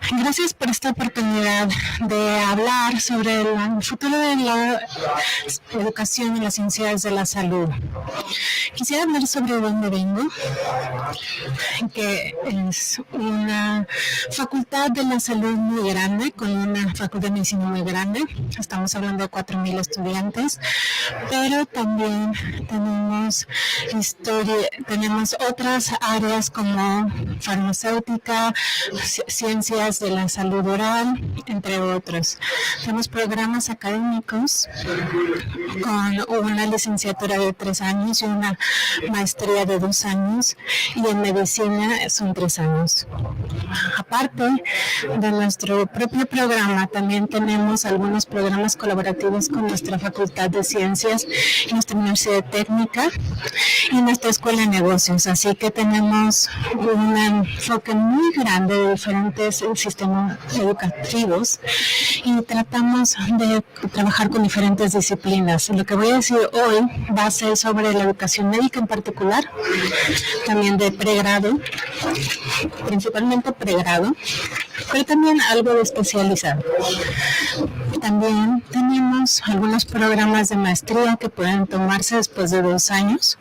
Gracias por esta oportunidad de hablar sobre el futuro de la educación y las ciencias de la salud. Quisiera hablar sobre dónde vengo, que es una facultad de la salud muy grande, con una facultad de medicina muy grande. Estamos hablando de 4,000 estudiantes, pero también tenemos otras áreas como farmacéutica, ciencias de la salud oral, entre otros. Tenemos programas académicos con una licenciatura de 3 años y una maestría de 2 años, y en medicina son 3 años. Aparte de nuestro propio programa, también tenemos algunos programas colaborativos con nuestra Facultad de Ciencias, nuestra Universidad Técnica y nuestra Escuela de Negocios. Así que tenemos un enfoque muy grande de diferentes sistemas educativos y tratamos de trabajar con diferentes disciplinas. Lo que voy a decir hoy va a ser sobre la educación médica en particular, también de pregrado, principalmente pregrado, pero también algo de especializado. También tenemos algunos programas de maestría que pueden tomarse después de 2 años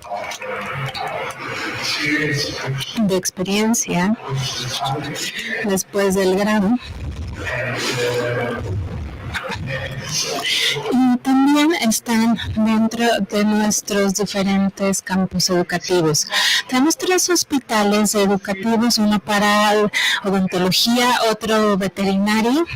de experiencia después del grado. Y también están dentro de nuestros diferentes campus educativos. Tenemos 3 hospitales educativos, uno para odontología, otro veterinario,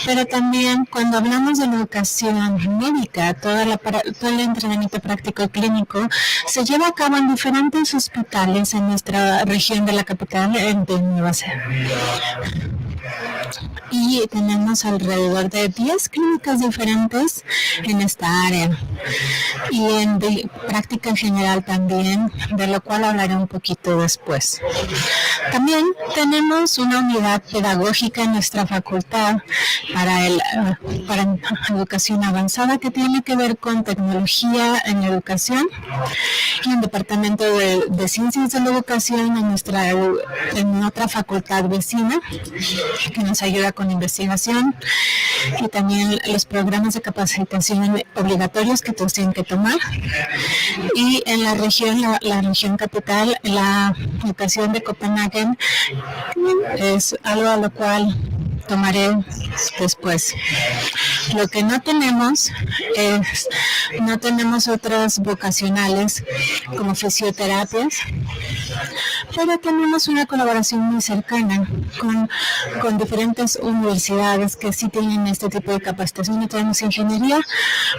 pero también cuando hablamos de la educación médica, todo el entrenamiento práctico y clínico se lleva a cabo en diferentes hospitales en nuestra región de la capital de Nueva Zelanda. Y tenemos alrededor de 10 clínicas diferentes en esta área y en práctica en general también, de lo cual hablaré un poquito después. También tenemos una unidad pedagógica en nuestra facultad para educación avanzada que tiene que ver con tecnología en educación, y un departamento de ciencias de la educación en otra facultad vecina que nos ayuda con investigación, y también los programas de capacitación obligatorios que todos tienen que tomar. Y en la región capital, la educación de Copenhague es algo a lo cual tomaré después. Lo que no tenemos otras vocacionales como fisioterapias, pero tenemos una colaboración muy cercana con diferentes universidades que sí tienen este tipo de capacitación. No tenemos ingeniería,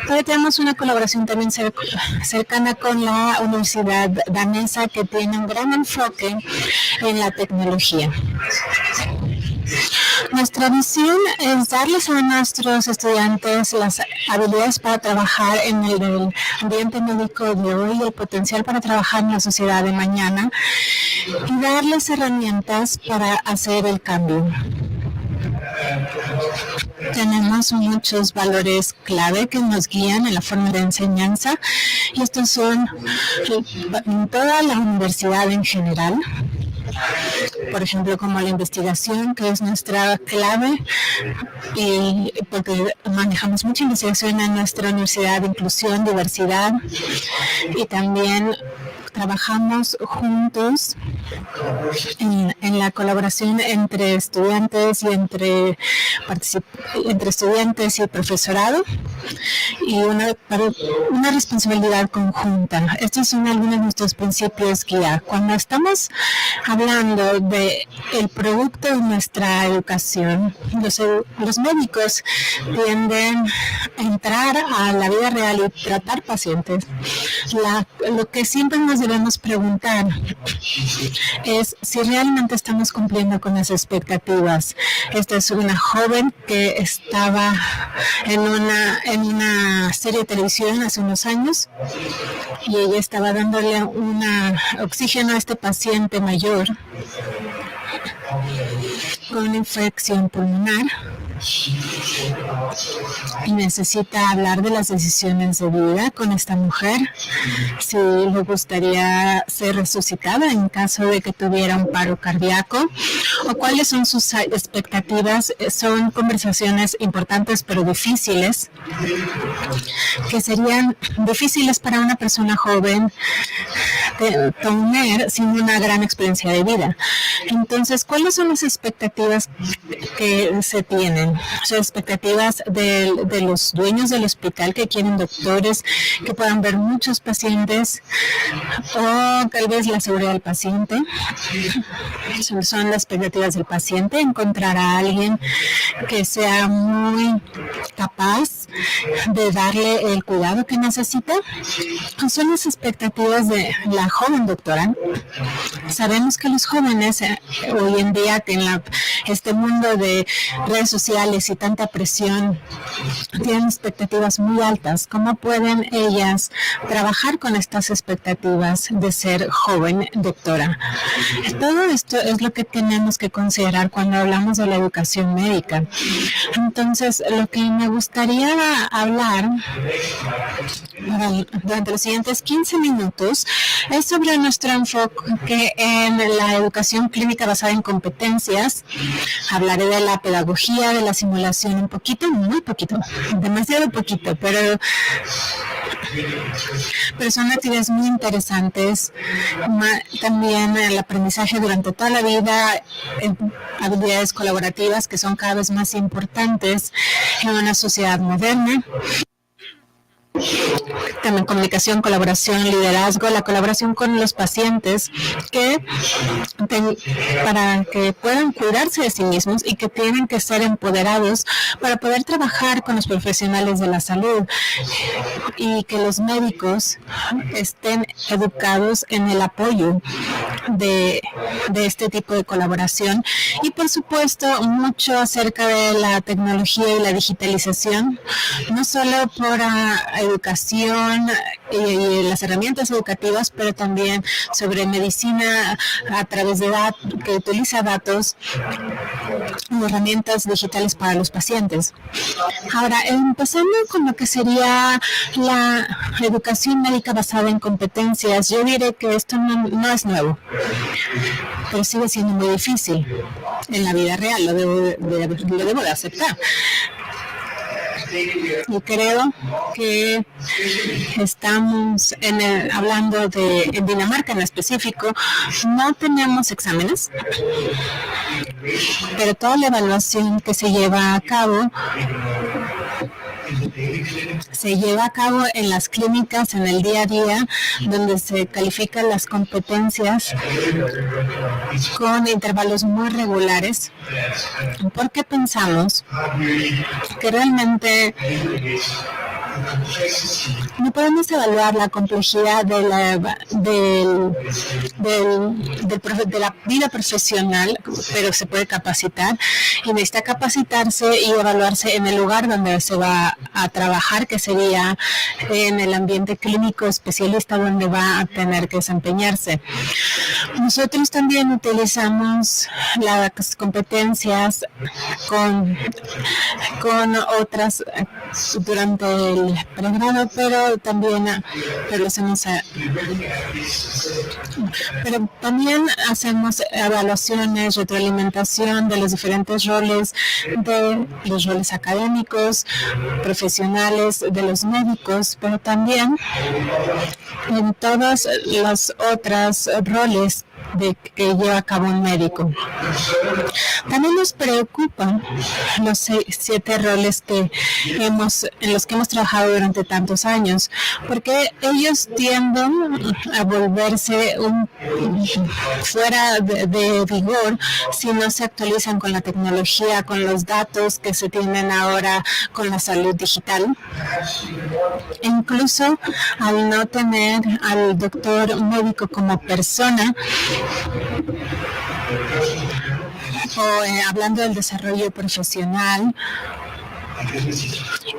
pero tenemos una colaboración también cercana con la Universidad Danesa, que tiene un gran enfoque en la tecnología. Nuestra visión es darles a nuestros estudiantes las habilidades para trabajar en el ambiente médico de hoy y el potencial para trabajar en la sociedad de mañana, y darles herramientas para hacer el cambio. Tenemos muchos valores clave que nos guían en la forma de enseñanza, y estos son en toda la universidad en general. Por ejemplo, como la investigación, que es nuestra clave, y porque manejamos mucha investigación en nuestra universidad, inclusión, diversidad, y también trabajamos juntos en la colaboración entre estudiantes y entre estudiantes y profesorado, y una responsabilidad conjunta. Estos son algunos de nuestros principios guía. Cuando estamos hablando de el producto de nuestra educación, los médicos tienden a entrar a la vida real y tratar pacientes. Lo que siempre nos debemos preguntar es si realmente estamos cumpliendo con las expectativas. Esta es una joven que estaba en una serie de televisión hace unos años, y ella estaba dándole oxígeno a este paciente mayor con una infección pulmonar, y necesita hablar de las decisiones de vida con esta mujer, si le gustaría ser resucitada en caso de que tuviera un paro cardíaco, o cuáles son sus expectativas. Son conversaciones importantes pero difíciles, que serían difíciles para una persona joven de tener sin una gran experiencia de vida. Entonces, ¿cuáles son las expectativas que se tienen? Son expectativas de los dueños del hospital, que quieren doctores que puedan ver muchos pacientes, o tal vez la seguridad del paciente. Son las expectativas del paciente, encontrar a alguien que sea muy capaz de darle el cuidado que necesita. Son las expectativas de la joven doctora. Sabemos que los jóvenes hoy en día, en este mundo de redes sociales y tanta presión, tienen expectativas muy altas. ¿Cómo pueden ellas trabajar con estas expectativas de ser joven doctora? Todo esto es lo que tenemos que considerar cuando hablamos de la educación médica. Entonces, lo que me gustaría hablar durante los siguientes 15 minutos es sobre nuestro enfoque en la educación clínica basada en competencias. Hablaré de la pedagogía, de la simulación un poquito, muy poquito, demasiado poquito, pero son actividades muy interesantes. También el aprendizaje durante toda la vida, habilidades colaborativas que son cada vez más importantes en una sociedad moderna. También comunicación, colaboración, liderazgo, la colaboración con los pacientes para que puedan cuidarse de sí mismos y que tienen que ser empoderados para poder trabajar con los profesionales de la salud, y que los médicos estén educados en el apoyo de este tipo de colaboración. Y por supuesto mucho acerca de la tecnología y la digitalización, no solo por educación y las herramientas educativas, pero también sobre medicina a través de que utiliza datos y herramientas digitales para los pacientes. Ahora, empezando con lo que sería la educación médica basada en competencias, yo diré que esto no es nuevo, pero sigue siendo muy difícil en la vida real, lo debo de aceptar. Y creo que estamos hablando de Dinamarca en específico. No tenemos exámenes, pero toda la evaluación que se lleva a cabo en las clínicas, en el día a día, donde se califican las competencias con intervalos muy regulares, porque pensamos que realmente no podemos evaluar la complejidad de la vida profesional, pero se puede capacitar, y necesita capacitarse y evaluarse en el lugar donde se va a trabajar, que sería en el ambiente clínico especialista donde va a tener que desempeñarse. Nosotros también utilizamos las competencias con otras durante el pregrado, pero también hacemos evaluaciones, retroalimentación de los diferentes roles, de los roles académicos, profesionales, de los médicos, pero también en todos los otros roles que lleva a cabo un médico. También nos preocupan los 7 roles en los que hemos trabajado durante tantos años, porque ellos tienden a volverse fuera de vigor si no se actualizan con la tecnología, con los datos que se tienen ahora con la salud digital. Incluso al no tener al doctor médico como persona, o hablando del desarrollo profesional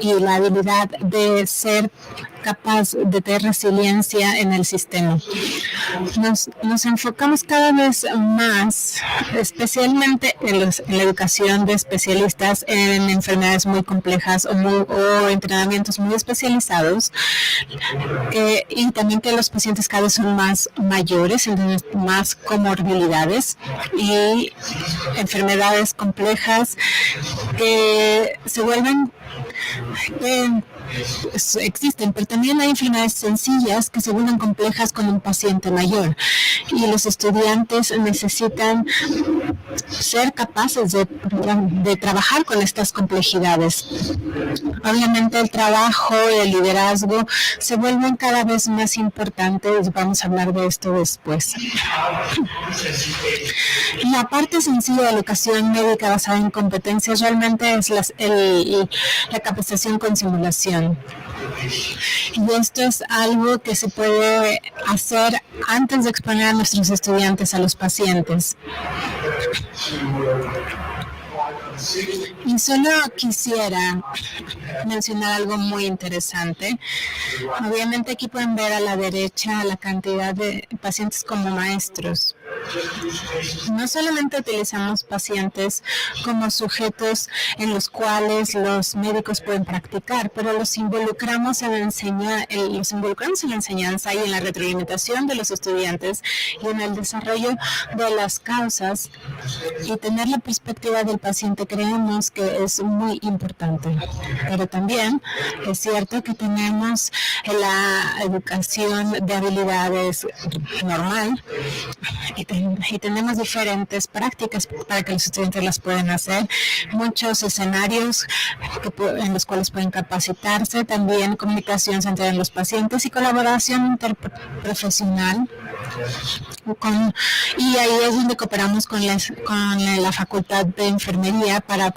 y la habilidad de ser capaz de tener resiliencia en el sistema. nos enfocamos cada vez más, especialmente en la educación de especialistas en enfermedades muy complejas o entrenamientos muy especializados, y también que los pacientes cada vez son más mayores, entonces más comorbilidades y enfermedades complejas que se vuelven existen, pero también hay enfermedades sencillas que se vuelven complejas con un paciente mayor y los estudiantes necesitan ser capaces de trabajar con estas complejidades. Obviamente el trabajo y el liderazgo se vuelven cada vez más importantes, vamos a hablar de esto después. La parte sencilla de la educación médica basada en competencias realmente es la capacitación con simulación. Y esto es algo que se puede hacer antes de exponer a nuestros estudiantes a los pacientes. Y solo quisiera mencionar algo muy interesante. Obviamente aquí pueden ver a la derecha la cantidad de pacientes como maestros. No solamente utilizamos pacientes como sujetos en los cuales los médicos pueden practicar, pero los involucramos en la enseñanza y en la retroalimentación de los estudiantes y en el desarrollo de las causas, y tener la perspectiva del paciente creemos que es muy importante. Pero también es cierto que tenemos la educación de habilidades normal y tenemos diferentes prácticas para que los estudiantes las puedan hacer, muchos escenarios en los cuales pueden capacitarse, también comunicación entre los pacientes y colaboración interprofesional. Y ahí es donde cooperamos con la Facultad de Enfermería para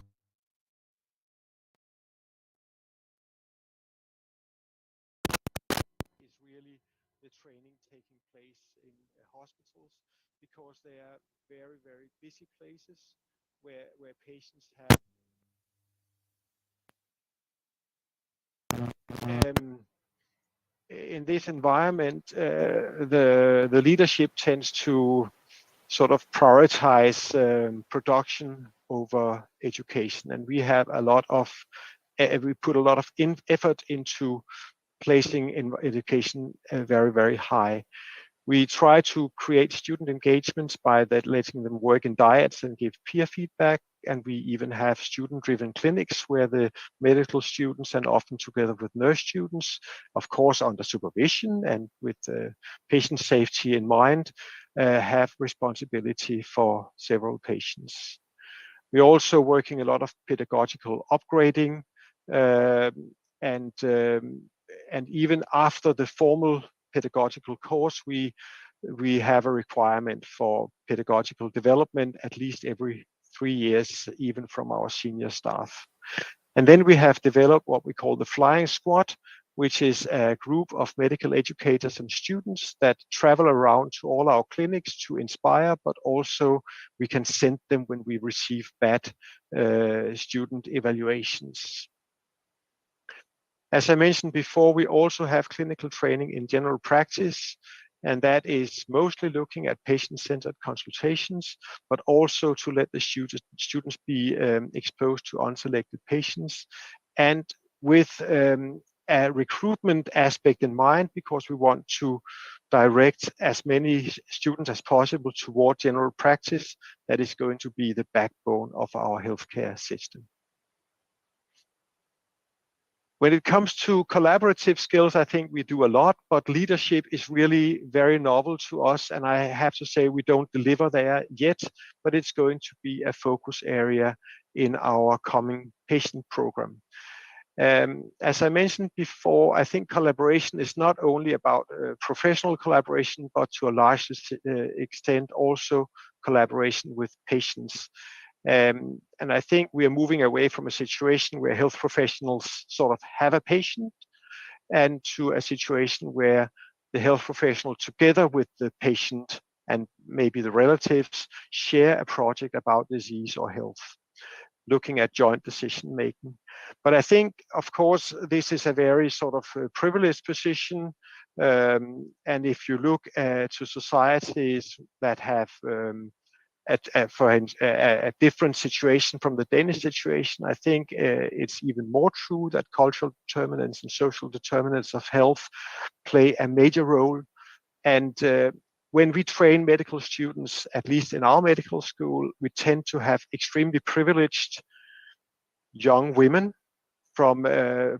is really the training taking place in hospitals, because they are very, very busy places where patients have in this environment, the leadership tends to sort of prioritize production over education, and we have a lot of we put a lot of effort into placing in education very, very high. We try to create student engagements by letting them work in diets and give peer feedback. And we even have student-driven clinics where the medical students, and often together with nurse students, of course under supervision and with patient safety in mind, have responsibility for several patients. We're also working a lot of pedagogical upgrading, and even after the formal pedagogical course, we have a requirement for pedagogical development at least every 3 years, even from our senior staff. And then we have developed what we call the Flying Squad, which is a group of medical educators and students that travel around to all our clinics to inspire, but also we can send them when we receive bad student evaluations. As I mentioned before, we also have clinical training in general practice, and that is mostly looking at patient-centered consultations, but also to let the students be exposed to unselected patients, and with a recruitment aspect in mind, because we want to direct as many students as possible toward general practice. That is going to be the backbone of our healthcare system. When it comes to collaborative skills, I think we do a lot, but leadership is really very novel to us. And I have to say we don't deliver there yet, but it's going to be a focus area in our coming patient program. As I mentioned before, I think collaboration is not only about professional collaboration, but to a large extent also collaboration with patients. And I think we are moving away from a situation where health professionals sort of have a patient, and to a situation where the health professional, together with the patient and maybe the relatives, share a project about disease or health, looking at joint decision making. But I think, of course, this is a very sort of privileged position. And if you look to societies that have a different situation from the Danish situation, I think it's even more true that cultural determinants and social determinants of health play a major role. And when we train medical students, at least in our medical school, we tend to have extremely privileged young women from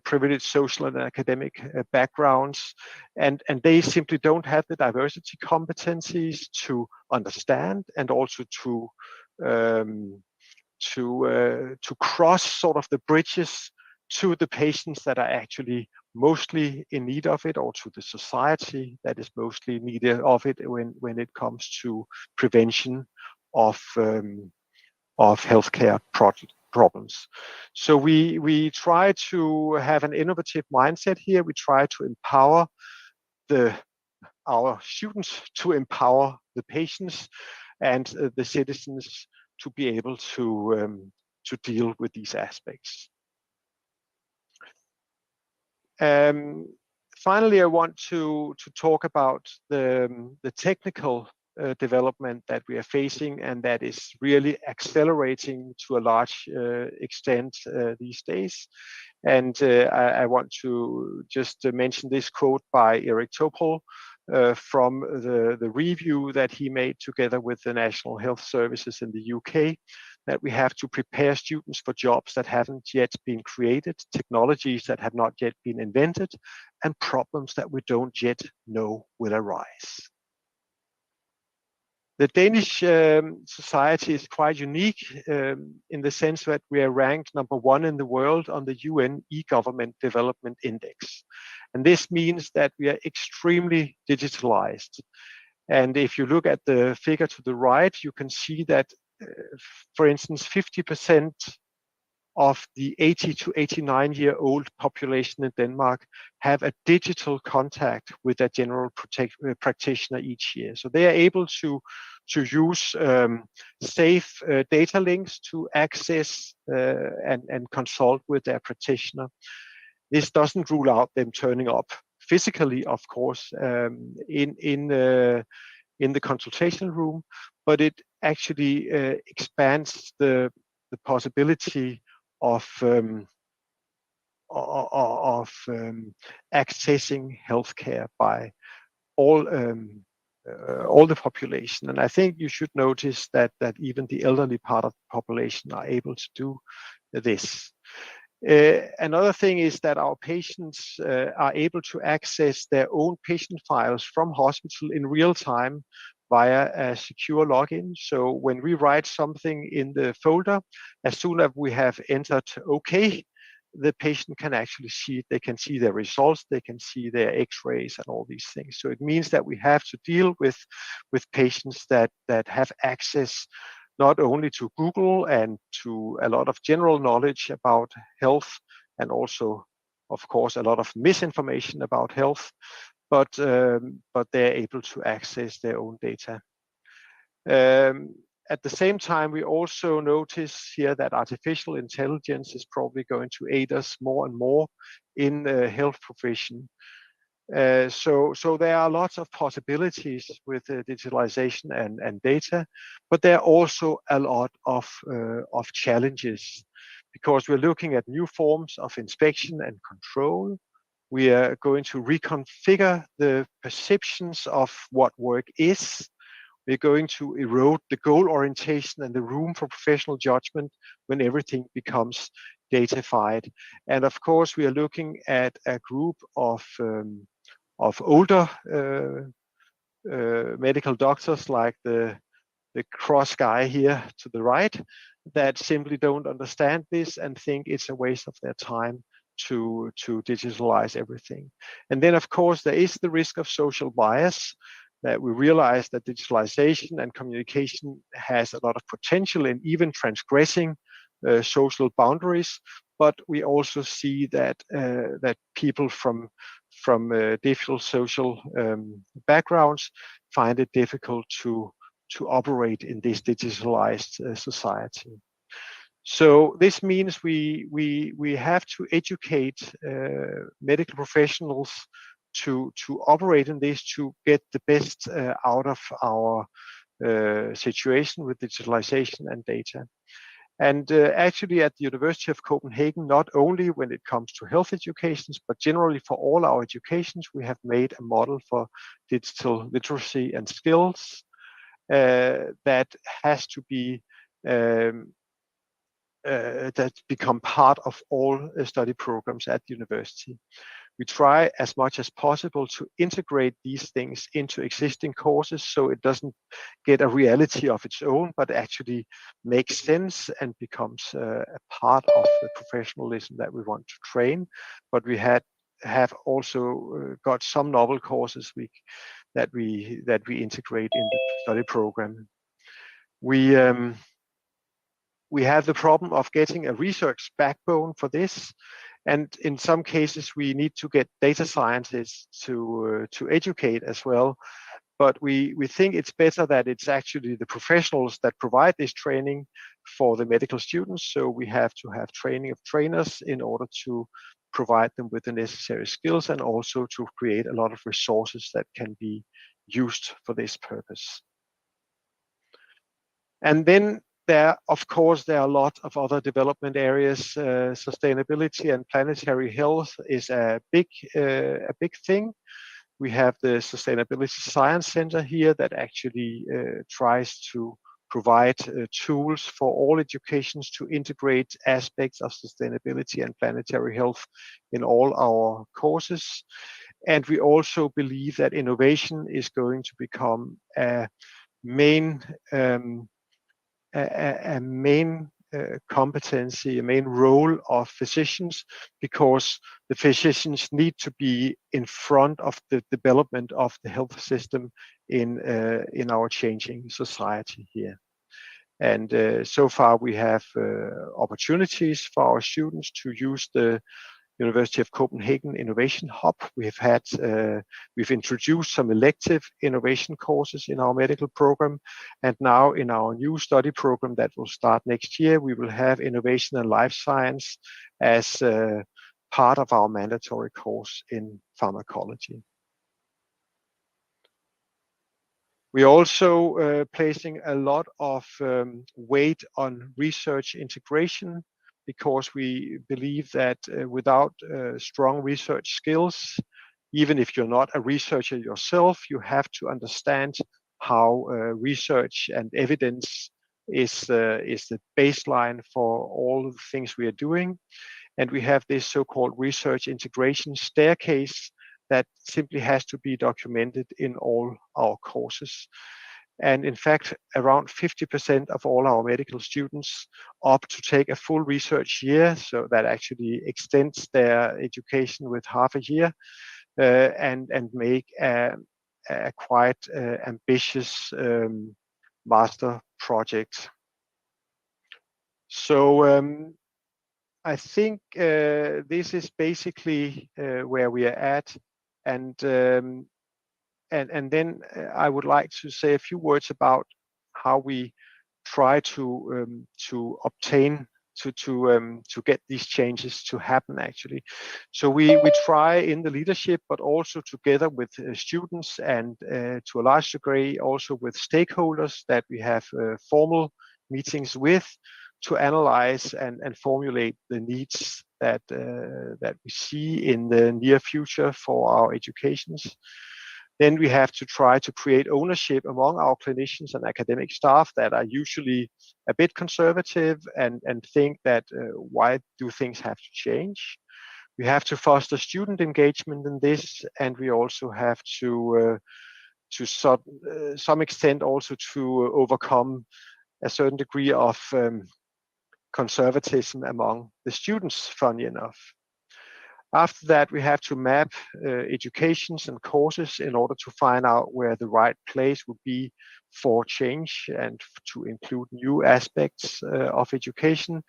privileged social and academic backgrounds, and they simply don't have the diversity competencies to understand and also to cross sort of the bridges to the patients that are actually mostly in need of it, or to the society that is mostly in need of it when it comes to prevention of healthcare problems. So we try to have an innovative mindset here. We try to empower our students to empower the patients and the citizens to be able to deal with these aspects. Finally, I want to talk about the technical development that we are facing, and that is really accelerating to a large extent these days. And I want to just mention this quote by Eric Topol from the review that he made together with the National Health Services in the UK, that we have to prepare students for jobs that haven't yet been created, technologies that have not yet been invented, and problems that we don't yet know will arise. The Danish society is quite unique in the sense that we are ranked #1 in the world on the UN e-government development index. And this means that we are extremely digitalized. And if you look at the figure to the right, you can see that, for instance, 50% of the 80 to 89-year-old population in Denmark have a digital contact with a general practitioner each year. So they are able to use safe data links to access and consult with their practitioner. This doesn't rule out them turning up physically, of course, in the consultation room, but it actually expands the possibility of accessing healthcare by all the population. And I think you should notice that even the elderly part of the population are able to do this. Another thing is that our patients are able to access their own patient files from hospital in real time via a secure login. So when we write something in the folder, as soon as we have entered OK, the patient can actually see it. They can see their results, they can see their x-rays and all these things. So it means that we have to deal with patients that have access not only to Google and to a lot of general knowledge about health, and also, of course, a lot of misinformation about health, but they're able to access their own data. At the same time, we also notice here that artificial intelligence is probably going to aid us more and more in the health profession. So there are lots of possibilities with digitalization and data, but there are also a lot of challenges, because we're looking at new forms of inspection and control. We are going to reconfigure the perceptions of what work is. We're going to erode the goal orientation and the room for professional judgment when everything becomes datafied. And of course, we are looking at a group of older medical doctors, like the cross guy here to the right, that simply don't understand this and think it's a waste of their time to digitalize everything. And then, of course, there is the risk of social bias, that we realize that digitalization and communication has a lot of potential in even transgressing social boundaries. But we also see that people from different social backgrounds find it difficult to operate in this digitalized society. So this means we have to educate medical professionals to operate in this, to get the best out of our situation with digitalization and data. And actually at the University of Copenhagen, not only when it comes to health educations, but generally for all our educations, we have made a model for digital literacy and skills that has to be that become part of all study programs at the university. We try as much as possible to integrate these things into existing courses so it doesn't get a reality of its own, but actually makes sense and becomes a part of the professionalism that we want to train. But we have also got some novel courses that we integrate in the study program. We have the problem of getting a research backbone for this. And in some cases, we need to get data scientists to educate as well. But we think it's better that it's actually the professionals that provide this training for the medical students. So we have to have training of trainers in order to provide them with the necessary skills and also to create a lot of resources that can be used for this purpose. And then of course, there are a lot of other development areas. Sustainability and planetary health is a big thing. We have the Sustainability Science Center here that actually tries to provide tools for all educations to integrate aspects of sustainability and planetary health in all our courses. And we also believe that innovation is going to become a main competency, a main role of physicians, because the physicians need to be in front of the development of the health system in our changing society here. And so far we have opportunities for our students to use the University of Copenhagen Innovation Hub. We've introduced some elective innovation courses in our medical program, and now in our new study program that will start next year, we will have innovation and life science as part of our mandatory course in pharmacology. We're also placing a lot of weight on research integration, because we believe that without strong research skills, even if you're not a researcher yourself, you have to understand how research and evidence is the baseline for all of the things we are doing. And we have this so-called research integration staircase that simply has to be documented in all our courses. And in fact, around 50% of all our medical students opt to take a full research year, so that actually extends their education with half a year, and make a quite ambitious master project. So I think this is basically where we are at, and then I would like to say a few words about how we try to obtain to get these changes to happen actually. So we try in the leadership, but also together with students and to a large degree also with stakeholders that we have formal meetings with, to analyze and formulate the needs that we see in the near future for our educations. Then we have to try to create ownership among our clinicians and academic staff that are usually a bit conservative and think that why do things have to change? We have to foster student engagement in this, and we also have to some extent also to overcome a certain degree of conservatism among the students, funny enough. After that, we have to map educations and courses in order to find out where the right place would be for change and to include new aspects of education.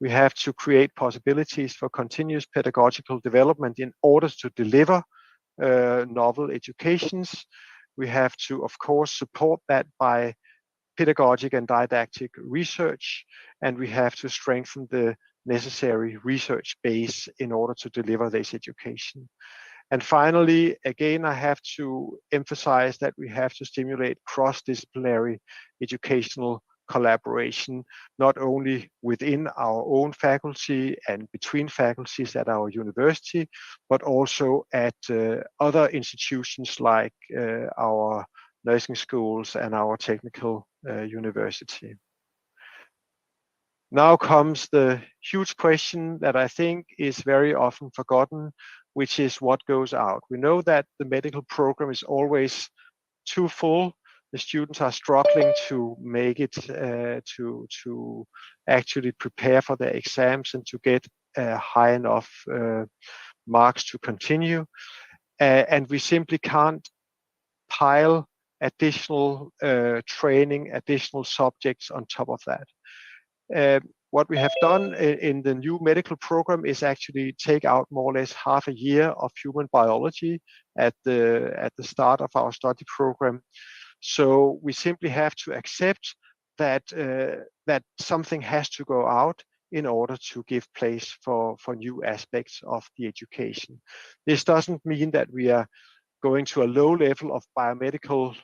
We have to create possibilities for continuous pedagogical development in order to deliver novel educations. We have to, of course, support that by pedagogic and didactic research, and we have to strengthen the necessary research base in order to deliver this education. And finally, again, I have to emphasize that we have to stimulate cross-disciplinary educational collaboration, not only within our own faculty and between faculties at our university, but also at other institutions like our nursing schools and our technical university. Now comes the huge question that I think is very often forgotten, which is what goes out. We know that the medical program is always too full. The students are struggling to make it, to actually prepare for their exams and to get high enough marks to continue. And we simply can't pile additional training, additional subjects on top of that. What we have done in the new medical program is actually take out more or less half a year of human biology at the start of our study program. So we simply have to accept that that something has to go out in order to give place for new aspects of the education. This doesn't mean that we are going to a low level of biomedical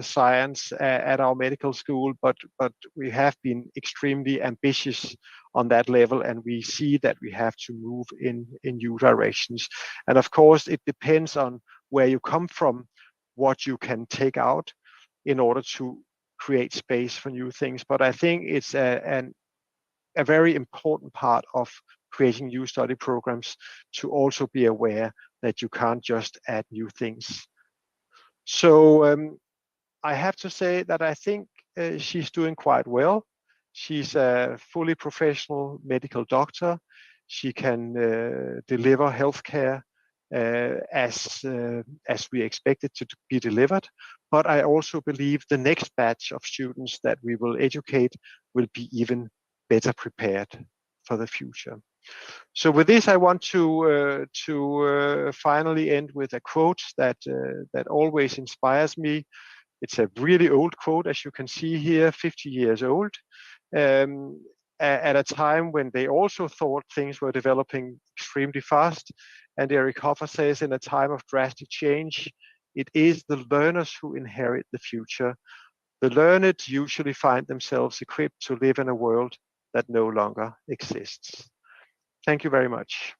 science at our medical school, but we have been extremely ambitious on that level, and we see that we have to move in new directions. And of course, it depends on where you come from, what you can take out in order to create space for new things. But I think it's a very important part of creating new study programs to also be aware that you can't just add new things. So I have to say that I think she's doing quite well. She's a fully professional medical doctor. She can deliver healthcare as we expect it to be delivered. But I also believe the next batch of students that we will educate will be even better prepared for the future. So with this, I want to finally end with a quote that always inspires me. It's a really old quote, as you can see here, 50 years old, at a time when they also thought things were developing extremely fast. And Eric Hoffer says, in a time of drastic change, it is the learners who inherit the future. The learned usually find themselves equipped to live in a world that no longer exists. Thank you very much.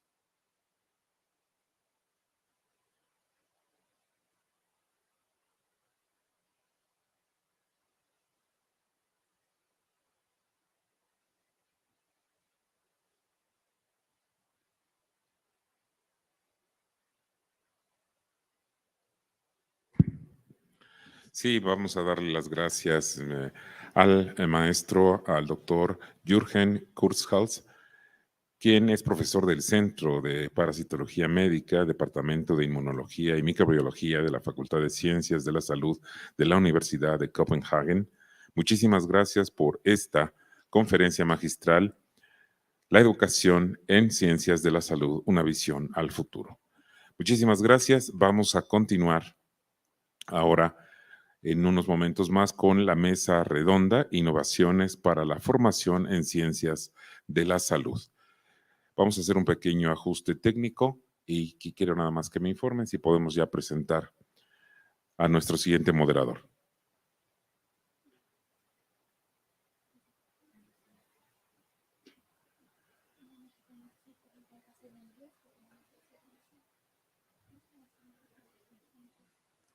Sí, vamos a darle las gracias al maestro, al doctor Jürgen Kurzhals, quien es profesor del Centro de Parasitología Médica, Departamento de Inmunología y Microbiología de la Facultad de Ciencias de la Salud de la Universidad de Copenhagen. Muchísimas gracias por esta conferencia magistral, La educación en ciencias de la salud, una visión al futuro. Muchísimas gracias. Vamos a continuar ahora en unos momentos más con la mesa redonda, Innovaciones para la formación en ciencias de la salud. Vamos a hacer un pequeño ajuste técnico y quiero nada más que me informen si podemos ya presentar a nuestro siguiente moderador.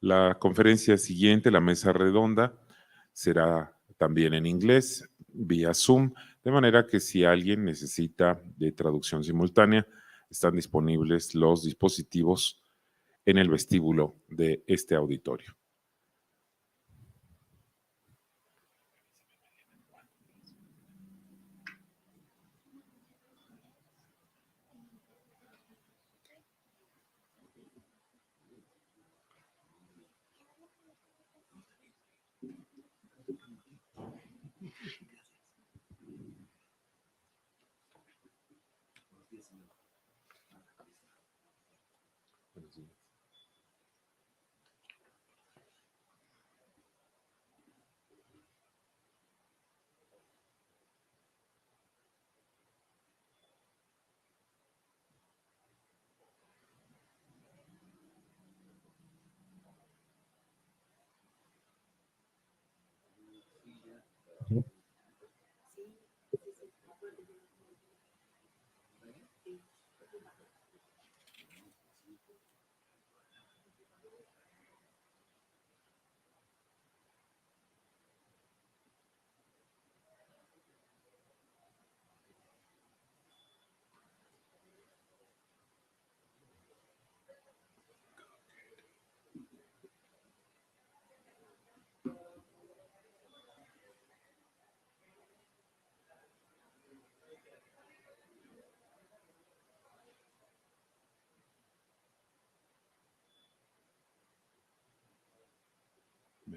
La conferencia siguiente, la mesa redonda, será también en inglés, vía Zoom, de manera que si alguien necesita de traducción simultánea, están disponibles los dispositivos en el vestíbulo de este auditorio.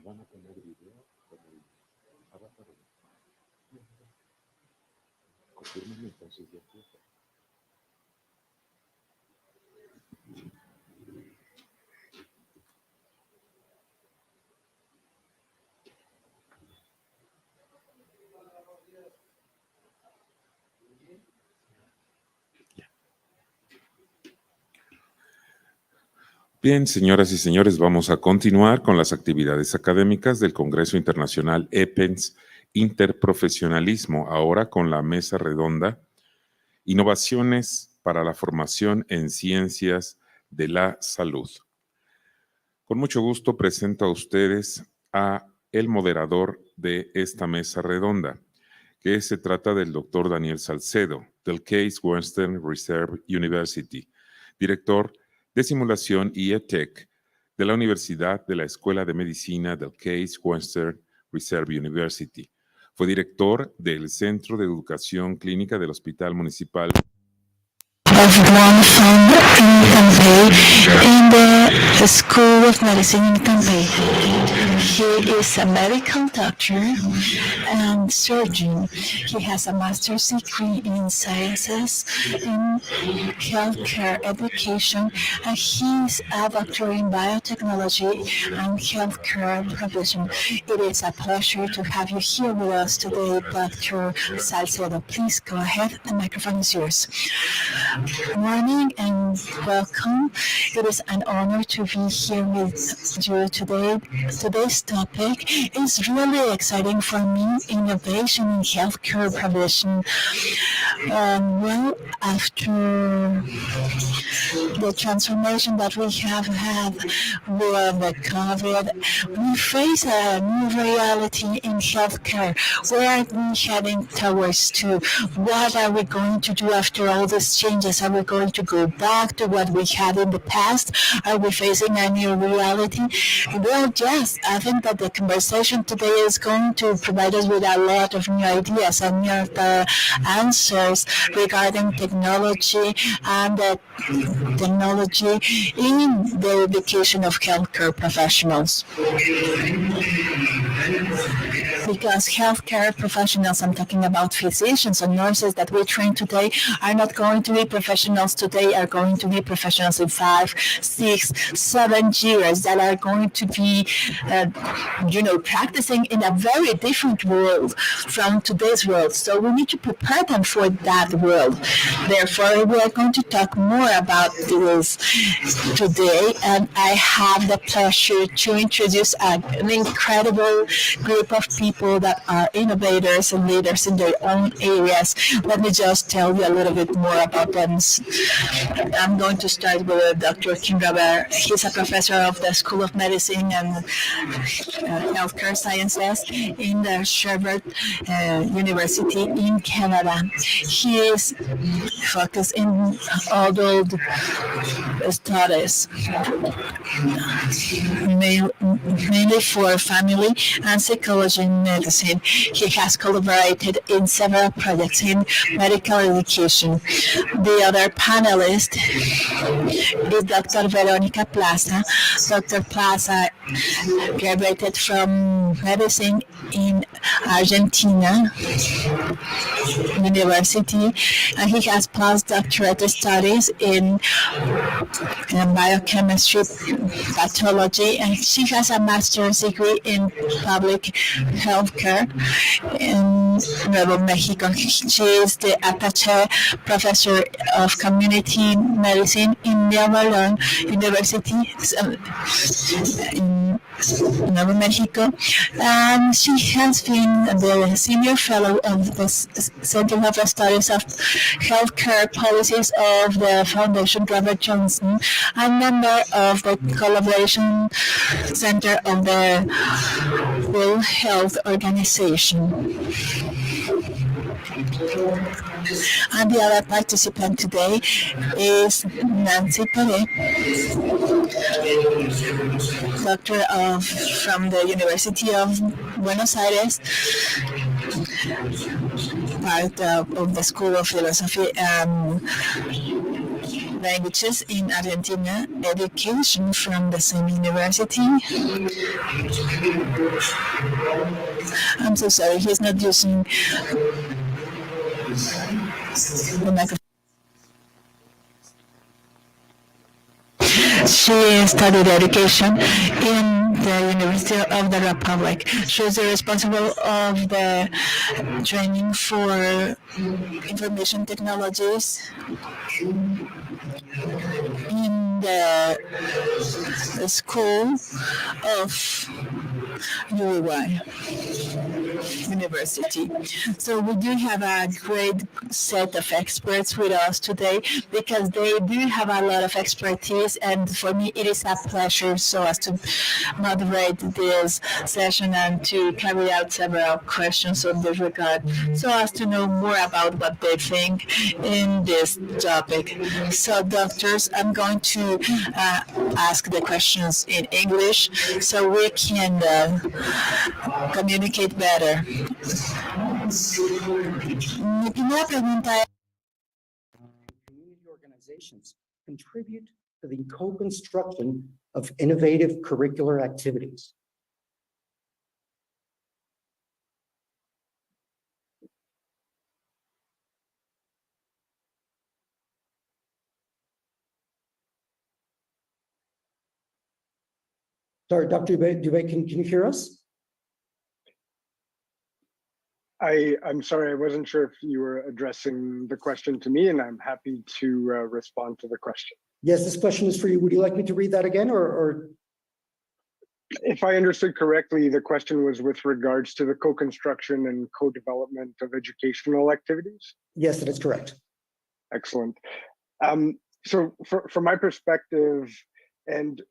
van a poner video con el avatar. Confirmen, entonces ya empieza. Bien, señoras y señores, vamos a continuar con las actividades académicas del Congreso Internacional EPENS Interprofesionalismo, ahora con la mesa redonda Innovaciones para la formación en ciencias de la salud. Con mucho gusto presento a ustedes a el moderador de esta mesa redonda, que se trata del doctor Daniel Salcedo, del Case Western Reserve University, director de Simulación y EdTech de la Universidad de la Escuela de Medicina del Case Western Reserve University. Fue director del Centro de Educación Clínica del Hospital Municipal of one fund in Tampere, in the School of Medicine in Tampere. He is a medical doctor and surgeon. He has a master's degree in sciences, in healthcare education, and he's a doctor in biotechnology and healthcare provision. It is a pleasure to have you here with us today, Dr. Salcedo. Please go ahead. The microphone is yours. Good morning and welcome. It is an honor to be here with you today. Today's topic is really exciting for me, innovation in healthcare provision. After the transformation that we have had with the COVID, we face a new reality in healthcare. Where are we heading towards to? What are we going to do after all these changes? Are we going to go back to what we had in the past? Are we facing a new reality? Well, yes, I think that the conversation today is going to provide us with a lot of new ideas and new answers regarding technology and technology in the education of healthcare professionals. Because healthcare professionals, I'm talking about physicians and nurses that we train today, are not going to be professionals today, are going to be professionals in 5, 6, 7 years that are going to be, practicing in a very different world from today's world. So we need to prepare them for that world. Therefore, we are going to talk more about this today, and I have the pleasure to introduce an incredible group of people that are innovators and leaders in their own areas. Let me just tell you a little bit more about them. I'm going to start with Dr. Kim Robert. He's a professor of the School of Medicine and Healthcare Sciences in the Sherbrooke University in Canada. He is focused in adult studies, mainly for family and psychology medicine. He has collaborated in several projects in medical education. The other panelist is Dr. Veronica Plaza. Dr. Plaza graduated from medicine in Argentina University, and he has postdoctorate studies in biochemistry, pathology, and she has a master's degree in public health care in Nuevo Mexico. She is the attaché professor of community medicine in Nuevo León University in Nuevo Mexico, and she has been the senior fellow of the Center of Studies of Healthcare Policies of the Foundation Robert Johnson, and member of the Collaboration Center of the World Health Organization. And the other participant today is Nancy Pere, doctor from the University of Buenos Aires, part of the School of Philosophy and languages in Argentina, education from the same university. I'm so sorry, he's not using the microphone. She studied education in the University of the Republic. She was responsible of the training for information technologies in the school of Uruguay University. So we do have a great set of experts with us today because they do have a lot of expertise, and for me it is a pleasure so as to moderate this session and to carry out several questions on this regard so as to know more about what they think in this topic. So doctors, I'm going to ask the questions in English so we can communicate better. Mi primera pregunta es, community organizations contribute to the co-construction of innovative curricular activities. Sorry, Dr. Dubé, can you hear us? I'm sorry, I wasn't sure if you were addressing the question to me, and I'm happy to respond to the question. Yes, this question is for you. Would you like me to read that again, or? If I understood correctly, the question was with regards to the co-construction and co-development of educational activities? Yes, that is correct. Excellent. So from my perspective, and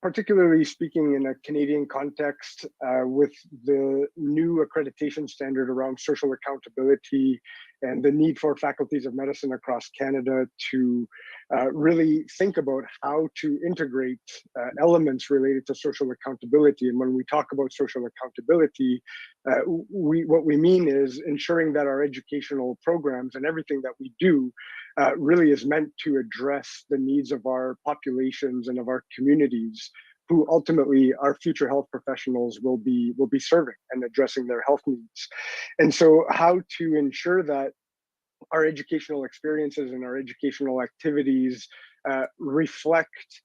particularly speaking in a Canadian context, with the new accreditation standard around social accountability and the need for faculties of medicine across Canada to really think about how to integrate elements related to social accountability. And when we talk about social accountability, what we mean is ensuring that our educational programs and everything that we do really is meant to address the needs of our populations and of our communities, who ultimately our future health professionals will be serving and addressing their health needs. And so how to ensure that our educational experiences and our educational activities reflect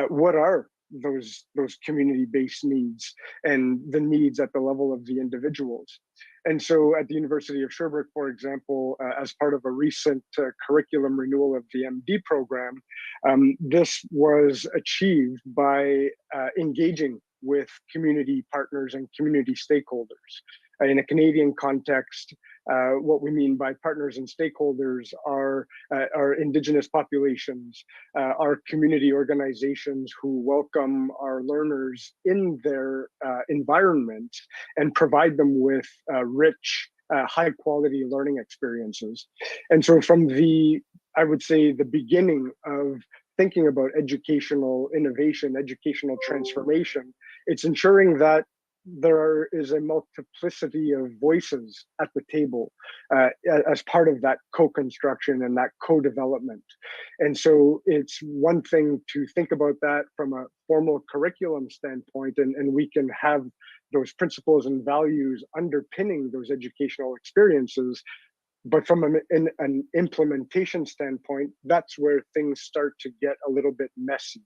what are those community-based needs and the needs at the level of the individuals. And so at the University of Sherbrooke, for example, as part of a recent curriculum renewal of the MD program, this was achieved by engaging with community partners and community stakeholders. In a Canadian context, what we mean by partners and stakeholders are Indigenous populations, our community organizations who welcome our learners in their environment and provide them with rich, high quality learning experiences. And so from I would say the beginning of thinking about educational innovation, educational transformation, it's ensuring that there is a multiplicity of voices at the table as part of that co-construction and that co-development. And so it's one thing to think about that from a formal curriculum standpoint, and we can have those principles and values underpinning those educational experiences. But from an implementation standpoint, that's where things start to get a little bit messy.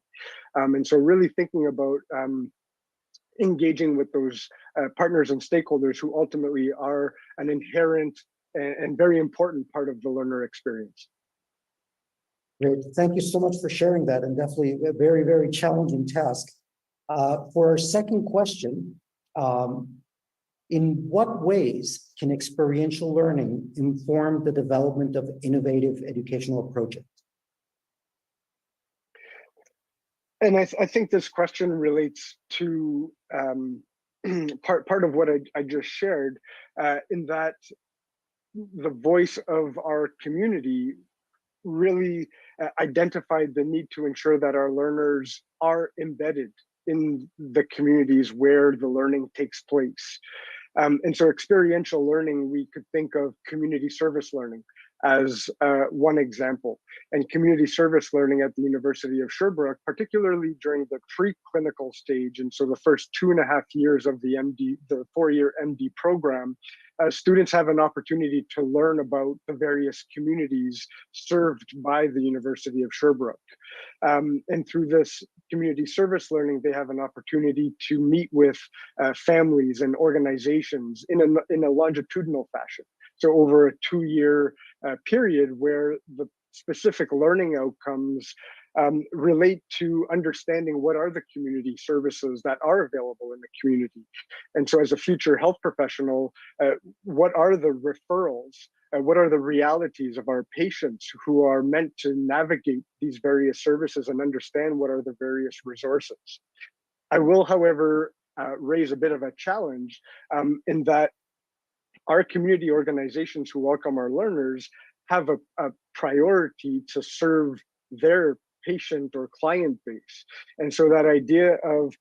And so really thinking about engaging with those partners and stakeholders who ultimately are an inherent and very important part of the learner experience. Great. Thank you so much for sharing that, and definitely a very, very challenging task. For our second question, in what ways can experiential learning inform the development of innovative educational approaches? And I think this question relates to part of what I just shared, in that the voice of our community really identified the need to ensure that our learners are embedded in the communities where the learning takes place. And so experiential learning, we could think of community service learning as one example. And community service learning at the University of Sherbrooke, particularly during the preclinical stage, and so the first 2.5 years of the 4-year MD program, students have an opportunity to learn about the various communities served by the University of Sherbrooke. And through this community service learning, they have an opportunity to meet with families and organizations in a longitudinal fashion. So over a 2-year period where the specific learning outcomes relate to understanding what are the community services that are available in the community. And so as a future health professional, what are the referrals? What are the realities of our patients who are meant to navigate these various services and understand what are the various resources? I will, however, raise a bit of a challenge in that our community organizations who welcome our learners have a priority to serve their patient or client base. And so that idea of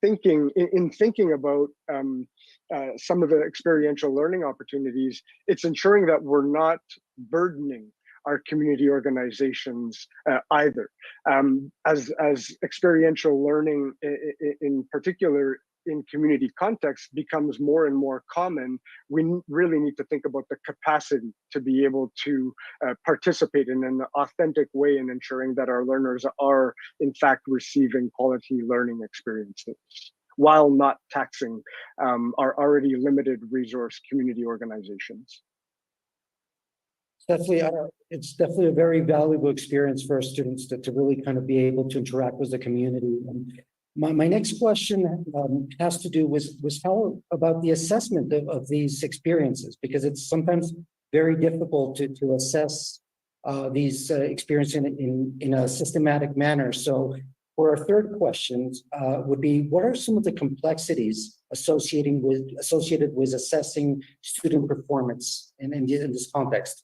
thinking about some of the experiential learning opportunities, it's ensuring that we're not burdening our community organizations either. As experiential learning in particular in community context becomes more and more common, we really need to think about the capacity to be able to participate in an authentic way in ensuring that our learners are in fact receiving quality learning experiences while not taxing our already limited resource community organizations. It's definitely a very valuable experience for our students to really kind of be able to interact with the community. And my next question has to do with how about the assessment of these experiences, because it's sometimes very difficult to assess these experiences in a systematic manner. So for our third question would be, what are some of the complexities associated with assessing student performance in this context?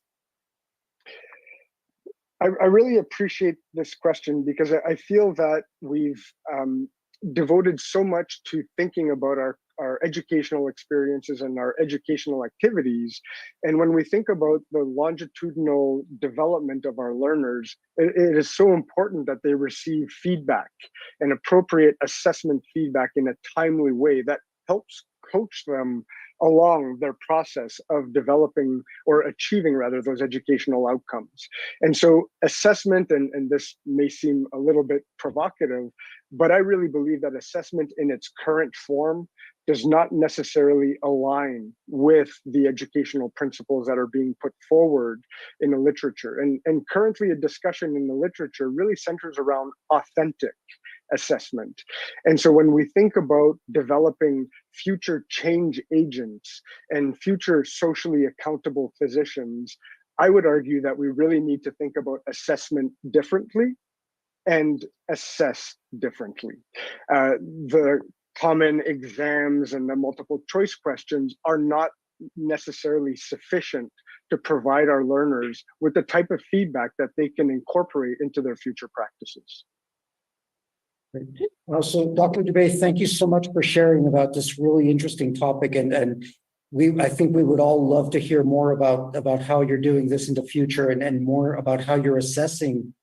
I really appreciate this question because I feel that we've devoted so much to thinking about our educational experiences and our educational activities. And when we think about the longitudinal development of our learners, it is so important that they receive feedback and appropriate assessment feedback in a timely way that helps coach them along their process of developing or achieving rather those educational outcomes. And so assessment, and this may seem a little bit provocative, but I really believe that assessment in its current form does not necessarily align with the educational principles that are being put forward in the literature. And currently a discussion in the literature really centers around authentic assessment. And so when we think about developing future change agents and future socially accountable physicians, I would argue that we really need to think about assessment differently and assess differently. The common exams and the multiple choice questions are not necessarily sufficient to provide our learners with the type of feedback that they can incorporate into their future practices. So Dr. Dubé, thank you so much for sharing about this really interesting topic. And I think we would all love to hear more about how you're doing this in the future and more about how you're assessing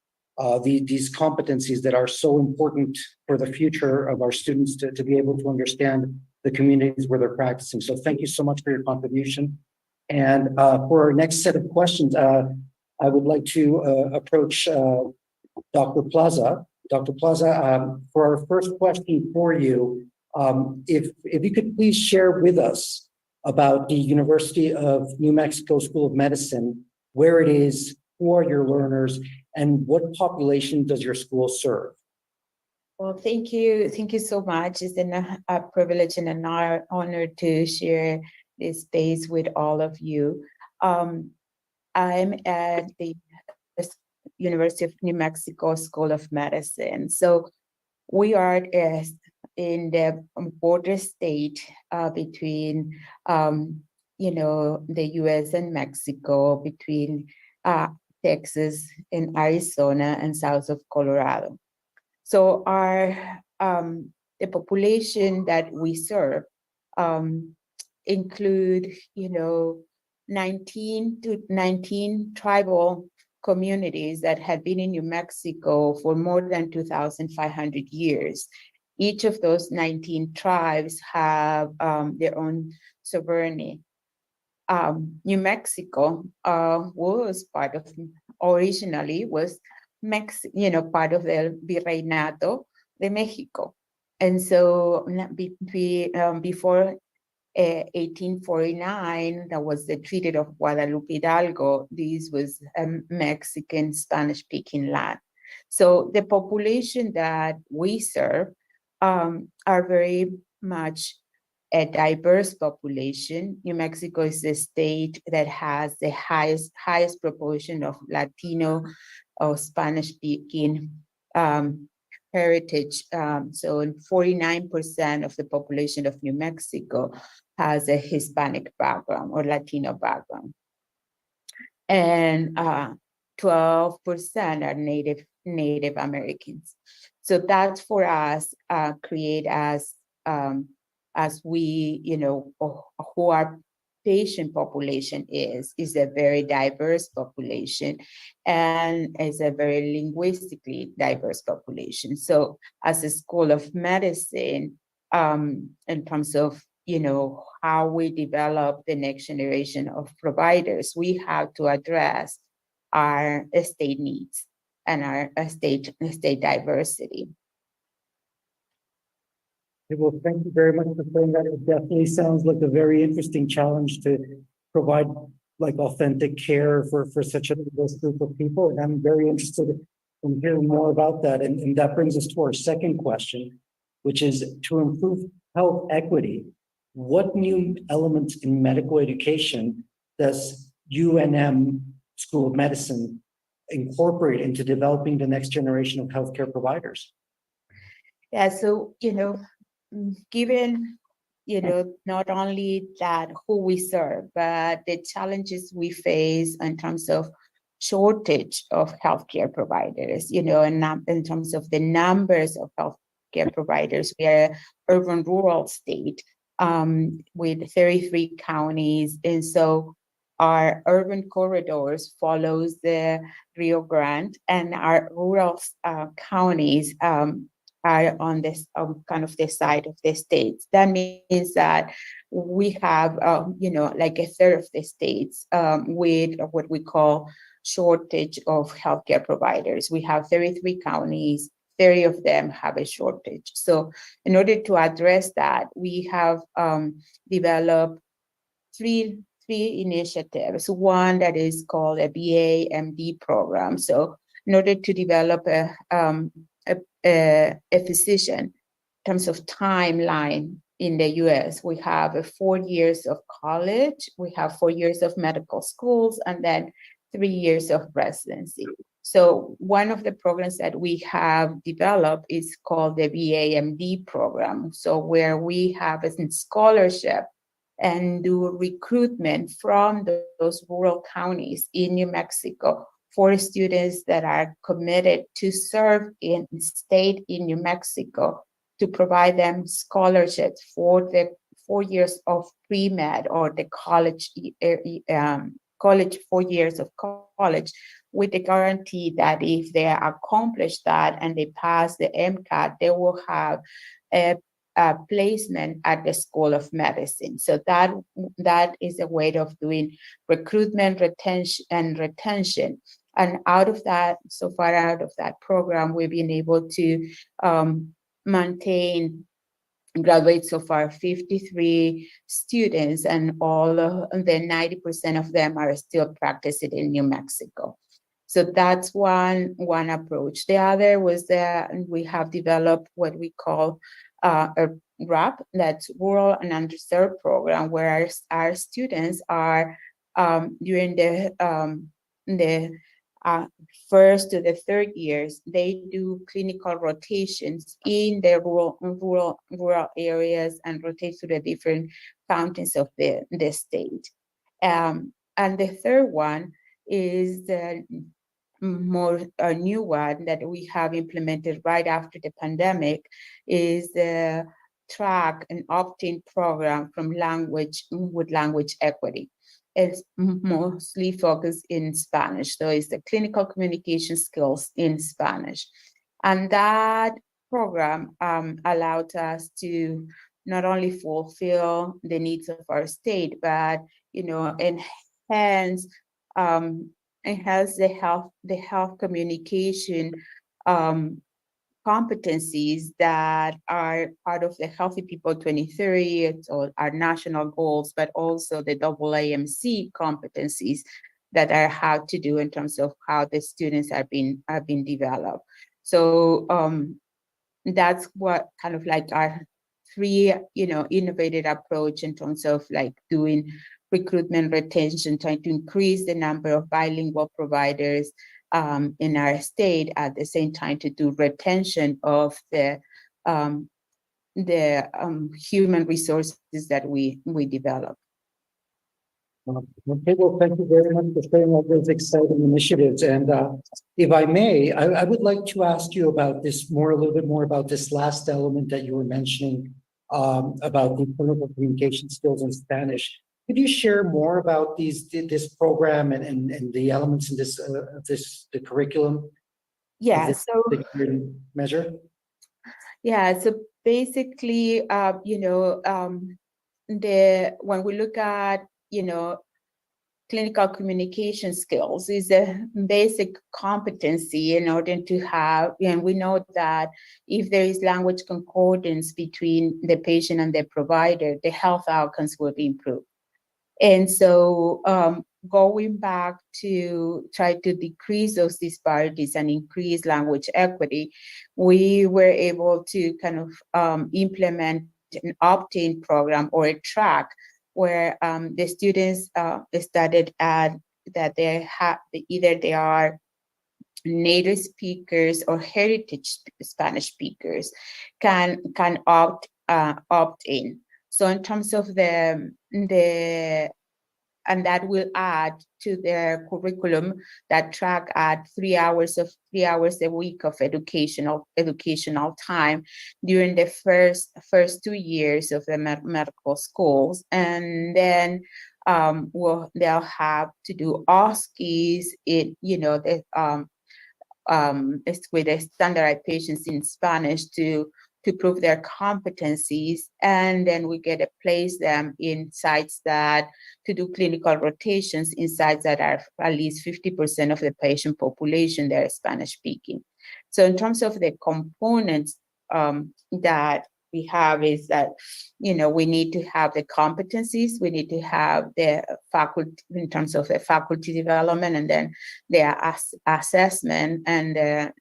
these competencies that are so important for the future of our students to be able to understand the communities where they're practicing. So thank you so much for your contribution. And for our next set of questions, I would like to approach Dr. Plaza. Dr. Plaza, for our first question for you, if you could please share with us about the University of New Mexico School of Medicine, where it is, who are your learners, and what population does your school serve? Well, thank you. Thank you so much. It's a privilege and an honor to share this space with all of you. I'm at the University of New Mexico School of Medicine. So we are in the border state between, the U.S. and Mexico, between Texas and Arizona and south of Colorado. So our the population that we serve include, 19 tribal communities that had been in New Mexico for more than 2,500 years. Each of those 19 tribes have their own sovereignty. New Mexico was originally was part of the Virreinato de Mexico. And so before 1849, that was the Treaty of Guadalupe Hidalgo. This was a Mexican Spanish-speaking land. So the population that we serve are very much a diverse population. New Mexico is the state that has the highest proportion of Latino or Spanish-speaking heritage. So 49% of the population of New Mexico has a Hispanic background or Latino background. And 12% are Native Americans. So that for us create as we, who our patient population is a very diverse population and is a very linguistically diverse population. So as a School of Medicine, in terms of, how we develop the next generation of providers, we have to address our state needs and our state diversity. Well, thank you very much for saying that. It definitely sounds like a very interesting challenge to provide like authentic care for such a diverse group of people. And I'm very interested in hearing more about that. And that brings us to our second question, which is to improve health equity. What new elements in medical education does UNM School of Medicine incorporate into developing the next generation of healthcare providers? Yeah, so, given, not only that who we serve, but the challenges we face in terms of shortage of healthcare providers, and in terms of the numbers of healthcare providers. We are an urban-rural state with 33 counties, and so our urban corridors follows the Rio Grande, and our rural counties are on this kind of the side of the states. That means that we have, like a third of the states with what we call shortage of healthcare providers. We have 33 counties, 30 of them have a shortage. So in order to address that, we have developed three initiatives. One that is called a BA MD program. So in order to develop a physician in terms of timeline in the US, we have 4 years of college, we have 4 years of medical schools, and then 3 years of residency. So one of the programs that we have developed is called the BAMD program. So where we have a scholarship and do recruitment from those rural counties in New Mexico for students that are committed to serve in state in New Mexico, to provide them scholarships for the 4 years of pre-med or the college 4 years of college, with the guarantee that if they accomplish that and they pass the MCAT, they will have a placement at the School of Medicine. So that is a way of doing recruitment, retention. And out of that, so far out of that program, we've been able to maintain graduate so far 53 students, and all of the 90% of them are still practicing in New Mexico. So that's one approach. The other was that we have developed what we call a RAP, that's Rural and Underserved Program, where our students are during the first to the third years, they do clinical rotations in the rural areas and rotate to the different counties of the state. And the third one is the a new one that we have implemented right after the pandemic, is the track and opt-in program from language equity. is mostly focused in Spanish. So it's the clinical communication skills in Spanish. And that program allowed us to not only fulfill the needs of our state, but enhance the health communication competencies that are part of the Healthy People 2030, or our national goals, but also the AAMC competencies that are how to do in terms of how the students are being developed. So that's what kind of like our three, innovative approach in terms of like doing recruitment, retention, trying to increase the number of bilingual providers in our state, at the same time to do retention of the human resources that we develop. Okay, well, thank you very much for sharing all those exciting initiatives. And if I may, I would like to ask you about this more, a little bit more about this last element that you were mentioning about the clinical communication skills in Spanish. Could you share more about this program and the elements in the curriculum? Yeah, this so measure. Yeah, so basically, when we look at, clinical communication skills is a basic competency in order to have, and we know that if there is language concordance between the patient and the provider, the health outcomes will be improved. And so going back to try to decrease those disparities and increase language equity, we were able to kind of implement an opt-in program or a track where the students started at that either they are native speakers or heritage Spanish speakers can opt in. So in terms of and that will add to their curriculum that track at 3 hours a week of educational time during the first 2 years of the medical schools, and then they'll have to do OSCEs with the standardized patients in Spanish to prove their competencies, and then we get to place them in sites to do clinical rotations in sites that are at least 50% of the patient population that are Spanish speaking. So in terms of the components that we have is that, we need to have the competencies, we need to have the faculty in terms of the faculty development, and then the assessment, and then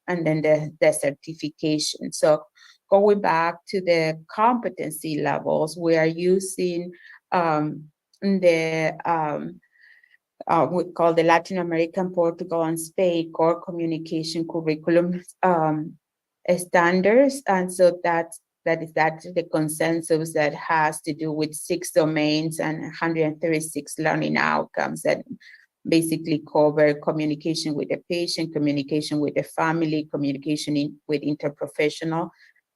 the certification. So going back to the competency levels, we are using we call the Latin American, Portugal, and Spain core communication curriculum standards. And so that's the consensus that has to do with 6 domains and 136 learning outcomes that basically cover communication with the patient, communication with the family, communication with interprofessional,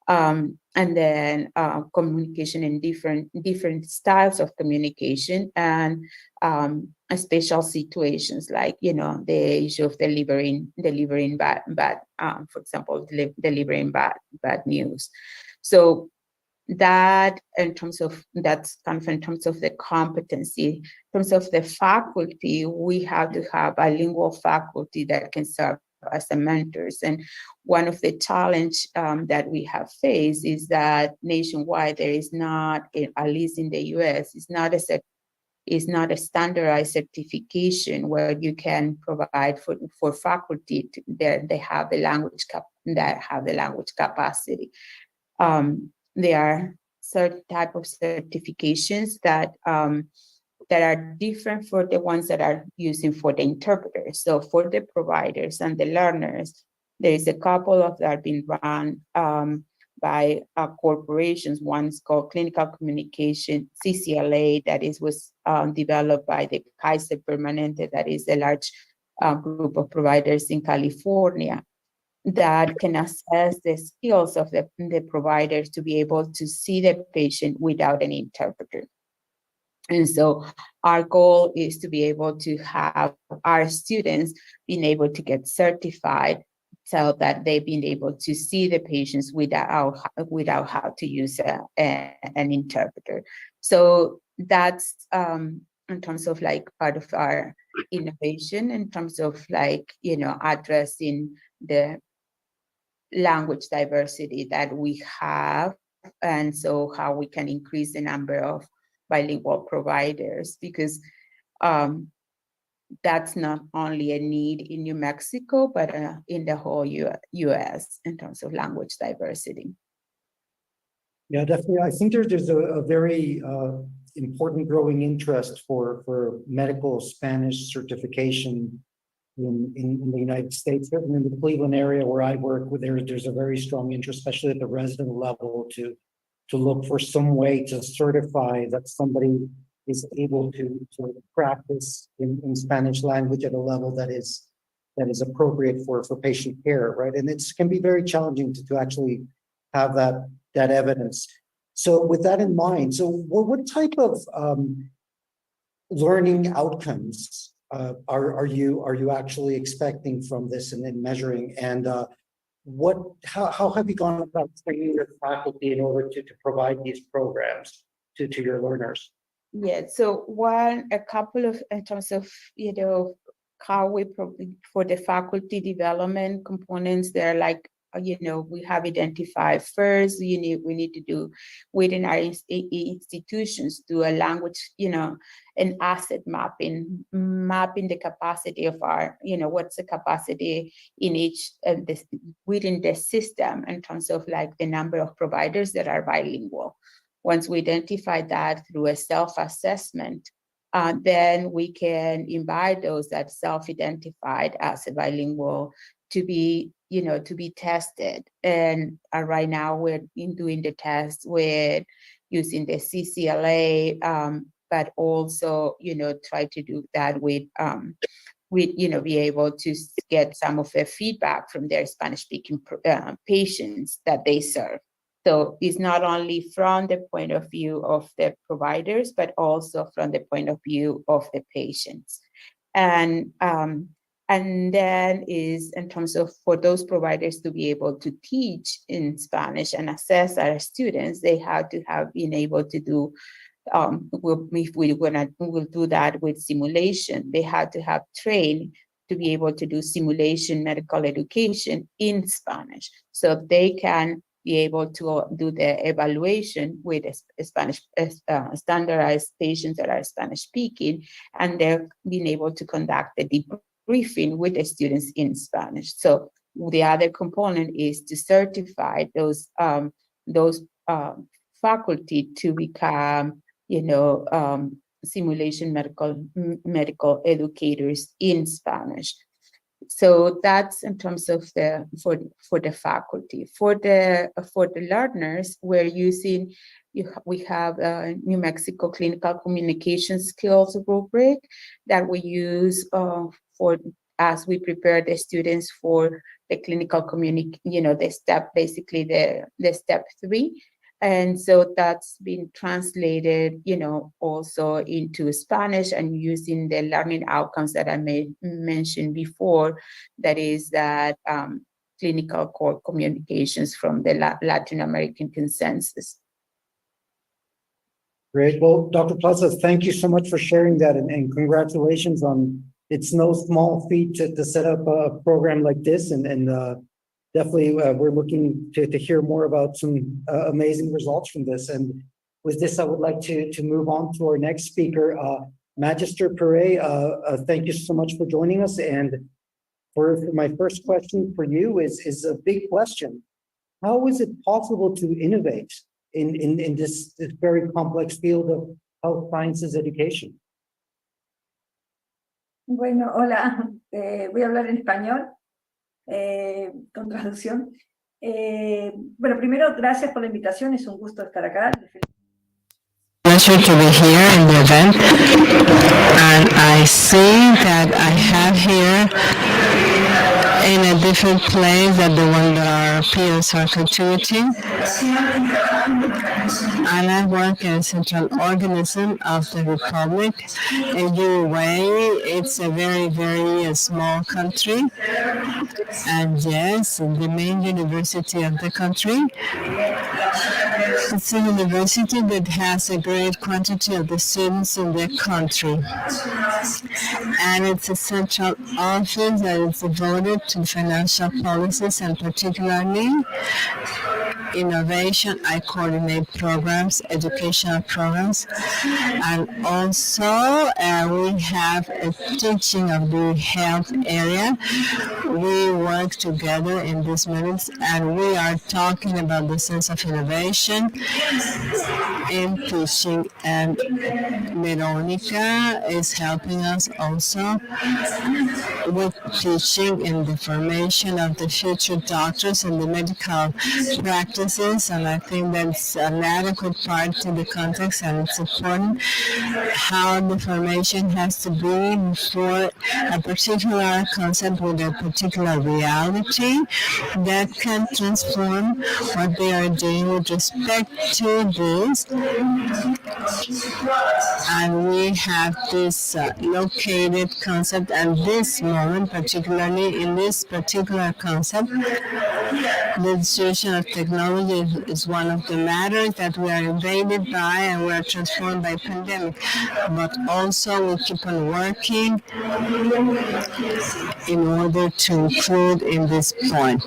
and then communication in different styles of communication, and special situations like the issue of delivering bad for example, delivering bad news. So that in terms of the competency. In terms of the faculty, we have to have bilingual faculty that can serve as the mentors. And one of the challenge that we have faced is that nationwide there is not, at least in the US, is not a standardized certification where you can provide for faculty they have the language capacity. There are certain type of certifications that are different for the ones that are using for the interpreters. So for the providers and the learners, there is a couple of that are being run by corporations. One is called Clinical Communication, CCLA, that was developed by the Kaiser Permanente, that is a large group of providers in California that can assess the skills of the providers to be able to see the patient without an interpreter. And so our goal is to be able to have our students being able to get certified so that they've been able to see the patients without how to use an interpreter. So that's in terms of like part of our innovation, in terms of like, addressing the language diversity that we have, and so how we can increase the number of bilingual providers, because that's not only a need in New Mexico, but in the whole US in terms of language diversity. Yeah, definitely. I think there's a very important growing interest for medical Spanish certification in the United States. Certainly in the Cleveland area where I work, there's a very strong interest, especially at the resident level, to look for some way to certify that somebody is able to practice in Spanish language at a level that is appropriate for patient care, right? And it can be very challenging to actually have that evidence. So with that in mind, so what type of learning outcomes are you actually expecting from this and then measuring? And how have you gone about training your faculty in order to provide these programs to your learners? Yeah, so a couple of, in terms of, how we, for the faculty development components, they're like, we have identified first, we need to do within our institutions, do a language, an asset mapping the capacity of our, what's the capacity in each within the system in terms of like the number of providers that are bilingual. Once we identify that through a self-assessment, then we can invite those that self-identified as a bilingual to be tested. And right now we're doing the test with using the CCLA, but also, try to do that with be able to get some of the feedback from their Spanish-speaking patients that they serve. So it's not only from the point of view of the providers, but also from the point of view of the patients. And then is in terms of for those providers to be able to teach in Spanish and assess our students, they have to have been able to do, if we'll do that with simulation, they had to have trained to be able to do simulation medical education in Spanish. So they can be able to do the evaluation with Spanish standardized patients that are Spanish speaking, and they're being able to conduct the debriefing with the students in Spanish. So the other component is to certify those faculty to become, simulation medical educators in Spanish. So that's in terms of for the faculty. For the learners, we're using, we have a New Mexico Clinical Communication Skills rubric that we use as we prepare the students for the clinical the step, basically the step 3. And so that's been translated, also into Spanish, and using the learning outcomes that I mentioned before, that is that clinical core communications from the Latin American consensus. Great. Well, Dr. Plaza, thank you so much for sharing that, and congratulations on, it's no small feat to set up a program like this, and definitely, we're looking to hear more about some amazing results from this. And with this, I would like to move on to our next speaker, Magister Pere. Thank you so much for joining us. And for my first question for you is a big question. How is it possible to innovate in this very complex field of health sciences education? Bueno, hola, voy a hablar en español. Con traducción. Bueno, primero, gracias por la invitación, es un gusto estar acá. Pleasure to be here in the event, and I see that I have here in a different place than the one that our peers are contributing. and I work in a central organism of the Republic. In Uruguay, it's a very, very small country, and yes, the main university of the country. It's a university that has a great quantity of the students in the country. And it's a central office that is devoted to financial policies and particularly innovation. I coordinate programs, educational programs, and also we have a teaching of the health area. We work together in these minutes and we are talking about the sense of innovation in teaching, and Veronica is helping us also with teaching in the formation of the future doctors and the medical practices, and I think that's an adequate part to the context, and it's important how the formation has to be for a particular concept with a particular reality that can transform what they are doing with respect to this. And we have this located concept, and this moment, particularly in this particular concept, the distribution of technology is one of the matters that we are invaded by and we are transformed by pandemic. But also we keep on working in order to include in this point.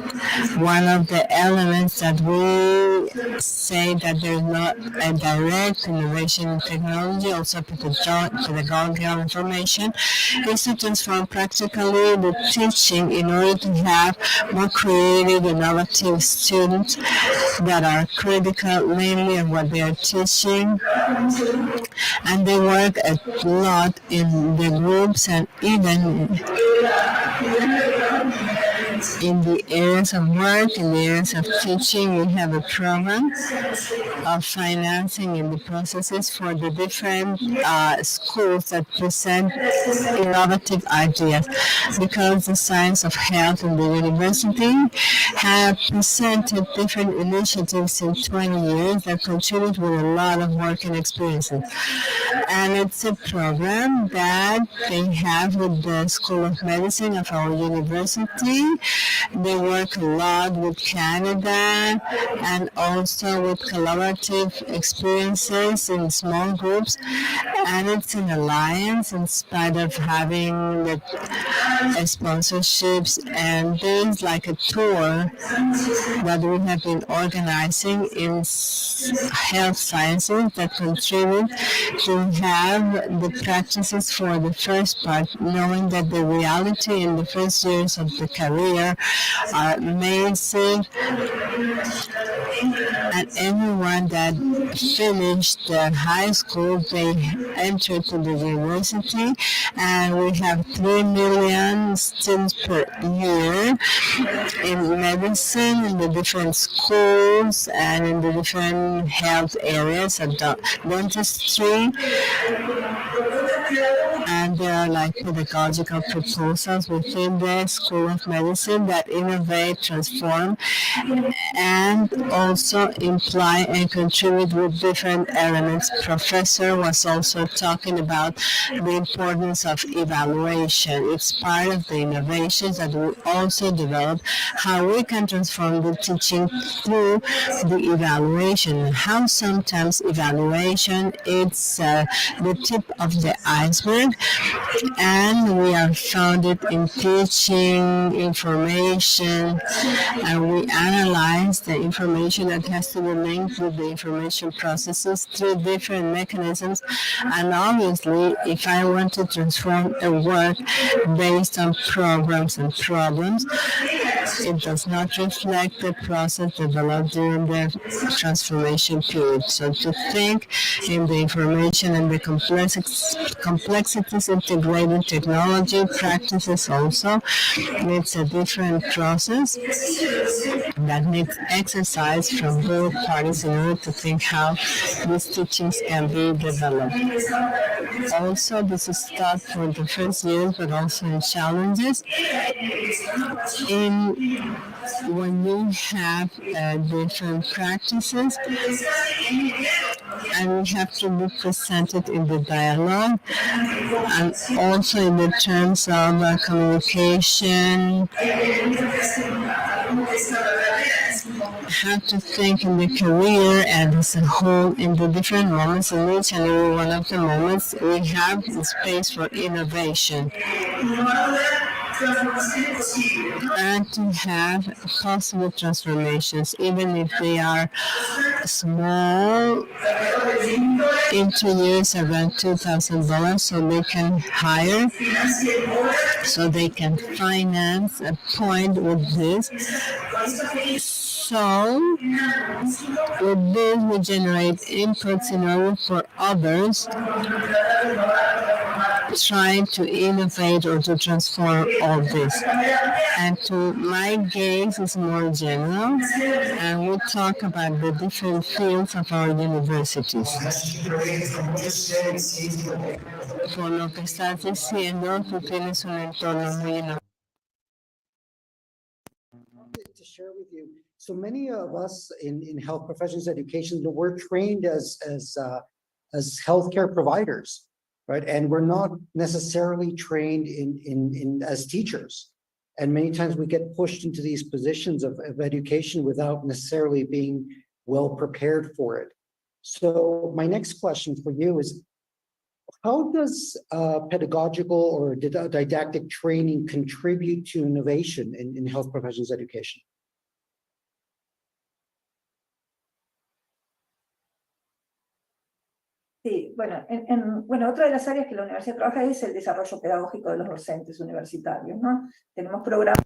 One of the elements that we say that there is not a direct innovation in technology, also pedagogical information, is to transform practically the teaching in order to have more creative, innovative students that are critical mainly of what they are teaching, and they work a lot in the groups and even in the areas of work, in the areas of teaching. We have a program of financing in the processes for the different schools that present innovative ideas, because the science of health in the university have presented different initiatives in 20 years that contribute with a lot of work and experiences. And it's a program that they have with the School of Medicine of our university. They work a lot with Canada and also with collaborative experiences in small groups, and it's an alliance in spite of having the sponsorships, and there's like a tour that we have been organizing in health sciences that contribute to have the practices for the first part, knowing that the reality in the first years of the career are amazing, and everyone that finished high school, they entered to the university, and we have 3 million students per year in medicine, in the different schools, and in the different health areas of dentistry. And there are like pedagogical proposals within the School of Medicine that innovate, transform, and also imply and contribute with different elements. Professor was also talking about the importance of evaluation. It's part of the innovations that we also develop, how we can transform the teaching through the evaluation, how sometimes evaluation is the tip of the iceberg, and we are founded in teaching information, and we analyze the information that has to be linked with the information processes through different mechanisms. And obviously, if I want to transform a work based on programs and problems, it does not reflect the process developed during the transformation period. So to think in the information and the complexities integrated technology practices also, it's a different process that needs exercise from both parties in order to think how these teachings can be developed. Also, this is taught for the first years, but also in challenges. When you have different practices, and we have to be presented in the dialogue, and also in the terms of communication, have to think in the career and as a whole in the different moments. In each and every one of the moments, we have the space for innovation and to have possible transformations, even if they are small, introduce around $2,000 so they can hire, so they can finance a point with this. So with this we generate inputs in order for others trying to innovate or to transform all this. And to my gaze is more general, and we talk about the different fields of our universities. Por lo que estás diciendo, tú tienes un entorno muy innovador. To share with you, so many of us in health professions education, we're trained as healthcare providers, right? And we're not necessarily trained in as teachers. And many times we get pushed into these positions of education without necessarily being well prepared for it. So my next question for you is, how does pedagogical or didactic training contribute to innovation in health professions education? Sí, bueno, bueno, otra de las áreas que la universidad trabaja es el desarrollo pedagógico de los docentes universitarios, ¿no? Tenemos programas.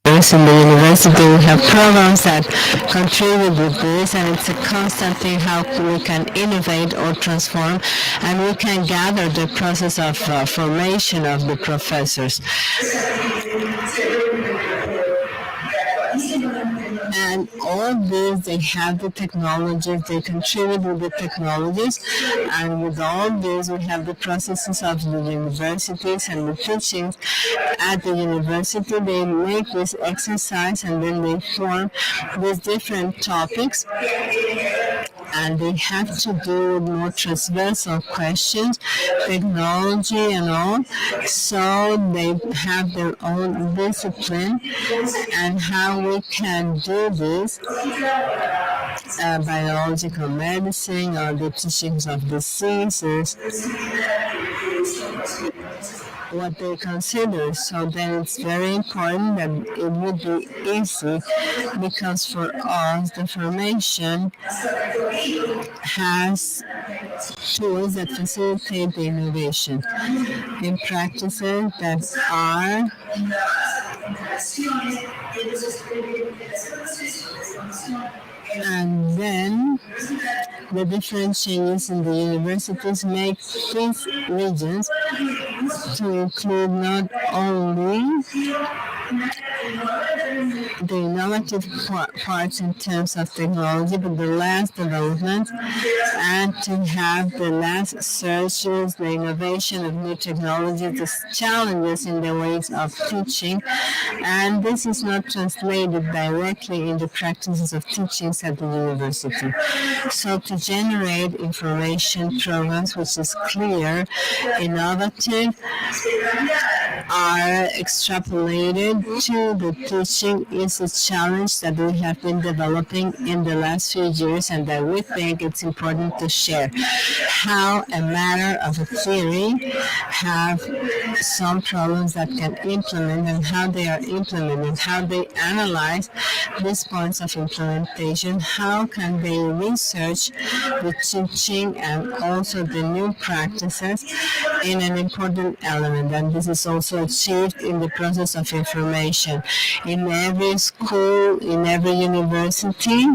In the university, we have programs that contribute with this, and it's a constant thing how we can innovate or transform, and we can gather the process of formation of the professors. And all these, they have the technologies, they contribute with the technologies, and with all this, we have the processes of the universities and the teachings at the university. They make this exercise and then they form these different topics, and they have to do more transversal questions, technology and all, so they have their own discipline. And how we can do this, biological medicine or the teachings of diseases, what they consider. So then it's very important that it would be easy, because for us the formation has tools that facilitate the innovation in practices that are and then the different changes in the universities make these regions to include not only the innovative parts in terms of technology, but the last development, and to have the last searches, the innovation of new technologies, the challenges in the ways of teaching. And this is not translated directly in the practices of teachings at the university. So to generate information programs which is clear, innovative, are extrapolated to the teaching is a challenge that we have been developing in the last few years, and that we think it's important to share. How a matter of a theory have some problems that can implement, and how they are implemented, how they analyze these points of implementation, how can they research the teaching and also the new practices in an important element. And this is also achieved in the process of information. In every school, in every university,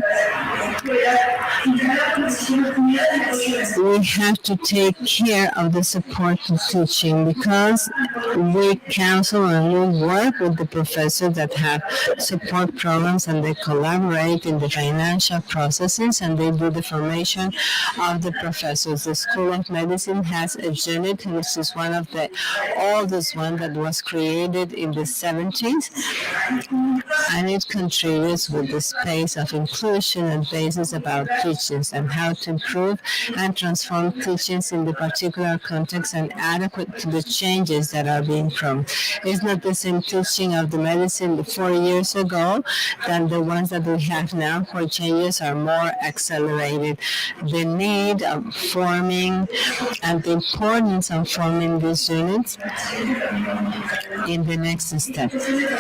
we have to take care of the support to teaching, because we counsel and we work with the professors that have support programs, and they collaborate in the financial processes, and they do the formation of the professors. The School of Medicine has a unit which is one of the oldest one that was created in the 70s, and it contributes with the space of inclusion and basis about teachings and how to improve and transform teachings in the particular context and adequate to the changes that are being prompted. It's not the same teaching of the medicine 4 years ago than the ones that we have now, where changes are more accelerated. The need of forming and the importance of forming these units in the next step.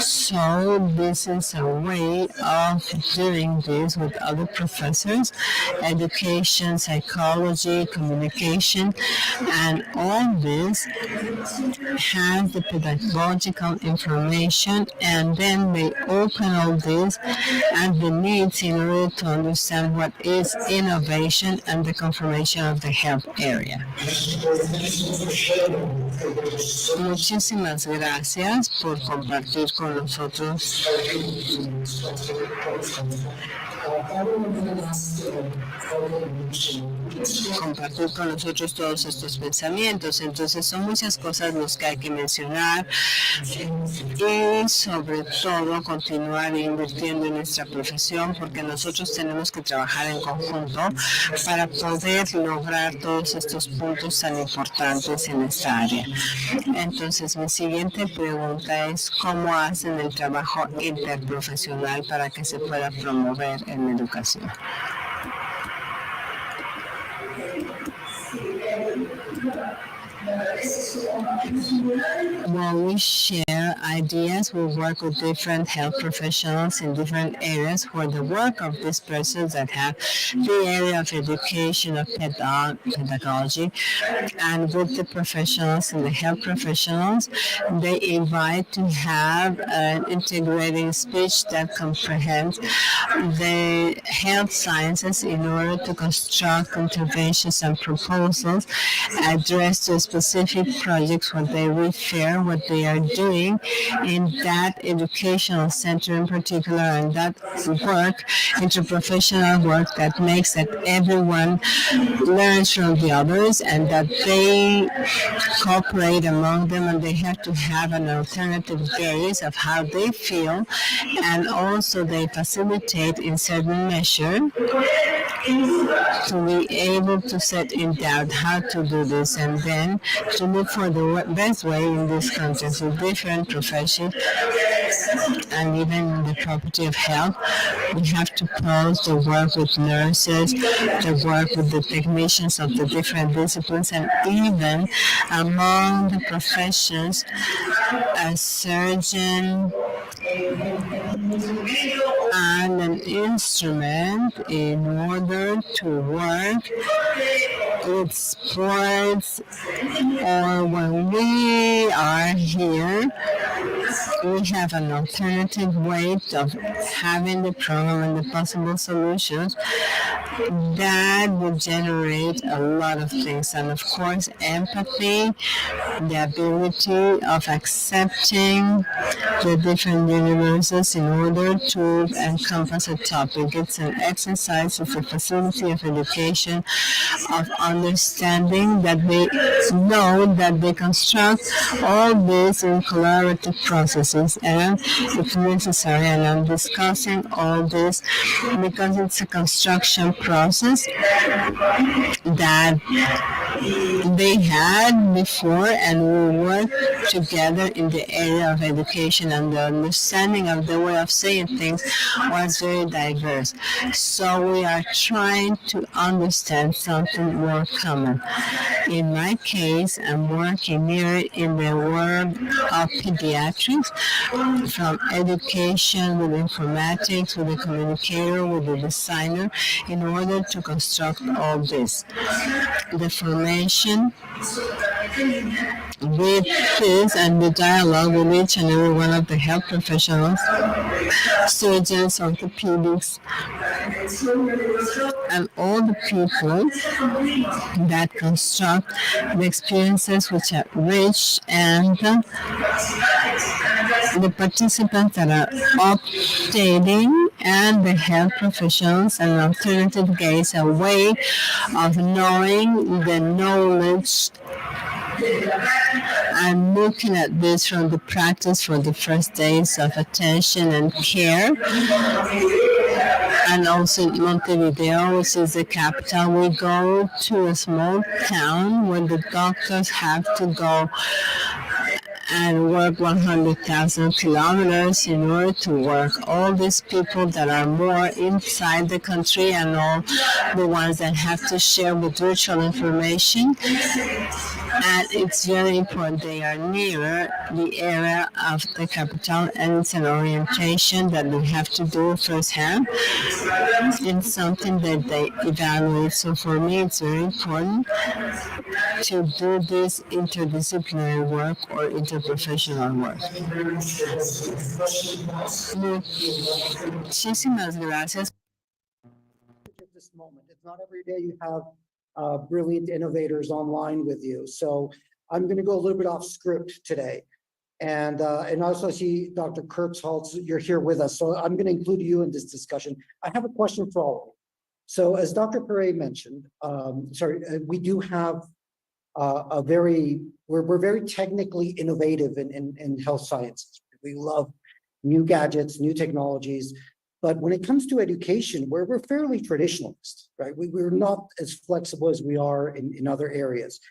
So this is a way of doing this with other professors, education, psychology, communication, and all this has the pedagogical information, and then they open all this and the needs in order to understand what is innovation and the confirmation of the health area. Muchísimas gracias por compartir con nosotros. Compartir con nosotros todos estos pensamientos. Entonces son muchas cosas las que hay que mencionar y sobre todo continuar invirtiendo en nuestra profesión, porque nosotros tenemos que trabajar en conjunto para poder lograr todos estos puntos tan importantes en esta área. Entonces mi siguiente pregunta es ¿cómo hacen el trabajo interprofesional para que se pueda promover en la educación? Well, we share ideas. We work with different health professionals in different areas where the work of these persons that have the area of education, of pedagogy, and with the professionals and the health professionals, they invite to have an integrating speech that comprehends the health sciences in order to construct interventions and proposals addressed to specific projects when they refer what they are doing in that educational center in particular, and that work, interprofessional work that makes that everyone learns from the others and that they cooperate among them, and they have to have an alternative gaze of how they feel, and also they facilitate in certain measure to be able to set in doubt how to do this, and then to look for the best way in this context with different professions and even in the property of health. We have to pose the work with nurses, the work with the technicians of the different disciplines, and even among the professions, a surgeon and an instrument in order to work with sports, or when we are here, we have an alternative way of having the program and the possible solutions that will generate a lot of things. And of course, empathy, the ability of accepting the different universes in order to encompass a topic. It's an exercise, it's a facility of education, of understanding that they know that they construct all this in collaborative processes, and it's necessary, and I'm discussing all this because it's a construction process that they had before, and we work together in the area of education, and the understanding of the way of saying things was very diverse. So we are trying to understand something more common. In my case, I'm working here in the world of pediatrics, from education with informatics, with the communicator, with the designer, in order to construct all this. The formation with this and the dialogue with each and every one of the health professionals, surgeons, orthopedics, and all the people that construct the experiences which are rich, and the participants that are updating, and the health professionals and alternative gaze, a way of knowing the knowledge and looking at this from the practice for the first days of attention and care. And also in Montevideo, which is the capital, we go to a small town where the doctors have to go and work 100,000 kilometers in order to work. All these people that are more inside the country and all the ones that have to share with virtual information. And it's very important they are near the area of the capital, and it's an orientation that we have to do firsthand. It's something that they evaluate. So for me, it's very important to do this interdisciplinary work or interprofessional work. Muchísimas gracias. At this moment, it's not every day you have brilliant innovators online with you. So I'm going to go a little bit off script today. And also I see Dr. Kurtzholz, you're here with us. So I'm going to include you in this discussion. I have a question for all of you. So as Dr. Pere mentioned, we do have we're very technically innovative in health sciences. We love new gadgets, new technologies. But when it comes to education, we're fairly traditionalist, right? We're not as flexible as we are in other areas.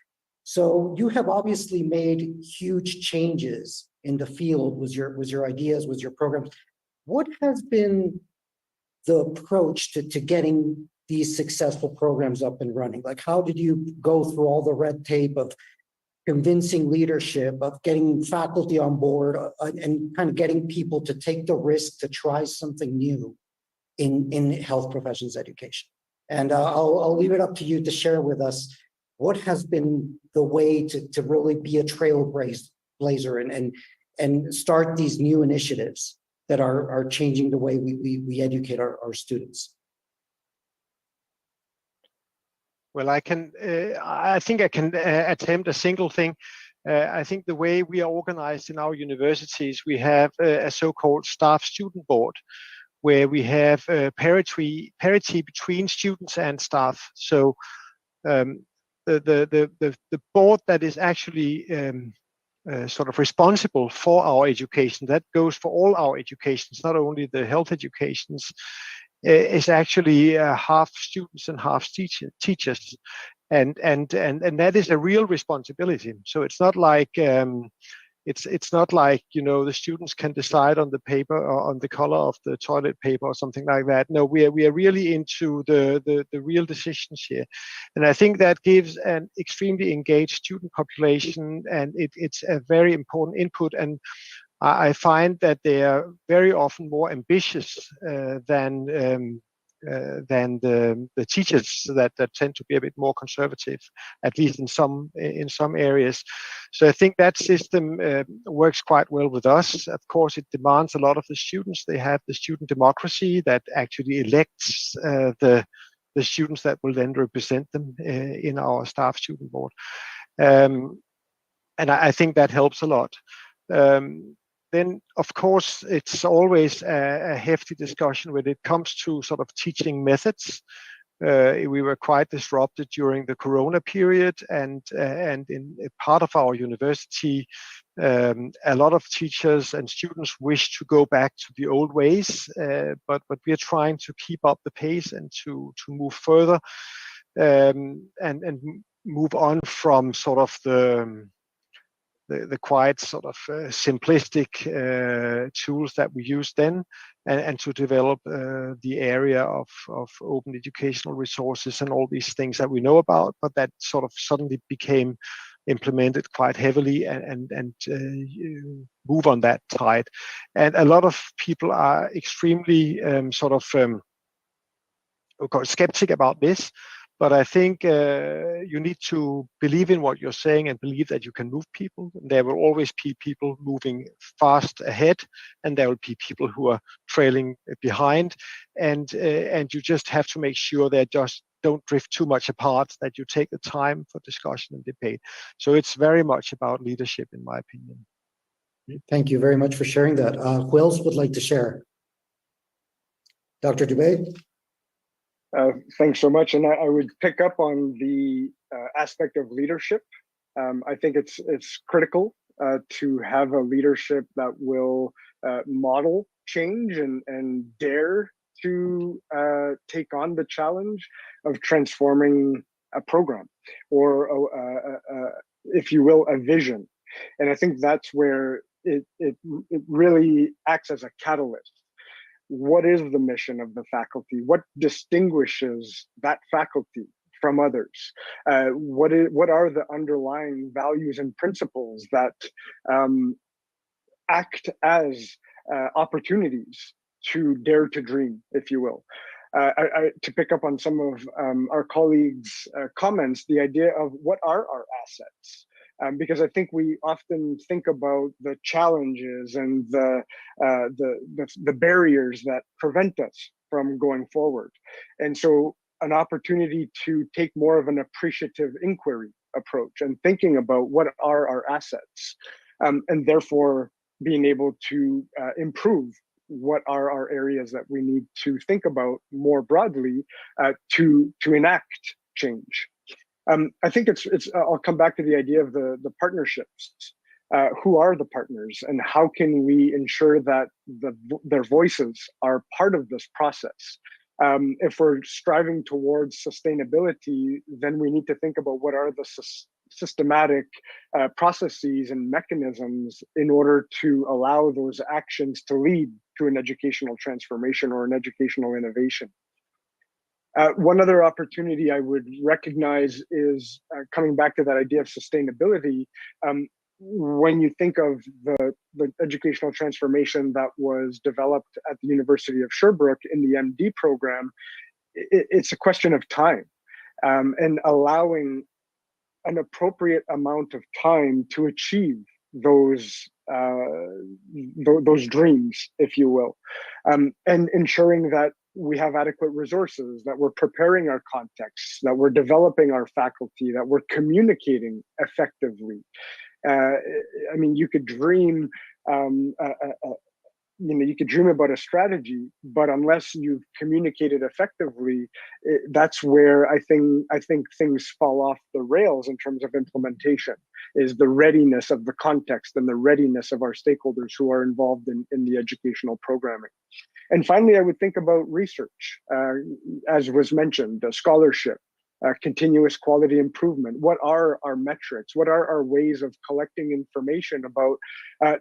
So you have obviously made huge changes in the field with your ideas, with your programs. What has been the approach to getting these successful programs up and running? Like, how did you go through all the red tape of convincing leadership, of getting faculty on board, and kind of getting people to take the risk to try something new in health professions education? And I'll leave it up to you to share with us what has been the way to really be a trailblazer and start these new initiatives that are changing the way we educate our students. Well, I think I can attempt a single thing. I think the way we are organized in our universities, we have a so-called staff student board, where we have parity between students and staff. So the board that is actually sort of responsible for our education, that goes for all our educations, not only the health educations, is actually half students and half teachers, and that is a real responsibility. So it's not like it's not like, you know, the students can decide on the paper or on the color of the toilet paper or something like that. No, we are really into the real decisions here, and I think that gives an extremely engaged student population, and it's a very important input. And I find that they are very often more ambitious than the teachers that tend to be a bit more conservative, at least in some areas. So I think that system works quite well with us. Of course, it demands a lot of the students. They have the student democracy that actually elects the students that will then represent them in our staff student board, and I think that helps a lot. Then, of course, it's always a hefty discussion when it comes to sort of teaching methods. We were quite disrupted during the Corona period, and in a part of our university, a lot of teachers and students wish to go back to the old ways, but we are trying to keep up the pace and to move further, and move on from sort of the quite sort of simplistic tools that we used then, and to develop the area of open educational resources and all these things that we know about, but that sort of suddenly became implemented quite heavily, and move on that side. And a lot of people are extremely sort of skeptic about this. But I think you need to believe in what you're saying and believe that you can move people. There will always be people moving fast ahead, and there will be people who are trailing behind. And you just have to make sure they just don't drift too much apart, that you take the time for discussion and debate. So it's very much about leadership, in my opinion. Thank you very much for sharing that. Who else would like to share? Dr. Dubé? Thanks so much. And I would pick up on the aspect of leadership. I think it's critical to have a leadership that will model change and dare to take on the challenge of transforming a program, or if you will, a vision. And I think that's where it really acts as a catalyst. What is the mission of the faculty? What distinguishes that faculty from others? What are the underlying values and principles that act as opportunities to dare to dream, if you will? To pick up on some of our colleagues' comments, the idea of what are our assets? Because I think we often think about the challenges and the barriers that prevent us from going forward. And so an opportunity to take more of an appreciative inquiry approach and thinking about what are our assets, and therefore being able to improve what are our areas that we need to think about more broadly to enact change. I think it's I'll come back to the idea of the partnerships. Who are the partners, and how can we ensure that their voices are part of this process? If we're striving towards sustainability, then we need to think about what are the systematic processes and mechanisms in order to allow those actions to lead to an educational transformation or an educational innovation. One other opportunity I would recognize is coming back to that idea of sustainability. When you think of the educational transformation that was developed at the University of Sherbrooke in the MD program, it's a question of time, and allowing an appropriate amount of time to achieve those dreams, if you will, and ensuring that we have adequate resources, that we're preparing our contexts, that we're developing our faculty, that we're communicating effectively. I mean, you could dream, you could dream about a strategy, but unless you've communicated effectively, that's where I think things fall off the rails in terms of implementation, is the readiness of the context and the readiness of our stakeholders who are involved in the educational programming. And finally, I would think about research, as was mentioned, scholarship, continuous quality improvement. What are our metrics? What are our ways of collecting information about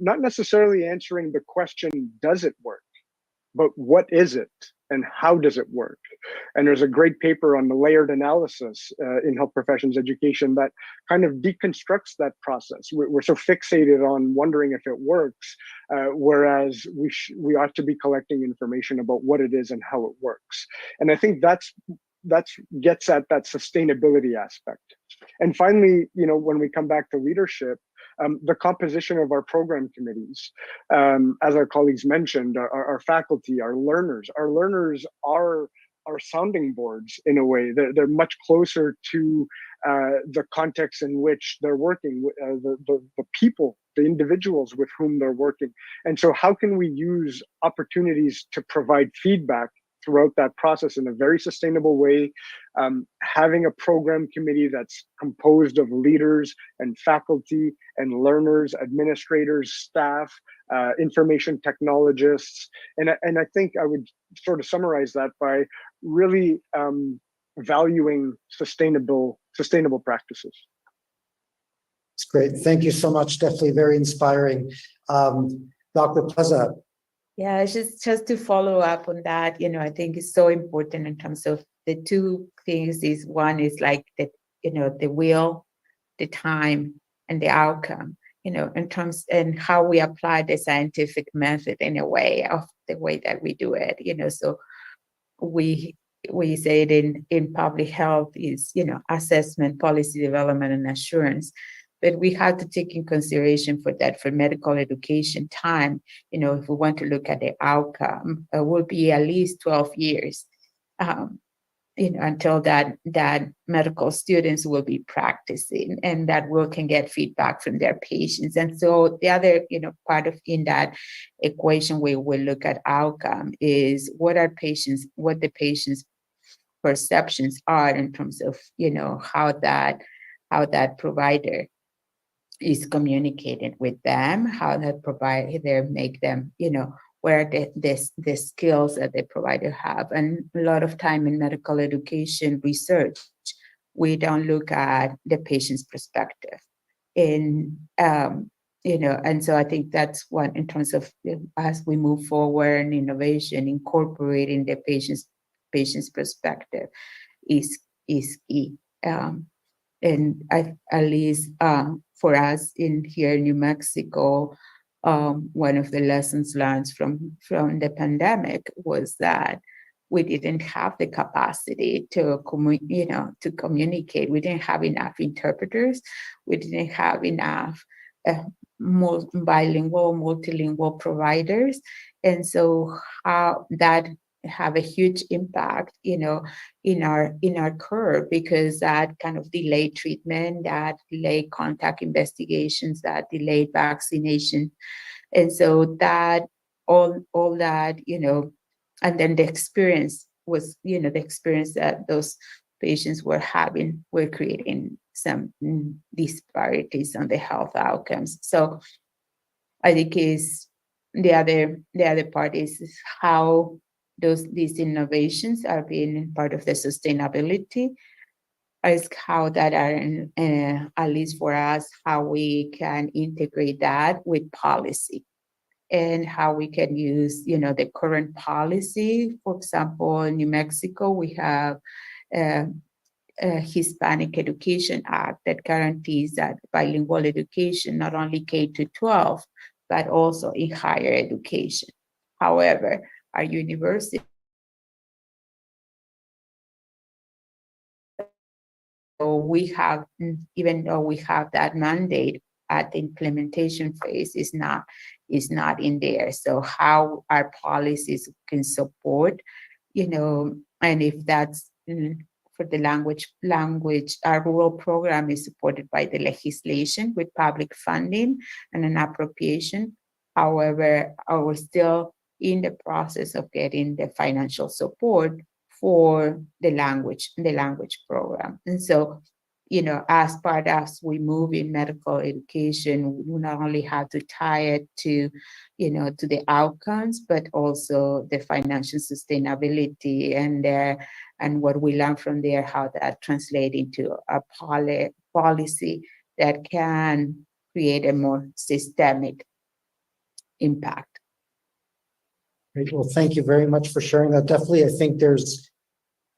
not necessarily answering the question, does it work, but what is it and how does it work? And there's a great paper on the layered analysis in health professions education that kind of deconstructs that process. We're so fixated on wondering if it works, whereas we ought to be collecting information about what it is and how it works. And I think that gets at that sustainability aspect. And finally, when we come back to leadership, the composition of our program committees, as our colleagues mentioned, our faculty, our learners are our sounding boards in a way. They're much closer to the context in which they're working, the people, the individuals with whom they're working. And so how can we use opportunities to provide feedback throughout that process in a very sustainable way, having a program committee that's composed of leaders and faculty and learners, administrators, staff, information technologists. And I think I would sort of summarize that by really valuing sustainable practices. It's great. Thank you so much. Definitely very inspiring. Dr. Plaza. Yeah, just to follow up on that, I think it's so important in terms of the two things. Is one is like the will, the time, and the outcome, in terms and how we apply the scientific method in a way of the way that we do it, so we we say it in public health is, assessment, policy development, and assurance. But we have to take in consideration for that, for medical education time, if we want to look at the outcome, it will be at least 12 years, until that medical students will be practicing, and that we can get feedback from their patients. And so the other, part of in that equation we will look at outcome is what the patients' perceptions are in terms of, how that provider is communicated with them, how that provider make them, where the skills that the provider have. And a lot of time in medical education research, we don't look at the patient's perspective. And, and so I think that's one in terms of as we move forward in innovation, incorporating the patient's perspective is key. And at least for us here in New Mexico, one of the lessons learned from the pandemic was that we didn't have the capacity to communicate. We didn't have enough interpreters. We didn't have enough bilingual, multilingual providers. And so how that have a huge impact, in our curve, because that kind of delayed treatment, that delayed contact investigations, that delayed vaccination. And so that all that, and then the experience was, the experience that those patients were having were creating some disparities on the health outcomes. So I think is the other part is how these innovations are being part of the sustainability, is how that are, at least for us, how we can integrate that with policy, and how we can use, the current policy. For example, in New Mexico, we have a Hispanic Education Act that guarantees that bilingual education, not only K-12, but also in higher education. However, our university, so we have, even though we have that mandate at the implementation phase, is not in there. So how our policies can support, and if that's for the language, our rural program is supported by the legislation with public funding and an appropriation. However, we're still in the process of getting the financial support for the language program. And so, as we move in medical education, we not only have to tie it to, to the outcomes, but also the financial sustainability and what we learn from there, how that translates into a policy that can create a more systemic impact. Great. Well, thank you very much for sharing that. Definitely, I think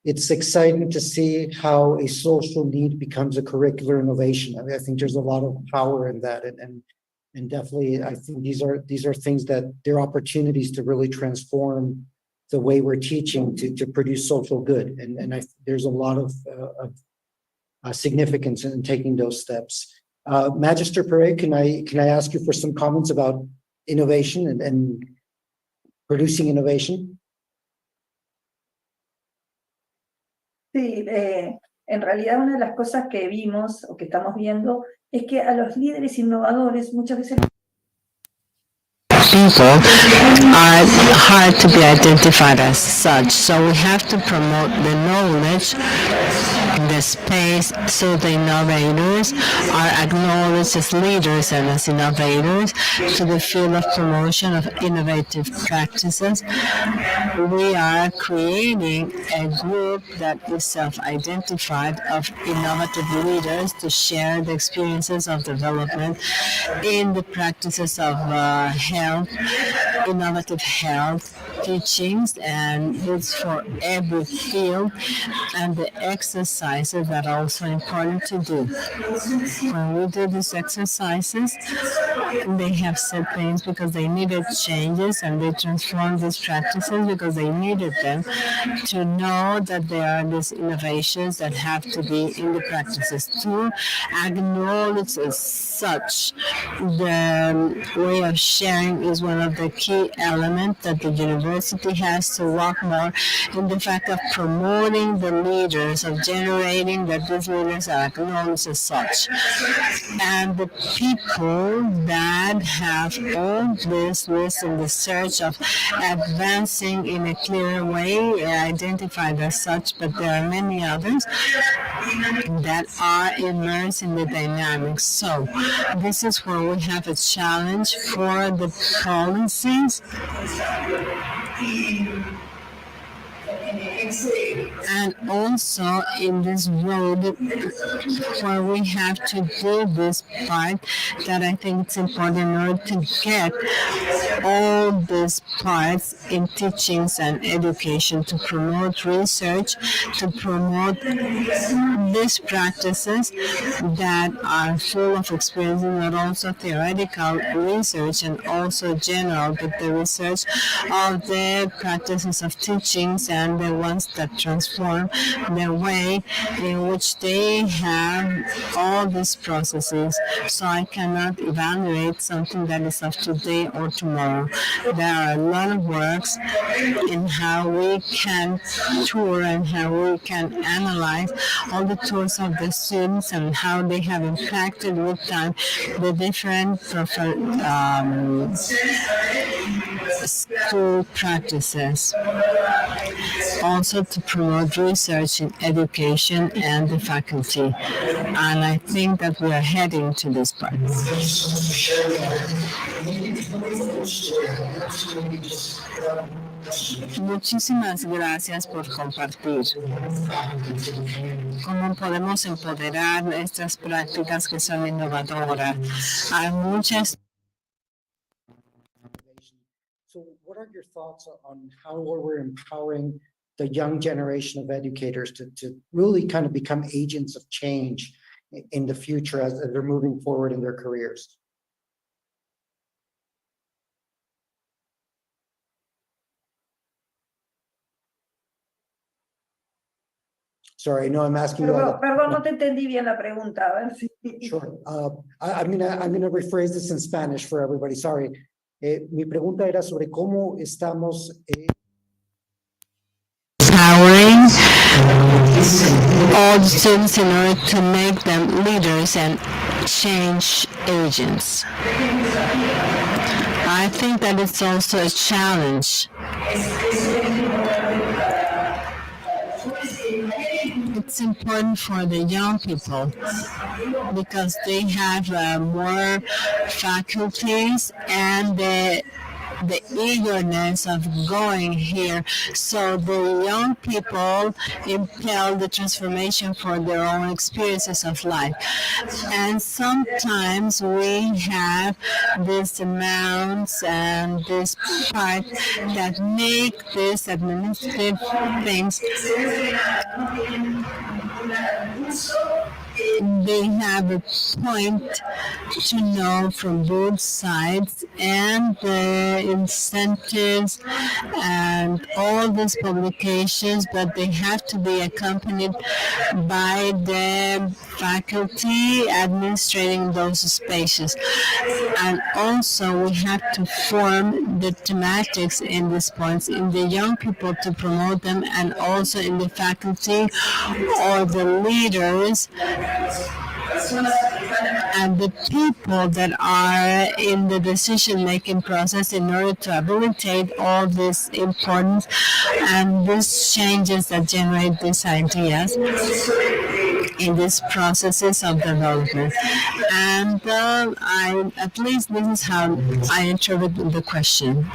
it's exciting to see how a social need becomes a curricular innovation. I think there's a lot of power in that, and definitely, I think these are things that they're opportunities to really transform the way we're teaching to produce social good, and there's a lot of significance in taking those steps. Magister Pere, can I ask you for some comments about innovation and producing innovation? Sí, en realidad una de las cosas que vimos o que estamos viendo es que a los líderes innovadores muchas veces people are hard to be identified as such. So we have to promote the knowledge in the space so the innovators are acknowledged as leaders and as innovators to the field of promotion of innovative practices. We are creating a group that is self-identified of innovative leaders to share the experiences of development in the practices of health, innovative health teachings, and it's for every field, and the exercises are also important to do. When we do these exercises, they have set things because they needed changes, and they transformed these practices because they needed them to know that there are these innovations that have to be in the practices. To acknowledge as such the way of sharing is one of the key elements that the university has to work more in the fact of promoting the leaders, of generating that these leaders are acknowledged as such. And the people that have all this list in the search of advancing in a clear way are identified as such, but there are many others that are immersed in the dynamics. So this is where we have a challenge for the policies and also in this road where we have to do this part that I think it's important in order to get all these parts in teachings and education, to promote research, to promote these practices that are full of experience, not also theoretical research and also general, but the research of the practices of teachings and the ones that transform the way in which they have all these processes. So I cannot evaluate something that is of today or tomorrow. There are a lot of works in how we can tour and how we can analyze all the tours of the students and how they have impacted with time the different school practices. Also to promote research in education and the faculty. And I think that we are heading to this part. Muchísimas gracias por compartir. ¿Cómo podemos empoderar estas prácticas que son innovadoras? Hay muchas. So what are your thoughts on how we're empowering the young generation of educators to really kind of become agents of change in the future as they're moving forward in their careers? Sorry, no, I'm asking you. Perdón, no te entendí bien la pregunta. A ver si... Sure. I'm gonna rephrase this in Spanish for everybody. Sorry. Mi pregunta era sobre cómo estamos empowering all the students in order to make them leaders and change agents. I think that it's also a challenge. It's important for the young people because they have more faculties and the eagerness of going here. So the young people impel the transformation for their own experiences of life. And sometimes we have these amounts and this part that make these administrative things. They have a point to know from both sides, and the incentives and all these publications, but they have to be accompanied by the faculty administrating those spaces. And also we have to form the thematics in these points in the young people to promote them, and also in the faculty or the leaders and the people that are in the decision-making process in order to habilitate all these important and these changes that generate these ideas in these processes of development. And at least this is how I interpret the question.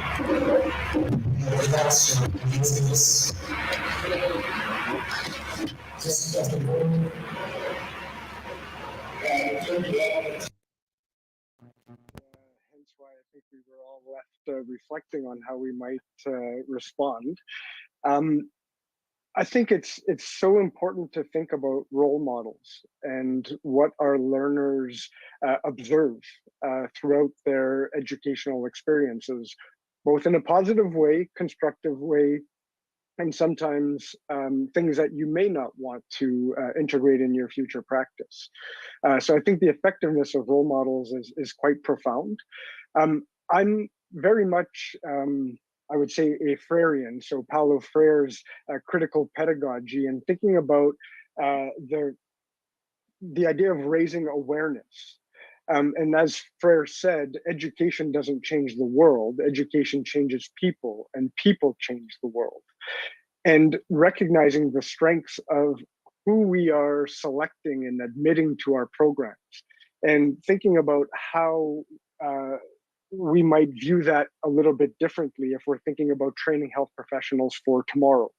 Hence why I think we were all left reflecting on how we might respond. I think it's so important to think about role models and what our learners observe throughout their educational experiences, both in a positive way, constructive way, and sometimes things that you may not want to integrate in your future practice. So I think the effectiveness of role models is quite profound. I'm very much, I would say, a Freirean, so Paulo Freire's critical pedagogy, and thinking about the idea of raising awareness. And as Freire said, education doesn't change the world, education changes people, and people change the world. And recognizing the strengths of who we are selecting and admitting to our programs, and thinking about how we might view that a little bit differently if we're thinking about training health professionals for tomorrow.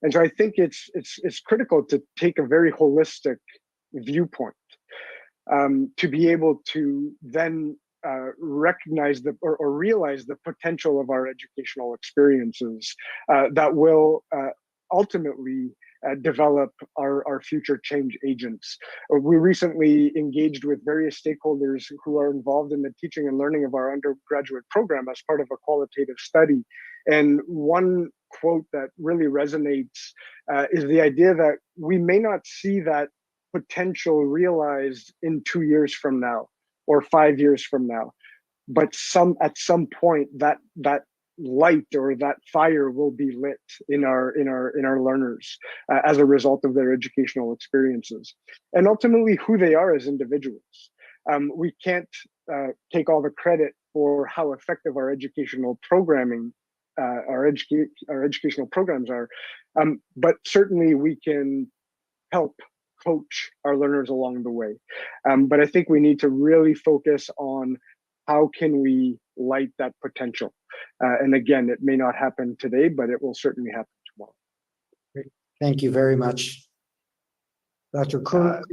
And so I think it's critical to take a very holistic viewpoint to be able to then recognize or realize the potential of our educational experiences that will ultimately develop our future change agents. We recently engaged with various stakeholders who are involved in the teaching and learning of our undergraduate program as part of a qualitative study. And one quote that really resonates is the idea that we may not see that potential realized in 2 years from now or 5 years from now, but at some point that light or that fire will be lit in our learners as a result of their educational experiences, and ultimately who they are as individuals. We can't take all the credit for how effective our educational programming, our educational programs are, but certainly we can help coach our learners along the way. But I think we need to really focus on how can we light that potential. And again, it may not happen today, but it will certainly happen tomorrow. Great. Thank you very much. Dr. Kurz,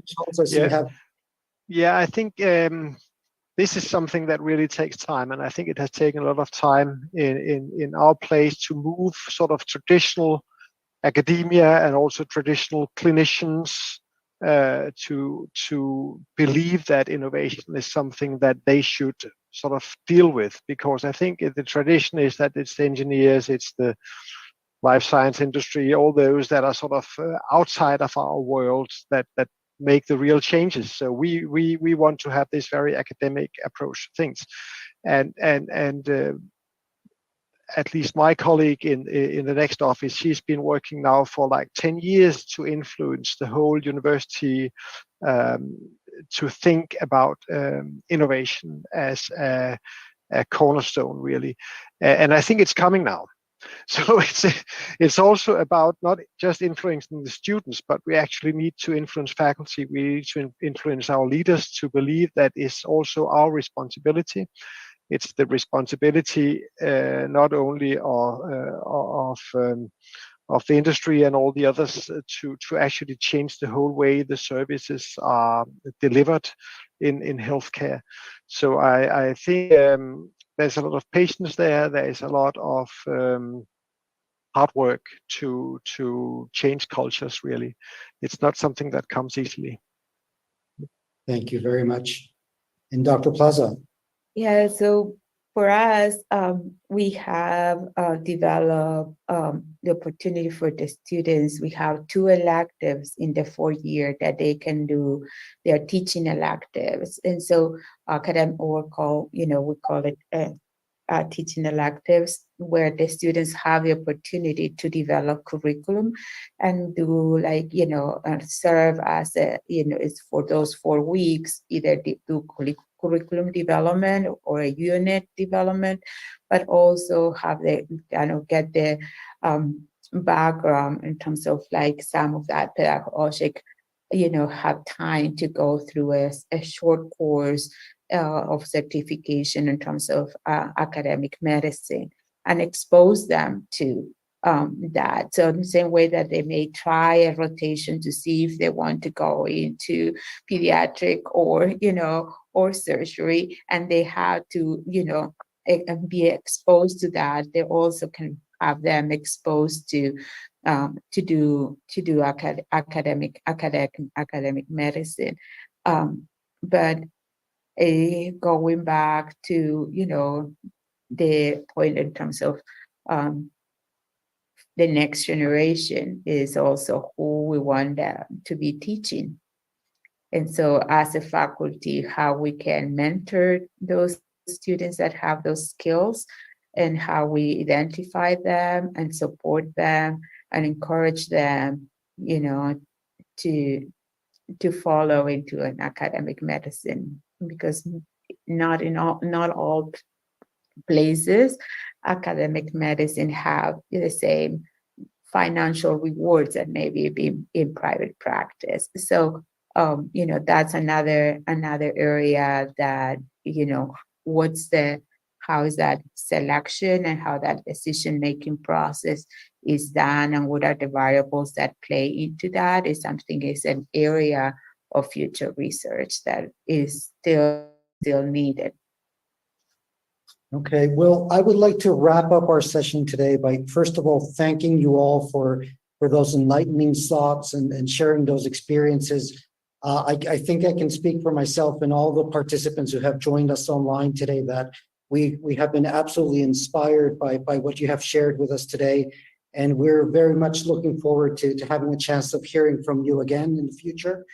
Yeah, I think this is something that really takes time, and I think it has taken a lot of time in our place to move sort of traditional academia and also traditional clinicians to believe that innovation is something that they should sort of deal with, because I think the tradition is that it's the engineers, it's the life science industry, all those that are sort of outside of our world that make the real changes. So we want to have this very academic approach to things, and at least my colleague in the next office, she's been working now for like 10 years to influence the whole university to think about innovation as a cornerstone, really. And I think it's coming now. So it's also about not just influencing the students, but we actually need to influence faculty. We need to influence our leaders to believe that it's also our responsibility. It's the responsibility not only of the industry and all the others to actually change the whole way the services are delivered in healthcare. So I think there's a lot of patience there. There is a lot of hard work to change cultures, really. It's not something that comes easily. Thank you very much. And Dr. Plaza. Yeah, so for us, we have developed the opportunity for the students. We have 2 electives in the 4th year that they can do. They're teaching electives. And so academic we call it teaching electives, where the students have the opportunity to develop curriculum and do serve as it's for those 4 weeks, either do curriculum development or a unit development, but also have the get the background in terms of like some of that pedagogic, have time to go through a short course of certification in terms of academic medicine and expose them to that. So in the same way that they may try a rotation to see if they want to go into pediatric or surgery, and they have to, be exposed to that, they also can have them exposed to do academic medicine. But going back to, you know, the point in terms of the next generation is also who we want them to be teaching. And so as a faculty, how we can mentor those students that have those skills and how we identify them and support them and encourage them, you know, to follow into an academic medicine, because not all places academic medicine have the same financial rewards that maybe be in private practice. So you know, that's another area that, you know, how is that selection and how that decision-making process is done and what are the variables that play into that is an area of future research that is still needed. Okay, well, I would like to wrap up our session today by, first of all, thanking you all for those enlightening thoughts and sharing those experiences. I think I can speak for myself and all the participants who have joined us online today that we have been absolutely inspired by what you have shared with us today. And we're very much looking forward to having a chance of hearing from you again in the future,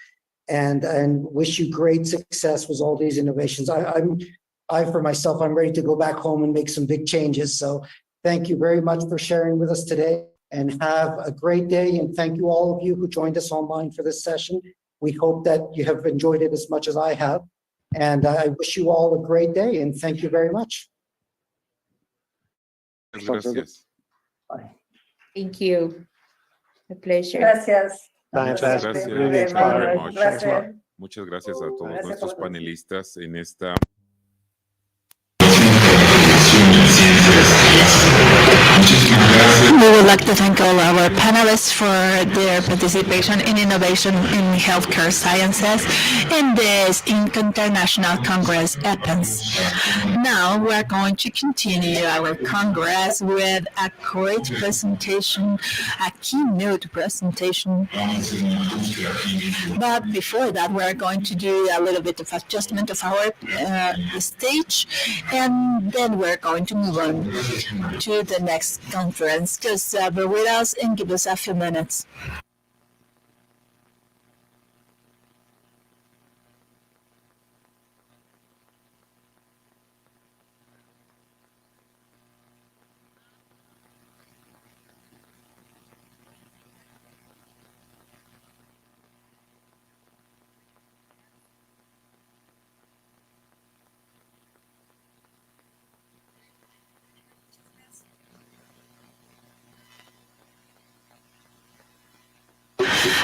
and wish you great success with all these innovations. For myself, I'm ready to go back home and make some big changes. So thank you very much for sharing with us today, and have a great day. And thank you all of you who joined us online for this session. We hope that you have enjoyed it as much as I have. And I wish you all a great day, and thank you very much. Gracias. Bye. Thank you. A pleasure. Gracias. Fantastic. Gracias. Really Thank you very inspiring. much. Thanks a lot. Muchas gracias a todos Gracias nuestros por la panelistas en esta We would like to thank all our panelists for their participation in innovation in healthcare sciences in this International Congress Athens. Now we're going to continue our Congress with a great presentation, a keynote presentation. But before that, we're going to do a little bit of adjustment of our stage, and then we're going to move on to the next conference. Just bear with us and give us a few minutes.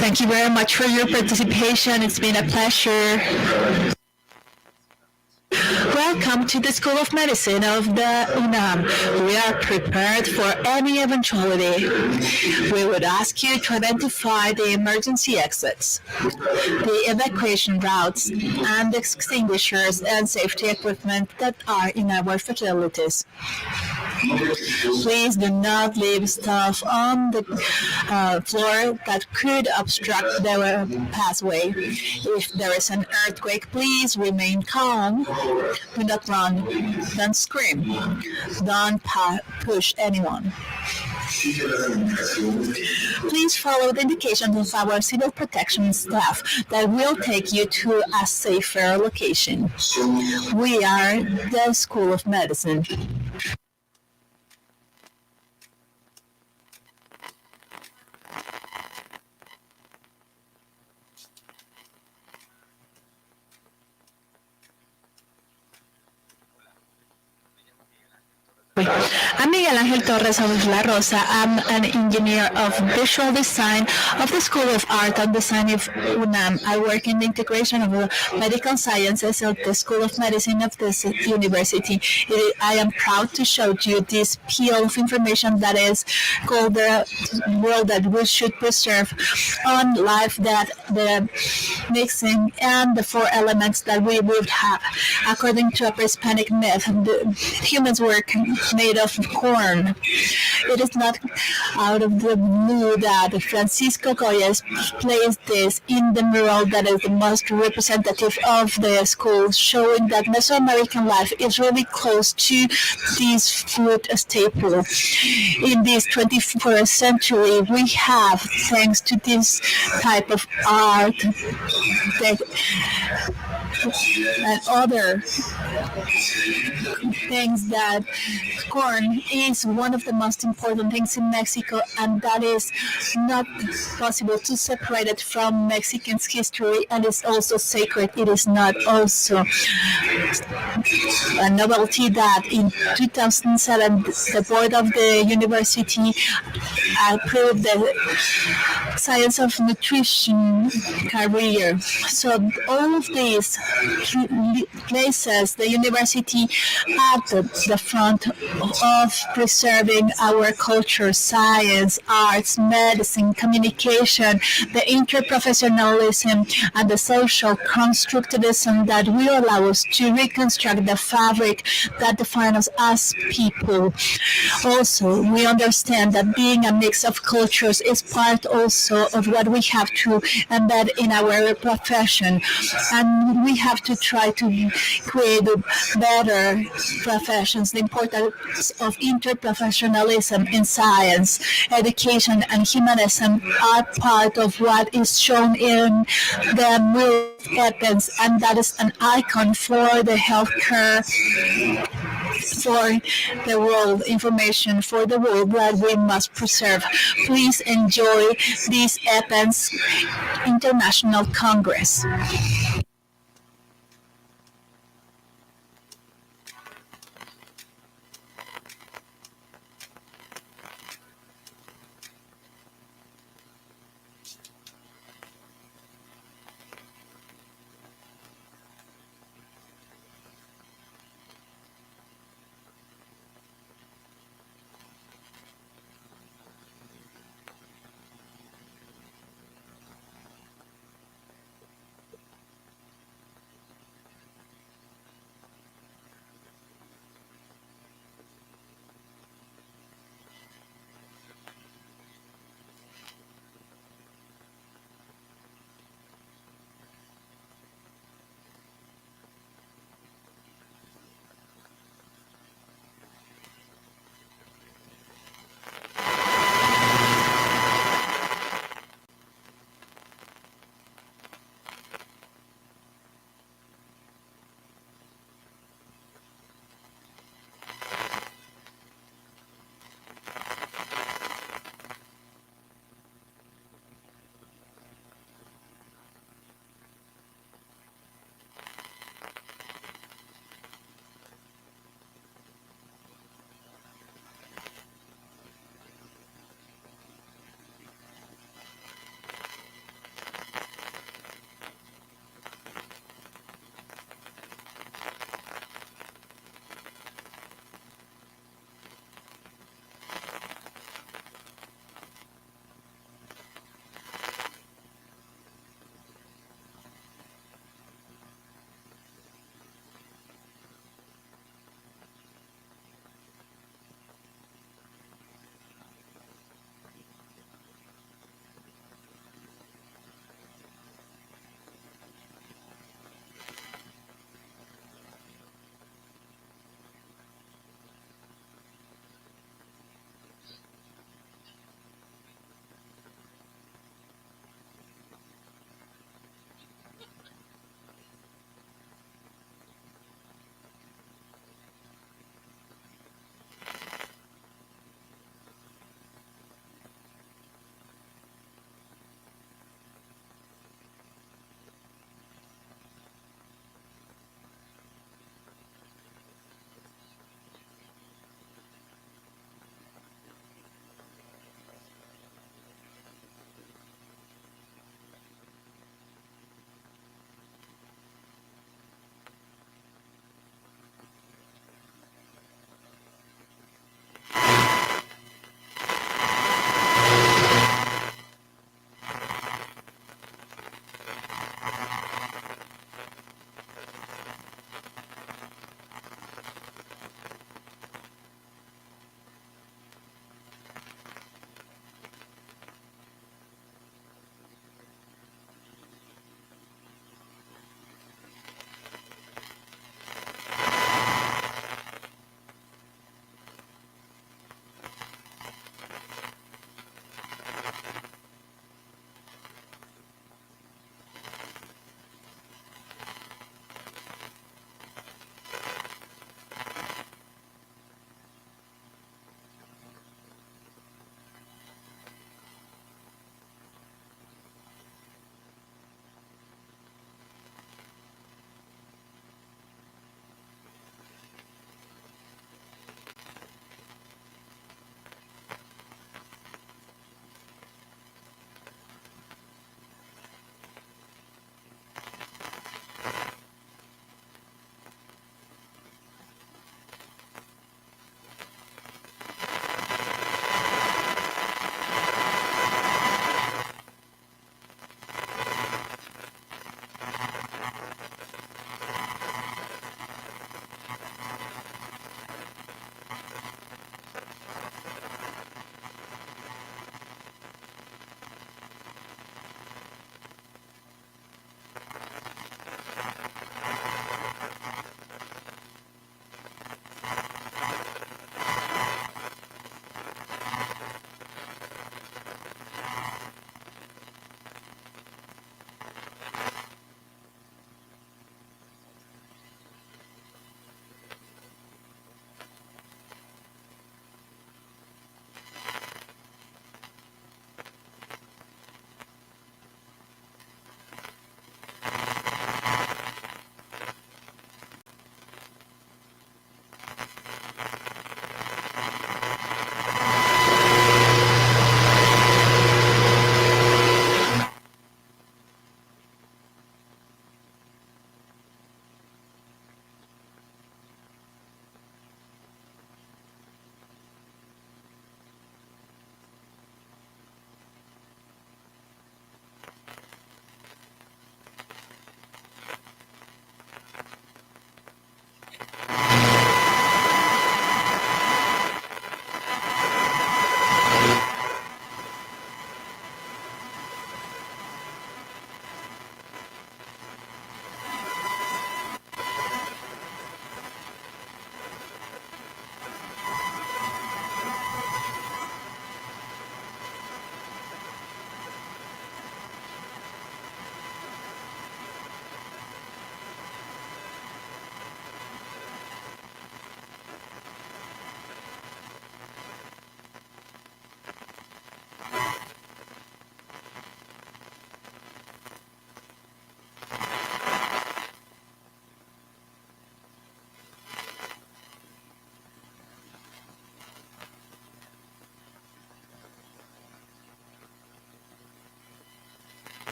Thank you very much for your participation. It's been a pleasure. Welcome to the School of Medicine of the UNAM. We are prepared for any eventuality. We would ask you to identify the emergency exits, the evacuation routes, and extinguishers and safety equipment that are in our facilities. Please do not leave stuff on the floor that could obstruct the pathway. If there is an earthquake, please remain calm. Do not run. Don't scream. Don't push anyone. Please follow the indications of our civil protection staff that will take you to a safer location. We are the School of Medicine. I'm Miguel Ángel Torres of La Rosa. I'm an engineer of visual design of the School of Art and Design of UNAM. I work in the integration of the medical sciences of the School of Medicine of this university. I am proud to show you this pile of information that is called the world that we should preserve on life, that the mixing and the four elements that we would have. According to a Hispanic myth, the humans were made of corn. It is not out of the blue that Francisco Goyes placed this in the mural that is the most representative of the school, showing that Mesoamerican life is really close to this food staple. In this 21st century, we have, thanks to this type of art, and other things, that corn is one of the most important things in Mexico, and that is not possible to separate it from Mexican history, and it's also sacred. It is not also a novelty that in 2007 the board of the university approved the science of nutrition career. So all of these places the university at the front of preserving our culture, science, arts, medicine, communication, the interprofessionalism, and the social constructivism that will allow us to reconstruct the fabric that defines us as people. Also, we understand that being a mix of cultures is part also of what we have to embed in our profession, and we have to try to create better professions. The importance of interprofessionalism in science, education, and humanism are part of what is shown in the Will Evans, and that is an icon for the healthcare, for the world, information for the world that we must preserve. Please enjoy this Evans International Congress.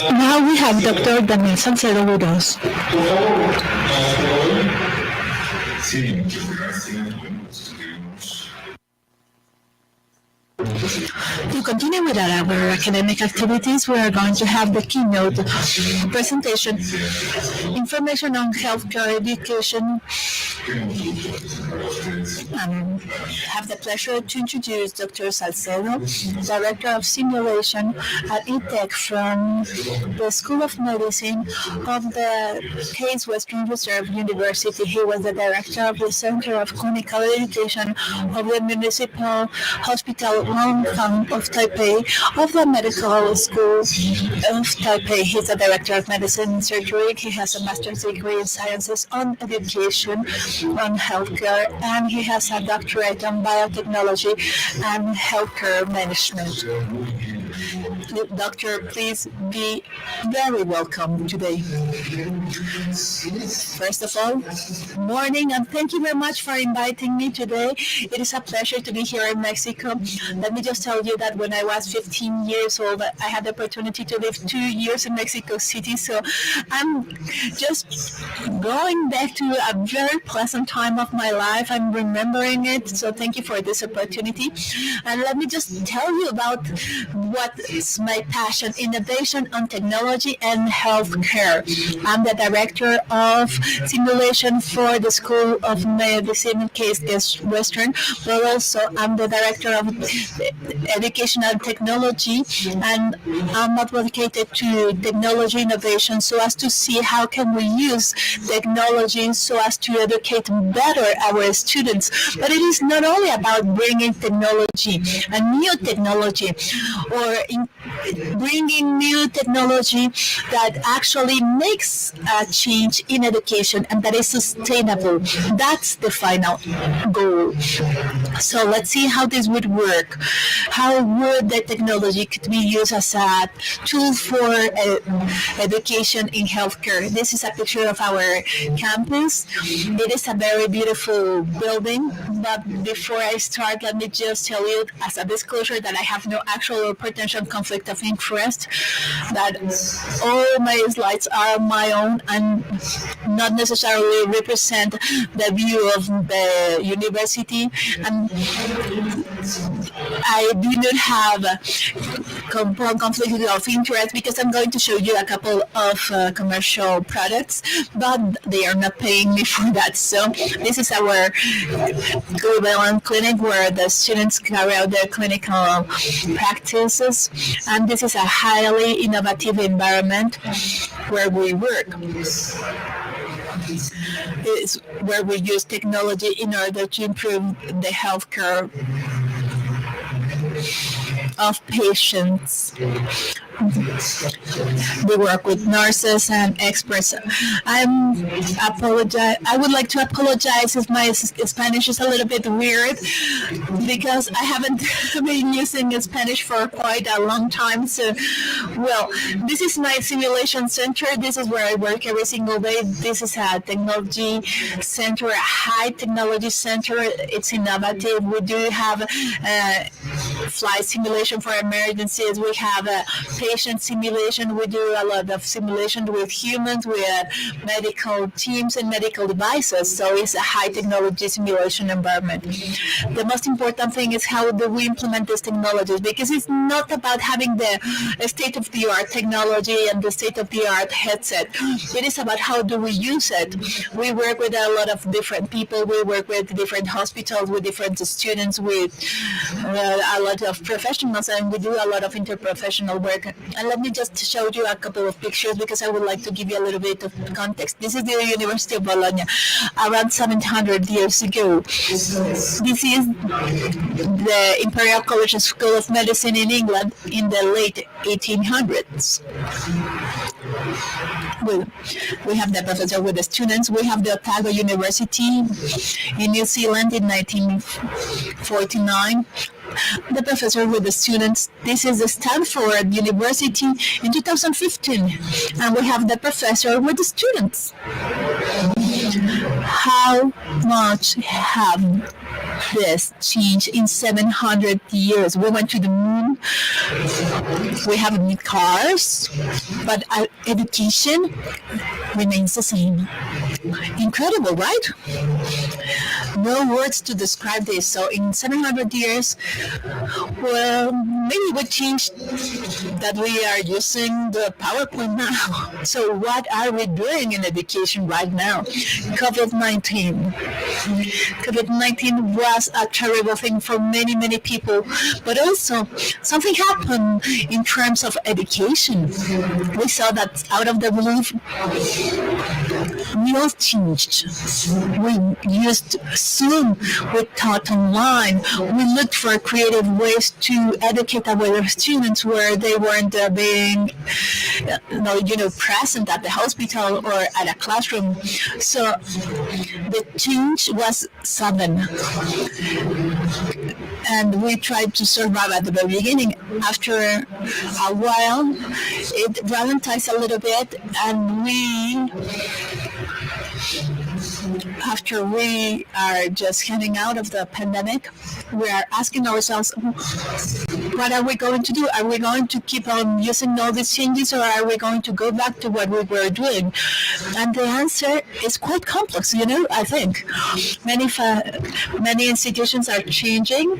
Now we have Dr. Daniel Salcedo with us. Sí, muchas gracias. Bueno, pues estuvimos. To continue with our academic activities, we are going to have the keynote presentation, information on healthcare education. Have the pleasure to introduce Dr. Salcedo, Director of Simulation at ITEC from the School of Medicine of the Case Western Reserve University. He was the Director of the Center of Clinical Education of the Municipal Hospital Wangfang of Taipei, of the Medical School of Taipei. He's the Director of Medicine and Surgery. He has a master's degree in sciences on education, on healthcare, and he has a doctorate on biotechnology and healthcare management. Doctor, please be very welcome today. First of all, morning, and thank you very much for inviting me today. It is a pleasure to be here in Mexico. Let me just tell you that when I was 15 years old, I had the opportunity to live 2 years in Mexico City. So I'm just going back to a very pleasant time of my life. I'm remembering it. So thank you for this opportunity. And let me just tell you about what is my passion: innovation on technology and healthcare. I'm the director of simulation for the School of Medicine Case Western, but also I'm the director of educational technology, and I'm advocated to technology innovation so as to see how can we use technology so as to educate better our students. But it is not only about bringing technology, a new technology, or bringing new technology that actually makes a change in education and that is sustainable. That's the final goal. So let's see how this would work. How would the technology could be used as a tool for education in healthcare? This is a picture of our campus. It is a very beautiful building, but before I start, let me just tell you as a disclosure that I have no actual or potential conflict of interest, that all my slides are my own and not necessarily represent the view of the university, and I do not have a conflict of interest because I'm going to show you a couple of commercial products, but they are not paying me for that. So this is our equivalent clinic where the students carry out their clinical practices, and this is a highly innovative environment where we work. It's where we use technology in order to improve the healthcare of patients. We work with nurses and experts. I would like to apologize if my Spanish is a little bit weird because I haven't been using Spanish for quite a long time. So, well, this is my simulation center. This is where I work every single day. This is a technology center, a high technology center. It's innovative. We do have flight simulation for emergencies. We have a patient simulation. We do a lot of simulation with humans, with medical teams and medical devices. So it's a high technology simulation environment. The most important thing is how do we implement these technologies, because it's not about having the state-of-the-art technology and the state-of-the-art headset. It is about how do we use it. We work with a lot of different people. We work with different hospitals, with different students, with a lot of professionals, and we do a lot of interprofessional work. And let me just show you a couple of pictures because I would like to give you a little bit of context. This is the University of Bologna, around 700 years ago. This is the Imperial College School of Medicine in England in the late 1800s. We have the professor with the students. We have the Otago University in New Zealand in 1949. The professor with the students. This is the Stanford University in 2015. And we have the professor with the students. How much have this change in 700 years. We went to the moon. We have new cars, but our education remains the same. Incredible, right? No words to describe this. So in 700 years, well, maybe we changed that we are using the PowerPoint now. So what are we doing in education right now? COVID-19. COVID-19 was a terrible thing for many, many people, but also something happened in terms of education. We saw that out of the blue, we all changed. We used Zoom, we taught online, we looked for creative ways to educate our students where they weren't being present at the hospital or at a classroom. So the change was sudden. And we tried to survive at the very beginning. After a while, it ralentized a little bit, and after we are just heading out of the pandemic, we are asking ourselves, what are we going to do? Are we going to keep on using all these changes, or are we going to go back to what we were doing? And the answer is quite complex, I think. Many institutions are changing.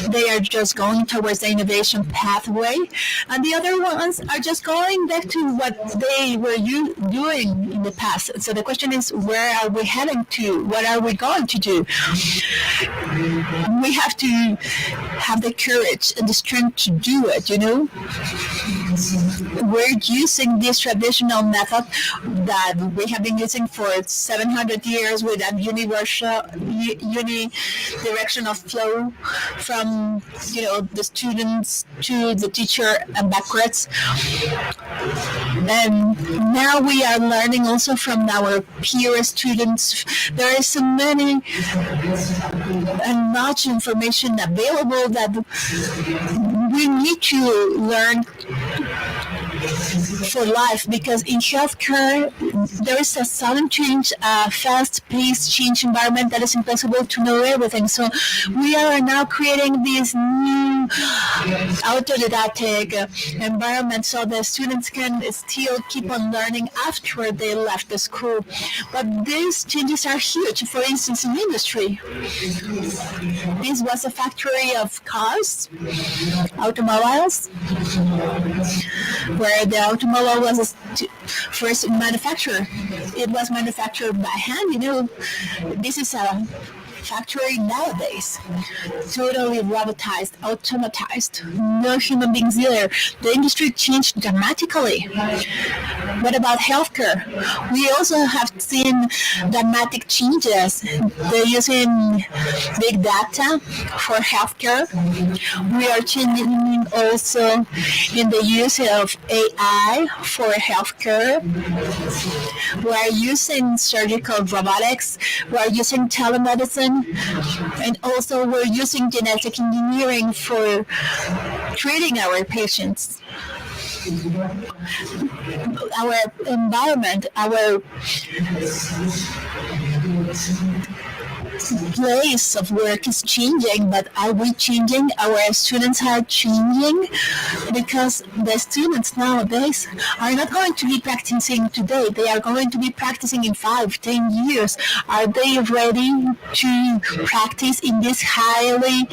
They are just going towards the innovation pathway, and the other ones are just going back to what they were doing in the past. So the question is, where are we heading to? What are we going to do? We have to have the courage and the strength to do it, We're using this traditional method that we have been using for 700 years with that unidirectional flow from, the students to the teacher and backwards. And now we are learning also from our peer students. There is so many and much information available that we need to learn for life, because in healthcare there is a sudden change, a fast-paced change environment that is impossible to know everything. So we are now creating this new autodidactic environment so the students can still keep on learning after they left the school. But these changes are huge. For instance, in industry, this was a factory of cars, automobiles, where the automobile was first manufactured. It was manufactured by hand. This is a factory nowadays, totally robotized, automatized, no human beings there. The industry changed dramatically. What about healthcare? We also have seen dramatic changes. They're using big data for healthcare. We are changing also in the use of AI for healthcare. We're using surgical robotics. We're using telemedicine. And also we're using genetic engineering for treating our patients. Our environment, our place of work is changing, but are we changing? Our students are changing, because the students nowadays are not going to be practicing today. They are going to be practicing in 5-10 years. Are they ready to practice in this highly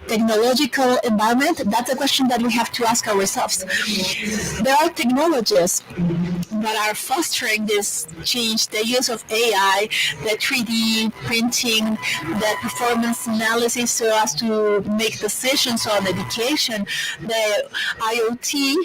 technological environment? That's a question that we have to ask ourselves. There are technologies that are fostering this change, the use of AI, the 3D printing, the performance analysis so as to make decisions on education, the IoT,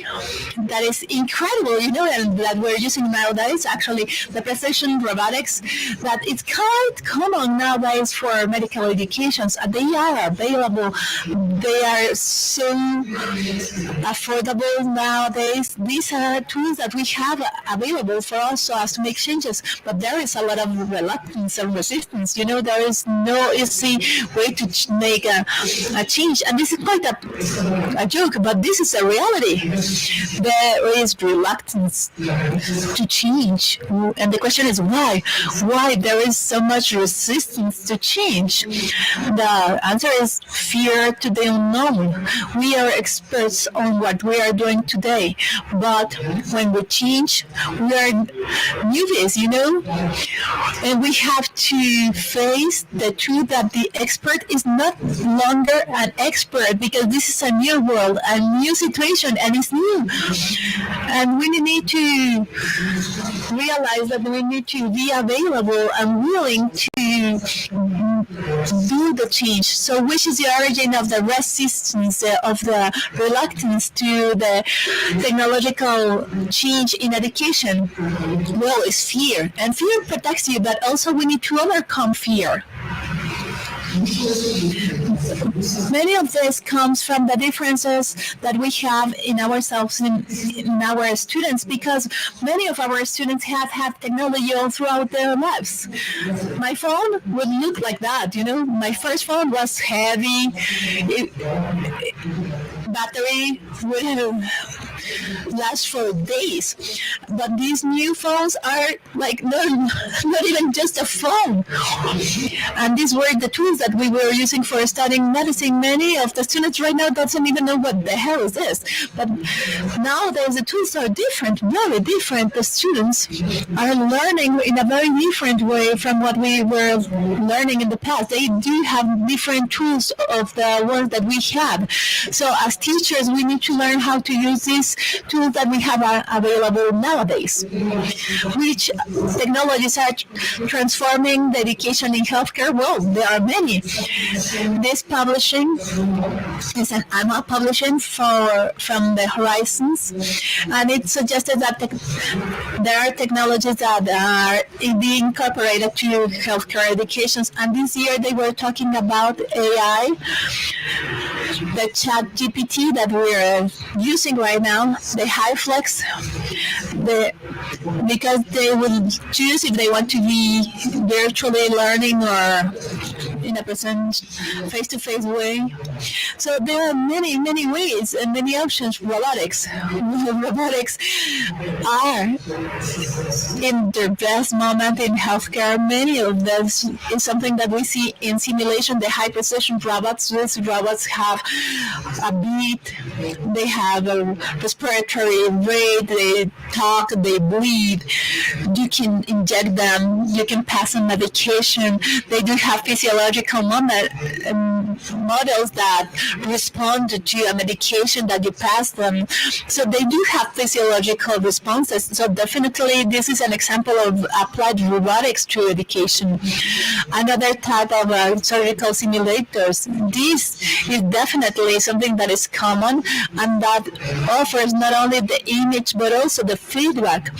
that is incredible, and that we're using nowadays, actually, the precision robotics, that it's quite common nowadays for medical educations. They are available. They are so affordable nowadays. These are tools that we have available for us so as to make changes. But there is a lot of reluctance and resistance. There is no easy way to make a change. And this is quite a joke, but this is a reality. There is reluctance to change. And the question is why? Why there is so much resistance to change? The answer is fear to the unknown. We are experts on what we are doing today, but when we change, we are newbies, and we have to face the truth that the expert is not longer an expert, because this is a new world, a new situation, and it's new. And we need to realize that we need to be available and willing to do the change. So which is the origin of the resistance, of the reluctance to the technological change in education? Well, it's fear. And fear protects you, but also we need to overcome fear. Many of this comes from the differences that we have in ourselves, in our students, because many of our students have had technology all throughout their lives. My phone would look like that, My first phone was heavy, battery would last for days. But these new phones are like not even just a phone. And these were the tools that we were using for studying medicine. Many of the students right now doesn't even know what the hell is this. But nowadays the tools are different, very different. The students are learning in a very different way from what we were learning in the past. They do have different tools of the ones that we have. So as teachers, we need to learn how to use these tools that we have available nowadays. Which technologies are transforming the education in healthcare? Well, there are many. This publishing is an annual publishing from the Horizons, and it suggested that there are technologies that are being incorporated to healthcare educations. And this year they were talking about AI, the chat GPT that we're using right now, the HiFlex, because they will choose if they want to be virtually learning or in a face-to-face way. So there are many, many ways and many options. Robotics are in their best moment in healthcare. Many of this is something that we see in simulation. The high-precision robots. These robots have a beat. They have a respiratory rate. They talk. They breathe. You can inject them. You can pass them medication. They do have physiological models that respond to a medication that you pass them. So they do have physiological responses. So definitely this is an example of applied robotics to education. Another type of surgical simulators. This is definitely something that is common and that offers not only the image but also the feedback.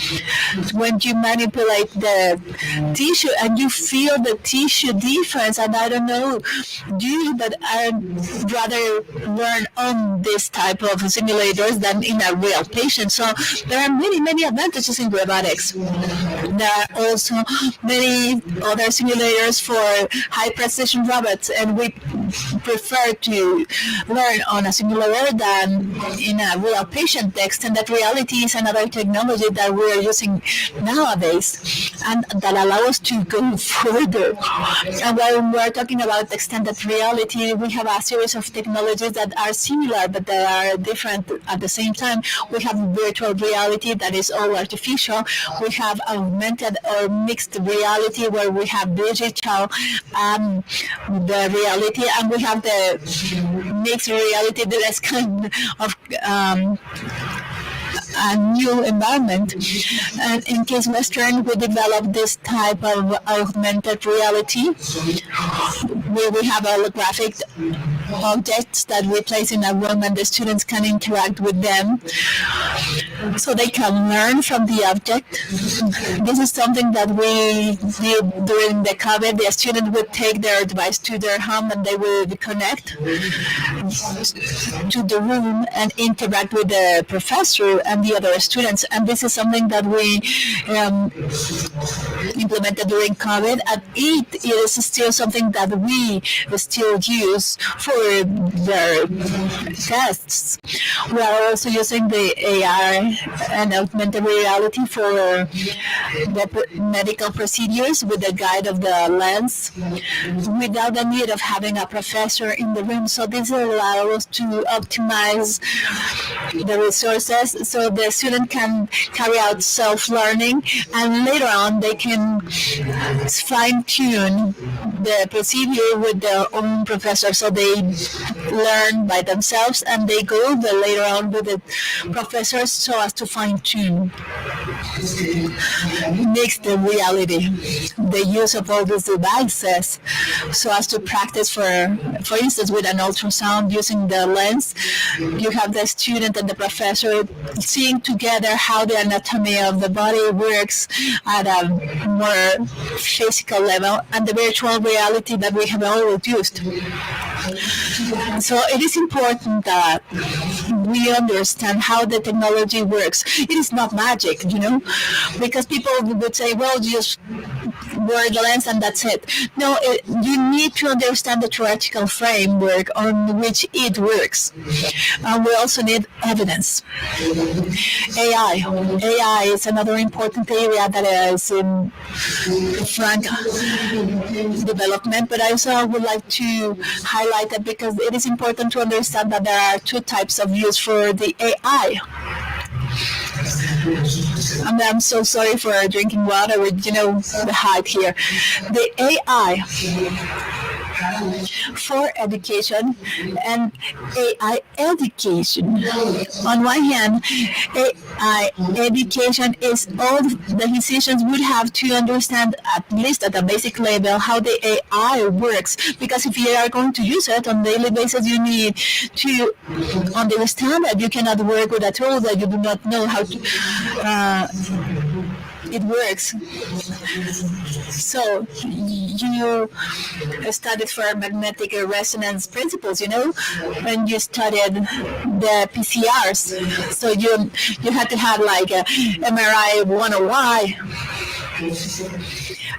When you manipulate the tissue and you feel the tissue difference, and I don't know you, but I'd rather learn on this type of simulators than in a real patient. So there are many, many advantages in robotics. There are also many other simulators for high precision robots, and we prefer to learn on a simulator than in a real patient. The extended reality is another technology that we are using nowadays, and that allows us to go further. And when we're talking about extended reality, we have a series of technologies that are similar, but they are different at the same time. We have virtual reality that is all artificial. We have augmented or mixed reality where we have digital the reality, and we have the mixed reality that is kind of a new environment. And in Case Western, we developed this type of augmented reality where we have holographic objects that we place in a room and the students can interact with them. so they can learn from the object. This is something that we did during the COVID. The student would take their device to their home and they would connect to the room and interact with the professor and the other students. And this is something that we implemented during COVID, and it is still something that we still use for their tests. We are also using the AR and augmented reality for the medical procedures with the guide of the lens without the need of having a professor in the room. So this allows us to optimize the resources so the student can carry out self-learning, and later on they can fine-tune the procedure with their own professor, so they learn by themselves and they go later on with the professors so as to fine-tune mixed reality, the use of all these devices so as to practice. For instance, with an ultrasound using the lens, you have the student and the professor seeing together how the anatomy of the body works at a more physical level, and the virtual reality that we have always used. So it is important that we understand how the technology works. It is not magic, because people would say, well, just wear the lens and that's it. No, you need to understand the theoretical framework on which it works. And we also need evidence. AI is another important area that is in frank development, but I also would like to highlight that because it is important to understand that there are two types of use for the AI. And I'm so sorry for drinking water with, the height here. The AI for education and AI education. On one hand, AI education is all the physicians would have to understand, at least at a basic level, how the AI works. Because if you are going to use it on a daily basis, you need to understand that you cannot work with a tool that you do not know how to it works. So you studied for magnetic resonance principles, when you studied the PCRs. So you had to have like a MRI 101.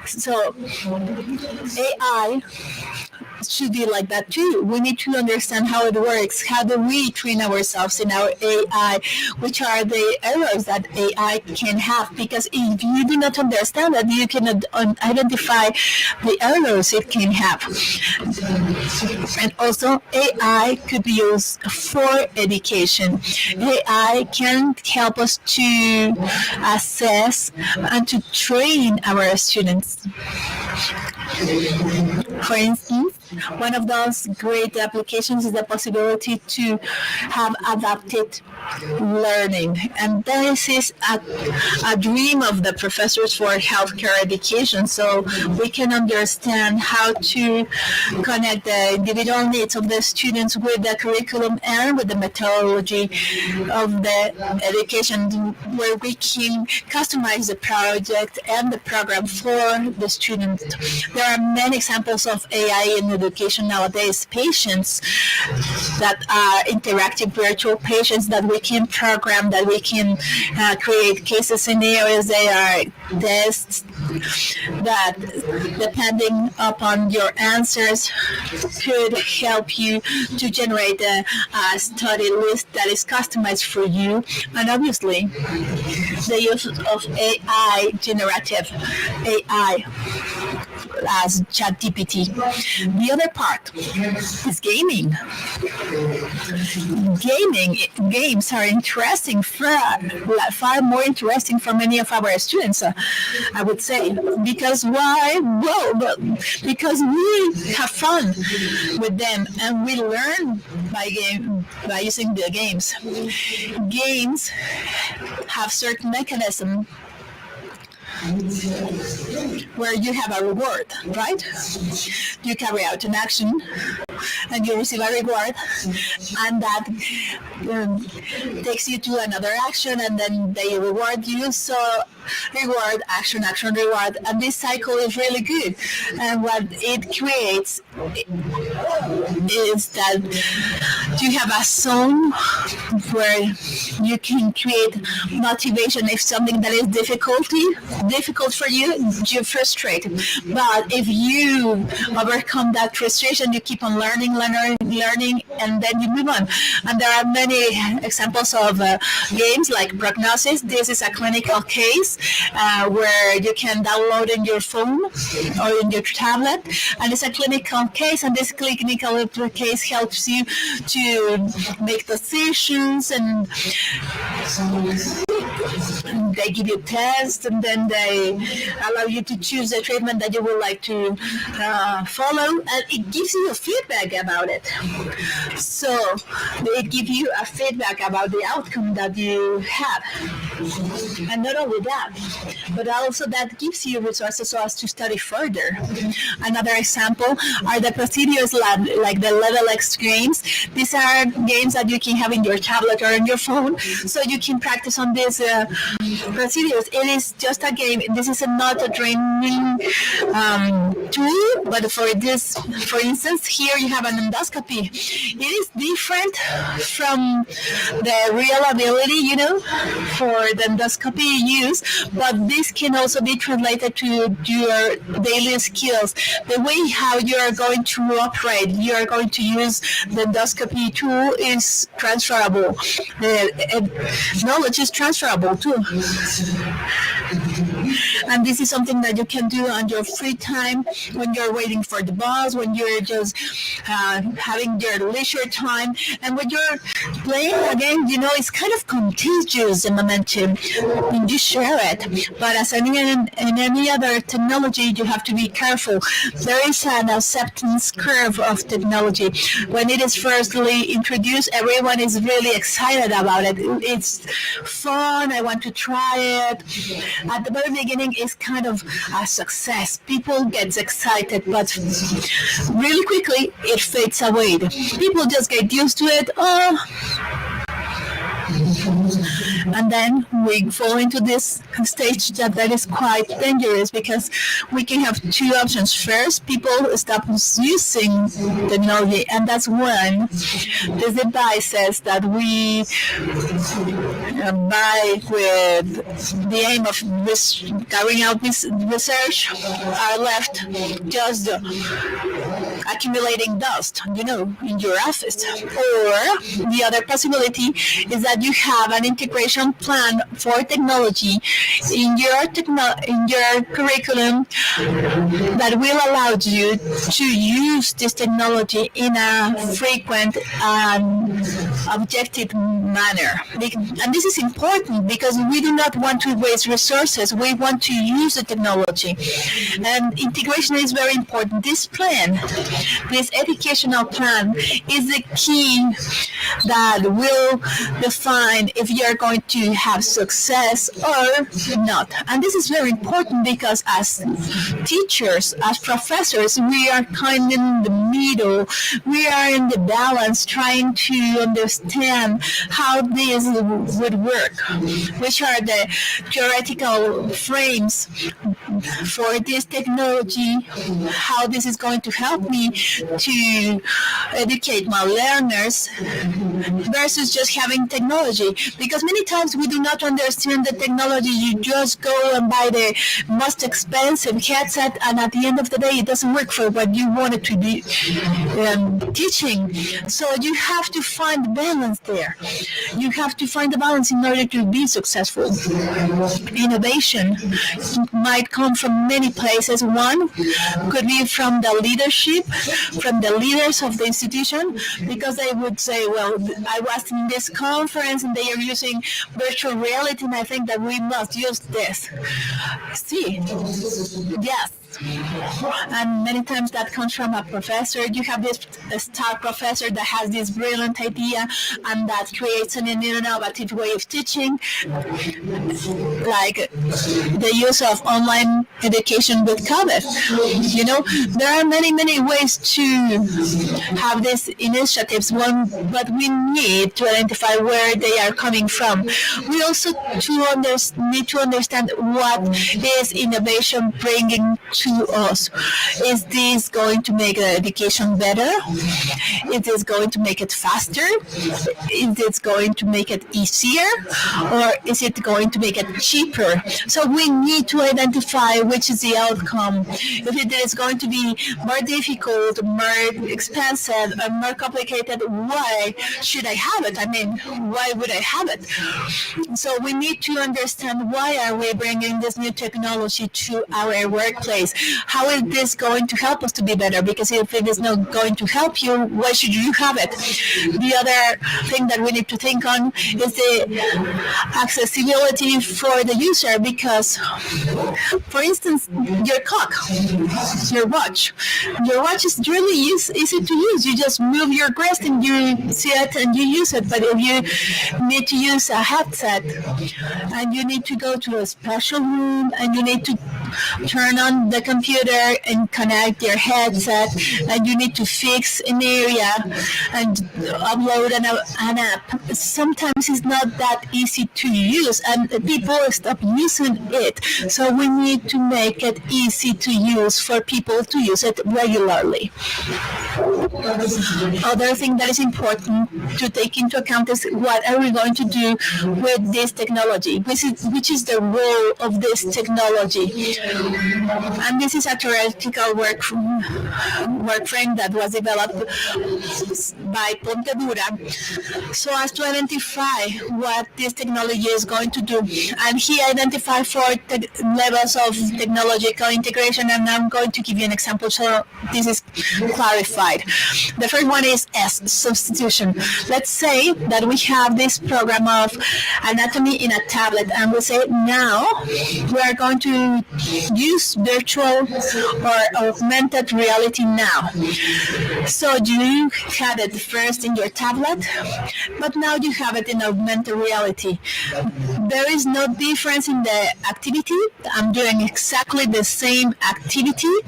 So AI should be like that too. We need to understand how it works. How do we train ourselves in our AI? Which are the errors that AI can have? Because if you do not understand that, you cannot identify the errors it can have. And also, AI could be used for education. AI can help us to assess and to train our students. For instance, one of those great applications is the possibility to have adapted learning. And this is a dream of the professors for healthcare education. So we can understand how to connect the individual needs of the students with the curriculum and with the methodology of the education, where we can customize the project and the program for the student. There are many examples of AI in education nowadays. Patients that are interactive virtual patients that we can program, that we can create case scenarios. They are tests that, depending upon your answers, could help you to generate a study list that is customized for you. And obviously, the use of AI, generative AI, as ChatGPT. The other part is gaming. Games are interesting, far more interesting for many of our students, I would say. Because why? Well, because we have fun with them and we learn by using the games. Games have certain mechanisms where you have a reward, right? You carry out an action and you receive a reward, and that takes you to another action, and then they reward you. So reward, action, action, reward, and this cycle is really good. And what it creates is that you have a zone where you can create motivation. If something that is difficult for you, you're frustrated. But if you overcome that frustration, you keep on learning, and then you move on. And there are many examples of games like Prognosis. This is a clinical case where you can download in your phone or in your tablet, and it's a clinical case, and this clinical case helps you to make decisions, and they give you tests, and then they allow you to choose the treatment that you would like to follow, and it gives you a feedback about it. So they give you a feedback about the outcome that you have. And not only that, but also that gives you resources so as to study further. Another example are the procedures lab, like the Level X games. These are games that you can have in your tablet or in your phone, so you can practice on these procedures. It is just a game. This is not a training tool, but for instance, here you have an endoscopy. It is different from the real ability, for the endoscopy use, but this can also be translated to your daily skills. The way how you are going to operate, you are going to use the endoscopy tool is transferable. Knowledge is transferable too. And this is something that you can do on your free time, when you're waiting for the bus, when you're just having your leisure time, and when you're playing a game, it's kind of contagious, the momentum, and you share it. But as in any other technology, you have to be careful. There is an acceptance curve of technology. When it is firstly introduced, everyone is really excited about it. It's fun, I want to try it. At the very beginning, it's kind of a success. People get excited, but really quickly, it fades away. People just get used to it. And then we fall into this stage that is quite dangerous, because we can have two options. First, people stop using technology, and that's when these devices that we buy with the aim of carrying out this research are left just accumulating dust, in your office. Or the other possibility is that you have an integration plan for technology in your curriculum that will allow you to use this technology in a frequent and objective manner. And this is important because we do not want to waste resources. We want to use the technology. And integration is very important. This plan, this educational plan, is the key that will define if you're going to have success or not. And this is very important because as teachers, as professors, we are kind of in the middle. We are in the balance, trying to understand how this would work, which are the theoretical frames for this technology, how this is going to help me to educate my learners versus just having technology. Because many times we do not understand the technology. You just go and buy the most expensive headset, and at the end of the day, it doesn't work for what you wanted to be teaching. So you have to find the balance there. You have to find the balance in order to be successful. Innovation might come from many places. One could be from the leadership, from the leaders of the institution, because they would say, well, I was in this conference and they are using virtual reality, and I think that we must use this. See, yes, And many times that comes from a professor. You have this star professor that has this brilliant idea and that creates an innovative way of teaching, like the use of online education with COVID. There are many ways to have these initiatives, but we need to identify where they are coming from. We also need to understand what is innovation bringing to us. Is this going to make the education better? Is this going to make it faster? Is it going to make it easier? Or is it going to make it cheaper? So we need to identify which is the outcome. If it is going to be more difficult, more expensive, and more complicated, why should I have it? I mean, why would I have it? So we need to understand why are we bringing this new technology to our workplace? How is this going to help us to be better? Because if it is not going to help you, why should you have it? The other thing that we need to think on is the accessibility for the user, because, for instance, your clock, your watch is really easy to use. You just move your wrist and you see it and you use it. But if you need to use a headset and you need to go to a special room and you need to turn on the computer and connect your headset and you need to fix an area and upload an app, sometimes it's not that easy to use and people stop using it. So we need to make it easy to use for people to use it regularly. Other thing that is important to take into account is what are we going to do with this technology, which is the role of this technology. And this is a theoretical work frame that was developed by Ponte Dura so as to identify what this technology is going to do. And he identified 4 levels of technological integration, and I'm going to give you an example so this is clarified. The first one is S, substitution. Let's say that we have this program of anatomy in a tablet, and we say now we are going to use virtual or augmented reality now. So you had it first in your tablet, but now you have it in augmented reality. There is no difference in the activity. I'm doing exactly the same activity.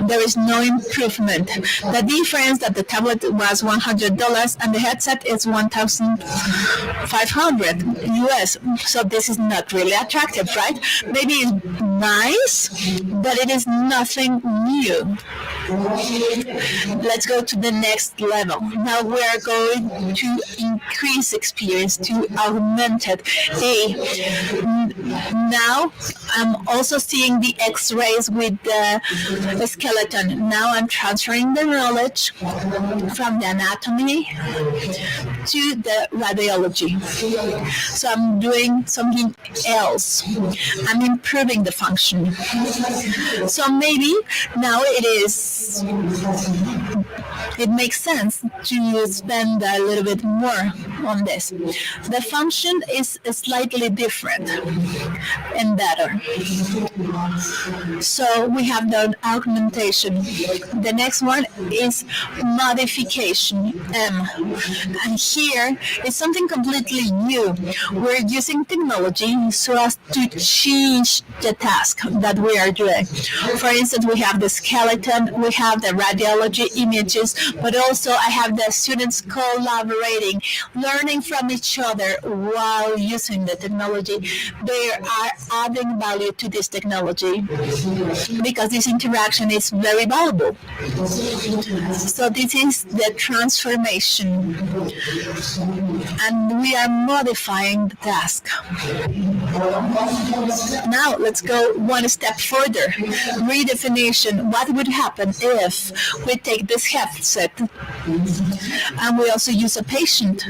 There is no improvement. The difference that the tablet was $100 and the headset is $1,500 US. So this is not really attractive, right? Maybe it's nice, but it is nothing new. Let's go to the next level. Now we are going to increase experience to augmented. Now I'm also seeing the x-rays with the skeleton. Now I'm transferring the knowledge from the anatomy to the radiology. So I'm doing something else. I'm improving the function. So maybe now it makes sense to spend a little bit more on this. The function is slightly different and better. So we have done augmentation. The next one is modification, M. And here is something completely new. We're using technology so as to change the task that we are doing. For instance, we have the skeleton, we have the radiology images, but also I have the students collaborating, learning from each other while using the technology. They are adding value to this technology because this interaction is very valuable. So this is the transformation, and we are modifying the task. Now let's go one step further. Redefinition. What would happen if we take this headset and we also use a patient?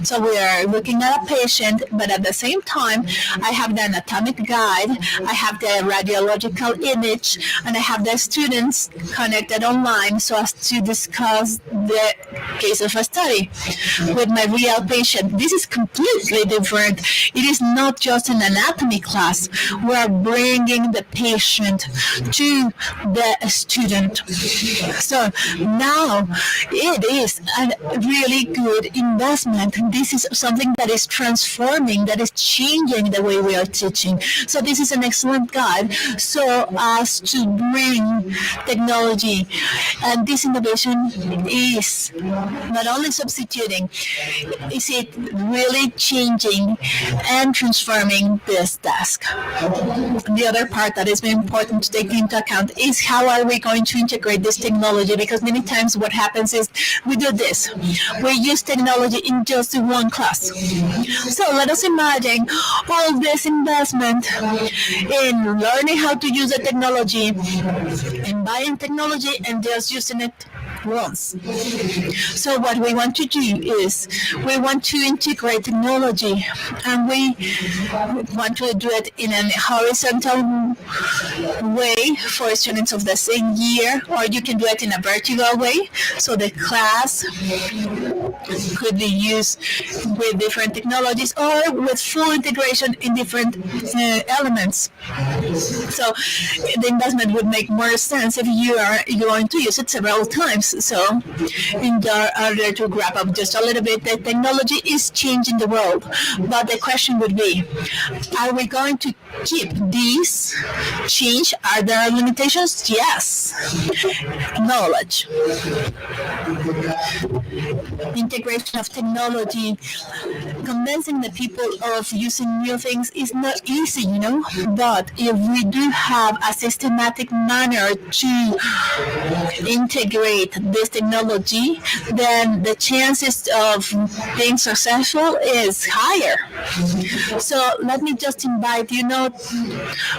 So we are looking at a patient, but at the same time, I have the anatomic guide, I have the radiological image, and I have the students connected online so as to discuss the case of a study with my real patient. This is completely different. It is not just an anatomy class. We are bringing the patient to the student. So now it is a really good investment. This is something that is transforming, that is changing the way we are teaching. So this is an excellent guide so as to bring technology. And this innovation is not only substituting, is it really changing and transforming this task. The other part that is very important to take into account is how are we going to integrate this technology, because many times what happens is we do this. We use technology in just one class. So let us imagine all this investment in learning how to use the technology, in buying technology and just using it once. So what we want to do is we want to integrate technology, and we want to do it in a horizontal way for students of the same year, or you can do it in a vertical way. So the class could be used with different technologies or with full integration in different elements. So the investment would make more sense if you are going to use it several times. So in order to wrap up just a little bit, the technology is changing the world. But the question would be, are we going to keep these change? Are there limitations? Yes. Knowledge. Integration of technology, convincing the people of using new things is not easy, you know. But if we do have a systematic manner to integrate this technology, then the chances of being successful is higher. So let me just invite you not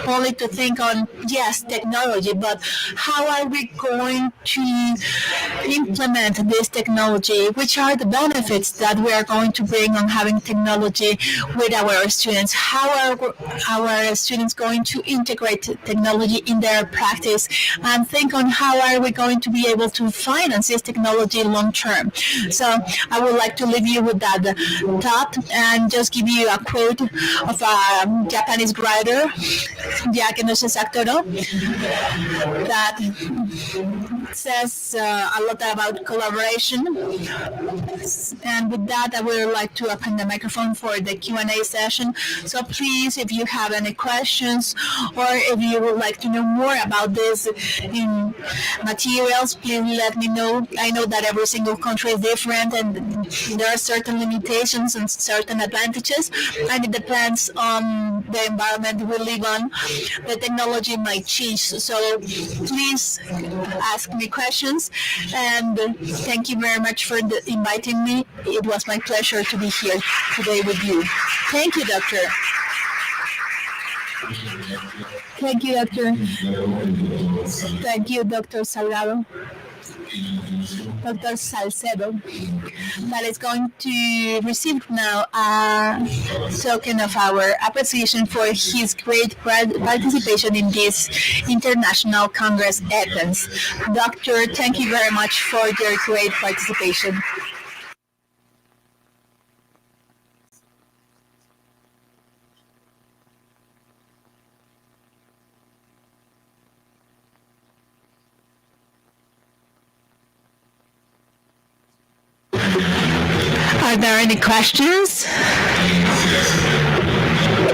only to think on, yes, technology, but how are we going to implement this technology? Which are the benefits that we are going to bring on having technology with our students? How are our students going to integrate technology in their practice? And think on how are we going to be able to finance this technology long term. So I would like to leave you with that thought and just give you a quote of a Japanese writer, that says a lot about collaboration. And with that, I would like to open the microphone for the Q&A session. So please, if you have any questions or if you would like to know more about this in materials, please let me know. I know that every single country is different and there are certain limitations and certain advantages, and it depends on the environment we live on. The technology might change. So please ask me questions, and thank you very much for inviting me. It was my pleasure to be here today with you. Thank you, Doctor. Thank you, Doctor. Thank you, Dr. Salgado. Dr. Salcedo, that is going to receive now a token of our appreciation for his great participation in this International Congress Athens. Doctor, thank you very much for your great participation. Are there any questions?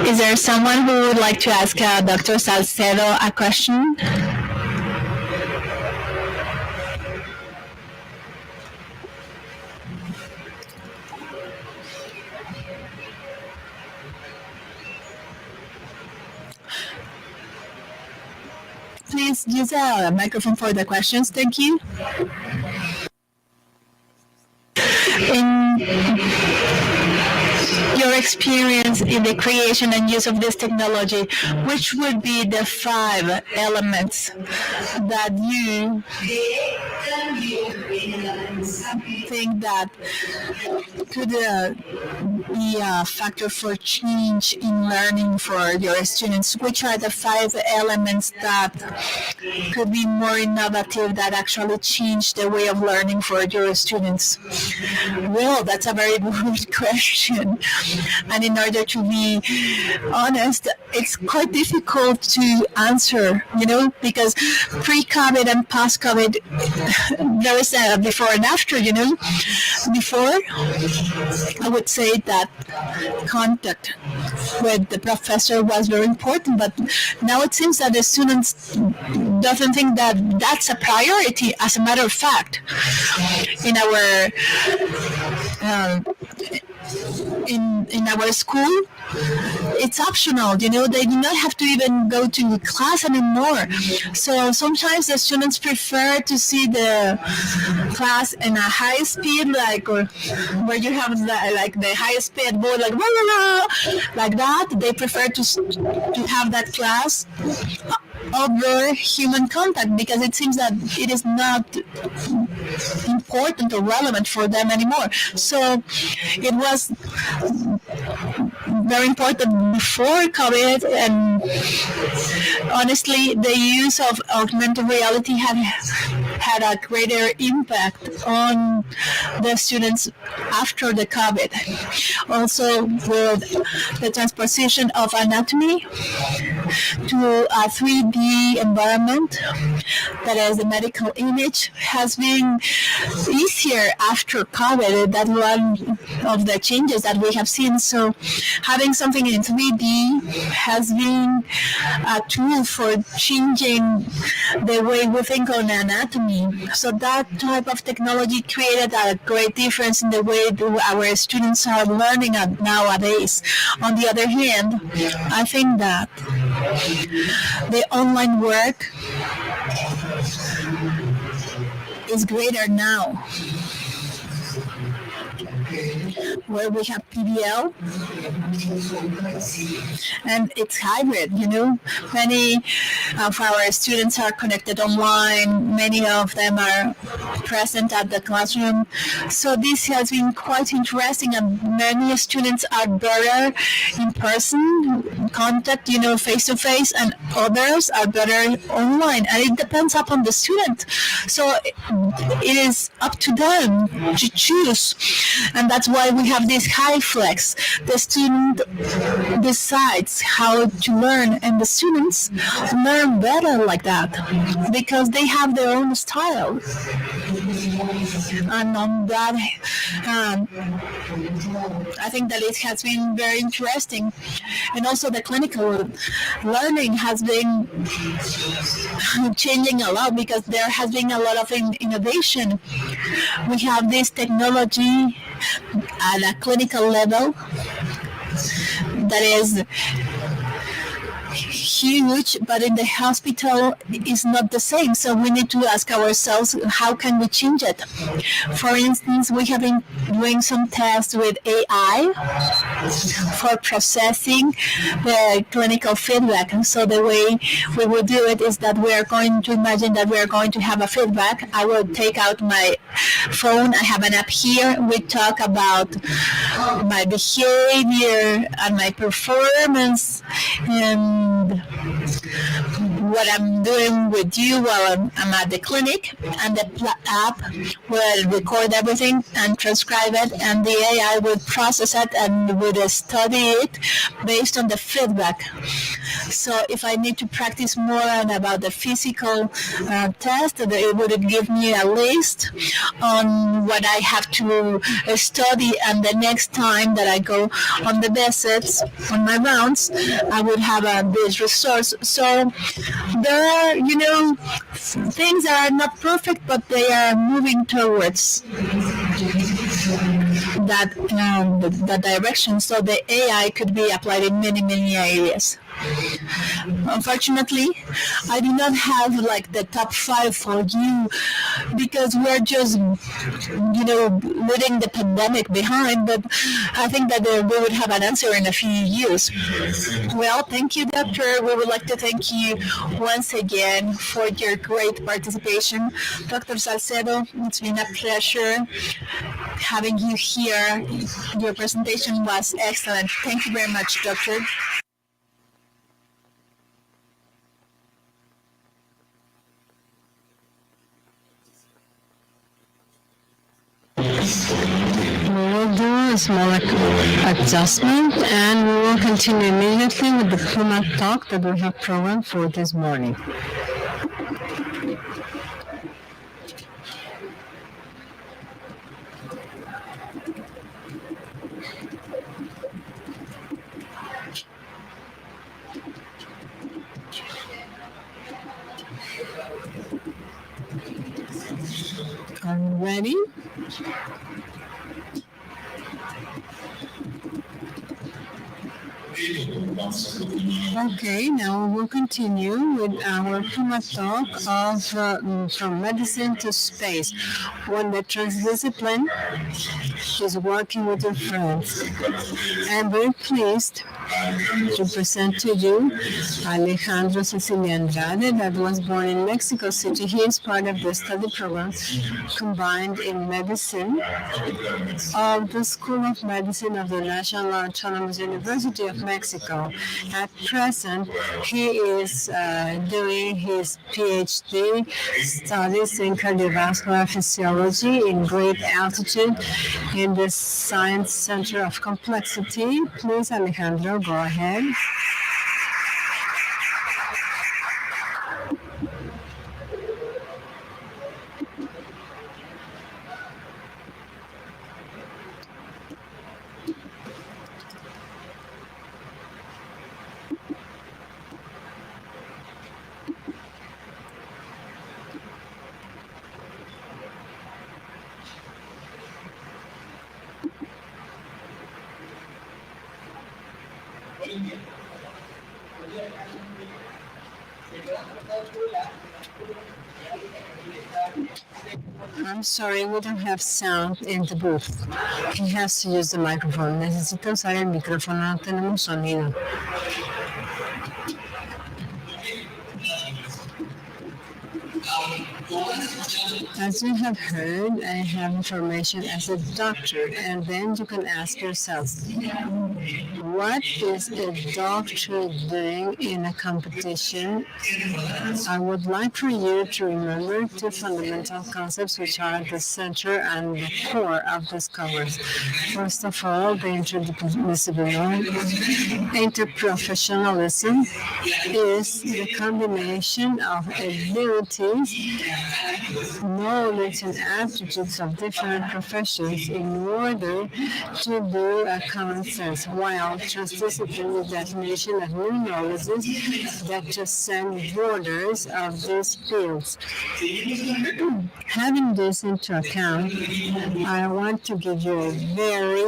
Is there someone who would like to ask Dr. Salcedo a question? Please use a microphone for the questions. Thank you. your experience in the creation and use of this technology, which would be the 5 elements that you think that could be a factor for change in learning for your students? Which are the 5 elements that could be more innovative, that actually change the way of learning for your students? Well, that's a very good question. And in order to be honest, it's quite difficult to answer, because pre-COVID and post-COVID, there is a before and after, Before, I would say that contact with the professor was very important, but now it seems that the students doesn't think that that's a priority. As a matter of fact, in our in our school, it's optional. They do not have to even go to class anymore. So sometimes the students prefer to see the class in a high speed, or where you have the high speed board, like that. They prefer to have that class over human contact, because it seems that it is not important or relevant for them anymore. So it was very important before COVID, and honestly, the use of augmented reality had a greater impact on the students after the COVID. Also, with the transposition of anatomy to a 3D environment, that is the medical image, has been easier after COVID. That's one of the changes that we have seen. So having something in 3D has been a tool for changing the way we think on anatomy. So that type of technology created a great difference in the way our students are learning nowadays. On the other hand, I think that the online work is greater now, where we have PBL, and it's hybrid. Many of our students are connected online. Many of them are present at the classroom. So this has been quite interesting, and many students are better in person contact, face to face, and others are better online. And it depends upon the student. So it is up to them to choose. And that's why we have this high flex. The student decides how to learn, and the students learn better like that because they have their own style. And on that, I think that it has been very interesting. And also the clinical learning has been changing a lot, because there has been a lot of innovation. We have this technology at a clinical level that is huge, but in the hospital is not the same. So we need to ask ourselves, how can we change it? For instance, we have been doing some tests with AI for processing the clinical feedback. And so the way we will do it is that we are going to imagine that we are going to have a feedback. I will take out my phone. I have an app here. We talk about my behavior and my performance and what I'm doing with you while I'm at the clinic, and the app will record everything and transcribe it, and the AI will process it and will study it based on the feedback. So if I need to practice more about the physical test, it would give me a list on what I have to study, and the next time that I go on the visits, on my rounds, I would have this resource. So there are, things that are not perfect, but they are moving towards that direction. So the AI could be applied in many, many areas. Unfortunately, I do not have like the top 5 for you because we're just, leaving the pandemic behind. But I think that we would have an answer in a few years. Well, thank you, Doctor. We would like to thank you once again for your great participation. Dr. Salcedo, it's been a pleasure having you here. Your presentation was excellent. Thank you very much, Doctor. We will do a small adjustment and we will continue immediately with the Puma talk that we have programmed for this morning. Are you ready? Okay, now we'll continue with our Puma talk of from medicine to space, when the transdiscipline is working with your friends. I'm very pleased to present to you Alejandro Cecilia Andrade, that was born in Mexico City. He is part of the study program combined in medicine of the School of Medicine of the National Autonomous University of Mexico. At present, he is doing his PhD studies in cardiovascular physiology in great altitude in the Science Center of Complexity. Please, Alejandro, go ahead. I'm sorry, we don't have sound in the booth. He has to use the microphone. Necesita usar el micrófono, no tenemos sonido. As you have heard, I have information as a doctor, and then you can ask yourself, what is a doctor doing in a competition? I would like for you to remember two fundamental concepts which are at the center and the core of this course. First of all, the interprofessionalism is the combination of abilities, knowledge and aptitudes of different professions in order to do a common sense, while transdiscipline is the definition of new knowledges that transcend borders of these fields. Having this into account, I want to give you a very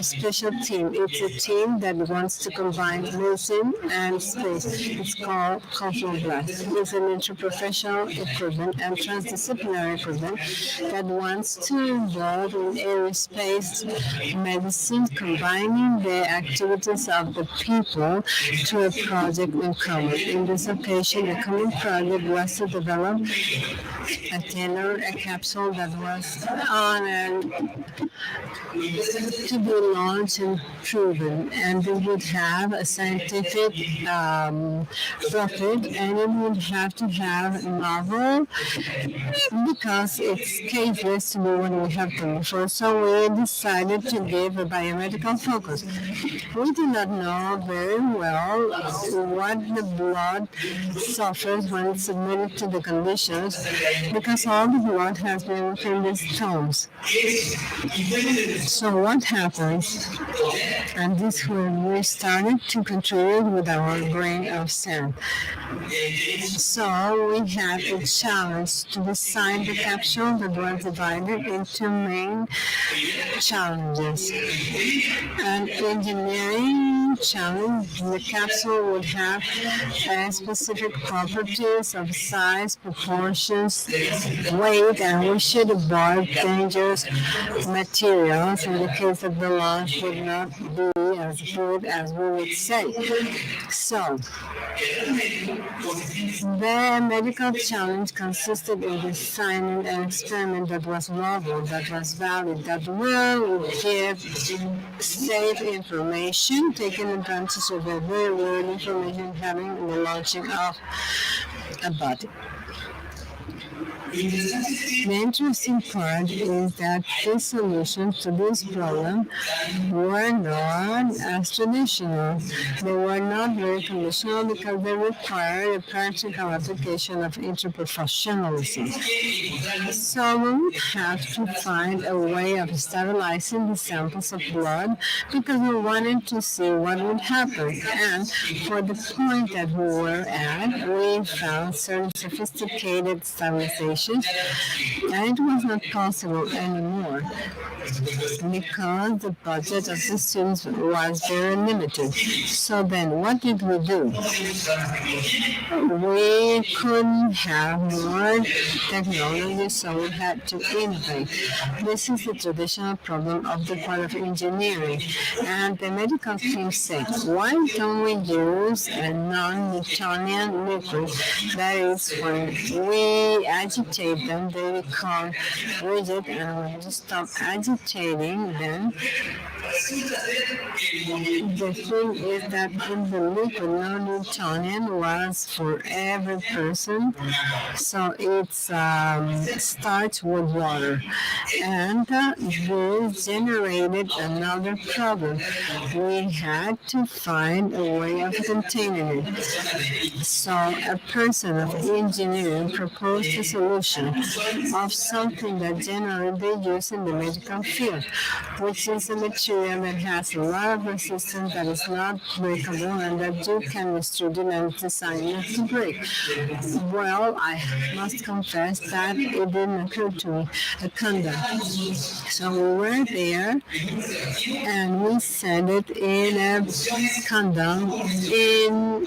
special team. It's a team that wants to combine medicine and space. It's called Cultural Blast. It's an interprofessional equipment and transdisciplinary equipment that wants to involve in aerospace medicine, combining the activities of the people to a project in common. In this occasion, the common project was to develop a capsule that was honored to be launched and proven, and it would have a scientific profit, and it would have to have novel because it's caseless to do what we have done before. So we decided to give a biomedical focus. We do not know very well what the blood suffers when it's submitted to the conditions, because all the blood has been within these stones. So what happens? And this is when we started to contribute with our grain of sand. So we had a challenge was to design the capsule that was divided into main challenges. An engineering challenge, the capsule would have specific properties of size, proportions, weight, and we should avoid dangerous materials in the case that the launch would not be as good as we would say. So, the medical challenge consisted in designing an experiment that was novel, that was valid, that will give safe information, taking advantage of the very real information having in the launching of a body. The interesting part is that the solutions to this problem were not as traditional. They were not very conventional because they required a practical application of interprofessionalism. So we would have to find a way of stabilizing the samples of blood because we wanted to see what would happen. And for the point that we were at, we found certain sophisticated stabilizations, and it was not possible anymore because the budget of the students was very limited. So then what did we do? We couldn't have more technology, so we had to innovate. This is the traditional problem of the part of engineering. And the medical team said, why don't we use a non-Newtonian liquid? That is, when we agitate them, they become rigid, and when you stop agitating them, the thing is that in the liquid, non-Newtonian was for every person, so it starts with water. And this generated another problem. We had to find a way of containing it. So a person of engineering proposed a solution of something that generally they use in the medical field, which is a material that has a lot of resistance, that is not breakable, and that you can distribute and design not to break. Well, I must confess that it didn't occur to me, a condom. So we were there, and we sent it in a condom in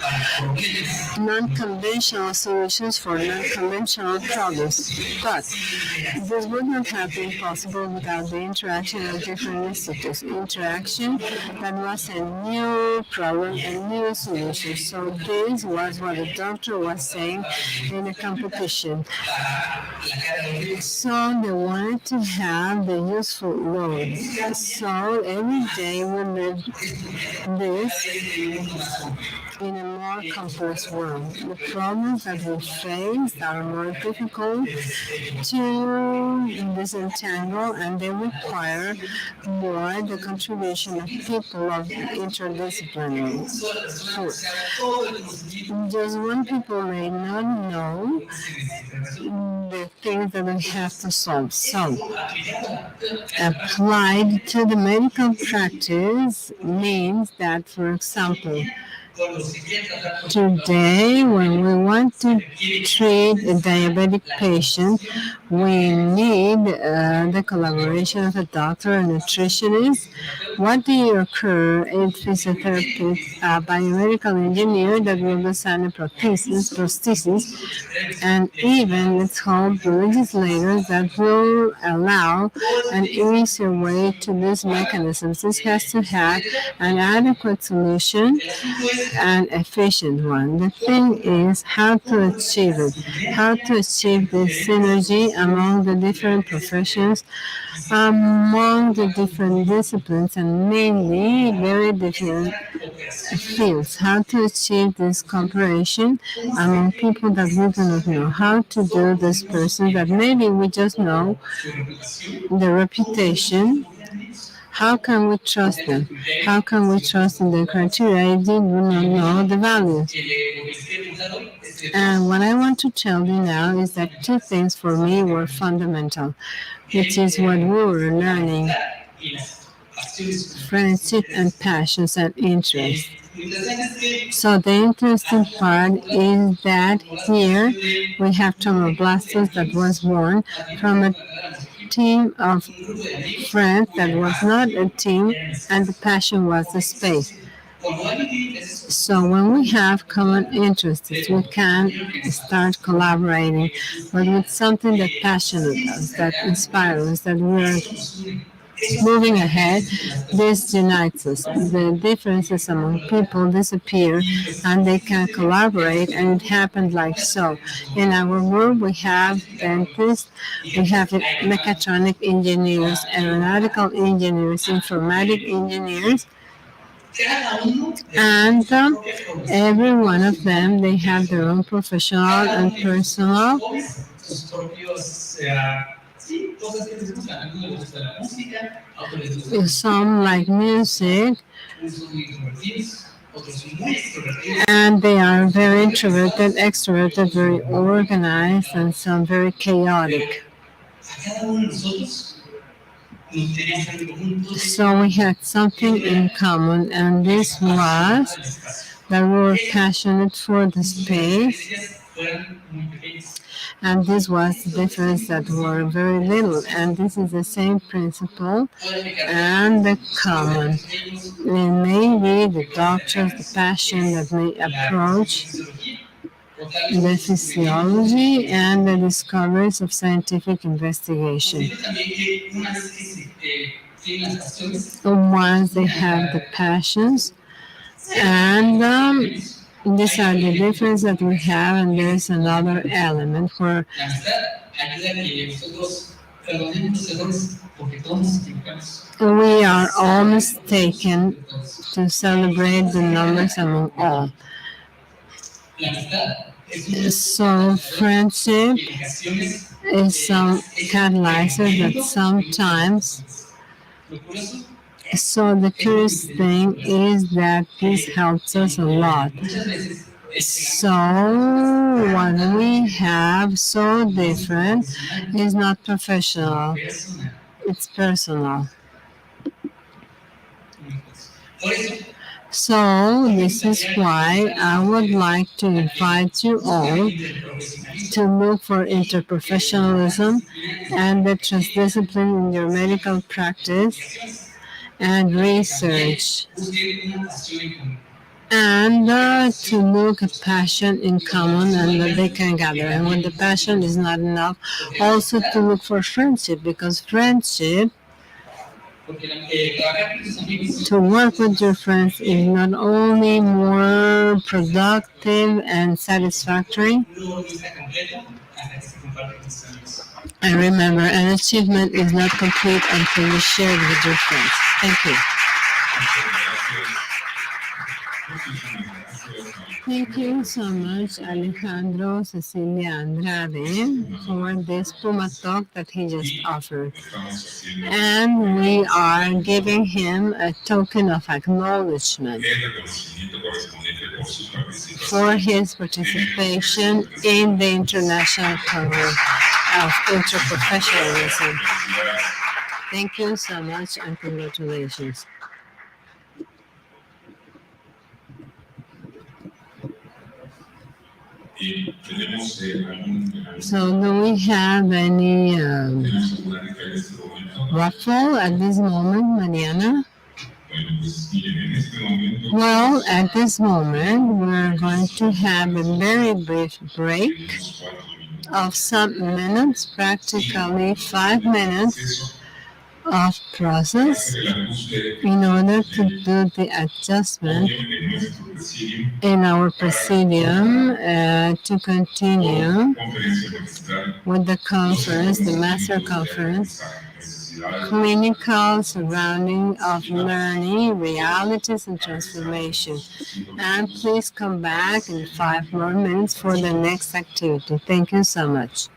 non-conventional solutions for non-conventional problems. But this would not have been possible without the interaction of different institutes. Interaction that was a new problem, a new solution. So this was what the doctor was saying in a competition. So they wanted to have the useful load. So every day we lived this in a more complex world. The problems that we face are more difficult to disentangle, and they require more the contribution of people of interdisciplinary force. Just one people may not know the things that we have to solve. So, applied to the medical practice means that, for example, today, when we want to treat a diabetic patient, we need the collaboration of a doctor, a nutritionist. What do occur in physiotherapist, a biomedical engineer that will design a prosthesis, and even let's hope the legislators that will allow an easier way to these mechanisms. This has to have an adequate solution, an efficient one. The thing is how to achieve it, how to achieve this synergy among the different professions, among the different disciplines, and mainly very different fields. How to achieve this cooperation among people that we do not know. How to do this person that maybe we just know the reputation. How can we trust them? How can we trust in their criteria if they do not know the values? And what I want to tell you now is that two things for me were fundamental, which is what we were learning: friendship and passions and interests. So the interesting part is that here we have Tomoblastos that was born from a team of friends that was not a team, and the passion was the space. So when we have common interests, we can start collaborating, but with something that passionates us, that inspires us, that we're moving ahead, this unites us. The differences among people disappear and they can collaborate, and it happens like so. In our world, we have dentists, we have mechatronic engineers, aeronautical engineers, informatic engineers, and every one of them, they have their own professional and personal. Some like music, and they are very introverted, extroverted, very organized, and some very chaotic. So we had something in common, and this was that we were passionate for the space, and this was the difference that were very little, and this is the same principle and the common. And maybe the doctors, the passion that may approach the physiology and the discoveries of scientific investigation. Once they have the passions, and these are the difference that we have, and there's another element where we are all mistaken to celebrate the numbers among all. So friendship is some catalyzer that sometimes. So the curious thing is that this helps us a lot. So what we have so different is not professional, it's personal. So this is why I would like to invite you all to look for interprofessionalism and the transdiscipline in your medical practice and research, and to look at passion in common and that they can gather. And when the passion is not enough, also to look for friendship, because friendship, to work with your friends is not only more productive and satisfactory. And remember, an achievement is not complete until you share it with your friends. Thank you. Thank you so much, Alejandro Cecilia Andrade, for this Puma talk that he just offered. And we are giving him a token of acknowledgement for his participation in the International Congress of Interprofessionalism. Thank you so much and congratulations. So do we have any raffle at this moment, Mariana? Well, at this moment, we're going to have a very brief break of some minutes, practically 5 minutes of process in order to do the adjustment in our presidium to continue with the conference, the master conference, clinical surrounding of learning, realities and transformation. And please come back in 5 more minutes for the next activity. Thank you so much.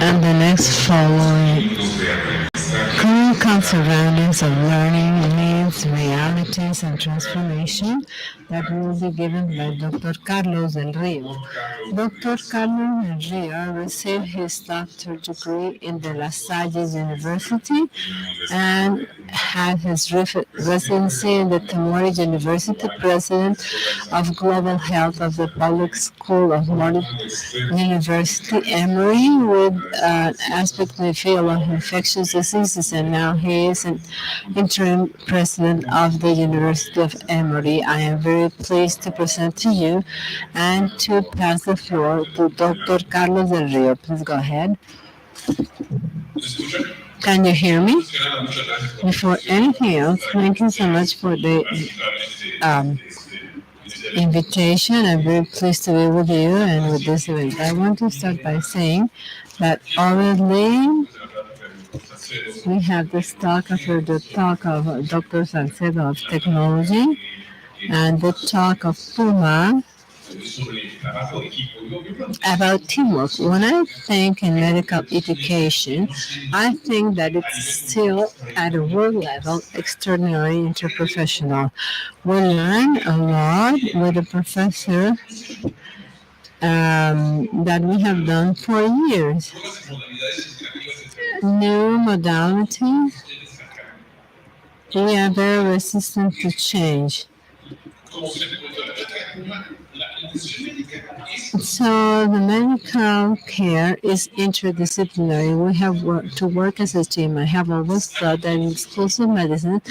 and the next following. Clinical surroundings of learning means realities and transformation that will be given by Dr. Carlos Del Rio. Dr. Carlos Del Rio received his doctorate degree in the La Salle University and had his residency in the Temori University, president of Global Health of the Public School of Mori University, Emory, with an aspect in the field of infectious diseases, and now he is an interim president of the University of Emory. I am very pleased to present to you and to pass the floor to Dr. Carlos Del Rio. Please go ahead. Can you hear me? Before anything else, thank you so much for the invitation. I'm very pleased to be with you and with this event. I want to start by saying that obviously we have this talk after the talk of Dr. Salcedo of technology and the talk of Puma about teamwork. When I think in medical education, I think that it's still at a world level extraordinary interprofessional. We learn a lot with a professor that we have done for years. New modalities, we are very resistant to change. So the medical care is interdisciplinary. We have to work as a team. I have always thought that in schools of medicine,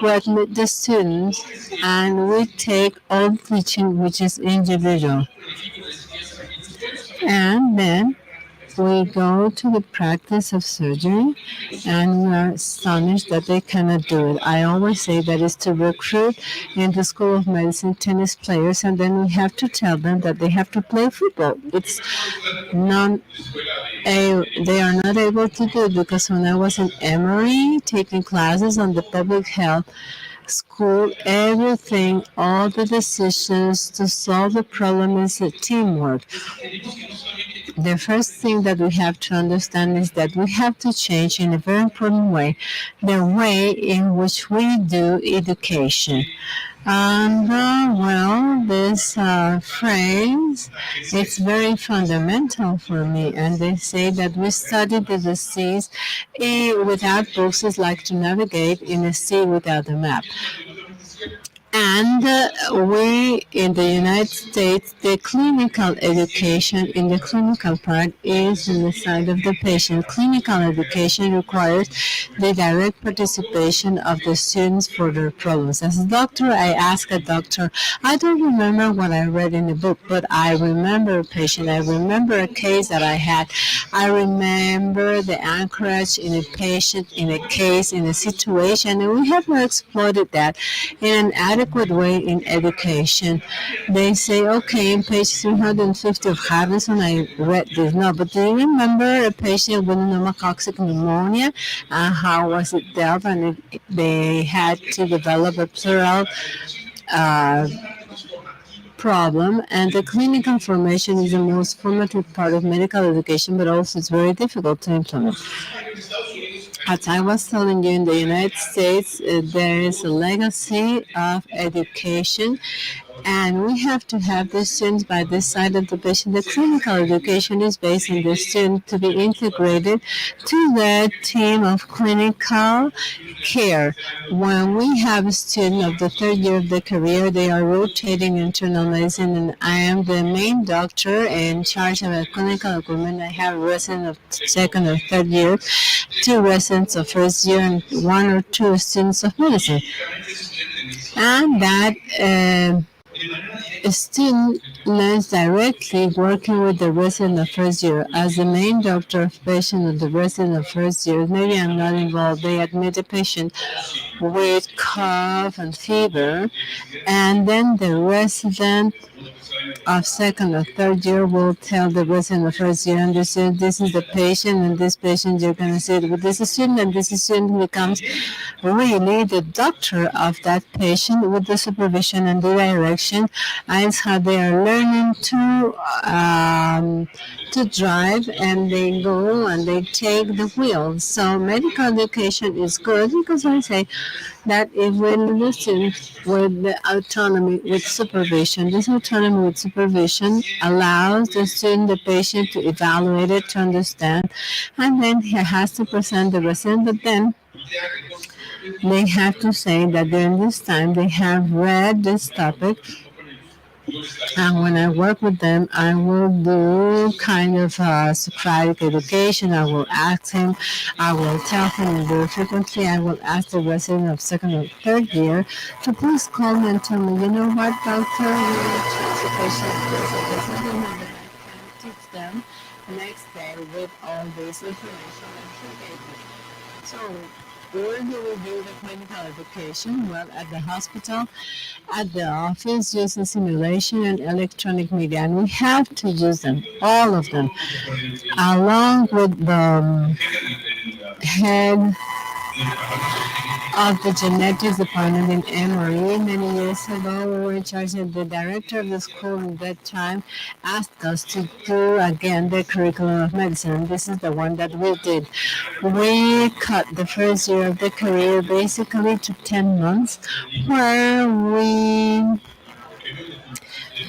we admit the students and we take all teaching which is individual. And then we go to the practice of surgery and we are astonished that they cannot do it. I always say that is to recruit in the School of Medicine tennis players and then we have to tell them that they have to play football. It's not they are not able to do it because when I was in Emory taking classes on the public health school, everything, all the decisions to solve the problem is a teamwork. The first thing that we have to understand is that we have to change in a very important way the way in which we do education. And this phrase, it's very fundamental for me. And they say that we study the disease without books is like to navigate in a sea without a map. And we in the United States, the clinical education in the clinical part is on the side of the patient. Clinical education requires the direct participation of the students for their problems. As a doctor, I ask a doctor, I don't remember what I read in the book, but I remember a patient. I remember a case that I had. I remember the anchorage in a patient, in a case, in a situation, and we have exploited that in an adequate way in education. They say, okay, in page 350 of Harrison, I read this. No, but do you remember a patient with pneumococcal pneumonia? How was it dealt? And they had to develop a plural problem, and the clinical formation is the most formative part of medical education, but also it's very difficult to implement. As I was telling you, in the United States, there is a legacy of education, and we have to have the students by this side of the patient. The clinical education is based on the student to be integrated to the team of clinical care. When we have a student of the third year of the career, they are rotating internal medicine, and I am the main doctor in charge of a clinical equipment. I have residents of second or third year, 2 residents of first year, and 1 or 2 students of medicine. And that a student learns directly working with the resident of first year. As the main doctor of patient of the resident of first year, maybe I'm not involved. They admit a patient with cough and fever, and then the resident of second or third year will tell the resident of first year, and this is the patient, and this patient you're going to see it with this student, and this student becomes really the doctor of that patient with the supervision and the direction. And it's how they are learning to to drive, and they go and they take the wheel. So medical education is good because I say that it will listen with the autonomy with supervision. This autonomy with supervision allows the student, the patient to evaluate it, to understand, and then he has to present the result, but then they have to say that during this time they have read this topic, and when I work with them, I will do kind of Socratic education. I will ask him, I will tell him, and very frequently I will ask the resident of second or third year to please call me and tell me, you know what, doctor, we will treat the patient this and this, and then I can teach them next day with all this information that he gave me. So, where do we do the clinical education? Well, at the hospital, at the office, using simulation and electronic media. And we have to use them, all of them, along with the head of the genetics department in Emory. Many years ago, we were in charge, and the director of the school at that time asked us to do again the curriculum of medicine. And this is the one that we did. We cut the first year of the career basically to 10 months, where we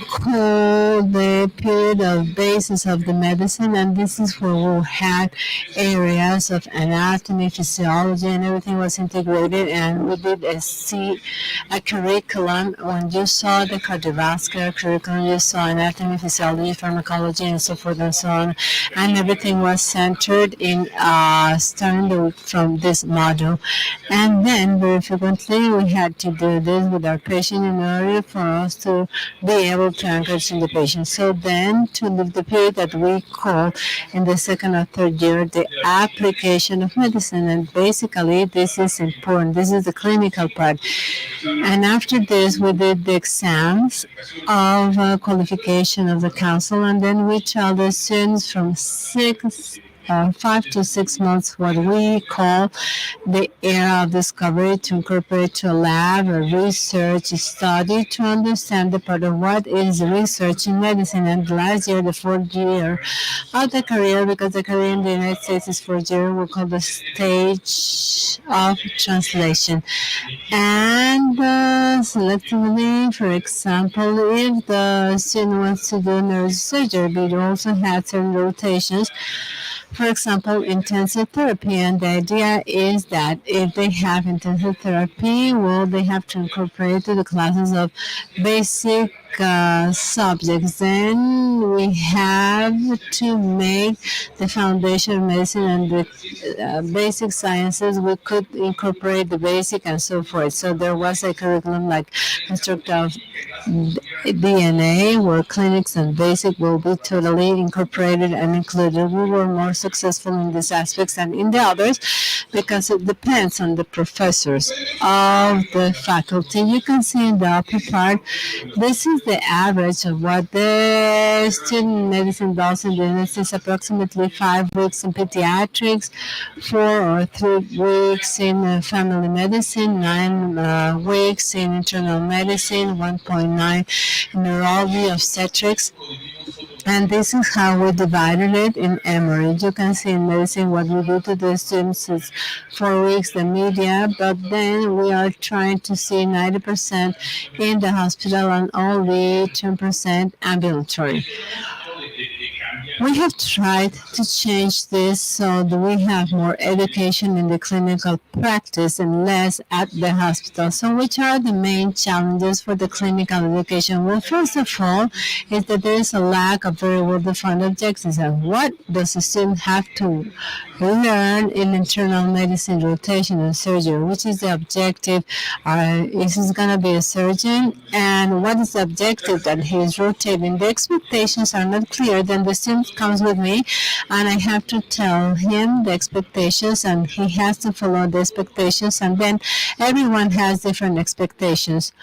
called the period of basis of the medicine, and this is where we had areas of anatomy, physiology, and everything was integrated, and we did a curriculum. When you saw the cardiovascular curriculum, you saw anatomy, physiology, pharmacology, and so forth and so on, and everything was centered in starting from this module. And then very frequently we had to do this with our patient in order for us to be able to engage in the patient. So then to leave the period that we call in the second or third year the application of medicine, and basically this is important. This is the clinical part. And after this we did the exams of qualification of the council, and then we tell the students from 5 to 6 months what we call the era of discovery, to incorporate to a lab or research study to understand the part of what is research in medicine. And last year, the fourth year of the career, because the career in the United States is 4 years, we call the stage of translation. And selectively, for example, if the student wants to do neurosurgery, but also has certain rotations, for example, intensive therapy. And the idea is that if they have intensive therapy, well, they have to incorporate to the classes of basic subjects. Then we have to make the foundation of medicine and the basic sciences. We could incorporate the basic and so forth. So there was a curriculum like constructive DNA, where clinics and basic will be totally incorporated and included. We were more successful in these aspects than in the others because it depends on the professors of the faculty. You can see in the upper part, this is the average of what the student in medicine does in the United States, approximately 5 weeks in pediatrics, 4 or 3 weeks in family medicine, 9 weeks in internal medicine, 1.9 in neurology, obstetrics. And this is how we divided it in Emory. You can see in medicine what we do to the students is 4 weeks the media, but then we are trying to see 90% in the hospital and only 10% ambulatory. We have tried to change this so that we have more education in the clinical practice and less at the hospital. So which are the main challenges for the clinical education? Well, first of all, is that there is a lack of very well-defined objectives. And what does a student have to learn in internal medicine, rotation, and surgery? Which is the objective? Is he going to be a surgeon? And what is the objective that he is rotating? The expectations are not clear. Then the student comes with me, and I have to tell him the expectations, and he has to follow the expectations, and then everyone has different expectations.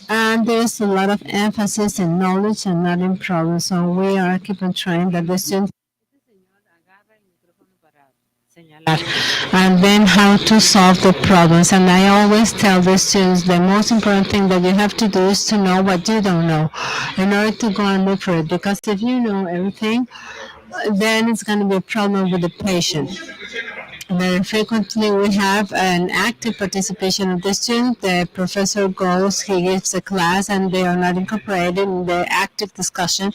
And there's a lot of emphasis in knowledge and not in problems, so we are keep on trying that the students and then how to solve the problems. And I always tell the students the most important thing that you have to do is to know what you don't know in order to go and look for it. Because if you know everything, then it's going to be a problem with the patient. Very frequently, we have an active participation of the student. The professor goes, he gives a class, and they are not incorporated in the active discussion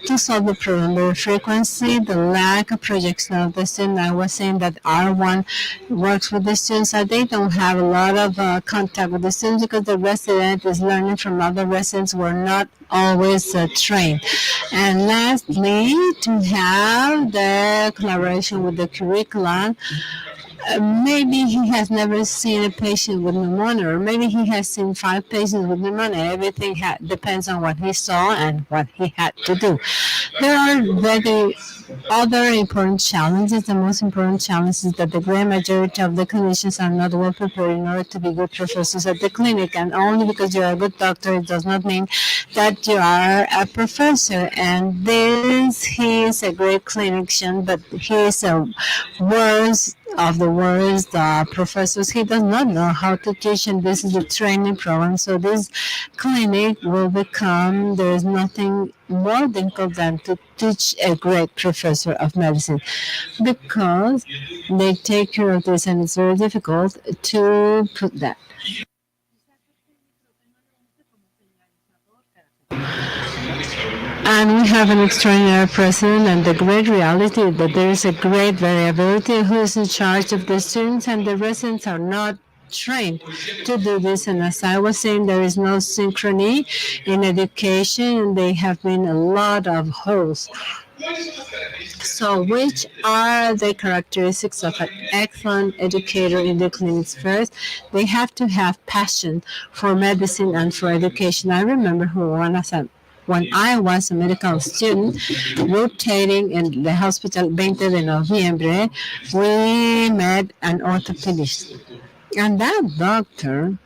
to solve the problem. Very frequently, the lack of projection of the student. I was saying that R1 works with the students, that they don't have a lot of contact with the students because the resident is learning from other residents who are not always trained. And lastly, to have the collaboration with the curriculum. Maybe he has never seen a patient with pneumonia, or maybe he has seen 5 patients with pneumonia. Everything depends on what he saw and what he had to do. There are very other important challenges. The most important challenge is that the great majority of the clinicians are not well prepared in order to be good professors at the clinic. And only because you're a good doctor, it does not mean that you are a professor. And he is a great clinician, but he is a worst of the worst professors. He does not know how to teach, and this is a training program. So this clinic will become, there is nothing more difficult than to teach a great professor of medicine, because they take care of this, and it's very difficult to put that. And we have an extraordinary president, and the great reality is that there is a great variability who is in charge of the students, and the residents are not trained to do this. And as I was saying, there is no synchrony in education, and there have been a lot of holes. So which are the characteristics of an excellent educator in the clinics? First, they have to have passion for medicine and for education. I remember when I was a medical student, rotating in the hospital 20 de noviembre, we met an orthopedist. And that doctor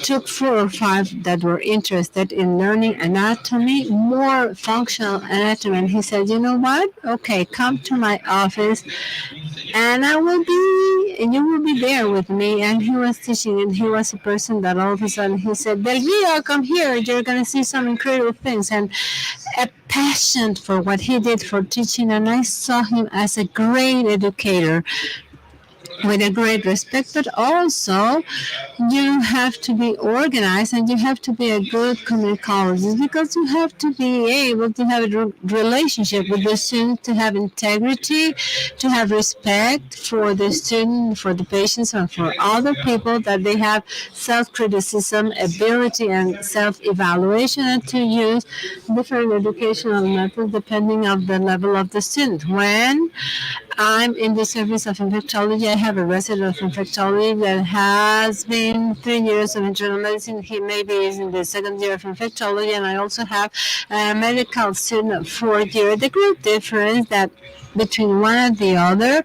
took 4 or 5 that were interested in learning anatomy, more functional anatomy. And he said, you know what? Okay, come to my office and you will be there with me. And he was teaching, and he was a person that all of a sudden he said, Del Rio, come here, you're going to see some incredible things. And a passion for what he did for teaching. And I saw him as a great educator with a great respect, but also you have to be organized, and you have to be a good communicologist, because you have to be able to have a relationship with the student, to have integrity, to have respect for the student, for the patients, and for other people, that they have self-criticism, ability, and self-evaluation, and to use different educational methods depending on the level of the student. When I'm in the service of infectology, I have a resident of infectology that has been 3 years of internal medicine. He maybe is in the 2nd year of infectology, and I also have a medical student of 4th year. The great difference that between one and the other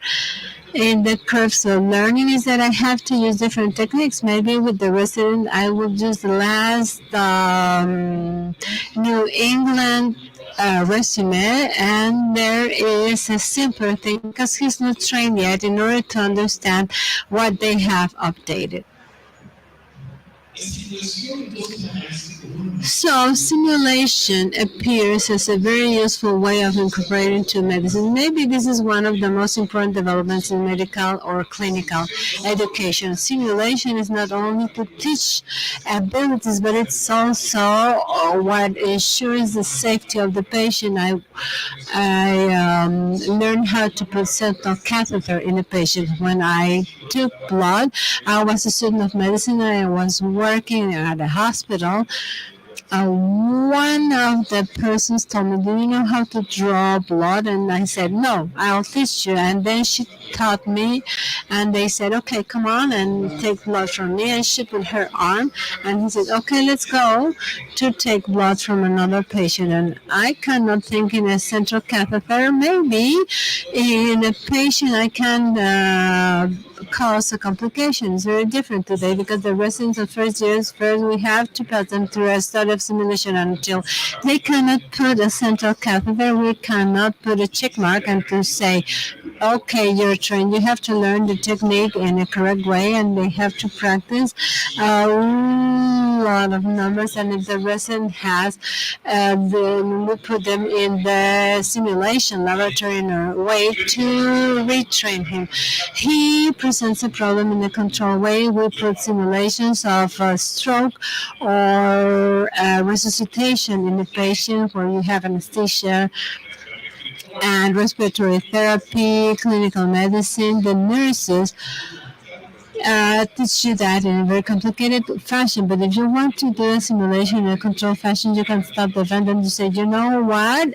in the curves of learning is that I have to use different techniques. Maybe with the resident, I will use the last New England resume, and there is a simpler thing because he's not trained yet in order to understand what they have updated. So simulation appears as a very useful way of incorporating to medicine. Maybe this is one of the most important developments in medical or clinical education. Simulation is not only to teach abilities, but it's also what ensures the safety of the patient. I learned how to put central catheter in a patient. When I took blood, I was a student of medicine, and I was working at a hospital. One of the persons told me, do you know how to draw blood? And I said, no, I'll teach you. And then she taught me, and they said, okay, come on and take blood from me. And she put her arm, and he said, okay, let's go to take blood from another patient. And I cannot think in a central catheter. Maybe in a patient I can cause a complication. It's very different today because the residents of first years, first we have to put them through a study of simulation until they cannot put a central catheter. We cannot put a check mark and to say okay, you're trained. You have to learn the technique in a correct way, and they have to practice a lot of numbers. And if the resident has, then we put them in the simulation laboratory in a way to retrain him. He presents a problem in a controlled way. We put simulations of a stroke or resuscitation in the patient where you have anesthesia and respiratory therapy, clinical medicine. The nurses teach you that in a very complicated fashion. But if you want to do a simulation in a controlled fashion, you can stop the event and you say, you know what,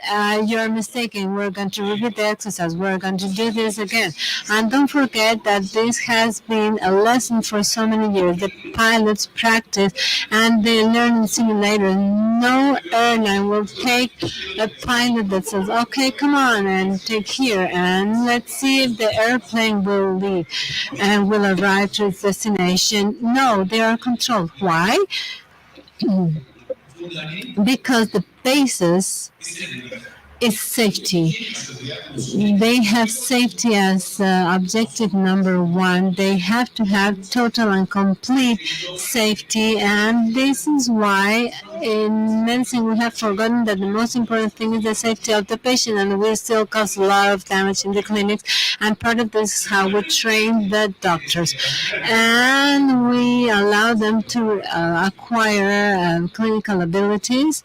you're mistaken. We're going to repeat the exercise. We're going to do this again. And don't forget that this has been a lesson for so many years. The pilots practice and they learn in simulators. No airline will take a pilot that says, okay, come on and take here and let's see if the airplane will leave and will arrive to its destination. No, they are controlled. Why? Because the basis is safety. They have safety as objective number one. They have to have total and complete safety, and this is why in medicine we have forgotten that the most important thing is the safety of the patient, and we still cause a lot of damage in the clinics. And part of this is how we train the doctors, and we allow them to acquire clinical abilities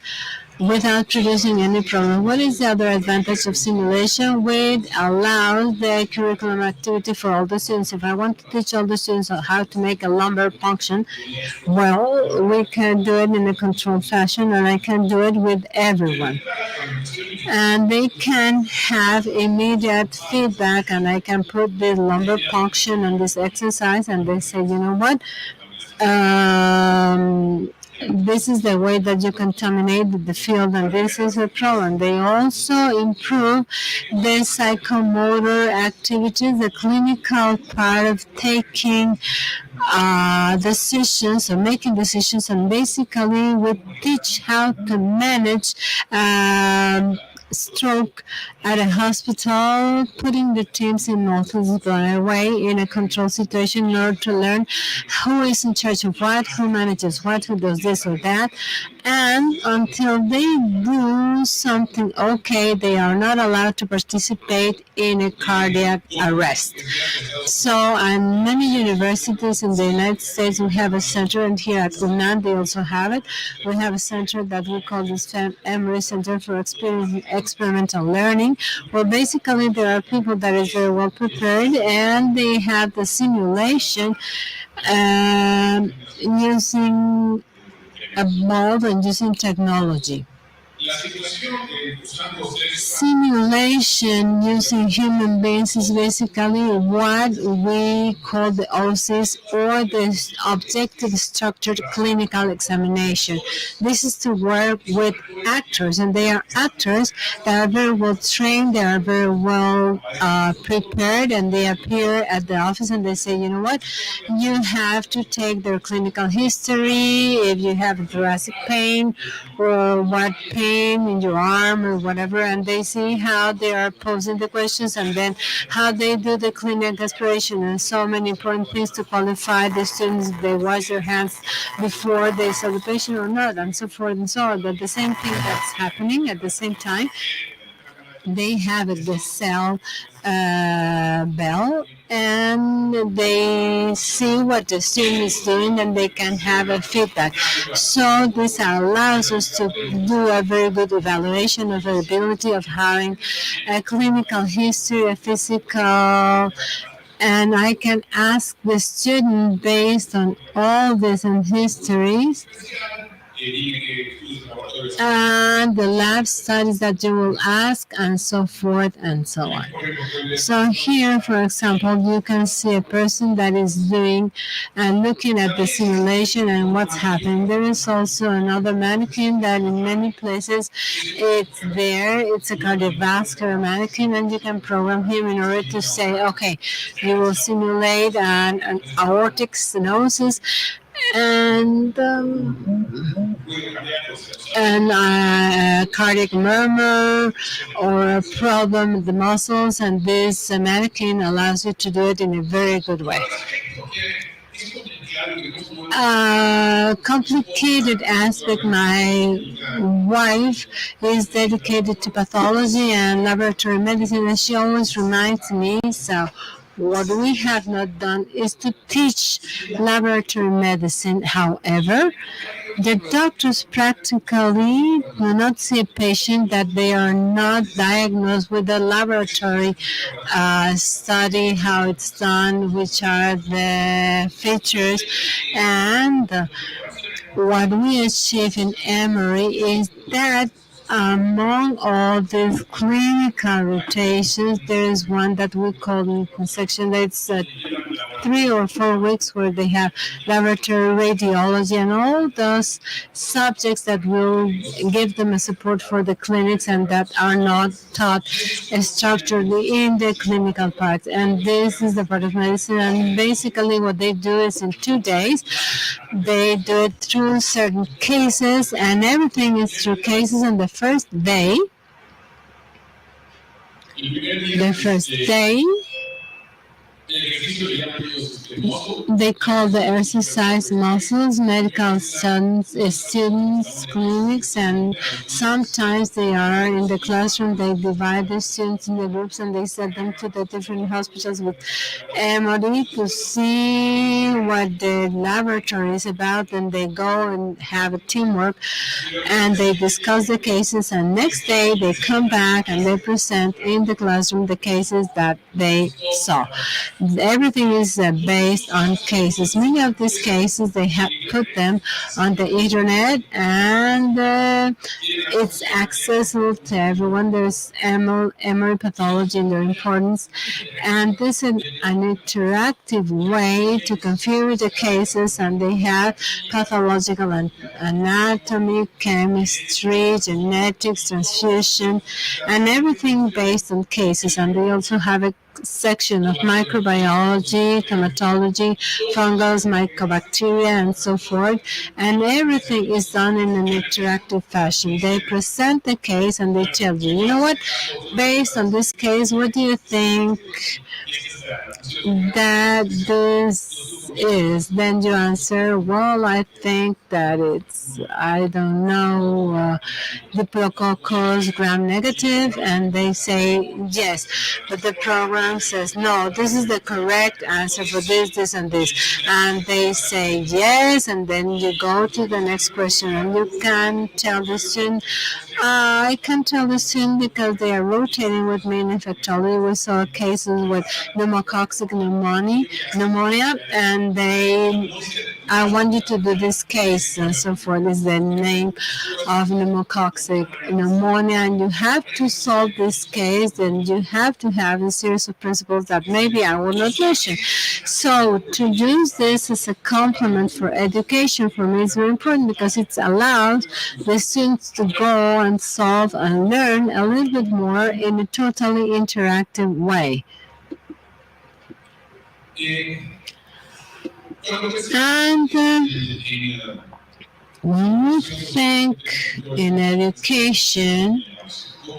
without producing any problem. What is the other advantage of simulation? It allows the curriculum activity for all the students. If I want to teach all the students how to make a lumbar puncture, well, we can do it in a controlled fashion, and I can do it with everyone. And they can have immediate feedback, and I can put the lumbar puncture on this exercise, and they say, you know what? This is the way that you contaminate the field, and this is a problem. They also improve the psychomotor activities, the clinical part of taking decisions or making decisions, and basically we teach how to manage stroke at a hospital, putting the teams in multidisciplinary way in a controlled situation in order to learn who is in charge of what, who manages what, who does this or that. And until they do something okay, they are not allowed to participate in a cardiac arrest. So, in many universities in the United States, we have a center, and here at UNAM, they also have it. We have a center that we call the Emory Center for Experimental Learning, where basically there are people that are very well prepared, and they have the simulation using a mold and using technology. Simulation using human beings is basically what we call the OSIS, or the Objective Structured Clinical Examination. This is to work with actors, and they are actors that are very well trained, they are very well prepared, and they appear at the office and they say, you know what, you have to take their clinical history, if you have thoracic pain, or what pain in your arm or whatever, and they see how they are posing the questions, and then how they do the clinic aspiration, and so many important things to qualify the students if they wash their hands before they saw the patient or not, and so forth and so on. But the same thing that's happening at the same time, they have the cell bell, and they see what the student is doing, and they can have a feedback. So this allows us to do a very good evaluation of the ability of having a clinical history, a physical, and I can ask the student based on all this and histories and the lab studies that you will ask, and so forth and so on. So here, for example, you can see a person that is doing and looking at the simulation and what's happening. There is also another mannequin that in many places it's there. It's a cardiovascular mannequin, and you can program him in order to say, okay, you will simulate an aortic stenosis, and cardiac murmur or a problem with the muscles, and this mannequin allows you to do it in a very good way. Complicated aspect, my wife is dedicated to pathology and laboratory medicine, and she always reminds me, so what we have not done is to teach laboratory medicine. However, the doctors practically do not see a patient that they are not diagnosed with a laboratory study, how it's done, which are the features, and what we achieve in Emory is that among all these clinical rotations, there is one that we call in section that's 3 or 4 weeks where they have laboratory radiology and all those subjects that will give them a support for the clinics and that are not taught structurally in the clinical part. And this is the part of medicine. And basically what they do is in 2 days, they do it through certain cases, and everything is through cases. And the first day, they call the exercise muscles, medical students, clinics, and sometimes they are in the classroom. They divide the students in the groups and they send them to the different hospitals with MOD to see what the laboratory is about, and they go and have a teamwork and they discuss the cases, and next day they come back and they present in the classroom the cases that they saw. Everything is based on cases. Many of these cases, they have put them on the internet, and it's accessible to everyone. There's Emory pathology and their importance, and this is an interactive way to configure the cases, and they have pathological and anatomy, chemistry, genetics, transfusion, and everything based on cases. And they also have a section of microbiology, hematology, fungus, mycobacteria, and so forth. And everything is done in an interactive fashion. They present the case and they tell you, you know what, based on this case, what do you think that this is? Then you answer, well, I think that it's, I don't know, Diplococcus gram-negative, and they say yes, but the program says no, this is the correct answer for this, this, and this, and they say yes, and then you go to the next question, and you can tell the student, I can tell the student because they are rotating with me in infectology. We saw cases with pneumococcal pneumonia, and I want you to do this case, and so forth is the name of pneumococcal pneumonia, and you have to solve this case, and you have to have a series of principles that maybe I will not mention. So to use this as a complement for education for me is very important because it allows the students to go and solve and learn a little bit more in a totally interactive way. And when we think in education,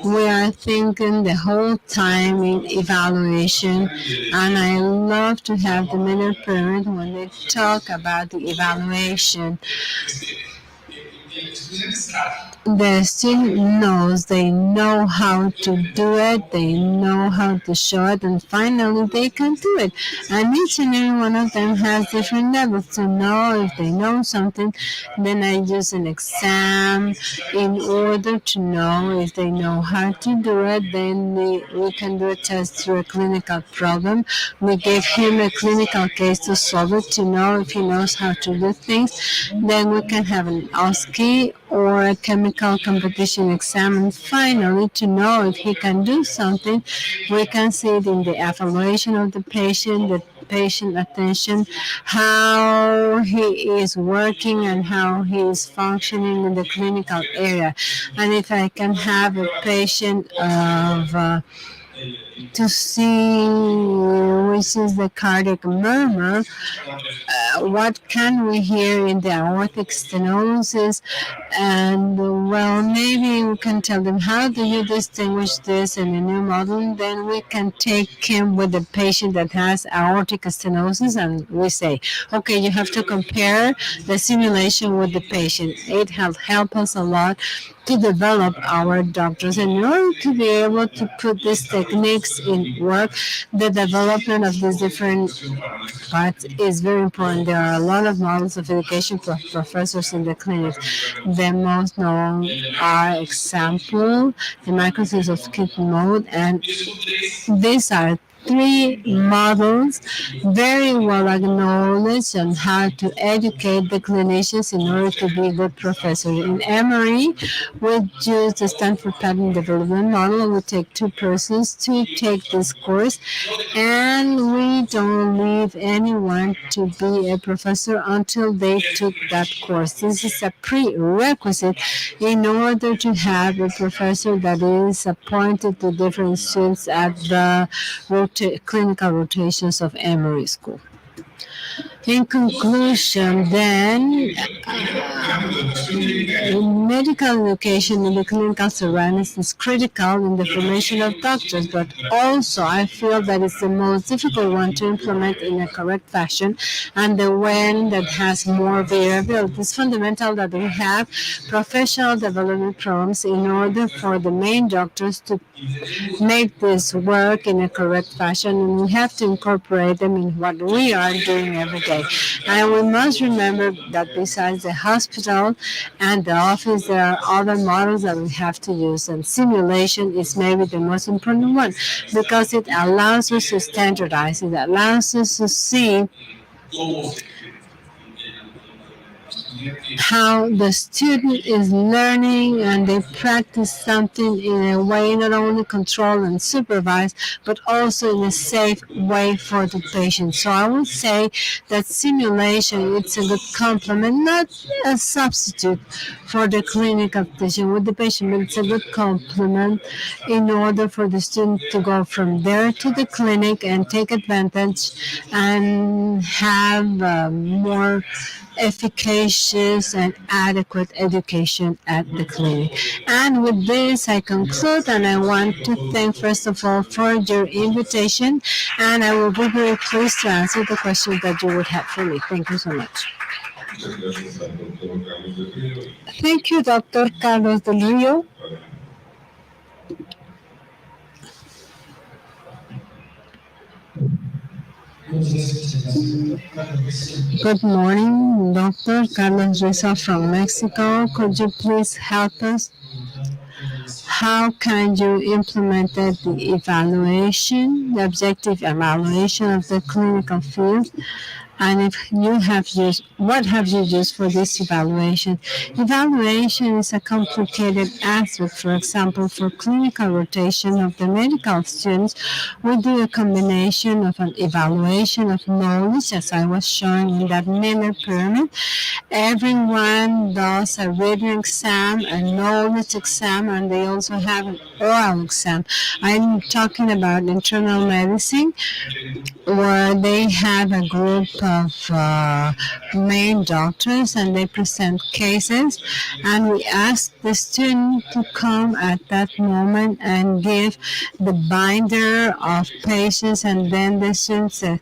we are thinking the whole time in evaluation, and I love to have the middle pyramid when they talk about the evaluation. The student knows, they know how to do it, they know how to show it, and finally they can do it. And each and every one of them has different levels to know if they know something. Then I use an exam in order to know if they know how to do it. Then we can do a test through a clinical problem. We give him a clinical case to solve it to know if he knows how to do things. Then we can have an OSCE or a chemical competition exam, and finally to know if he can do something, we can see it in the evaluation of the patient attention, how he is working and how he is functioning in the clinical area. And if I can have a patient of to see which is the cardiac murmur, what can we hear in the aortic stenosis, and well, maybe we can tell them how do you distinguish this in a new model. Then we can take him with the patient that has aortic stenosis, and we say, okay, you have to compare the simulation with the patient. It has helped us a lot to develop our doctors. And in order to be able to put these techniques in work, the development of these different parts is very important. There are a lot of models of education for professors in the clinic. The most known are example, the microsis of skip mode, and these are three models very well acknowledged on how to educate the clinicians in order to be a good professor. In Emory, we use the Stanford Pattern Development Model. We take two persons to take this course, and we don't leave anyone to be a professor until they took that course. This is a prerequisite in order to have a professor that is appointed to different students at the clinical rotations of Emory School. In conclusion, then, medical education in the clinical surroundings is critical in the formation of doctors, but also I feel that it's the most difficult one to implement in a correct fashion, and the one that has more variability. It's fundamental that we have professional development programs in order for the main doctors to make this work in a correct fashion, and we have to incorporate them in what we are doing every day. And we must remember that besides the hospital and the office, there are other models that we have to use, and simulation is maybe the most important one because it allows us to standardize, it allows us to see how the student is learning and they practice something in a way not only controlled and supervised, but also in a safe way for the patient. So I would say that simulation, it's a good complement, not a substitute for the clinical patient with the patient, but it's a good complement in order for the student to go from there to the clinic and take advantage and have more efficacious and adequate education at the clinic. And with this, I conclude, and I want to thank first of all for your invitation, and I will be very pleased to answer the questions that you would have for me. Thank you so much. Thank you, Dr. Carlos Del Rio. Good morning, Dr. Carlos Reza from Mexico. Could you please help us? How can you implement the evaluation, the objective evaluation of the clinical field? And if you have used, what have you used for this evaluation? Evaluation is a complicated aspect. For example, for clinical rotation of the medical students, we do a combination of an evaluation of knowledge, as I was showing in that Miller pyramid. Everyone does a written exam, a knowledge exam, and they also have an oral exam. I'm talking about internal medicine, where they have a group of main doctors and they present cases, and we ask the student to come at that moment and give the binder of patients, and then the student says,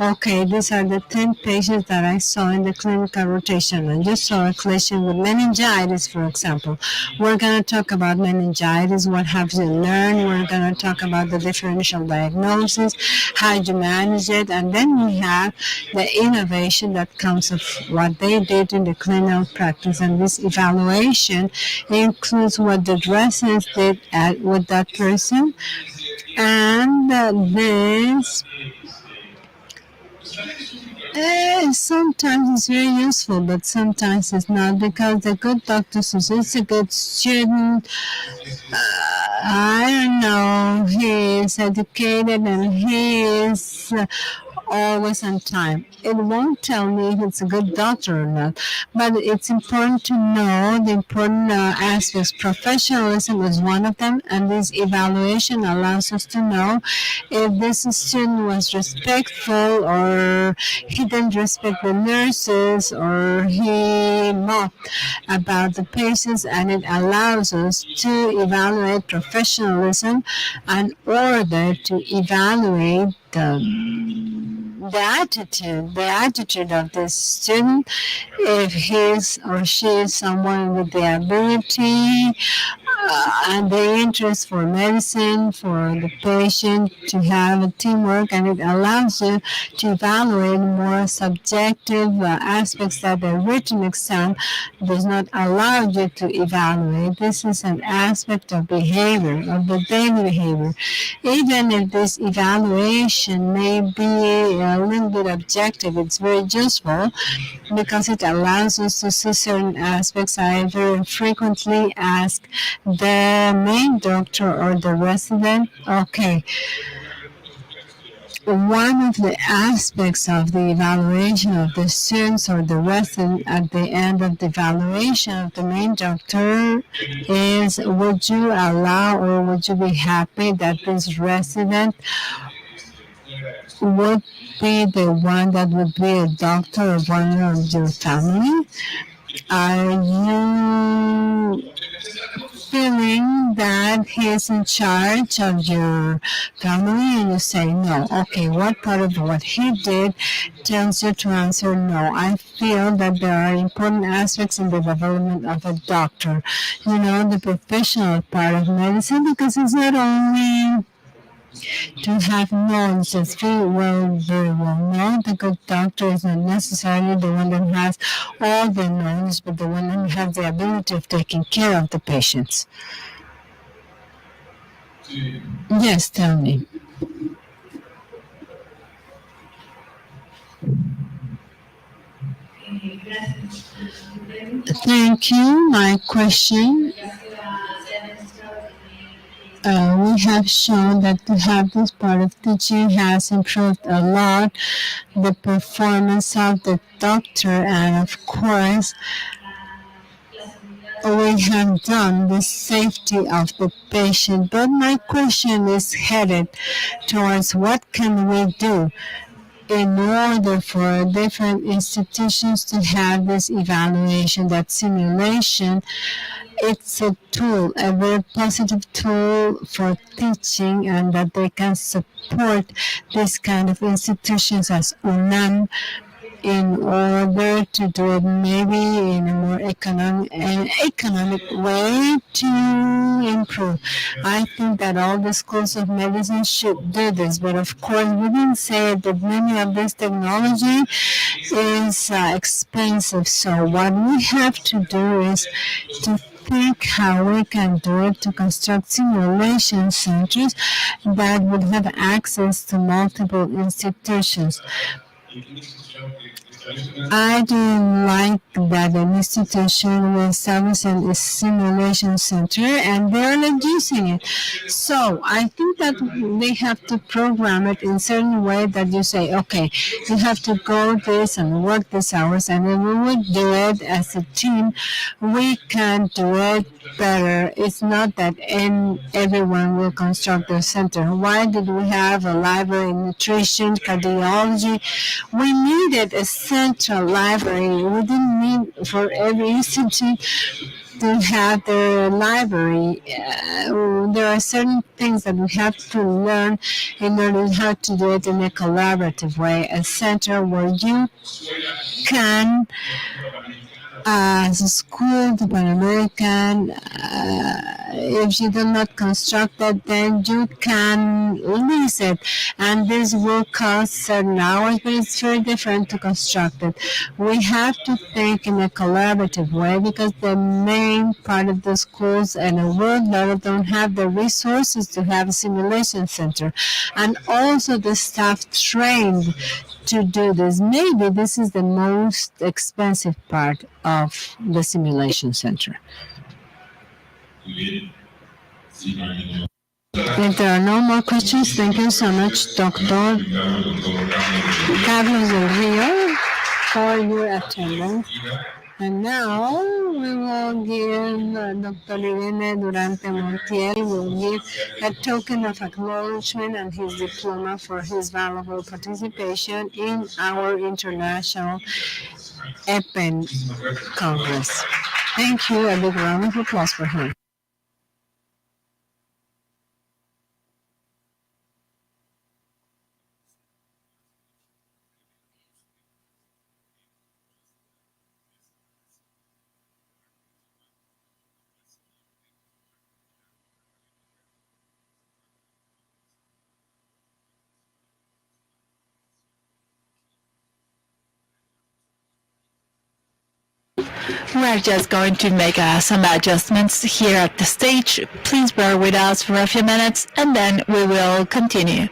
okay, these are the 10 patients that I saw in the clinical rotation, and you saw a patient with meningitis, for example. We're going to talk about meningitis, what have you learned, we're going to talk about the differential diagnosis, how you manage it, and then we have the innovation that comes of what they did in the clinical practice. And this evaluation includes what the residents did with that person, and this sometimes it's very useful, but sometimes it's not, because the good doctor says it's a good student. I don't know, he is educated and he is always on time. It won't tell me if it's a good doctor or not, but it's important to know the important aspects. Professionalism is one of them, and this evaluation allows us to know if this student was respectful or he didn't respect the nurses or he mocked about the patients, and it allows us to evaluate professionalism in order to evaluate the attitude of the student, if he or she is someone with the ability and the interest for medicine, for the patient to have a teamwork, and it allows you to evaluate more subjective aspects that the written exam does not allow you to evaluate. This is an aspect of behavior, of the daily behavior. Even if this evaluation may be a little bit objective, it's very useful because it allows us to see certain aspects. I very frequently ask the main doctor or the resident, okay, one of the aspects of the evaluation of the students or the resident at the end of the evaluation of the main doctor is, would you allow or would you be happy that this resident would be the one that would be a doctor of one of your family? Are you feeling that he is in charge of your family? And you say no. Okay, what part of what he did tells you to answer no? I feel that there are important aspects in the development of a doctor. You know, the professional part of medicine, because it's not only to have knowledge. As very well know, the good doctor is not necessarily the one that has all the knowledge, but the one that has the ability of taking care of the patients. Yes, tell me. Thank you. My question. We have shown that to have this part of teaching has improved a lot the performance of the doctor, and of course we have done the safety of the patient. But my question is headed towards what can we do in order for different institutions to have this evaluation, that simulation. It's a tool, a very positive tool for teaching, and that they can support this kind of institutions as UNAM in order to do it maybe in a more economic way to improve. I think that all the schools of medicine should do this, but of course we didn't say that many of this technology is expensive. So what we have to do is to think how we can do it, to construct simulation centers that would have access to multiple institutions. I don't like that an institution will establish a simulation center and they're not using it. So I think that they have to program it in a certain way that you say, okay, you have to go this and work these hours, and if we would do it as a team, we can do it better. It's not that everyone will construct the center. Why did we have a library in nutrition, cardiology? We needed a central library. We didn't need for every institute to have their library. There are certain things that we have to learn in order how to do it in a collaborative way. A center where you can, as a school, the Pan-American, if you do not construct it, then you can lease it. And this will cost certain hours, but it's very different to construct it. We have to think in a collaborative way, because the main part of the schools and the world level don't have the resources to have a simulation center. And also the staff trained to do this. Maybe this is the most expensive part of the simulation center. If If there are no more questions, thank you so much, Dr. Carlos del Rio, for your attendance. And now we will give Dr. Irene Durante Montiel will give a token of acknowledgement and his diploma for his valuable participation in our International EPEN Congress. Thank you. A big round of applause for him. We're just going to make some adjustments here at the stage. Please bear with us for a few minutes and then we will continue.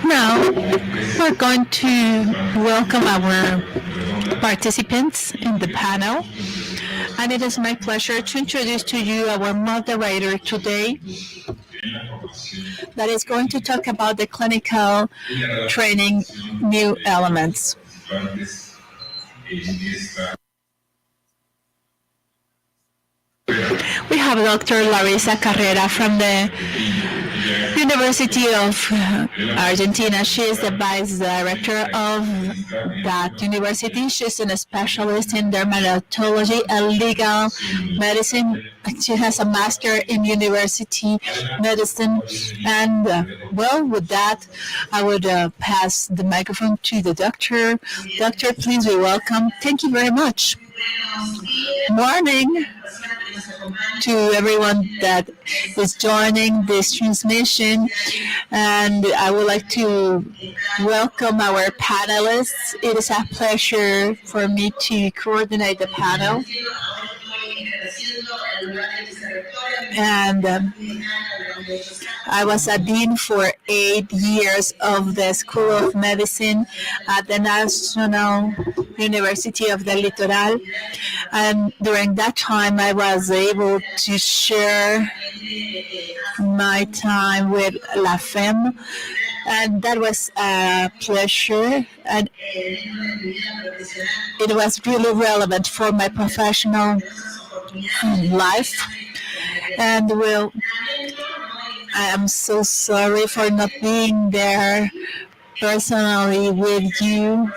Now, we're going to welcome our participants in the panel. And it is my pleasure to introduce to you our moderator today that is going to talk about the clinical training new elements. We have Dr. Larissa Carrera from the University of Argentina. She is the vice director of that university. She's a specialist in dermatology and legal medicine. She has a master in university medicine. And well, with that, I would pass the microphone to the doctor. Doctor, please be welcome. Thank you very much. Morning to everyone that is joining this transmission, and I would like to welcome our panelists. It is a pleasure for me to coordinate the panel. And I was a dean for 8 years of the School of Medicine at the National University of the Litoral. And during that time, I was able to share my time with La Femme, and that was a pleasure. And it was really relevant for my professional life. And well, I am so sorry for not being there personally with you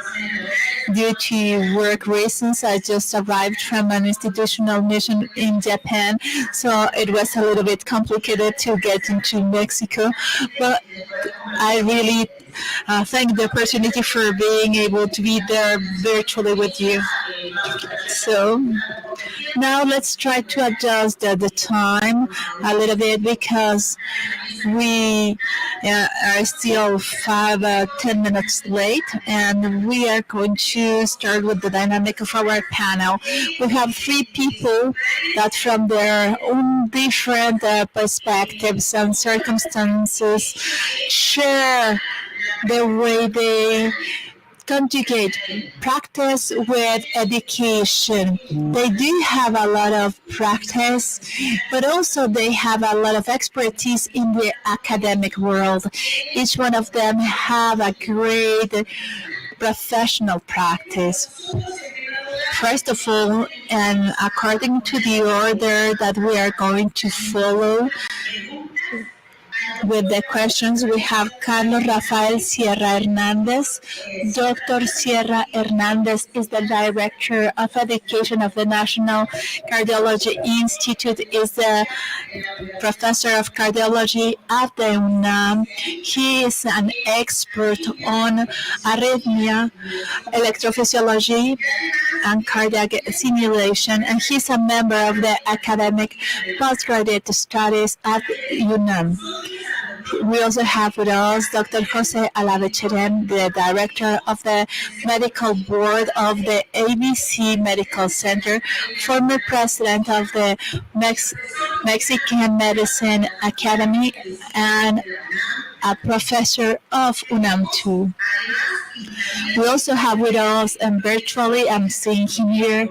due to work reasons. I just arrived from an institutional mission in Japan, so it was a little bit complicated to get into Mexico. But I really thank the opportunity for being able to be there virtually with you. So now let's try to adjust the time a little bit because we are still 10 minutes late, and we are going to start with the dynamic of our panel. We have 3 people that from their own different perspectives and circumstances share the way they conjugate practice with education. They do have a lot of practice, but also they have a lot of expertise in the academic world. Each one of them have a great professional practice. First of all, and according to the order that we are going to follow, with the questions, we have Carlos Rafael Sierra Hernandez. Dr. Sierra Hernandez is the Director of Education of the National Cardiology Institute, is the Professor of Cardiology at the UNAM. He is an expert on arrhythmia, electrophysiology, and cardiac simulation, and he's a member of the academic postgraduate studies at UNAM. We also have with us Dr. Jose Alavecheren, the Director of the Medical Board of the ABC Medical Center, former President of the Mexican Medicine Academy, and a professor of UNAM too. We also have with us, and virtually I'm seeing him here,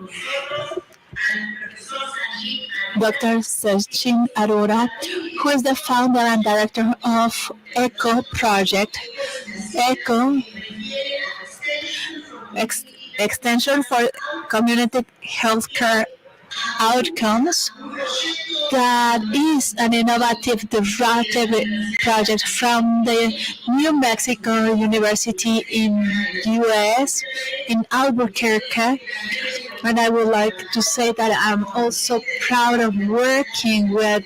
Dr. Sachin Arora, who is the founder and director of ECHO project. ECHO, Extension for Community Healthcare Outcomes, that is an innovative disruptive project from the New Mexico University in US in Albuquerque. And I would like to say that I'm also proud of working with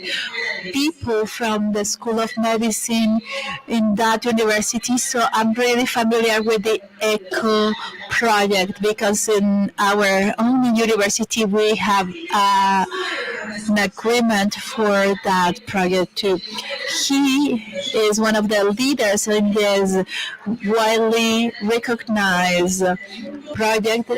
people from the School of Medicine in that university. So I'm really familiar with the ECHO project because in our own university we have an agreement for that project too. He is one of the leaders in this widely recognized project,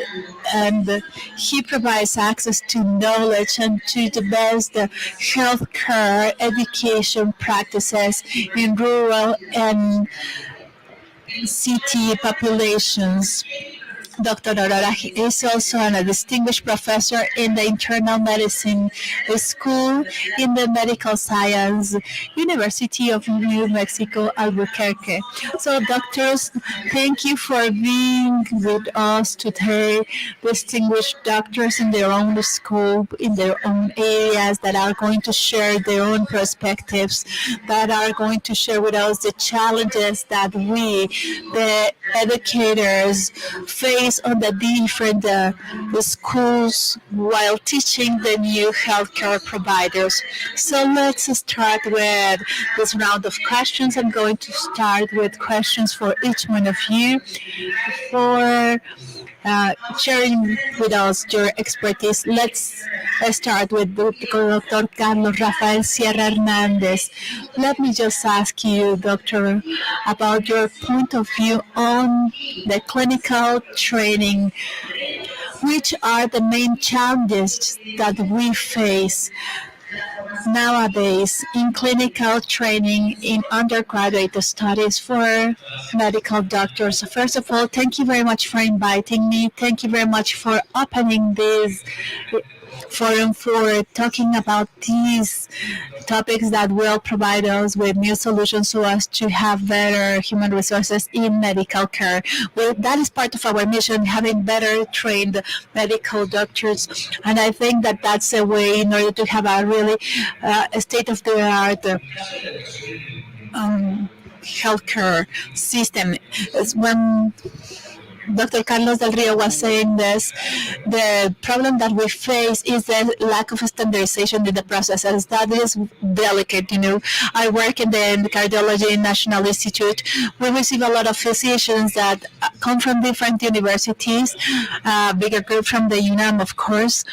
and he provides access to knowledge and to the best healthcare education practices in rural and city populations. Dr. Aurora is also a distinguished professor in the internal medicine school in the Medical Science University of New Mexico, Albuquerque. So, doctors, thank you for being with us today. Distinguished doctors in their own scope, in their own areas, that are going to share their own perspectives, that are going to share with us the challenges that we, the educators, face on the different schools while teaching the new healthcare providers. So let's start with this round of questions. I'm going to start with questions for each one of you for sharing with us your expertise. Let's start with Dr. Carlos Rafael Sierra Hernandez. Let me just ask you, Doctor, about your point of view on the clinical training. Which are the main challenges that we face nowadays in clinical training in undergraduate studies for medical doctors? First of all, thank you very much for inviting me. Thank you very much for opening this forum for talking about these topics that will provide us with new solutions so as to have better human resources in medical care. Well, that is part of our mission, having better trained medical doctors, and I think that that's a way in order to have a really state-of-the-art healthcare system. When Dr. Carlos Del Rio was saying this, the problem that we face is the lack of standardization in the processes. That is delicate, you know. I work in the Cardiology National Institute. We receive a lot of physicians that come from different universities, a bigger group from the UNAM, of course,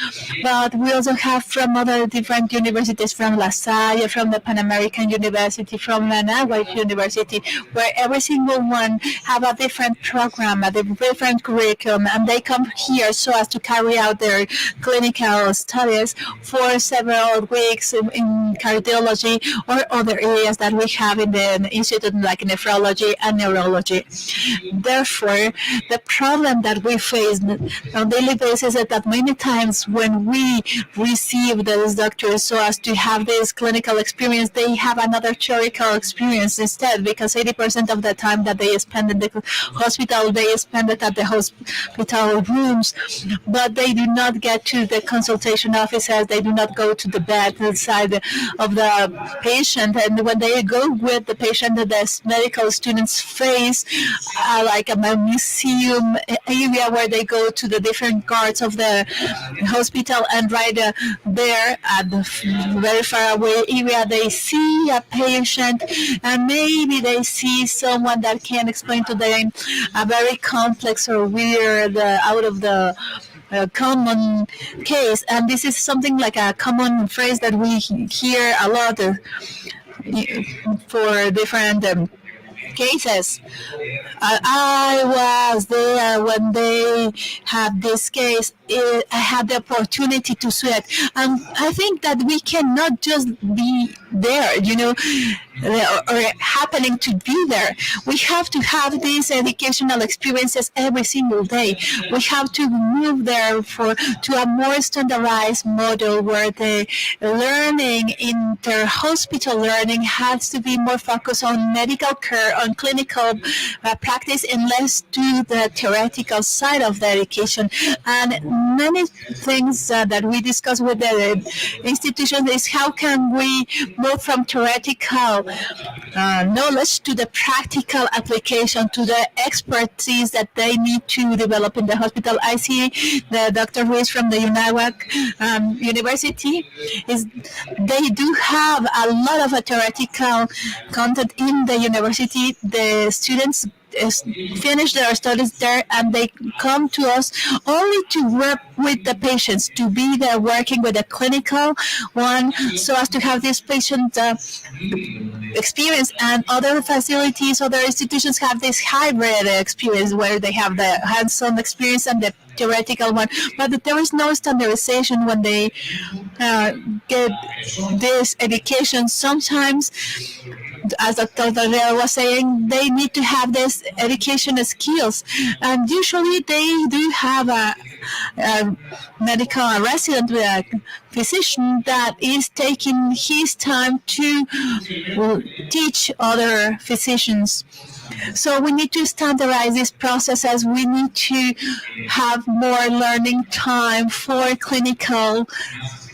but we also have from other different universities, from La Salle, from the Pan American University, from Anáhuac University, where every single one have a different program, a different curriculum, and they come here so as to carry out their clinical studies for several weeks in cardiology or other areas that we have in the institute, like nephrology and neurology. Therefore, the problem that we face on a daily basis is that many times when we receive those doctors so as to have this clinical experience, they have another theoretical experience instead, because 80% of the time that they spend in the hospital, they spend it at the hospital rooms, but they do not get to the consultation offices, they do not go to the bedside of the patient, and when they go with the patient, the medical students face like a museum area where they go to the different guards of the hospital, and right there at the very far away area they see a patient, and maybe they see someone that can explain to them a very complex or weird out of the common case. And this is something like a common phrase that we hear a lot for different cases. I was there when they had this case. I had the opportunity to see it. I think that we cannot just be there, you know, or happening to be there. We have to have these educational experiences every single day. We have to move there to a more standardized model where the learning, inter-hospital learning, has to be more focused on medical care, on clinical practice, and less to the theoretical side of the education. And many things that we discuss with the institutions is how can we move from theoretical knowledge to the practical application, to the expertise that they need to develop in the hospital. I see the Dr. Ruiz from the UNAWAC University. They do have a lot of theoretical content in the university. The students finish their studies there, and they come to us only to work with the patients, to be there working with the clinical one, so as to have this patient experience. And other facilities, other institutions have this hybrid experience where they have the hands-on experience and the theoretical one, but there is no standardization when they get this education. Sometimes as Dr. Darrell was saying, they need to have this education skills, and usually they do have a medical resident with a physician that is taking his time to teach other physicians. So we need to standardize these processes. We need to have more learning time for clinical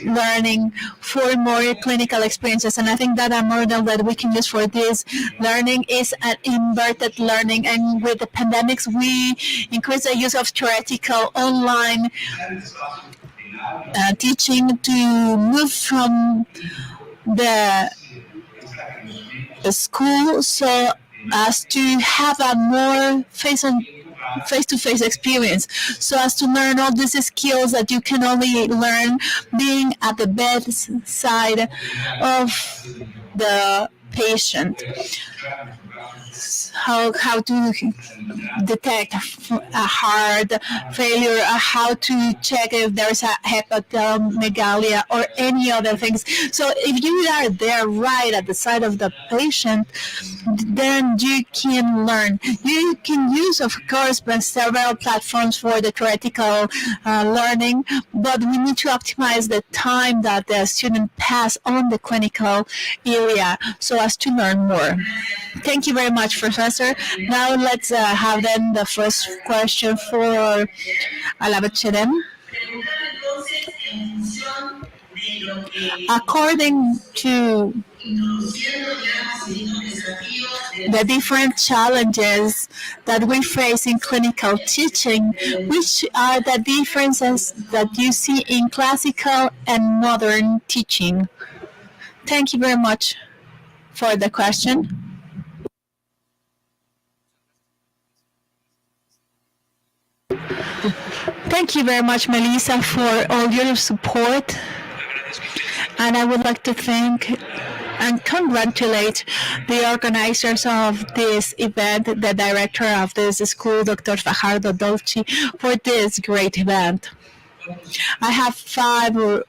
learning, for more clinical experiences. And I think that a model that we can use for this learning is an inverted learning. And with the pandemics, we increase the use of theoretical online teaching to move from the school so as to have a more face-to-face experience, so as to learn all these skills that you can only learn being at the bedside of the patient. How to detect a heart failure, how to check if there's a hepatomegalia or any other things. So if you are there right at the side of the patient, then you can learn. You can use, of course, several platforms for the theoretical learning, but we need to optimize the time that the student pass on the clinical area so as to learn more. Thank you very much, Professor. Now let's have then the first question for Alabachedem. According to the different challenges that we face in clinical teaching, which are the differences that you see in classical and modern teaching? Thank you very much for the question. Thank you very much, Melissa, for all your support. And I would like to thank and congratulate the organizers of this event, the director of this school, Dr. Fajardo Dolci, for this great event. I have 5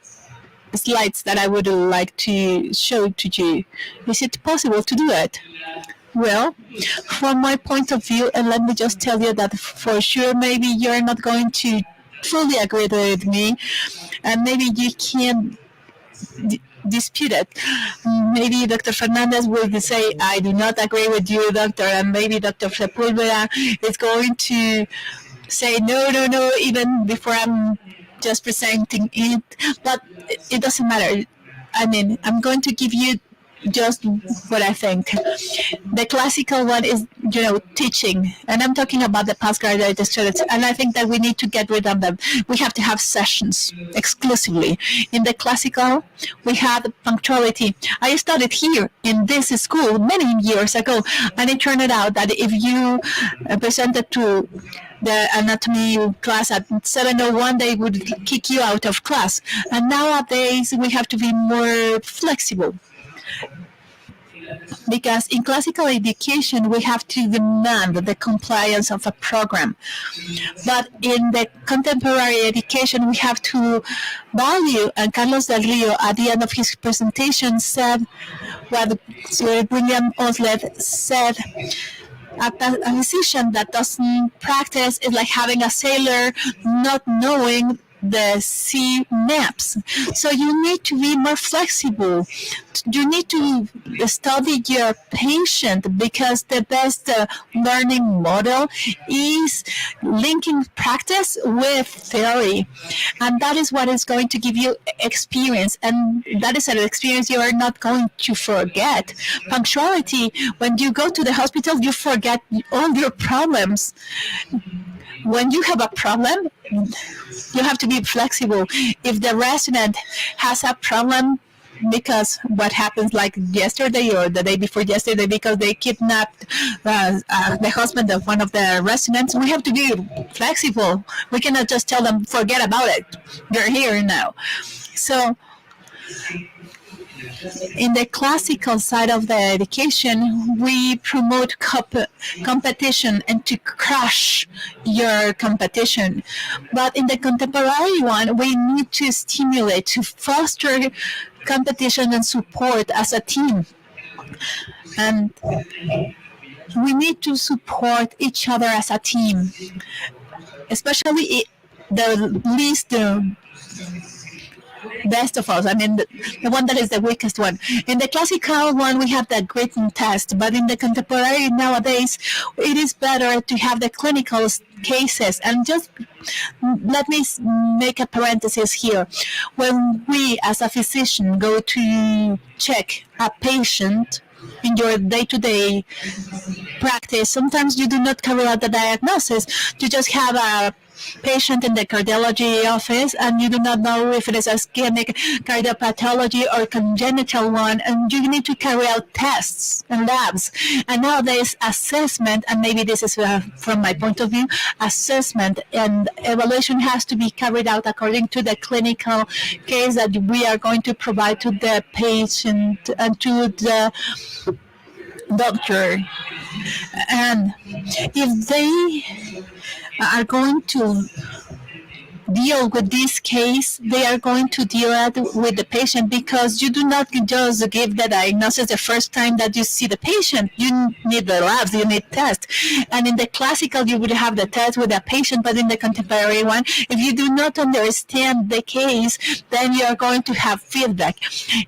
slides that I would like to show to you. Is it possible to do it? Well, from my point of view, and let me just tell you that for sure maybe you're not going to fully agree with me, and maybe you can dispute it. Maybe Dr. Fernandez will say, I do not agree with you, doctor, and maybe Dr. Sepulveda is going to say, no, even before I'm just presenting it, but it doesn't matter. I mean, I'm going to give you just what I think. The classical one is, teaching, and I'm talking about the postgraduate students, and I think that we need to get rid of them. We have to have sessions exclusively. In the classical, we had punctuality. I studied here in this school many years ago, and it turned out that if you presented to the anatomy class at 7:01, they would kick you out of class. And nowadays, we have to be more flexible. Because in classical education, we have to demand the compliance of a program. But in the contemporary education, we have to value, and Carlos Del Rio, at the end of his presentation, said what William Oslet said, a physician that doesn't practice is like having a sailor not knowing the sea maps. So you need to be more flexible. You need to study your patient, because the best learning model is linking practice with theory. And that is what is going to give you experience. And that is an experience you are not going to forget. Punctuality, when you go to the hospital, you forget all your problems. When you have a problem, you have to be flexible. If the resident has a problem because what happens like yesterday or the day before yesterday, because they kidnapped the husband of one of the residents, we have to be flexible. We cannot just tell them, forget about it. You're here now. So in the classical side of the education, we promote competition and to crush your competition. But in the contemporary one, we need to stimulate, to foster competition and support as a team. And we need to support each other as a team, especially the least best of us. I mean, the one that is the weakest one. In the classical one, we have the written test, but in the contemporary nowadays, it is better to have the clinical cases. And just let me make a parenthesis here. When we, as a physician, go to check a patient in your day-to-day practice, sometimes you do not carry out the diagnosis. You just have a patient in the cardiology office and you do not know if it is a ischemic cardiopathology or congenital one, and you need to carry out tests and labs. And nowadays assessment, and maybe this is from my point of view, assessment and evaluation has to be carried out according to the clinical case that we are going to provide to the patient and to the doctor. And if they are going to deal with this case, they are going to deal with the patient, because you do not just give the diagnosis the first time that you see the patient. You need the labs, you need tests. And in the classical, you would have the test with the patient, but in the contemporary one, if you do not understand the case, then you are going to have feedback.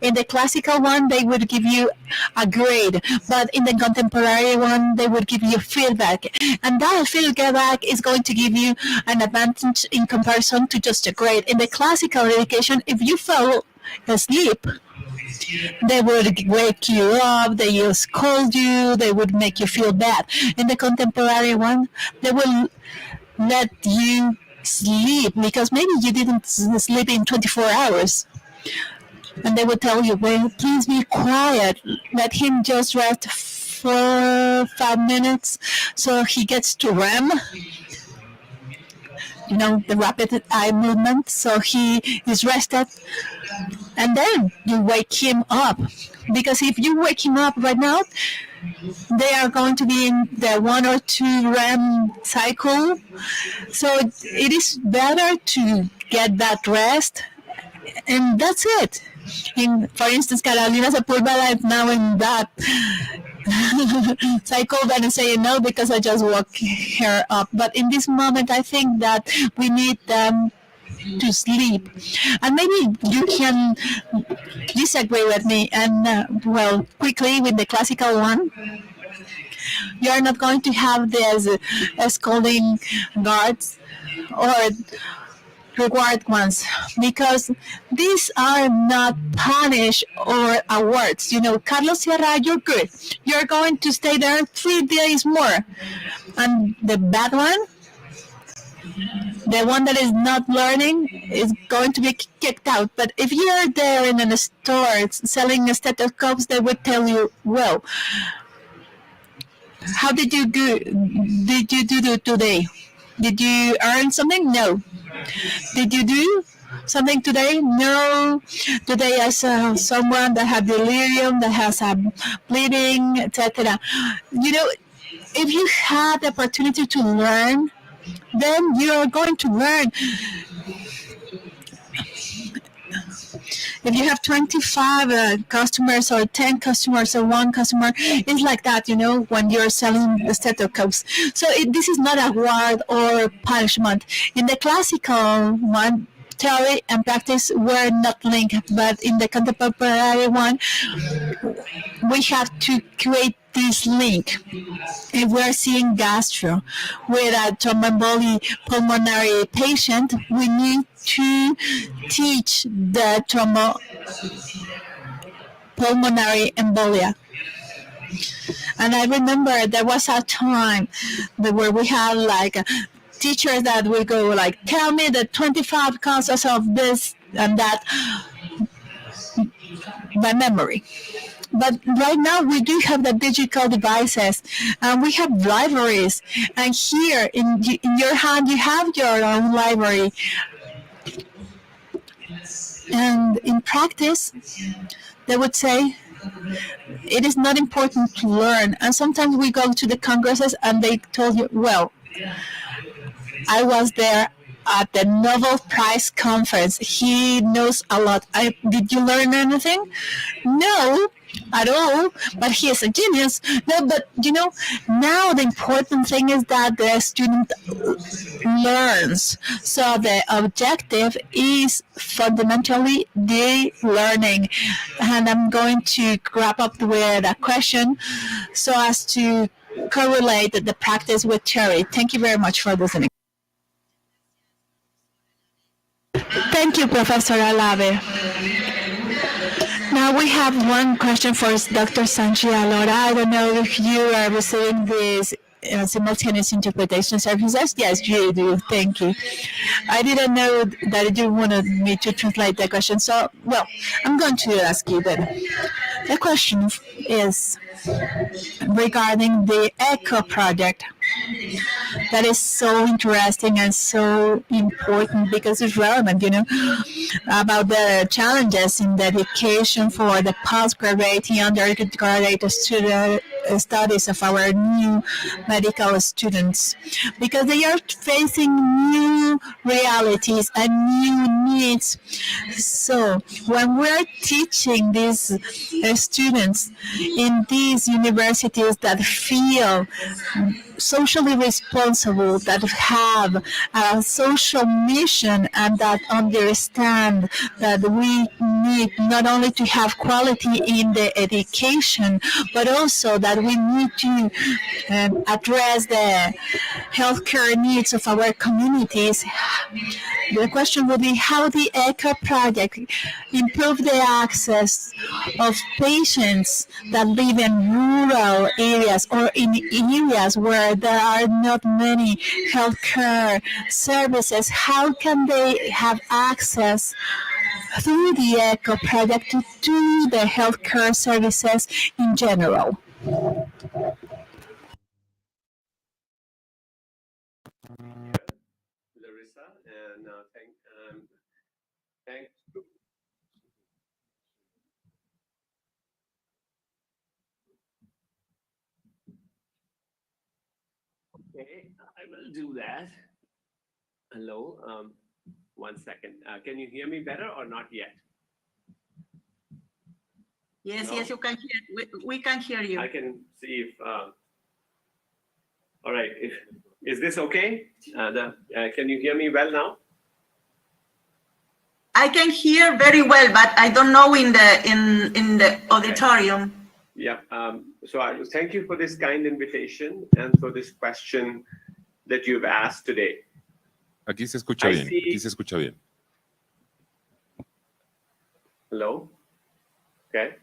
In the classical one, they would give you a grade, but in the contemporary one, they would give you feedback. And that feedback is going to give you an advantage in comparison to just a grade. In the classical education, if you fall asleep, they would wake you up, they will scold you, they would make you feel bad. In the contemporary one, they will let you sleep because maybe you didn't sleep in 24 hours. And they would tell you, well, please be quiet, let him just rest for 5 minutes so he gets to REM. You know, the rapid eye movement, so he is rested, and then you wake him up, because if you wake him up right now, they are going to be in the 1 or 2 REM cycle, so it is better to get that rest, and that's it. For instance, Carolina Sepulveda is now in that so I called them and say no because I just woke her up. But in this moment, I think that we need them to sleep. And maybe you can disagree with me. And well, quickly with the classical one, you are not going to have this scolding guards or reward ones, because these are not punish or awards. You know, Carlos Sierra, you're good. You're going to stay there 3 days more. And the bad one, the one that is not learning, is going to be kicked out. But if you are there in a store selling stethoscopes, they would tell you, well, how did you do today? Did you earn something? No. Did you do something today? No. Today I saw someone that had delirium, that has a bleeding, etc. You know, if you had the opportunity to learn, then you are going to learn. If you have 25 customers or 10 customers or 1 customer, it's like that, you know, when you're selling the stethoscopes. So this is not a reward or punishment. In the classical one, theory and practice were not linked, but in the contemporary one, we have to create this link. If we're seeing gastro with a thromboembolic pulmonary patient, we need to teach the pulmonary embolia. And I remember there was a time where we had like teachers that would go like, tell me the 25 causes of this and that by memory. But right now we do have the digital devices, and we have libraries. And here in your hand, you have your own library. And in practice, they would say, it is not important to learn. And sometimes we go to the congresses and they told you, well, I was there at the Nobel Prize conference. He knows a lot. Did you learn anything? No, at all, but he is a genius. No, but now the important thing is that the student learns. So the objective is fundamentally the learning. And I'm going to wrap up with a question so as to correlate the practice with theory. Thank you very much for listening. Thank you, Professor Alave. Now we have one question for Dr. Sanchi Alora. I don't know if you are receiving these simultaneous interpretation services. Yes, you do. Thank you. I didn't know that you wanted me to translate the question. So, well, I'm going to ask you then. The question is regarding the ECHO project. That is so interesting and so important because it's relevant, about the challenges in the education for the postgraduate and undergraduate student studies of our new medical students, because they are facing new realities and new needs. So when we're teaching these students in these universities that feel socially responsible, that have a social mission, and that understand that we need not only to have quality in the education, but also that we need to address the healthcare needs of our communities. The question would be how the ECHO project improve the access of patients that live in rural areas or in areas where there are not many healthcare services. How can they have access through the ECHO project to the healthcare services in general? Larissa, and thanks. Okay, I will do that. Hello, 1 second. Can you hear me better or not yet? Yes, No? yes, you can hear. We can hear you. I can see if. All right. Is this okay? Can you hear me well now? I can hear very well, but I don't know in the auditorium. Okay. Yeah. So I thank you for this kind invitation and for this question that you've asked today. Aquí se escucha bien. Aquí se escucha bien. Hello. Okay.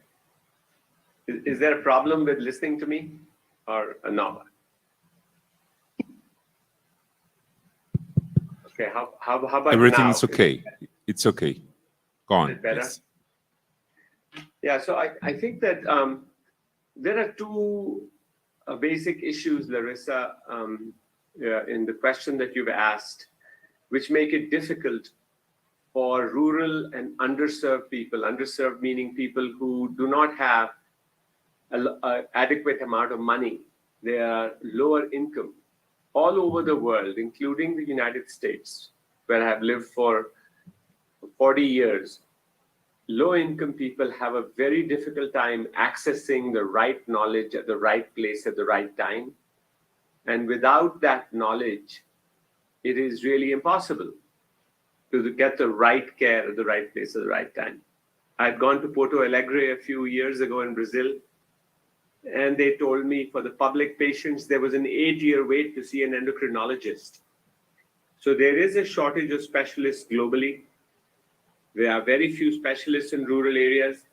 Is there a problem with listening to me, or no? Okay. How about everything now? is okay. It's okay. Go on. Is it better? Yes. Yeah. So I think that there are two basic issues, Larissa, in the question that you've asked, which make it difficult for rural and underserved people, underserved meaning people who do not have an adequate amount of money. They are lower income all over the world, including the United States, where I have lived for 40 years. Low-income people have a very difficult time accessing the right knowledge at the right place at the right time. And without that knowledge, it is really impossible to get the right care at the right place at the right time. I'd gone to Porto Alegre a few years ago in Brazil, and they told me for the public patients, there was an 8-year wait to see an endocrinologist. So there is a shortage of specialists globally. There are very few specialists in rural areas,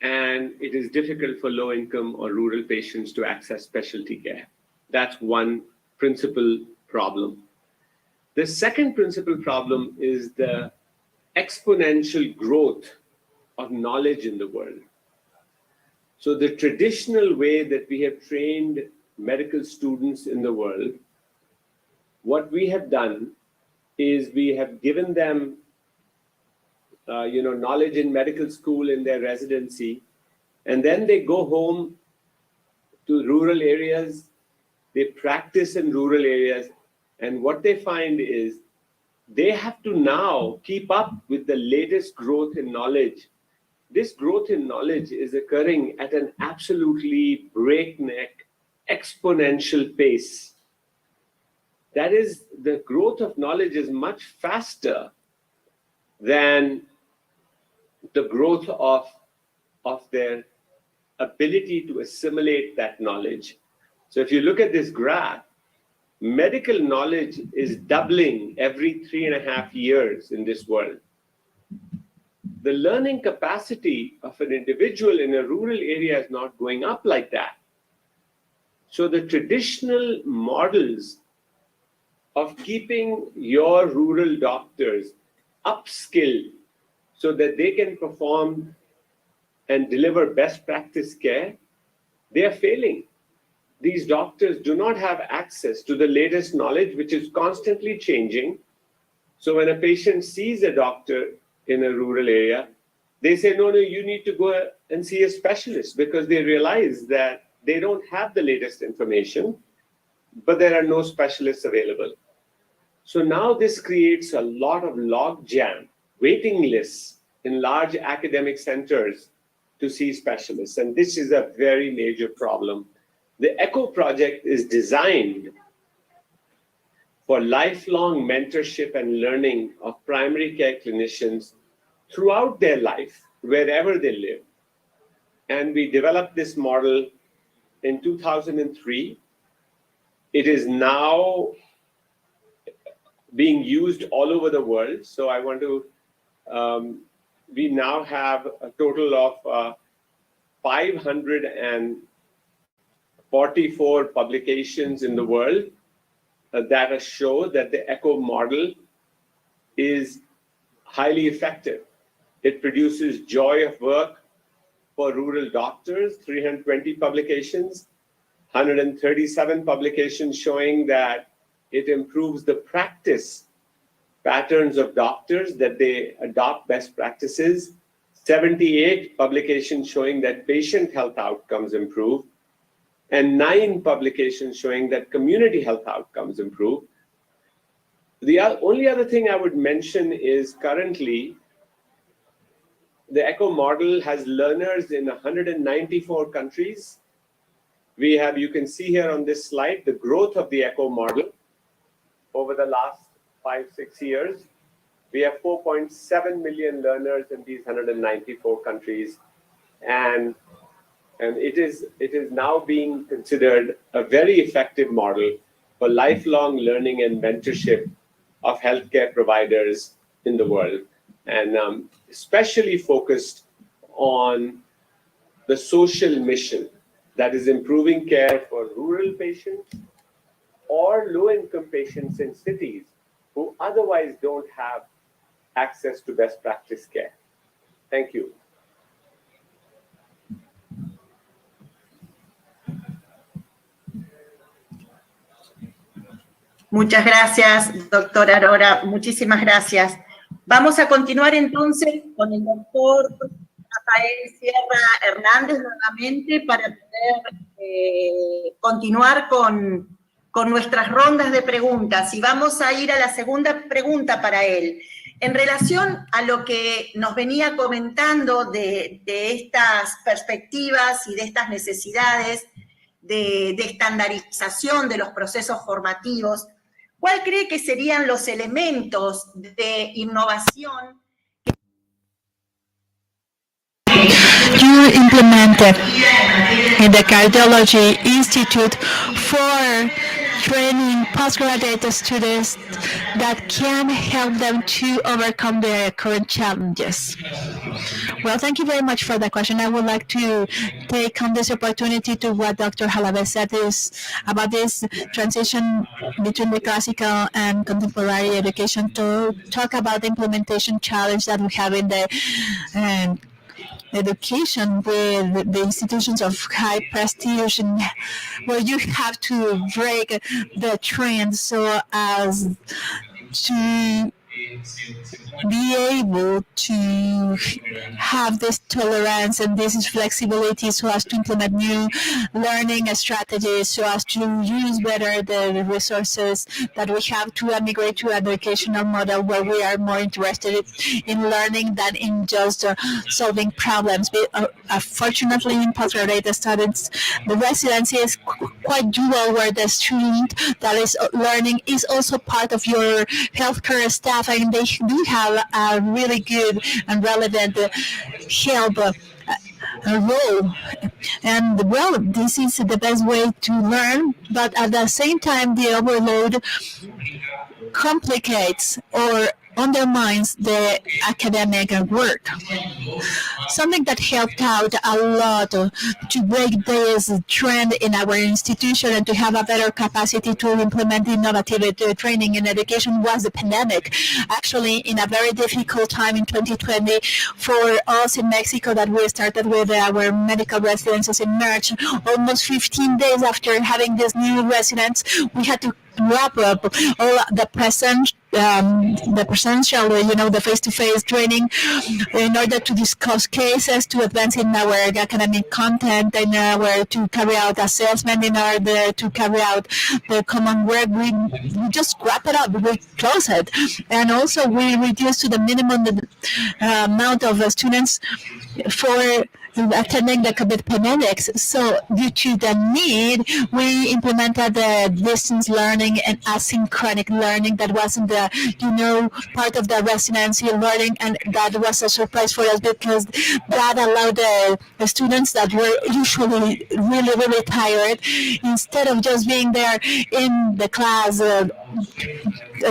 and it is difficult for low-income or rural patients to access specialty care. That's one principal problem. The second principal problem is the exponential growth of knowledge in the world. So the traditional way that we have trained medical students in the world, what we have done is we have given them knowledge in medical school in their residency, and then they go home to rural areas, they practice in rural areas, and what they find is they have to now keep up with the latest growth in knowledge this growth in knowledge is occurring at an absolutely breakneck, exponential pace. That is, the growth of knowledge is much faster than the growth of their ability to assimilate that knowledge. So if you look at this graph, medical knowledge is doubling every 3.5 years in this world. The learning capacity of an individual in a rural area is not going up like that. So the traditional models of keeping your rural doctors upskilled so that they can perform and deliver best practice care, they are failing. These doctors do not have access to the latest knowledge, which is constantly changing. So when a patient sees a doctor in a rural area, they say, no, you need to go and see a specialist, because they realize that they don't have the latest information, but there are no specialists available. So now this creates a lot of logjam, waiting lists in large academic centers to see specialists. And this is a very major problem. The ECHO project is designed for lifelong mentorship and learning of primary care clinicians throughout their life, wherever they live. And we developed this model in 2003. It is now being used all over the world. So I want to, we now have a total of 544 publications in the world that show that the ECHO model is highly effective. It produces joy of work for rural doctors, 320 publications, 137 publications showing that it improves the practice patterns of doctors, that they adopt best practices, 78 publications showing that patient health outcomes improve, and 9 publications showing that community health outcomes improve. The only other thing I would mention is currently the ECHO model has learners in 194 countries. We have, you can see here on this slide, the growth of the ECHO model over the last 5-6 years. We have 4.7 million learners in these 194 countries. And it is now being considered a very effective model for lifelong learning and mentorship of healthcare providers in the world, and especially focused on the social mission that is improving care for rural patients or low-income patients in cities who otherwise don't have access to best practice care. Thank you. Muchas gracias, doctora Arora. Muchísimas gracias. Vamos a continuar entonces con el doctor Rafael Sierra Hernández nuevamente para poder continuar con nuestras rondas de preguntas. Y vamos a ir a la segunda pregunta para él. En relación a lo que nos venía comentando de estas perspectivas y de estas necesidades de estandarización de los procesos formativos, ¿cuál cree que serían los elementos de innovación you implemented in the Cardiology Institute for training postgraduate students that can help them to overcome their current challenges? Well, thank you very much for that question. I would like to take on this opportunity to what Dr. Jalabez said is about this transition between the classical and contemporary education, to talk about the implementation challenge that we have in the education with the institutions of high prestige, and where you have to break the trend so as to be able to have this tolerance and this flexibility so as to implement new learning strategies, so as to use better the resources that we have to migrate to an educational model where we are more interested in learning than in just solving problems. Fortunately, in postgraduate studies, the residency is quite dual, where the student that is learning is also part of your healthcare staff, and they do have a really good and relevant help role. And well, this is the best way to learn, but at the same time, the overload complicates or undermines the academic work. Something that helped out a lot to break this trend in our institution and to have a better capacity to implement innovative training and education was the pandemic. Actually, in a very difficult time in 2020 for us in Mexico, that we started with our medical residences in March, almost 15 days after having these new residents, we had to wrap up all the presential, the face-to-face training in order to discuss cases, to advance in our academic content, in order to carry out assessment, in order to carry out the common work. We just wrap it up, we close it. And also we reduce to the minimum the amount of students for attending the COVID pandemics. So due to the need, we implemented the distance learning and asynchronous learning that wasn't the, part of the residency learning, and that was a surprise for us because that allowed the students that were usually really, really tired, instead of just being there in the class,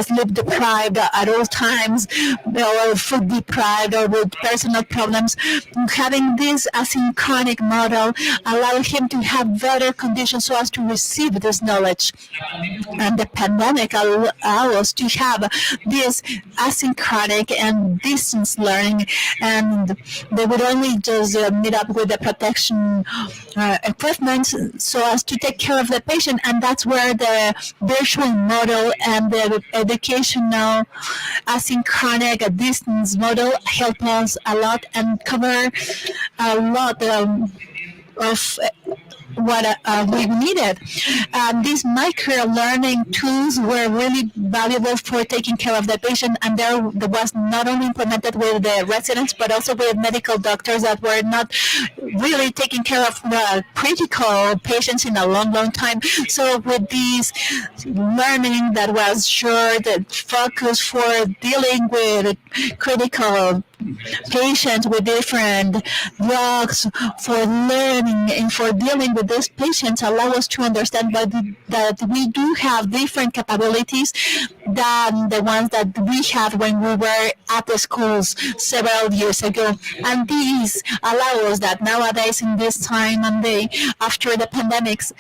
sleep deprived at all times, or food deprived, or with personal problems, having this asynchronic model allowed him to have better conditions so as to receive this knowledge. And the pandemic allowed us to have this asynchronic and distance learning, and they would only just meet up with the protection equipment so as to take care of the patient, and that's where the virtual model and the educational asynchronic distance model help us a lot and cover a lot of what we needed. These micro-learning tools were really valuable for taking care of the patient, and there was not only implemented with the residents, but also with medical doctors that were not really taking care of the critical patients in a long, long time. So with this learning that was short, focus for dealing with critical patients with different drugs, for learning and for dealing with these patients, allow us to understand that we do have different capabilities than the ones that we had when we were at the schools several years ago. And these allow us that nowadays, in this time and day after the pandemics,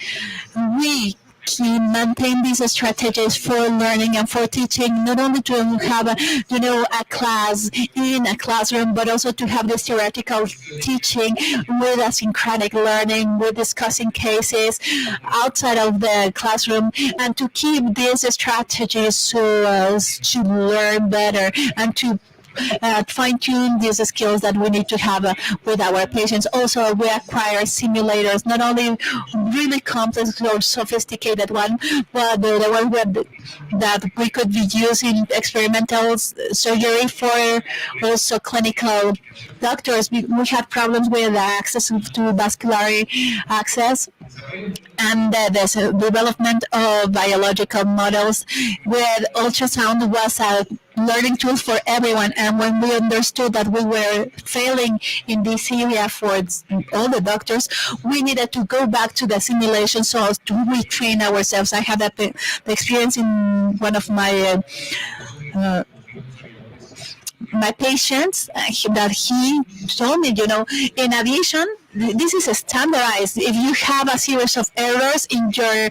we can maintain these strategies for learning and for teaching, not only to have a class in a classroom, but also to have this theoretical teaching with asynchronic learning, with discussing cases outside of the classroom, and to keep these strategies so as to learn better and to fine-tune these skills that we need to have with our patients. Also, we acquire simulators, not only really complex or sophisticated one, but the one that we could be using experimental surgery for also clinical doctors. We had problems with access to vascular access, and the development of biological models with ultrasound was a learning tool for everyone. And when we understood that we were failing in this area for all the doctors, we needed to go back to the simulation so as to retrain ourselves. I had the experience in one of my patients that he told me, in aviation, this is standardized. If you have a series of errors in your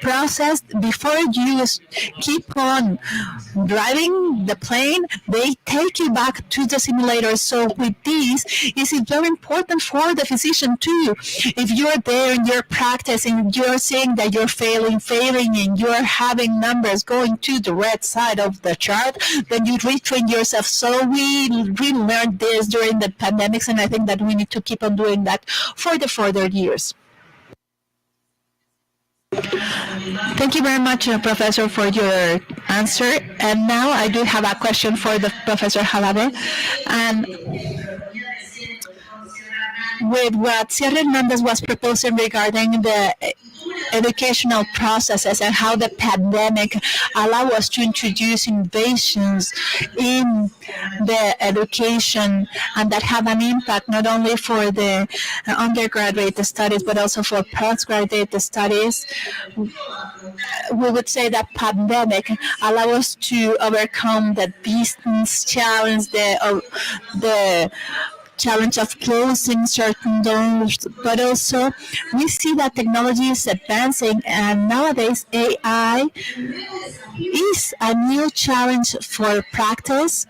process, before you keep on driving the plane, they take you back to the simulator. So with this, it's very important for the physician too. If you're there and you're practicing, you're seeing that you're failing, and you're having numbers going to the red side of the chart, then you retrain yourself. So we learned this during the pandemics, and I think that we need to keep on doing that for the further years. Thank you very much, Professor, for your answer. And now I do have a question for the Professor Jalabe. And with what Sierra Hernandez was proposing regarding the educational processes and how the pandemic allow us to introduce innovations in the education, and that have an impact not only for the undergraduate studies but also for postgraduate studies, we would say that pandemic allow us to overcome the distance challenge, the challenge of closing certain doors, but also we see that technology is advancing, and nowadays AI is a new challenge for practice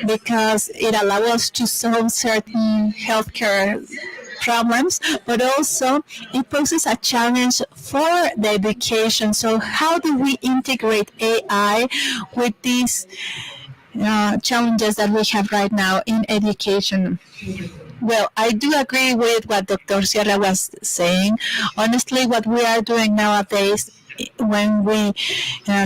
because it allows us to solve certain healthcare problems, but also it poses a challenge for the education. So how do we integrate AI with these challenges that we have right now in education? Well, I do agree with what Dr. Sierra was saying. Honestly, what we are doing nowadays when we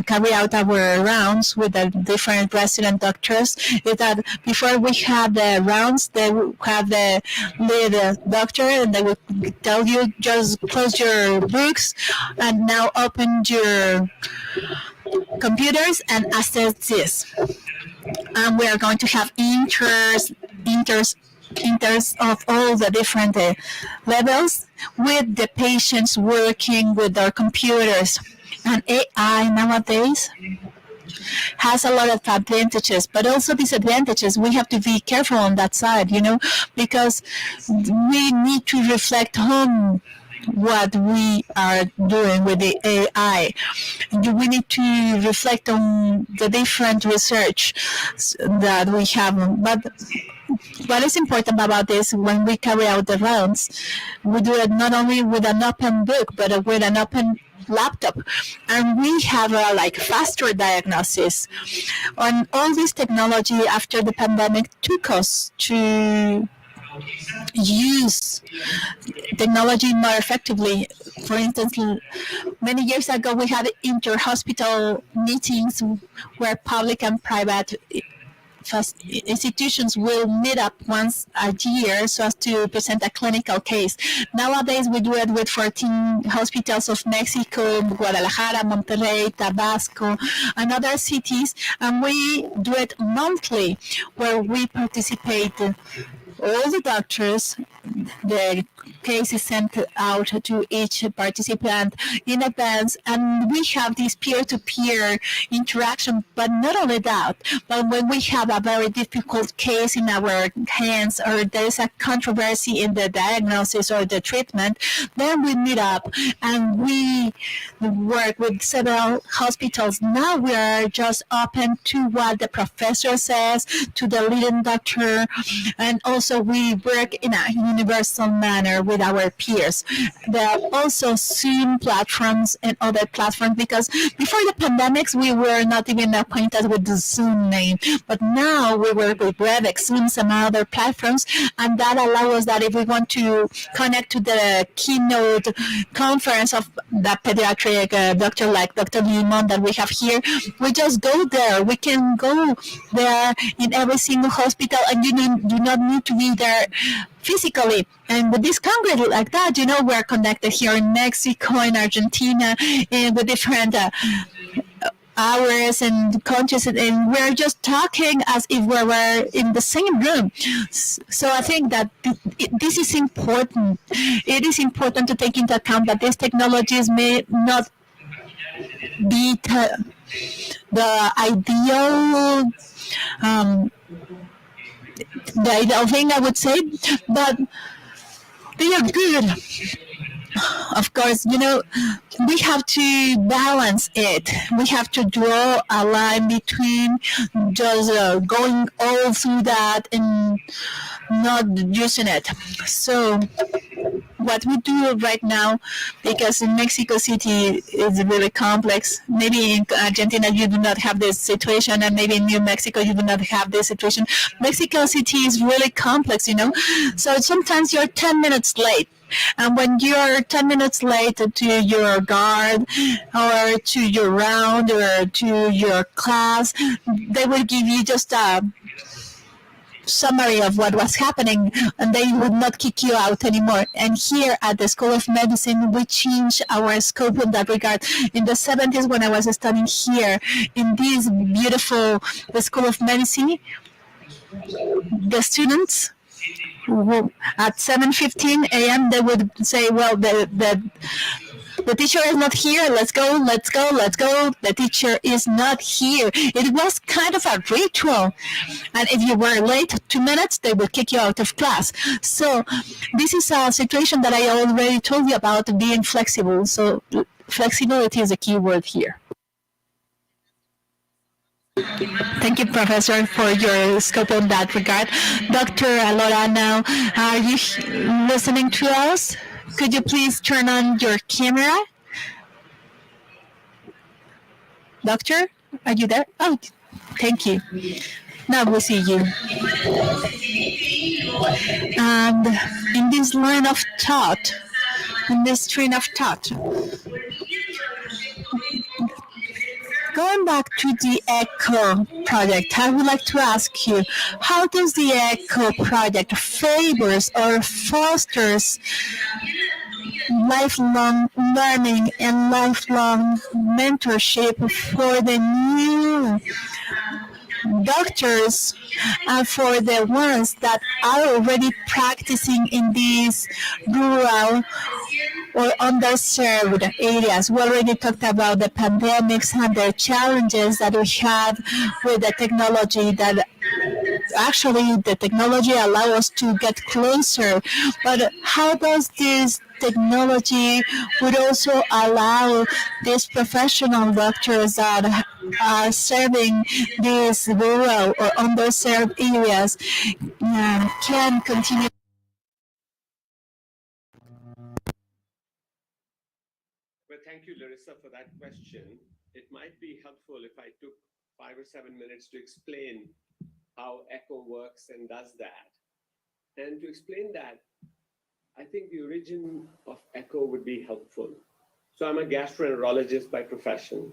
carry out our rounds with the different resident doctors is that before we have the rounds, they will have the lead doctor and they will tell you just close your books and now open your computers and access this. And we are going to have inters of all the different levels with the patients working with their computers. And AI nowadays has a lot of advantages, but also disadvantages. We have to be careful on that side, because we need to reflect on what we are doing with the AI. We need to reflect on the different research that we have. But what is important about this, when we carry out the rounds, we do it not only with an open book, but with an open laptop, and we have a faster diagnosis. And all this technology after the pandemic took us to use technology more effectively. For instance, many years ago we had inter-hospital meetings where public and private institutions will meet up once a year so as to present a clinical case. Nowadays, we do it with 14 hospitals of Mexico, Guadalajara, Monterrey, Tabasco, and other cities, and we do it monthly, where we participate all the doctors. The case is sent out to each participant in advance, and we have this peer-to-peer interaction. But not only that, but when we have a very difficult case in our hands, or there is a controversy in the diagnosis or the treatment, then we meet up and we work with several hospitals. Now we are just open to what the professor says, to the leading doctor, and also we work in a universal manner with our peers. There are also Zoom platforms and other platforms, because before the pandemics we were not even acquainted with the Zoom name, but now we work with Webex, Zoom, some other platforms, and that allows us that if we want to connect to the keynote conference of the pediatric doctor like Dr. Limon that we have here, we just go there. We can go there in every single hospital, and you do not need to be there physically. And with this congress like that, we're connected here in Mexico, in Argentina, and with different hours and countries, and we're just talking as if we were in the same room. So I think that this is important. It is important to take into account that these technologies may not be the ideal thing, I would say, but They are good. Of course, you know, we have to balance it. We have to draw a line between just going all through that and not using it. So what we do right now, because in Mexico City is really complex. Maybe in Argentina you do not have this situation, and maybe in New Mexico you do not have this situation. Mexico City is really complex, you know. So sometimes you're 10 minutes late. And when you're 10 minutes late to your guard or to your round or to your class, they will give you just a summary of what was happening, and they would not kick you out anymore. And here at the School of Medicine, we changed our scope in that regard. In the 70s, when I was studying here in this beautiful the School of Medicine, the students at 7:15 a.m. they would say, well, the teacher is not here. Let's go, let's go, let's go. The teacher is not here. It was kind of a ritual. And if you were late 2 minutes, they would kick you out of class. So this is a situation that I already told you about, being flexible. So flexibility is a key word here. Thank you, Professor, for your scope in that regard. Dr. Alora, now, are you listening to us? Could you please turn on your camera? Doctor, are you there? Oh, thank you. Now we see you. And in this line of thought, in this train of thought, going back to the ECHO project, I would like to ask you, how does the ECHO project favors or fosters lifelong learning and lifelong mentorship for the new doctors and for the ones that are already practicing in these rural or underserved areas? We already talked about the pandemics and the challenges that we have with the technology, that actually the technology allows us to get closer. But how does this technology would also allow these professional doctors that are serving these rural or underserved areas can continue? Well, thank you, Larissa, for that question. It might be helpful if I took 5 or 7 minutes to explain how ECHO works and does that. And to explain that, I think the origin of ECHO would be helpful. So I'm a gastroenterologist by profession.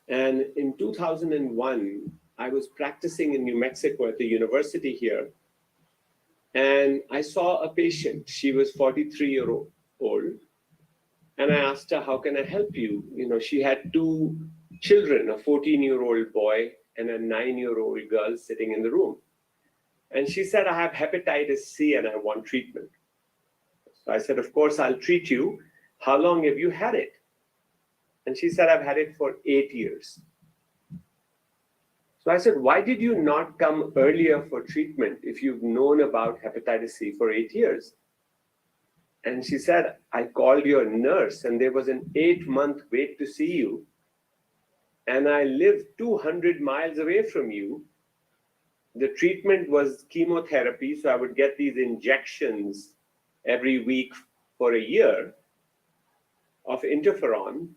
And in 2001, I was practicing in New Mexico at the university here. And I saw a patient. She was 43-year-old. And I asked her, how can I help you? You know, she had 2 children, a 14-year-old boy and a 9-year-old girl sitting in the room. And she said, I have hepatitis C and I want treatment. So I said, of course, I'll treat you. How long have you had it? And she said, I've had it for 8 years. So I said, why did you not come earlier for treatment if you've known about hepatitis C for 8 years? And she said, I called your nurse and there was an 8-month wait to see you. And I lived 200 miles away from you. The treatment was chemotherapy, so I would get these injections every week for a year of interferon.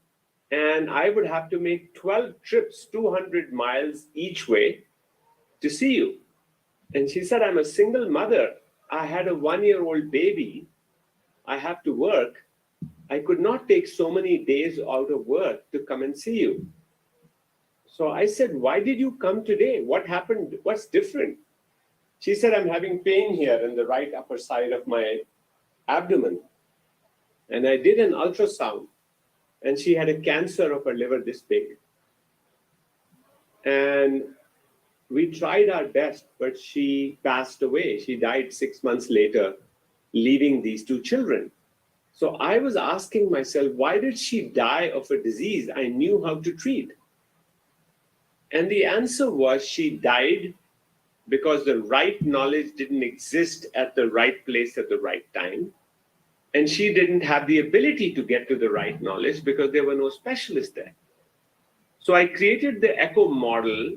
And I would have to make 12 trips, 200 miles each way to see you. And she said, I'm a single mother. I had a 1-year-old baby. I have to work. I could not take so many days out of work to come and see you. So I said, why did you come today? What happened? What's different? She said, I'm having pain here in the right upper side of my abdomen. And I did an ultrasound, and she had a cancer of her liver this big. And we tried our best, but she passed away. She died 6 months later, leaving these 2 children. So I was asking myself, why did she die of a disease I knew how to treat? And the answer was she died because the right knowledge didn't exist at the right place at the right time. and she didn't have the ability to get to the right knowledge because there were no specialists there. So I created the ECHO model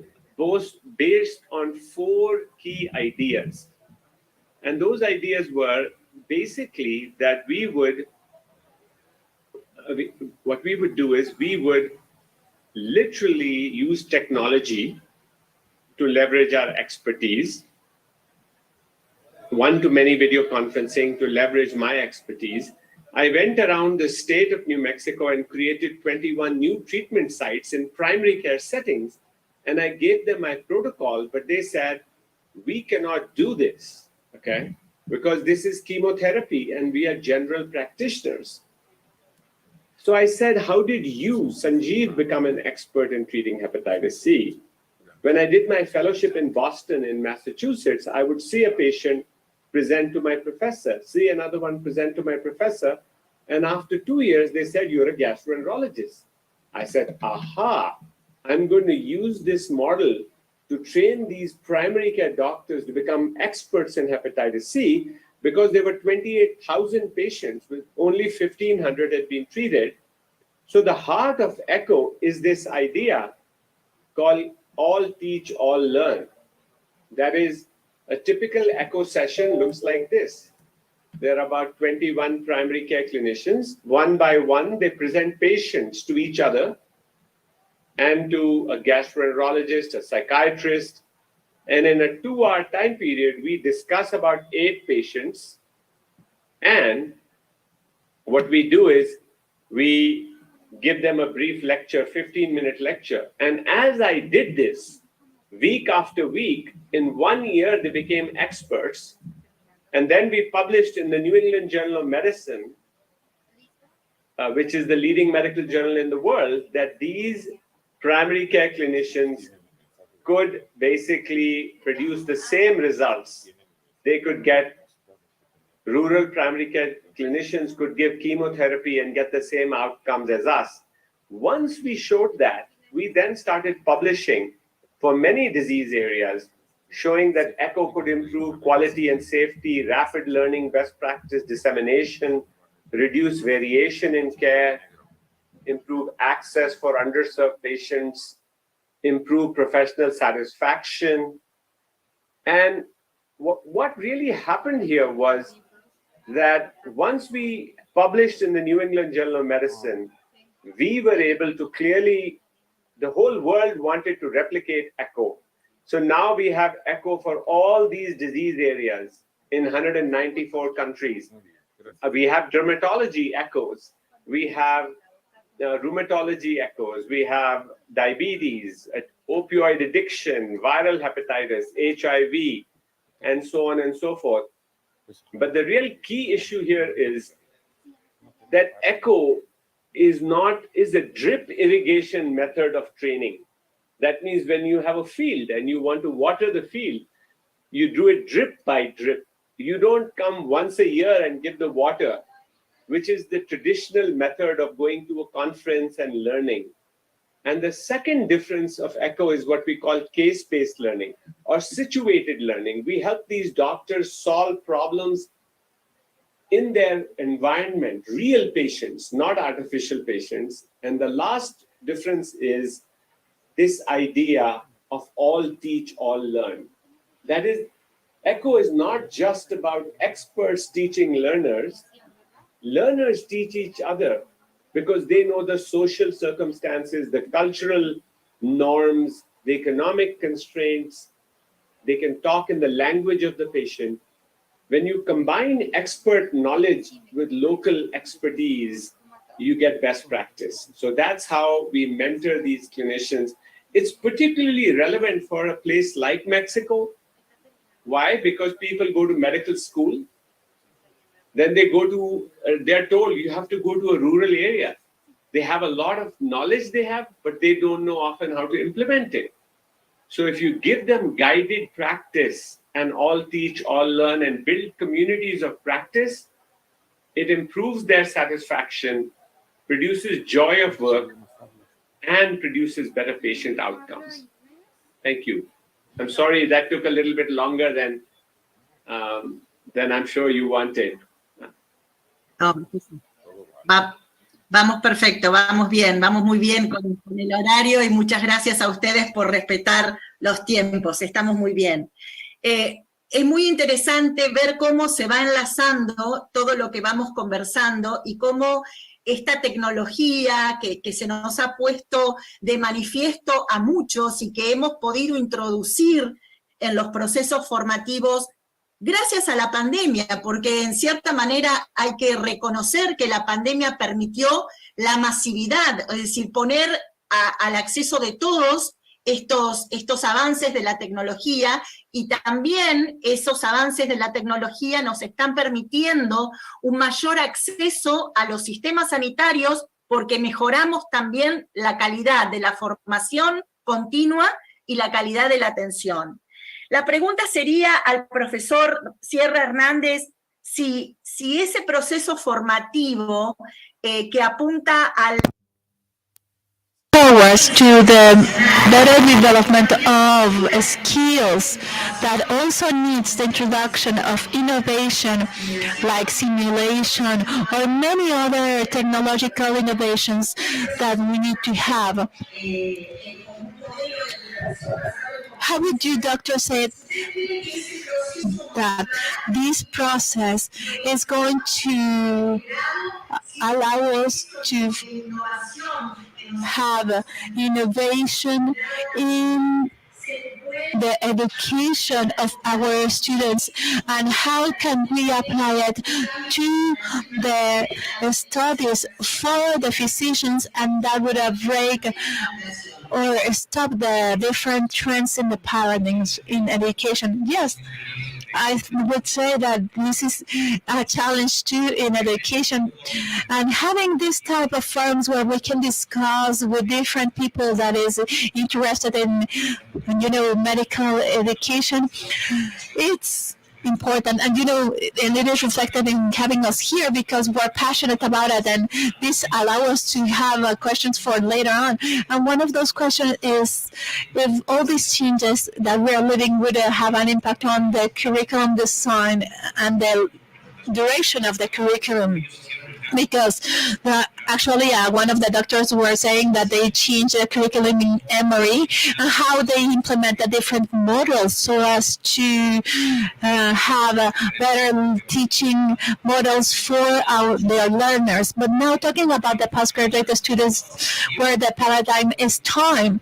based on 4 key ideas. And those ideas were basically that what we would do is we would literally use technology to leverage our expertise, one-to-many video conferencing to leverage my expertise. I went around the state of New Mexico and created 21 new treatment sites in primary care settings. And I gave them my protocol, but they said, we cannot do this, okay? Because this is chemotherapy and we are general practitioners. So I said, how did you, Sanjeev, become an expert in treating hepatitis C? When I did my fellowship in Boston, in Massachusetts, I would see a patient, present to my professor, see another one, present to my professor, and after 2 years, they said, you're a gastroenterologist. I said, aha, I'm going to use this model to train these primary care doctors to become experts in hepatitis C, because there were 28,000 patients with only 1,500 had been treated. So the heart of ECHO is this idea called all teach, all learn. That is, a typical ECHO session looks like this. There are about 21 primary care clinicians. One by one, they present patients to each other and to a gastroenterologist, a psychiatrist. And in a 2-hour time period, we discuss about 8 patients. And what we do is we give them a brief lecture, 15-minute lecture. And as I did this, week after week, in 1 year, they became experts. And then we published in the New England Journal of Medicine, which is the leading medical journal in the world, that these primary care clinicians could basically produce the same results. They could get, rural primary care clinicians could give chemotherapy and get the same outcomes as us. Once we showed that, we then started publishing for many disease areas, showing that ECHO could improve quality and safety, rapid learning, best practice dissemination, reduce variation in care, improve access for underserved patients, improve professional satisfaction. And what really happened here was that once we published in the New England Journal of Medicine, we were able to clearly, the whole world wanted to replicate ECHO. So now we have ECHO for all these disease areas in 194 countries. We have dermatology echoes. We have rheumatology echoes. We have diabetes, opioid addiction, viral hepatitis, HIV, and so on and so forth. But the real key issue here is that ECHO is a drip irrigation method of training. That means when you have a field and you want to water the field, you do it drip by drip. You don't come once a year and give the water, which is the traditional method of going to a conference and learning. And the second difference of ECHO is what we call case-based learning or situated learning. We help these doctors solve problems in their environment, real patients, not artificial patients. And the last difference is this idea of all teach, all learn. That is, ECHO is not just about experts teaching learners. Learners teach each other because they know the social circumstances, the cultural norms, the economic constraints. They can talk in the language of the patient. When you combine expert knowledge with local expertise, you get best practice. So that's how we mentor these clinicians. It's particularly relevant for a place like Mexico. Why? Because people go to medical school. Then they go to, they're told you have to go to a rural area. They have a lot of knowledge they have, but they don't know often how to implement it. So if you give them guided practice and all teach, all learn and build communities of practice, it improves their satisfaction, produces joy of work, and produces better patient outcomes. Thank you. I'm sorry that took a little bit longer than I'm sure you wanted. No, vamos perfecto, vamos bien, vamos muy bien con el horario y muchas gracias a ustedes por respetar los tiempos, estamos muy bien. Es muy interesante ver cómo se va enlazando todo lo que vamos conversando y cómo esta tecnología que se nos ha puesto de manifiesto a muchos y que hemos podido introducir en los procesos formativos gracias a la pandemia, porque en cierta manera hay que reconocer que la pandemia permitió la masividad, es decir, poner al acceso de todos estos avances de la tecnología, y también esos avances de la tecnología nos están permitiendo un mayor acceso a los sistemas sanitarios, porque mejoramos también la calidad de la formación continua y la calidad de la atención. La pregunta sería al profesor Sierra Hernández si ese proceso formativo que apunta al towards to the better development of skills that also needs the introduction of innovation like simulation or many other technological innovations that we need to have. How would you, doctor, say that this process is going to allow us to have innovation in the education of our students, and how can we apply it to the studies for the physicians, and that would break or stop the different trends in the paradigms in education? Yes, I would say that this is a challenge too in education, and having this type of forums where we can discuss with different people that is interested in, medical education, it's important, and and it is reflected in having us here because we're passionate about it, and this allows us to have questions for later on. And one of those questions is if all these changes that we are living would have an impact on the curriculum design and the duration of the curriculum. Because actually one of the doctors were saying that they changed the curriculum in Emory and how they implement the different models so as to have better teaching models for their learners. But now talking about the postgraduate students where the paradigm is time,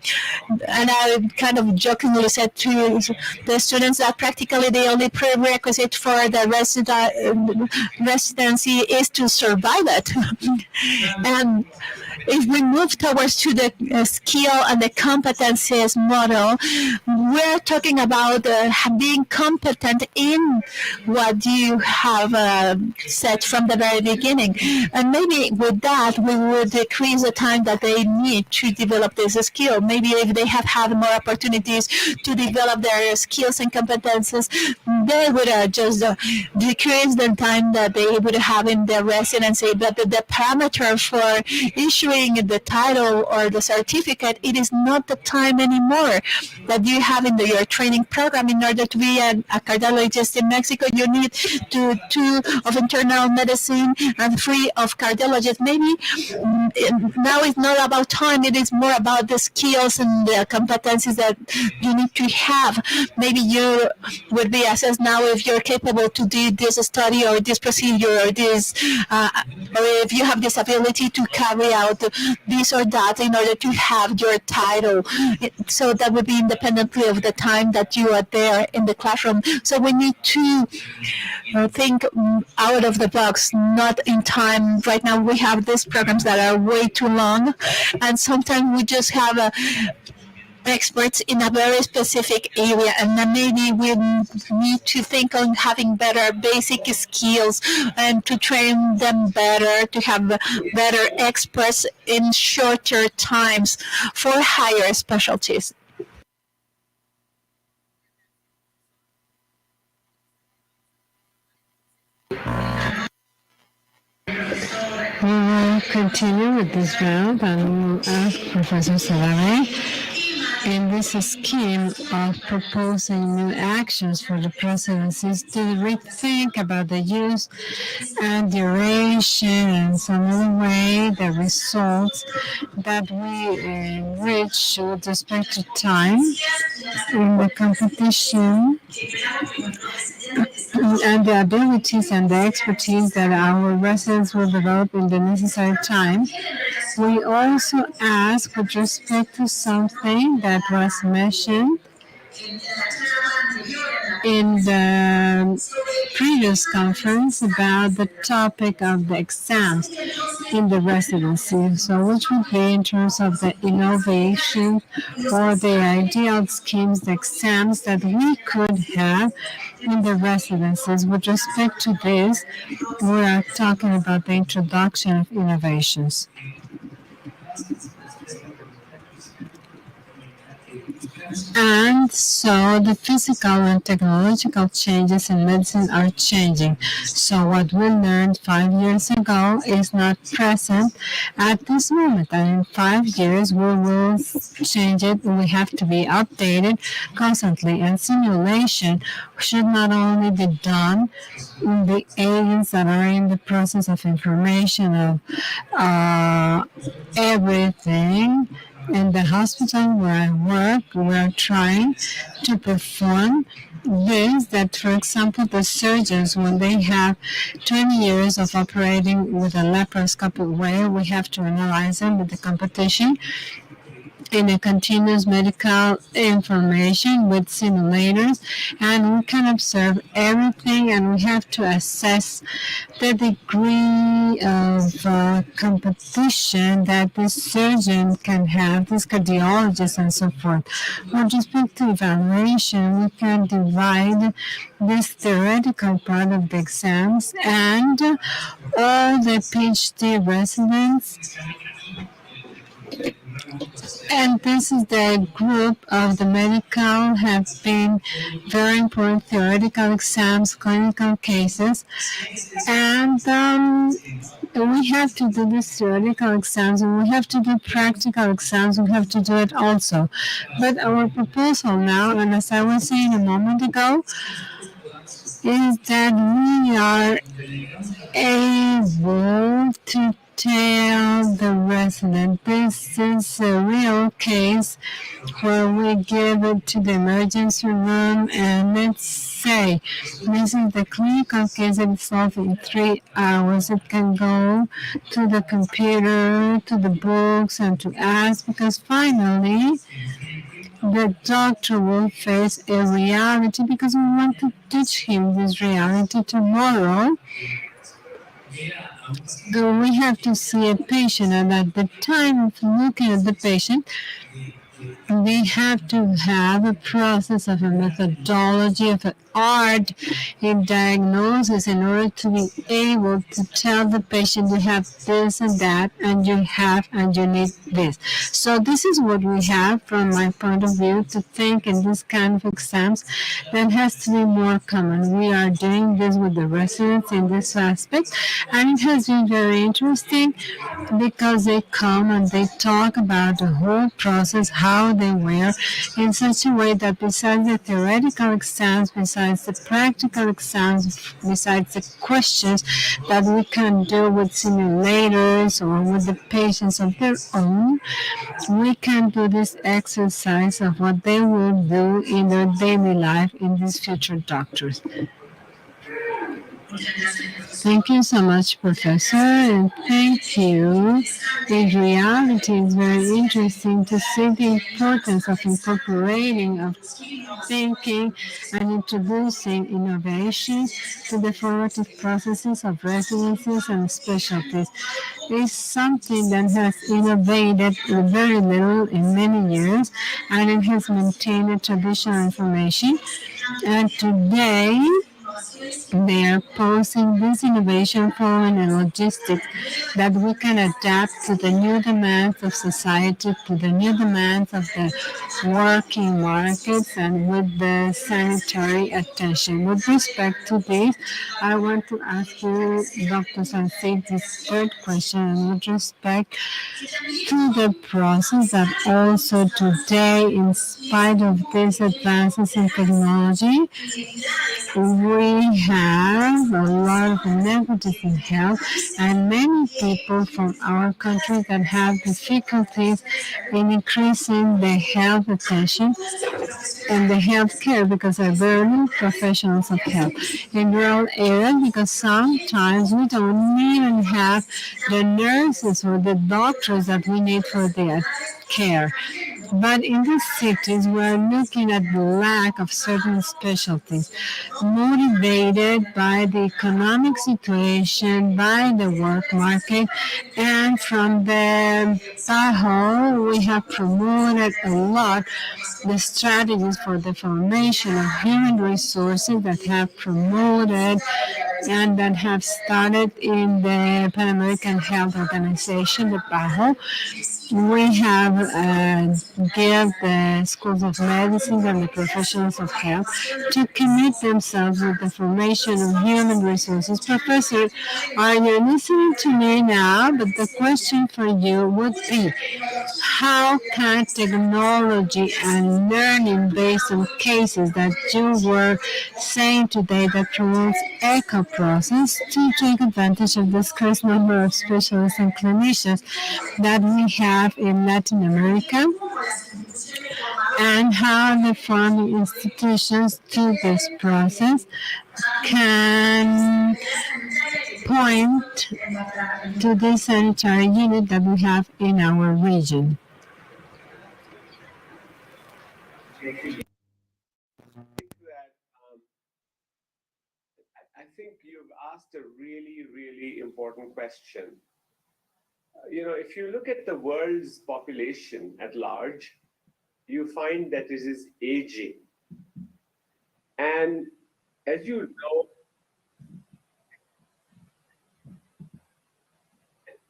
and I kind of jokingly said to the students that practically the only prerequisite for the residency is to survive it. And if we move towards to the skill and the competencies model, we're talking about being competent in what you have said from the very beginning. And maybe with that, we would decrease the time that they need to develop this skill. Maybe if they have had more opportunities to develop their skills and competences, they would just decrease the time that they would have in their residency. But the parameter for issuing the title or the certificate, it is not the time anymore that you have in your training program. In order to be a cardiologist in Mexico, you need to 2 of internal medicine and 3 of cardiologist. Maybe now it's not about time, it is more about the skills and the competencies that you need to have. Maybe you would be assessed now if you're capable to do this study or this procedure or this, or if you have this ability to carry out this or that in order to have your title. So that would be independently of the time that you are there in the classroom. So we need to think out of the box, not in time. Right now we have these programs that are way too long, and sometimes we just have experts in a very specific area, and then maybe we need to think on having better basic skills and to train them better, to have better experts in shorter times for higher specialties. We will continue with this round and we'll ask Professor Salame in this scheme of proposing new actions for the presidencies to rethink about the use and duration and some other way the results that we reach with respect to time in the competition and the abilities and the expertise that our residents will develop in the necessary time. We also ask with respect to something that was mentioned in the previous conference about the topic of the exams in the residency. So which would be in terms of the innovation or the ideal schemes, the exams that we could have in the residencies. With respect to this, we are talking about the introduction of innovations. And so the physical and technological changes in medicine are changing. So what we learned 5 years ago is not present at this moment. And in 5 years, we will change it. We have to be updated constantly. And simulation should not only be done in the agents that are in the process of information of everything. In the hospital where I work, we are trying to perform this, that for example, the surgeons, when they have 20 years of operating with a laparoscopic way, we have to analyze them with the competition in a continuous medical information with simulators, and we can observe everything, and we have to assess the degree of competition that the surgeon can have, this cardiologist and so forth. With respect to evaluation, we can divide this theoretical part of the exams and all the PhD residents, and this is the group of the medical have been very important theoretical exams, clinical cases, and we have to do these theoretical exams and we have to do practical exams. We have to do it also. But our proposal now, and as I was saying a moment ago, is that we are able to tell the resident this is a real case where we give it to the emergency room, and let's say this is the clinical case that is solved in 3 hours. It can go to the computer, to the books, and to us, because finally the doctor will face a reality, because we want to teach him this reality tomorrow. We have to see a patient, and at the time of looking at the patient, we have to have a process of a methodology of an art in diagnosis in order to be able to tell the patient you have this and that, and you have and you need this. So this is what we have from my point of view to think in this kind of exams that has to be more common. We are doing this with the residents in this aspect, and it has been very interesting because they come and they talk about the whole process, how they were, in such a way that besides the theoretical exams, besides the practical exams, besides the questions that we can do with simulators or with the patients of their own, we can do this exercise of what they will do in their daily life in these future doctors. Thank you so much, Professor, and thank you. In reality, it's very interesting to see the importance of incorporating, of thinking, and introducing innovation to the formative processes of residencies and specialties. It's something that has innovated very little in many years, and it has maintained a traditional information. And today, They are posing this innovation forum and logistics that we can adapt to the new demands of society, to the new demands of the working markets, and with the sanitary attention. With respect to this, I want to ask you, Dr. Sansit, this third question, and with respect to the process that also today, in spite of these advances in technology, we have a lot of inequities in health, and many people from our country that have difficulties in increasing the health attention and the health care because they're very professionals of health in rural areas, because sometimes we don't even have the nurses or the doctors that we need for their care. But in the cities, we're looking at the lack of certain specialties, motivated by the economic situation, by the work market, and from the PAHO, we have promoted a lot the strategies for the formation of human resources that have promoted and that have started in the Pan American Health Organization, the PAHO. We have give the schools of medicine and the professionals of health to commit themselves with the formation of human resources. Professor, are you listening to me now? But the question for you would be, how can technology and learning based on cases that you were saying today that promotes eco process to take advantage of this increased number of specialists and clinicians that we have in Latin America, and how the farming institutions to this process can point to the sanitary unit that we have in our region? I think you've asked a really, really important question. If you look at the world's population at large, you find that it is aging. And as you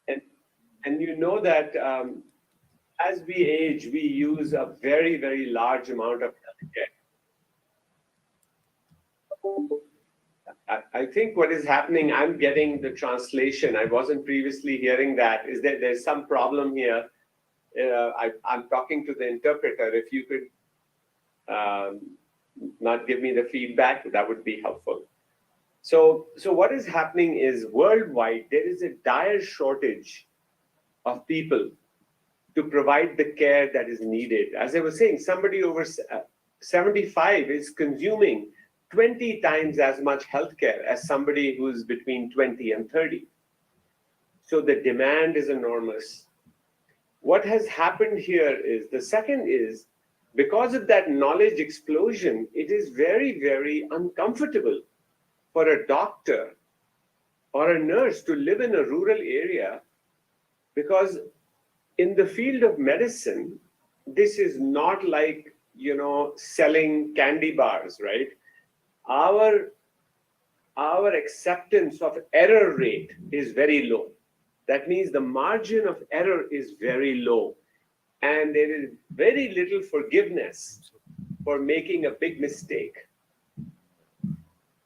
know, and you know that as we age, we use a very, very large amount of healthcare. I think what is happening, I'm getting the translation. I wasn't previously hearing that. Is that there's some problem here? I'm talking to the interpreter. If you could not give me the feedback, that would be helpful. So what is happening is worldwide, there is a dire shortage of people to provide the care that is needed. As I was saying, somebody over 75 is consuming 20 times as much healthcare as somebody who's between 20 and 30. So the demand is enormous. What has happened here is, the second is, because of that knowledge explosion, it is very, very uncomfortable for a doctor or a nurse to live in a rural area, because in the field of medicine, this is not like, selling candy bars, right? Our acceptance of error rate is very low. That means the margin of error is very low, and there is very little forgiveness for making a big mistake.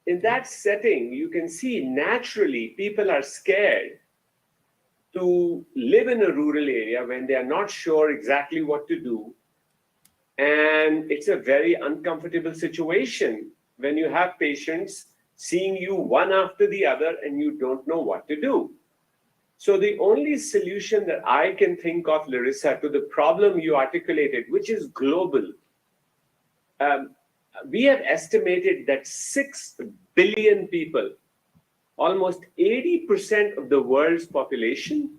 In that setting, you can see naturally people are scared to live in a rural area when they are not sure exactly what to do. And it's a very uncomfortable situation when you have patients seeing you one after the other and you don't know what to do. So the only solution that I can think of, Larissa, to the problem you articulated, which is global, we have estimated that 6 billion people, almost 80% of the world's population,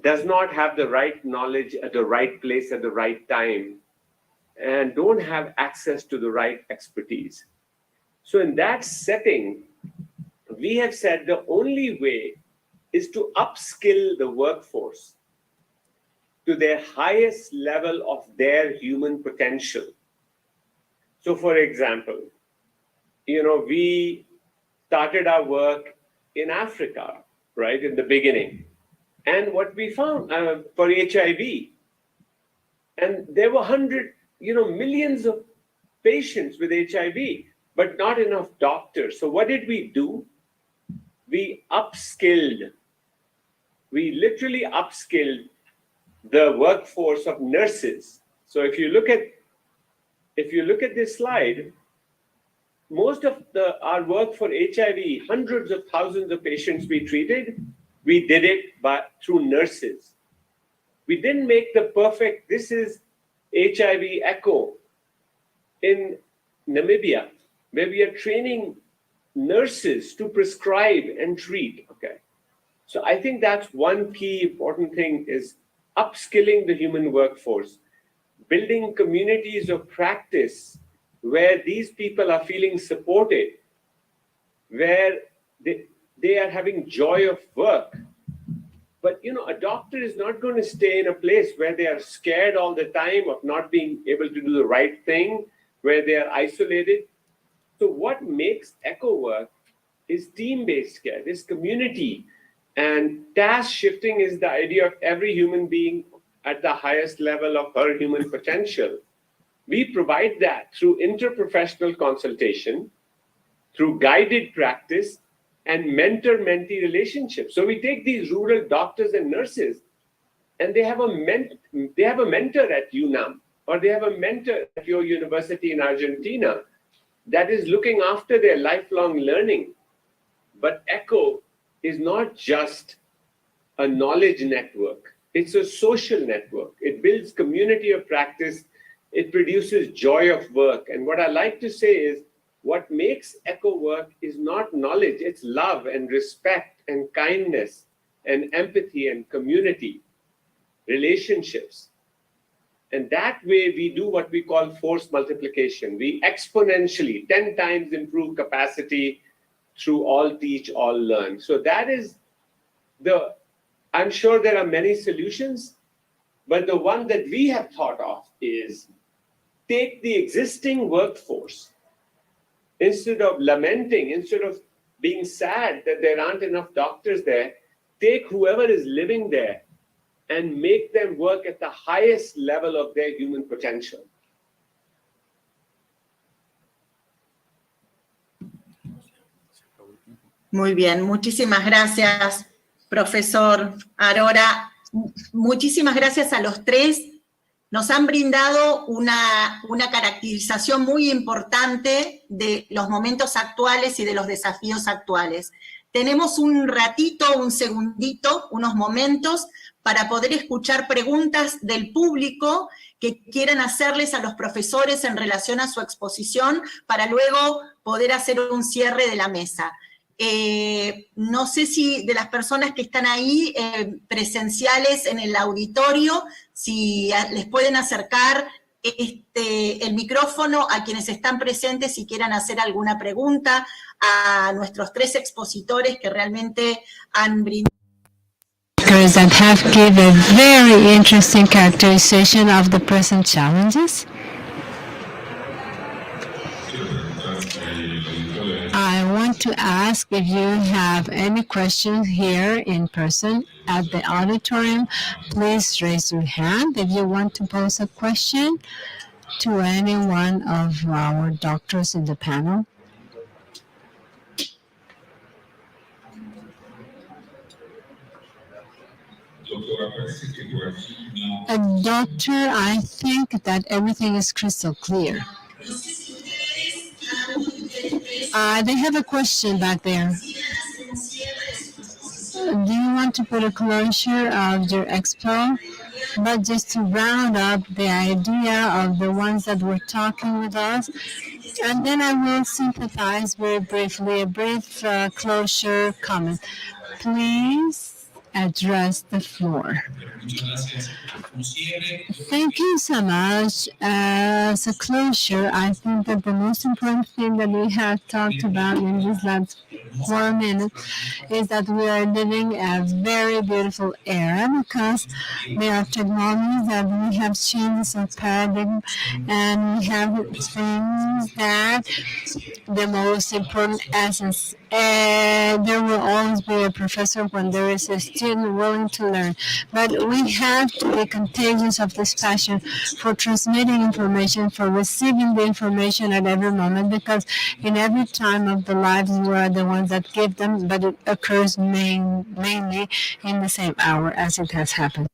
does not have the right knowledge at the right place at the right time and don't have access to the right expertise. So in that setting, we have said the only way is to upskill the workforce to their highest level of their human potential. So for example, we started our work in Africa, right, in the beginning. And what we found for HIV, and there were millions of patients with HIV, but not enough doctors. So what did we do? We literally upskilled the workforce of nurses. So if you look at this slide, most of our work for HIV, hundreds of thousands of patients we treated, we did it through nurses. We didn't make the perfect, this is HIV echo in Namibia, where we are training nurses to prescribe and treat, okay? So I think that's one key important thing is upskilling the human workforce, building communities of practice where these people are feeling supported, where they are having joy of work. But a doctor is not going to stay in a place where they are scared all the time of not being able to do the right thing, where they are isolated. So what makes ECHO work is team-based care, this community. And task shifting is the idea of every human being at the highest level of her human potential. We provide that through interprofessional consultation, through guided practice, and mentor-mentee relationships. So we take these rural doctors and nurses, and they have a mentor at UNAM, or they have a mentor at your university in Argentina that is looking after their lifelong learning. But ECHO is not just a knowledge network. It's a social network. It builds community of practice. It produces joy of work. And what I like to say is, what makes ECHO work is not knowledge, it's love and respect and kindness and empathy and community, relationships. And that way we do what we call force multiplication. We exponentially 10 times improve capacity through all teach, all learn. So that is I'm sure there are many solutions, but the one that we have thought of is take the existing workforce. Instead of lamenting, instead of being sad that there aren't enough doctors there, take whoever is living there and make them work at the highest level of their human potential. Muy bien, muchísimas gracias, profesor Arora. Muchísimas gracias a los tres. Nos han brindado una caracterización muy importante de los momentos actuales y de los desafíos actuales. Tenemos un ratito, un segundito, unos momentos para poder escuchar preguntas del público que quieran hacerles a los profesores en relación a su exposición para luego poder hacer un cierre de la mesa. No sé si de las personas que están ahí presenciales en el auditorio, si les pueden acercar el micrófono a quienes están presentes y quieran hacer alguna pregunta a nuestros tres expositores que realmente han brindado. That have given a very interesting characterization of the present challenges. I want to ask if you have any questions here in person at the auditorium. Please raise your hand if you want to pose a question to any one of our doctors in the panel. Doctor, I think that everything is crystal clear. They have a question back there. Do you want to put a closure of your expo? But just to round up the idea of the ones that were talking with us, and then I will synthesize very briefly a brief closure comment. Please address the floor. Thank you so much. As a closure, I think that the most important thing that we have talked about in these last 1 minute is that we are living a very beautiful era because there are technologies that we have changed our paradigm, and we have things that the most important essence. There will always be a professor when there is a student willing to learn, but we have to be contagious of this passion for transmitting information, for receiving the information at every moment, because in every time of the lives we are the ones that give them, but it occurs mainly in the same hour as it has happened.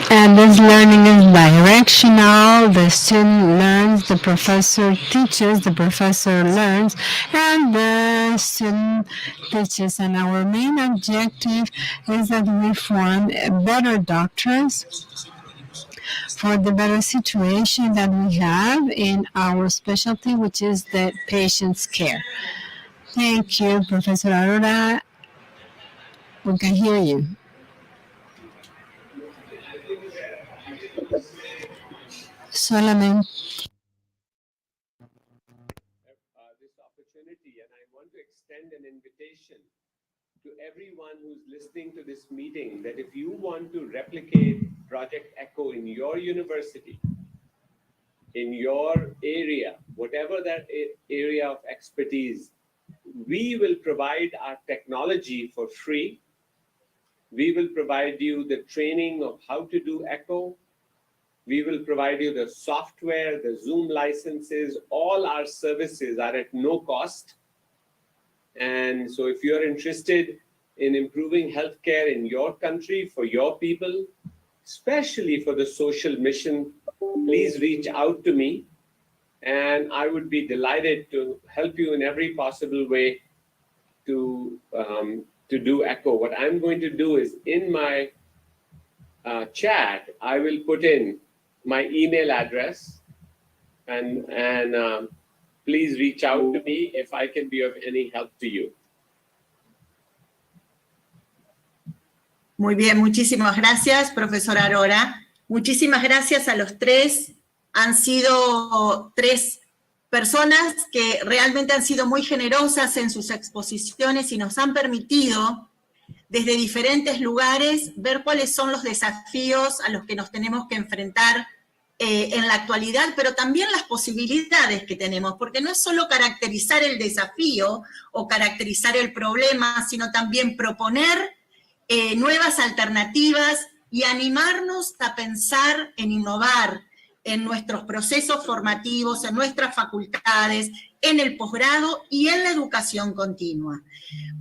And this learning is directional. The student learns, the professor teaches, the professor learns, and the student teaches. And our main objective is that we form better doctors for the better situation that we have in our specialty, which is the patient's care. Thank you, Professor Aurora. We can hear you. Solamente. This opportunity, and I want to extend an invitation to everyone who's listening to this meeting that if you want to replicate Project Echo in your university, in your area, whatever that area of expertise, we will provide our technology for free. We will provide you the training of how to do Echo. We will provide you the software, the Zoom licenses. All our services are at no cost. And so if you're interested in improving healthcare in your country, for your people, especially for the social mission, please reach out to me. And I would be delighted to help you in every possible way to do Echo. What I'm going to do is in my chat, I will put in my email address, and please reach out to me if I can be of any help to you. Muy bien, muchísimas gracias, profesor Aurora. Muchísimas gracias a los tres. Han sido tres personas que realmente han sido muy generosas en sus exposiciones y nos han permitido desde diferentes lugares ver cuáles son los desafíos a los que nos tenemos que enfrentar en la actualidad, pero también las posibilidades que tenemos, porque no es solo caracterizar el desafío o caracterizar el problema, sino también proponer nuevas alternativas y animarnos a pensar en innovar en nuestros procesos formativos, en nuestras facultades, en el posgrado y en la educación continua.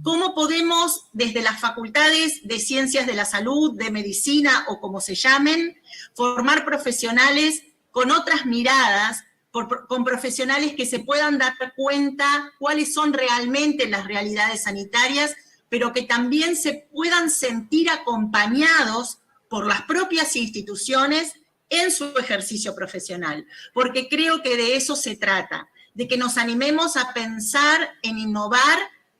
¿Cómo podemos, desde las facultades de ciencias de la salud, de medicina o como se llamen, formar profesionales con otras miradas, con profesionales que se puedan dar cuenta cuáles son realmente las realidades sanitarias, pero que también se puedan sentir acompañados por las propias instituciones en su ejercicio profesional? Porque creo que de eso se trata, de que nos animemos a pensar en innovar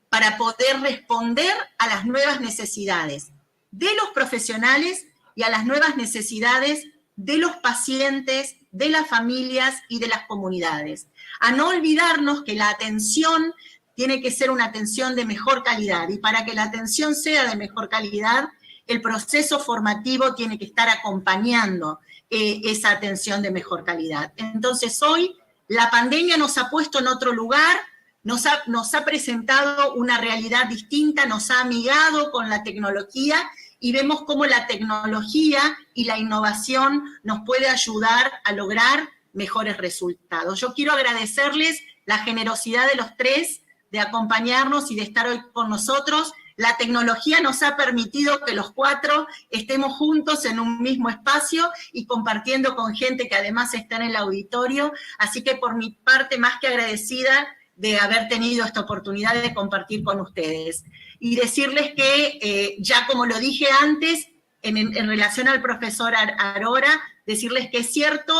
para poder responder a las nuevas necesidades de los profesionales y a las nuevas necesidades de los pacientes, de las familias y de las comunidades. A no olvidarnos que la atención tiene que ser una atención de mejor calidad, y para que la atención sea de mejor calidad, el proceso formativo tiene que estar acompañando esa atención de mejor calidad. Entonces hoy la pandemia nos ha puesto en otro lugar, nos ha presentado una realidad distinta, nos ha amigado con la tecnología y vemos cómo la tecnología y la innovación nos puede ayudar a lograr mejores resultados. Yo quiero agradecerles la generosidad de los tres de acompañarnos y de estar hoy con nosotros. La tecnología nos ha permitido que los cuatro estemos juntos en un mismo espacio y compartiendo con gente que además está en el auditorio. Así que por mi parte, más que agradecida de haber tenido esta oportunidad de compartir con ustedes. Y decirles que, ya como lo dije antes, en relación al profesor Aurora, decirles que es cierto,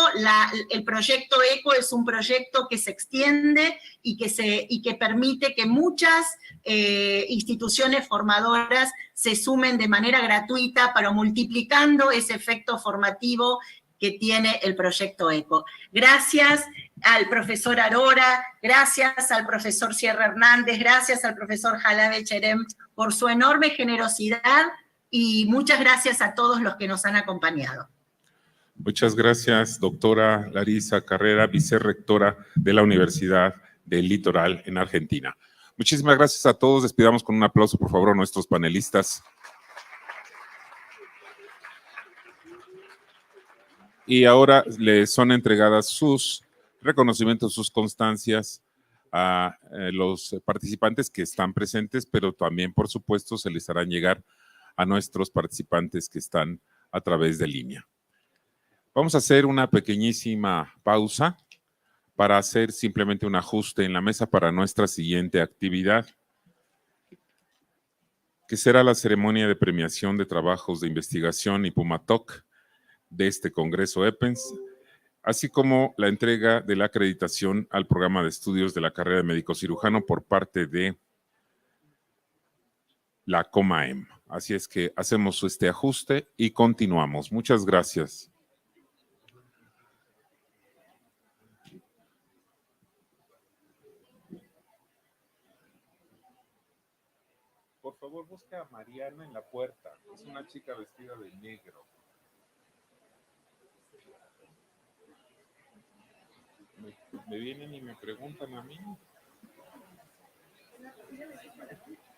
el proyecto ECO es un proyecto que se extiende y que permite que muchas instituciones formadoras se sumen de manera gratuita para multiplicando ese efecto formativo que tiene el proyecto ECO. Gracias al profesor Arora, gracias al profesor Sierra Hernández, gracias al profesor Jalabe Cherem por su enorme generosidad y muchas gracias a todos los que nos han acompañado. Muchas gracias, doctora Larisa Carrera, vicerrectora de la Universidad del Litoral en Argentina. Muchísimas gracias a todos. Despidamos con un aplauso, por favor, a nuestros panelistas. Y ahora les son entregadas sus reconocimientos, sus constancias a los participantes que están presentes, pero también, por supuesto, se les harán llegar a nuestros participantes que están a través de línea. Vamos a hacer una pequeñísima pausa para hacer simplemente un ajuste en la mesa para nuestra siguiente actividad, que será la ceremonia de premiación de trabajos de investigación y Pumatoc de este Congreso EPENS, así como la entrega de la acreditación al programa de estudios de la carrera de médico cirujano por parte de la COMAEM. Así es que hacemos este ajuste y continuamos. Muchas gracias. Por favor, busca a Mariana en la puerta. Es una chica vestida de negro. Me vienen y me preguntan a mí.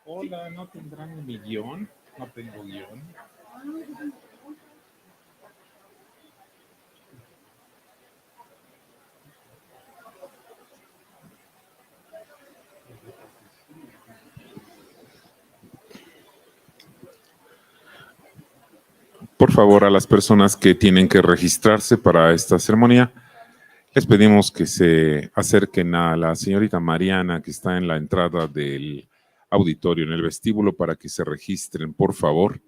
Hola, ¿no tendrán mi guión? No tengo guión. Por favor, a las personas que tienen que registrarse para esta ceremonia, les pedimos que se acerquen a la señorita Mariana, que está en la entrada del auditorio, en el vestíbulo, para que se registren, por favor.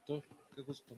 Doctor, qué gusto.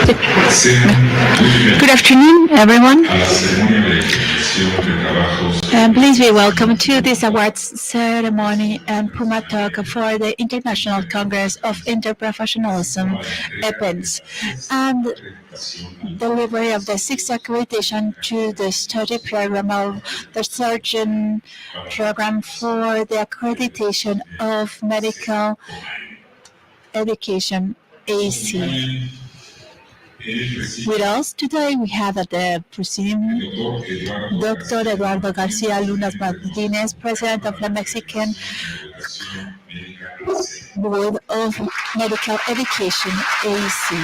Good afternoon, everyone. And please be welcome to this awards ceremony and Puma Talk for the International Congress of Interprofessionalism, EPENS, and delivery of the sixth accreditation to the study program of the surgeon program for the accreditation of medical education, AC. With us today, we have at the presidium Dr. Eduardo Garcia Lunas Martinez, President of the Mexican Board of Medical Education, AC.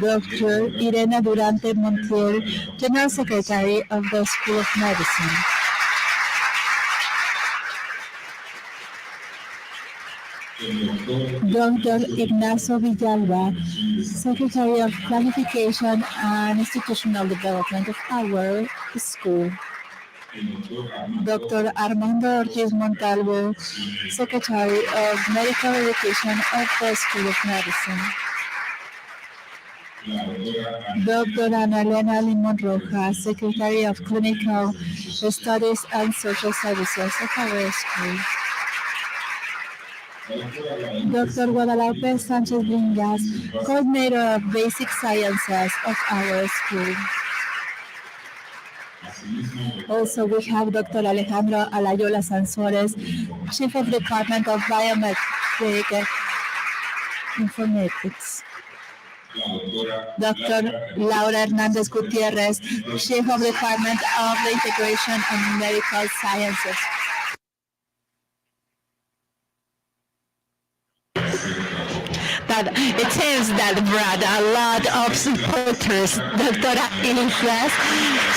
Dr. Irena Durante Montiel, General Secretary of the School of Medicine. Dr. Ignacio Villalba, Secretary of Planification and Institutional Development of our school. Dr. Armando Ortiz Montalvo, Secretary of Medical Education of the School of Medicine. Dr. Ana Elena Limon Rojas, Secretary of Clinical Studies and Social Services of our school. Dr. Guadalupe Sanchez Bringas, Coordinator of Basic Sciences of our school. Also, we have Dr. Alejandro Alayola Sansores, Chief of Department of Biometric Informatics. Dr. Laura Hernandez Gutierrez, Chief of Department of the Integration of Medical Sciences. That it seems that brought a lot of supporters. Dr. Inglés,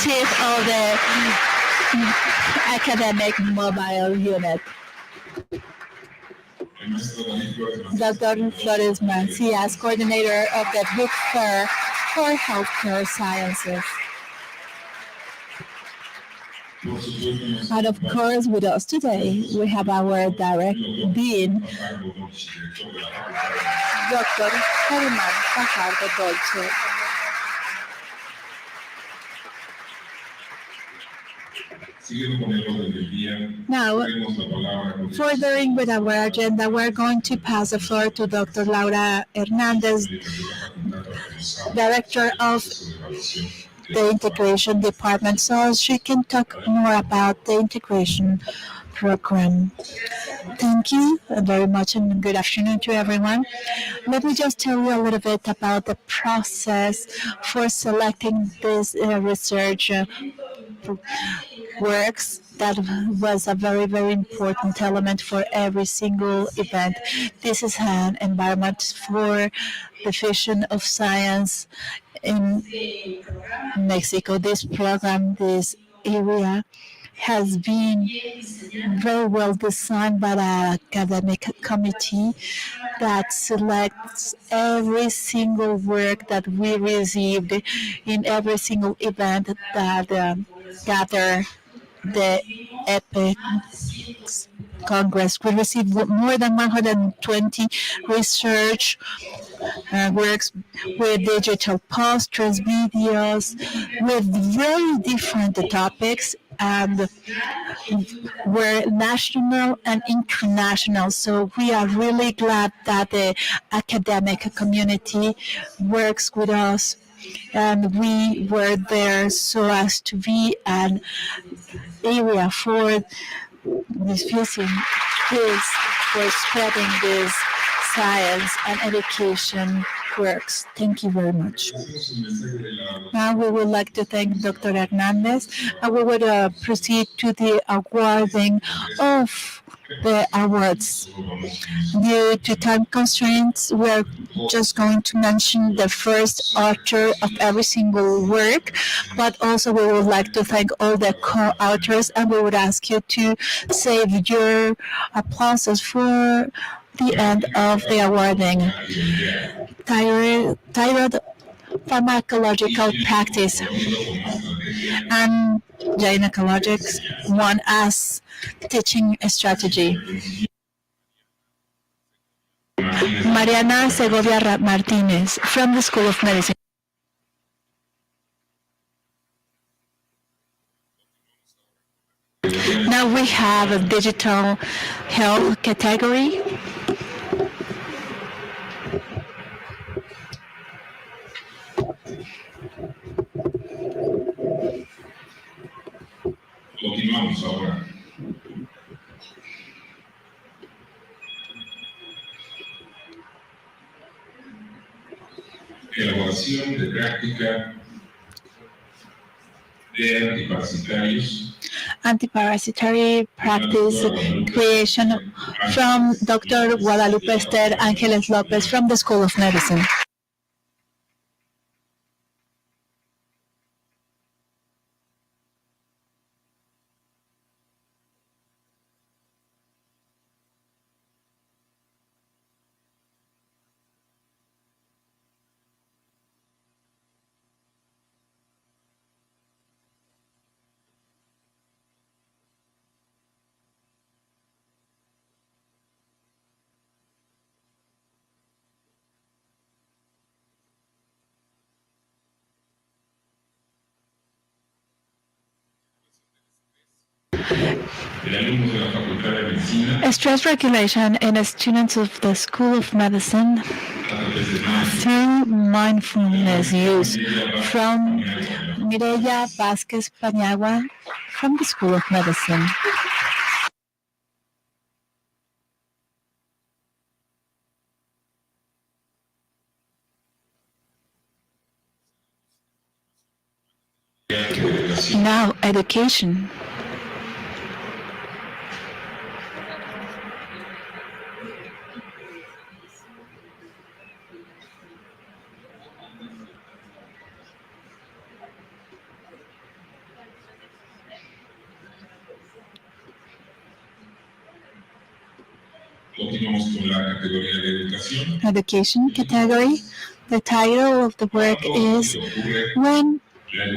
Chief of the Academic Mobile Unit. Dr. Flores Mancias, Coordinator of the Book Fair for Healthcare Sciences. And of course, with us today, we have our direct dean, Dr. Germán Fajardo Dolce. Now, furthering with our agenda, we're going to pass the floor to Dr. Laura Hernandez, Director of the Integration Department, so she can talk more about the integration program. Thank you very much and good afternoon to everyone. Let me just tell you a little bit about the process for selecting this research works. That was a very, very important element for every single event. This is an environment for the fusion of science in Mexico. This program, this area, has been very well designed by the academic committee that selects every single work that we received in every single event that gather the EPIC Congress. We received more than 120 research works with digital posters, videos, with very different topics, and we're national and international. So we are really glad that the academic community works with us, and we were there so as to be an area for diffusing this, for spreading this science and education works. Thank you very much. Now we would like to thank Dr. Hernandez, and we would proceed to the awarding of the awards. Due to time constraints, we're just going to mention the first author of every single work, but also we would like to thank all the co-authors, and we would ask you to save your applauses for the end of the awarding. Thyroid pharmacological practice and gynecologics won as teaching strategy. Mariana Segovia Martinez from the School of Medicine. Now we have a digital health category. Continuamos ahora. Elaboración de práctica de antiparasitarios. Antiparasitary practice creation from Dr. Guadalupe Esther Ángeles López from the School of Medicine. Stress regulation in students of the School of Medicine through mindfulness use from Mireya Vázquez Paniagua from the School of Medicine. Now, education. Continuamos con la categoría de educación. Education category. The title of the work is When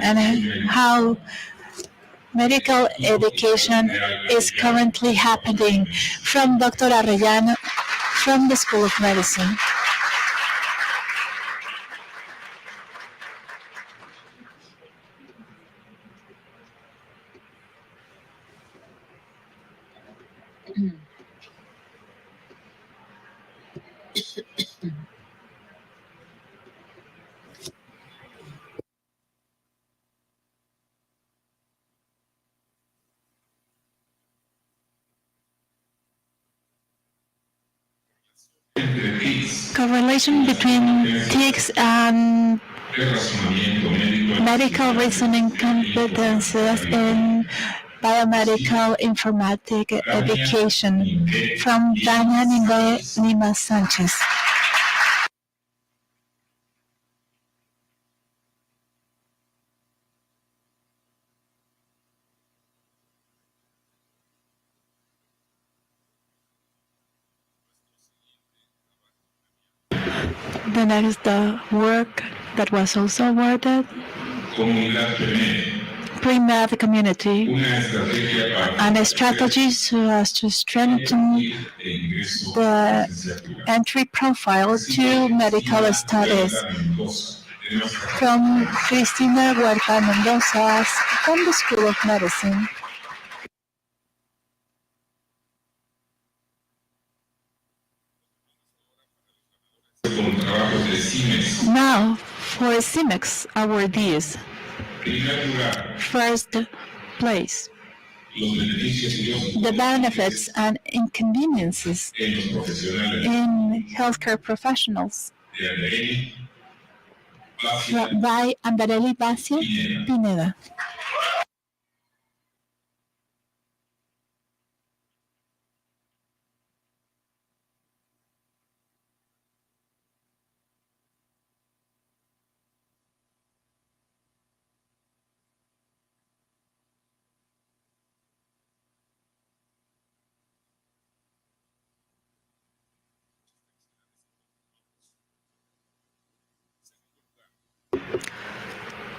and How Medical Education is Currently Happening from Dr. Arrellano from the School of Medicine. Correlation between tics and medical reasoning competences in biomedical informatic education from Dania Nima Sanchez. The next work that was also awarded, Pre-Med Community, and a strategy so as to strengthen the entry profile to medical studies from Cristina Huerta Mendoza from the School of Medicine. Now, for CIMEX awardees. First place. The benefits and inconveniences in healthcare professionals by Andereli Basia Pineda.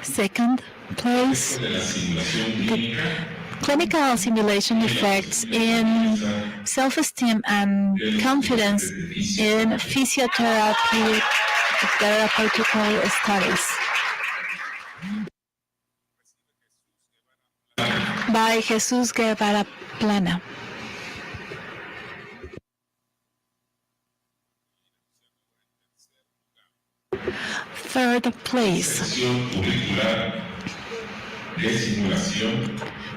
Second place, Clinical simulation effects in self-esteem and confidence in physiotherapy therapeutical studies. By Jesús Guevara Plana. Third place.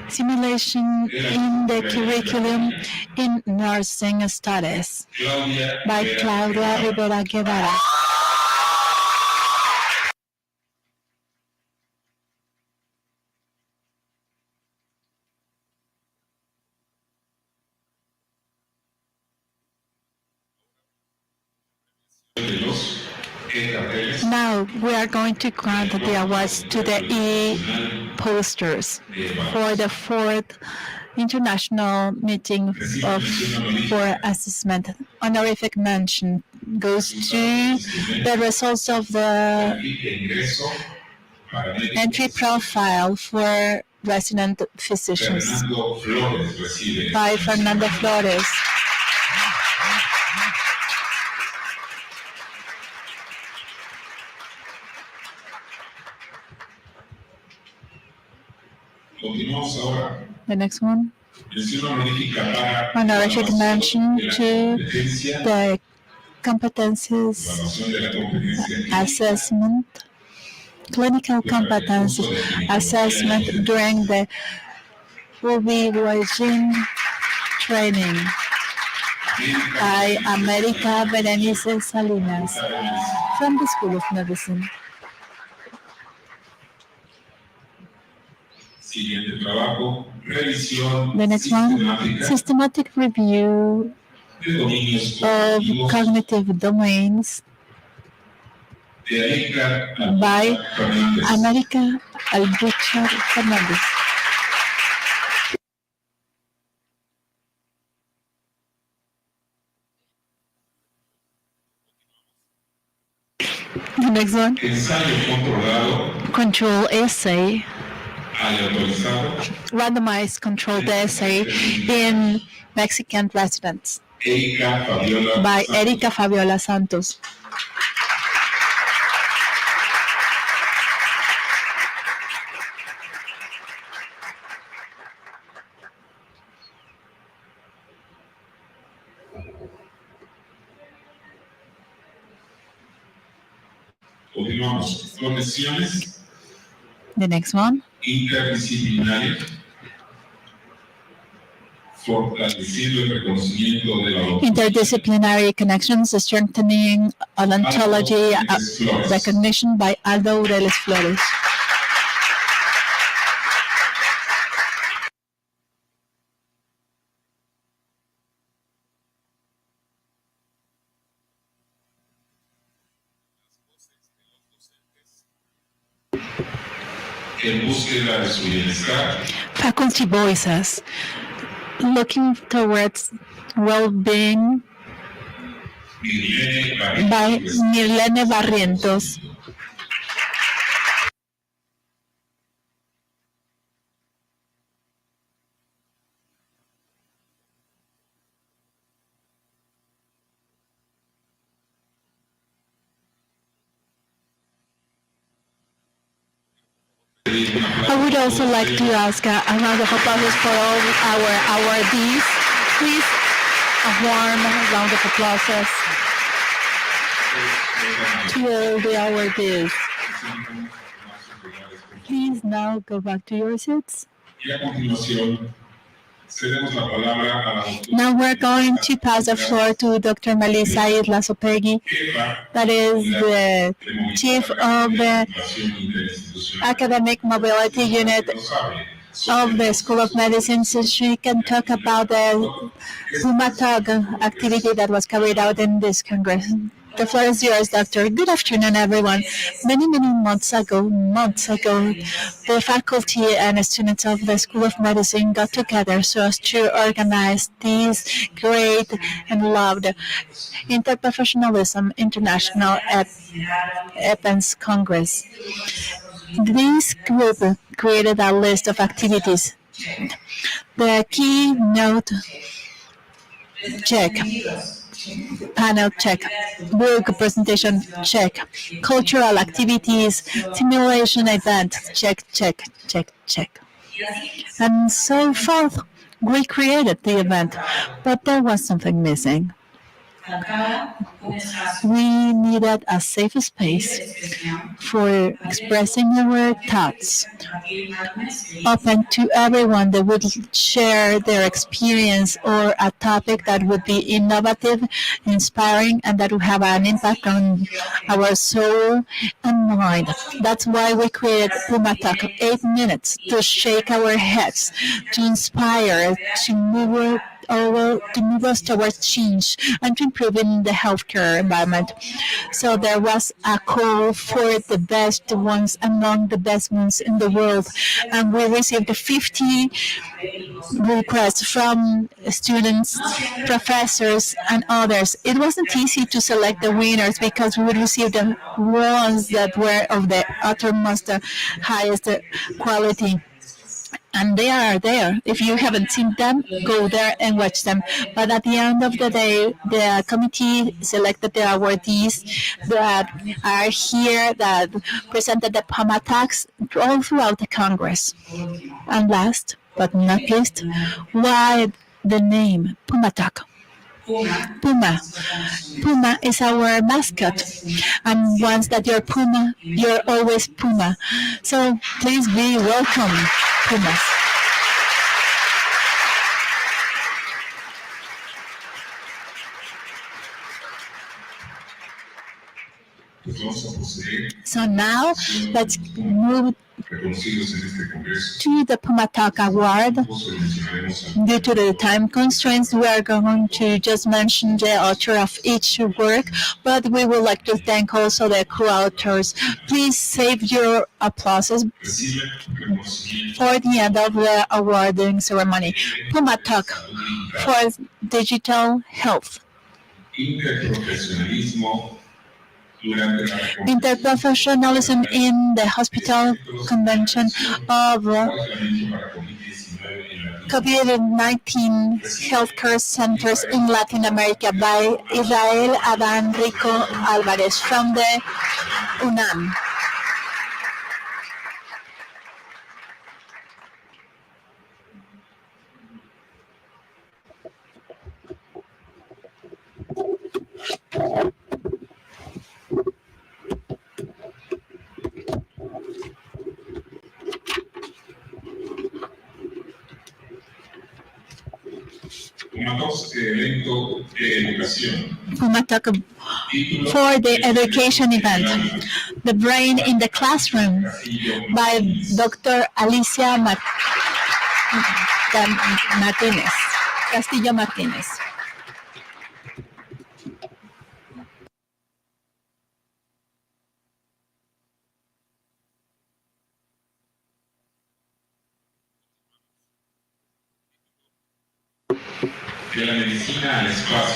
Simulation in the curriculum in nursing studies by Claudia Rivera Guevara. Now we are going to grant the awards to the e-posters for the 4th International Meeting for Assessment. Honorific mention goes to the results of the entry profile for resident physicians by Fernando Flores. The next one. Honorific mention to the competencies assessment, clinical competencies assessment during the Ruby Regime training by America Berenice Salinas from the School of Medicine. The next one, systematic review of cognitive domains by America Albuquerque Fernandez. The next one, control essay, randomized controlled essay in Mexican residents by Erika Fabiola Santos. The next one, interdisciplinary connections, strengthening ontology recognition by Aldo Aureles Flores. Faculty voices, looking towards well-being by Mirlene Barrientos. I would also like to ask a round of applause for all our awardees. Please, a warm round of applause to all the awardees. Please now go back to your seats. Now we're going to pass the floor to Dr. Melissa Islas Opegui, that is the chief of the Academic Mobility Unit of the School of Medicine, so she can talk about the Humatog activity that was carried out in this Congress. The floor is yours, Doctor. Good afternoon, everyone. Many months ago, the faculty and students of the School of Medicine got together so as to organize this great and loved Interprofessionalism International EPENS Congress. This group created a list of activities The keynote check, panel check, book presentation check, cultural activities, simulation event check, check, check, check. And so forth. We created the event, but there was something missing. We needed a safe space for expressing our thoughts, open to everyone that would share their experience or a topic that would be innovative, inspiring, and that would have an impact on our soul and mind. That's why we created Puma Talk, 8 minutes to shake our heads, to inspire, to move us towards change and to improve in the healthcare environment. So there was a call for the best ones among the best ones in the world, and we received 50 requests from students, professors, and others. It wasn't easy to select the winners because we would receive the ones that were of the uttermost highest quality. And they are there. If you haven't seen them, go there and watch them. But at the end of the day, the committee selected the awardees that are here, that presented the PAMA tax all throughout the Congress. And last but not least, why the name PUMATAC? Puma. Puma is our mascot. And once that you're Puma, you're always Puma. So please be welcome, Pumas. So now let's move to the Puma Talk Award. Due to the time constraints, we are going to just mention the author of each work, but we would like to thank also the co-authors. Please save your applauses for the end of the awarding ceremony. Puma Talk for digital health. Interprofessionalism in the hospital convention of COVID-19 healthcare centers in Latin America by Israel Adán Rico Álvarez from the UNAM. Puma Talk for the education event, The Brain in the Classroom by Dr. Alicia Martinez, Castillo Martinez.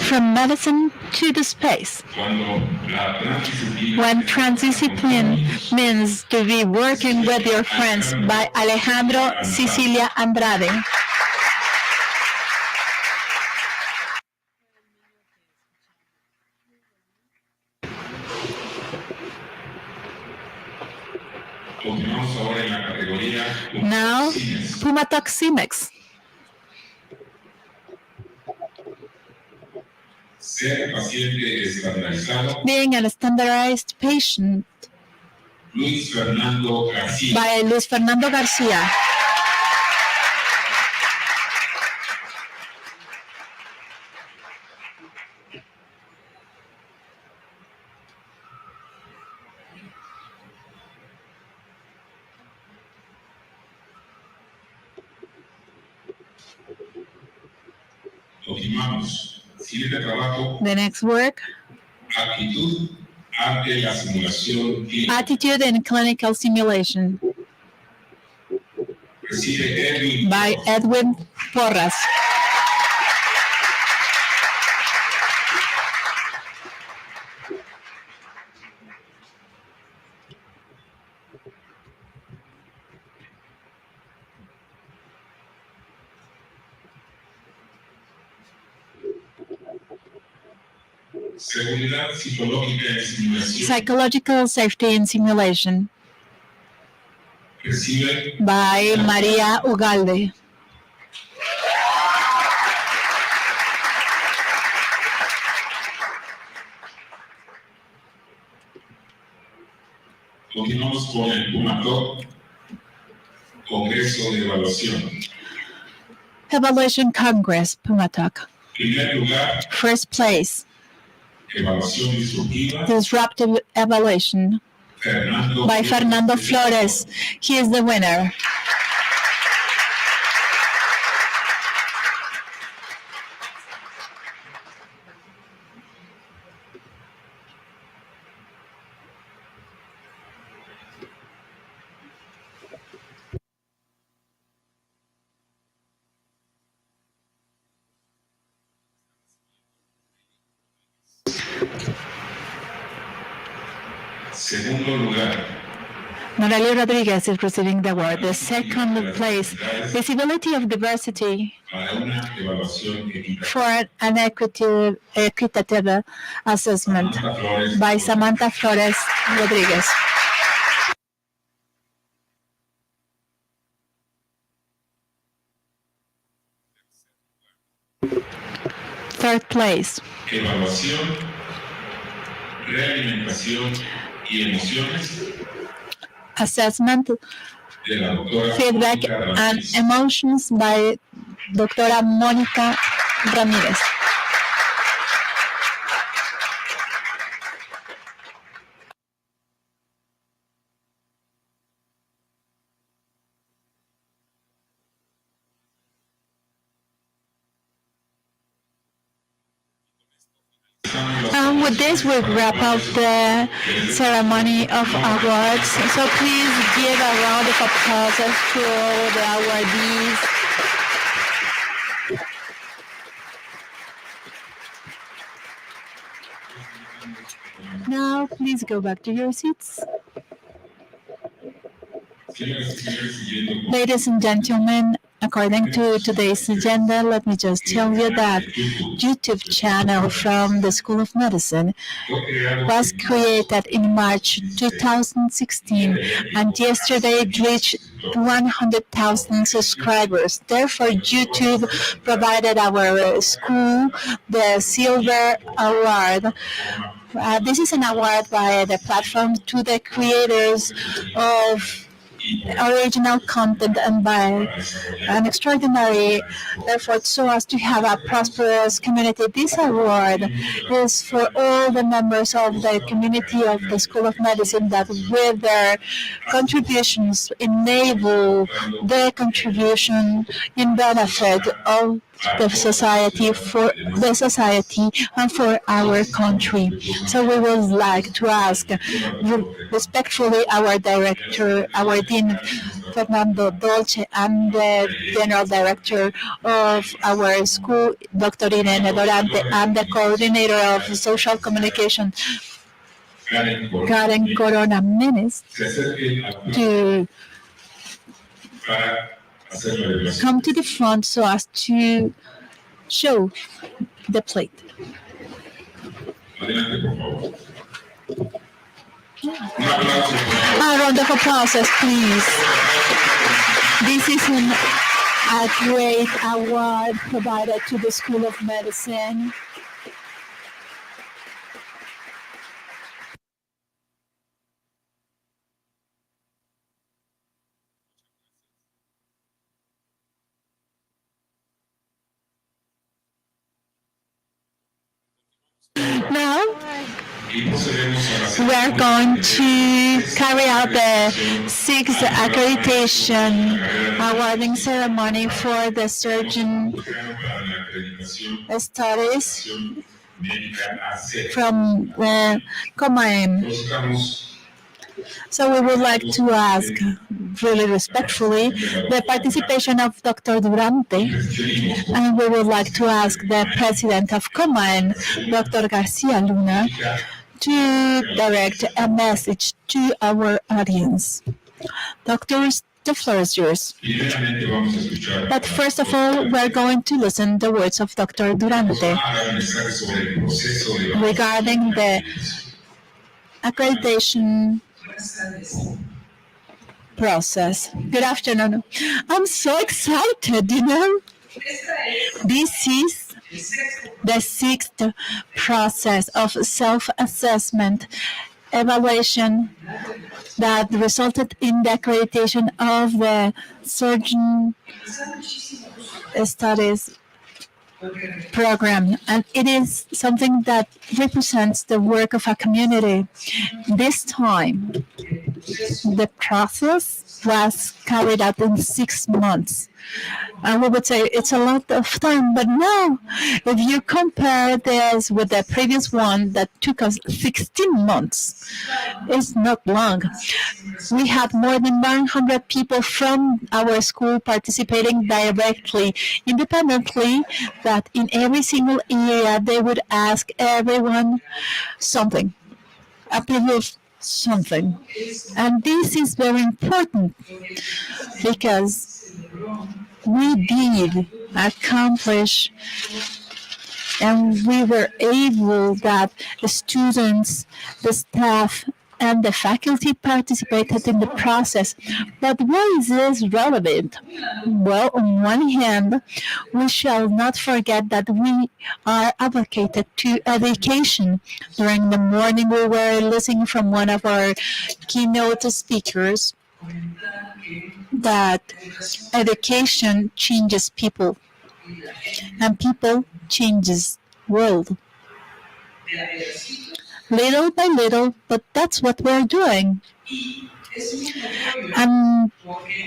From medicine to the space. When transdiscipline means to be working with your friends by Alejandro Cecilia Andrade. Now, Puma Talk CIMEX. Being a standardized patient by Luis Fernando Garcia. The next work, Attitude in Clinical Simulation by Edwin Porras. Psychological Safety in Simulation by Maria Ugalde. Continuamos con el PUMATOC, Congreso de Evaluación. Evaluation Congress, Pumatok. Primer lugar, First place, Evaluación Disruptiva, Disruptive Evaluation by Fernando Flores. He is the winner. Segundo lugar, Noralia Rodriguez is receiving the award. The second place, Visibility of Diversity para una evaluación equitativa. for an equitative assessment by Samantha Flores Rodriguez. Third place, Evaluación, realimentación y emociones Assessment, de la doctora Feedback Mónica and Ramírez. Emotions by Doctora Mónica Ramírez. And with this, we wrap up the ceremony of awards. So please give a round of applause to all the awardees. Now, please go back to your seats. Ladies and gentlemen, according to today's agenda, let me just tell you that YouTube channel from the School of Medicine was created in March 2016, and yesterday it reached 100,000 subscribers. Therefore, YouTube provided our school the Silver Award. This is an award by the platform to the creators of original content and by an extraordinary effort so as to have a prosperous community. This award is for all the members of the community of the School of Medicine that with their contributions enable the contribution in benefit of the society, for the society and for our country. So we would like to ask respectfully our director, our dean Fernando Dolce, and the general director of our school, Dr. Irene Dorante, and the coordinator of social communication, Karen Corona Menes, to come to the front so as to show the plate. A round of applause, please. This is a great award provided to the School of Medicine. Now, we are going to carry out the sixth accreditation awarding ceremony for the surgeon studies from the COMAEM. So we would like to ask, really respectfully, the participation of Dr. Durante, and we would like to ask the president of COMAEM, Dr. Garcia Luna, to direct a message to our audience. Doctors The floor is yours. But first of all, we're going to listen the words of Dr. Durante regarding the accreditation process. Good afternoon. I'm so excited, This is the sixth process of self-assessment evaluation that resulted in the accreditation of the surgeon studies program, and it is something that represents the work of a community. This time, the process was carried out in 6 months. And we would say it's a lot of time, but no, if you compare this with the previous one that took us 16 months, it's not long. We had more than 100 people from our school participating directly, independently, that in every single area they would ask everyone something, approve something. And this is very important because we did accomplish and we were able that the students, the staff, and the faculty participated in the process. But why is this relevant? Well, on one hand, we shall not forget that we are advocated to education. During the morning, we were listening from one of our keynote speakers that education changes people and people changes world. Little by little, but that's what we're doing. And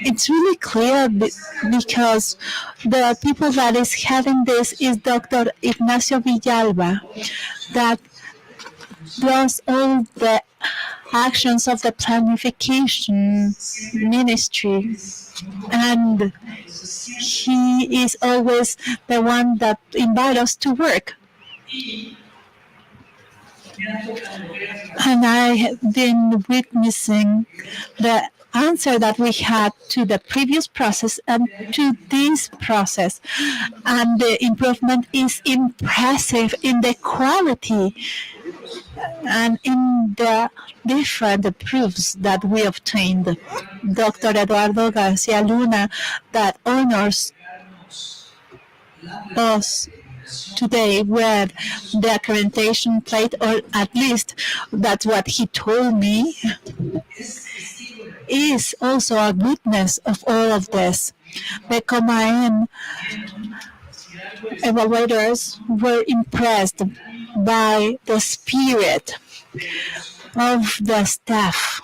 it's really clear because the people that is having this is Dr. Ignacio Villalba, that does all the actions of the planification ministry, and he is always the one that invites us to work. And I have been witnessing the answer that we had to the previous process and to this process. And the improvement is impressive in the quality and in the different proofs that we obtained. Dr. Eduardo Garcia Luna, that honors us today with the accreditation plate, or at least that's what he told me, is also a witness of all of this. The COMAEM evaluators were impressed by the spirit of the staff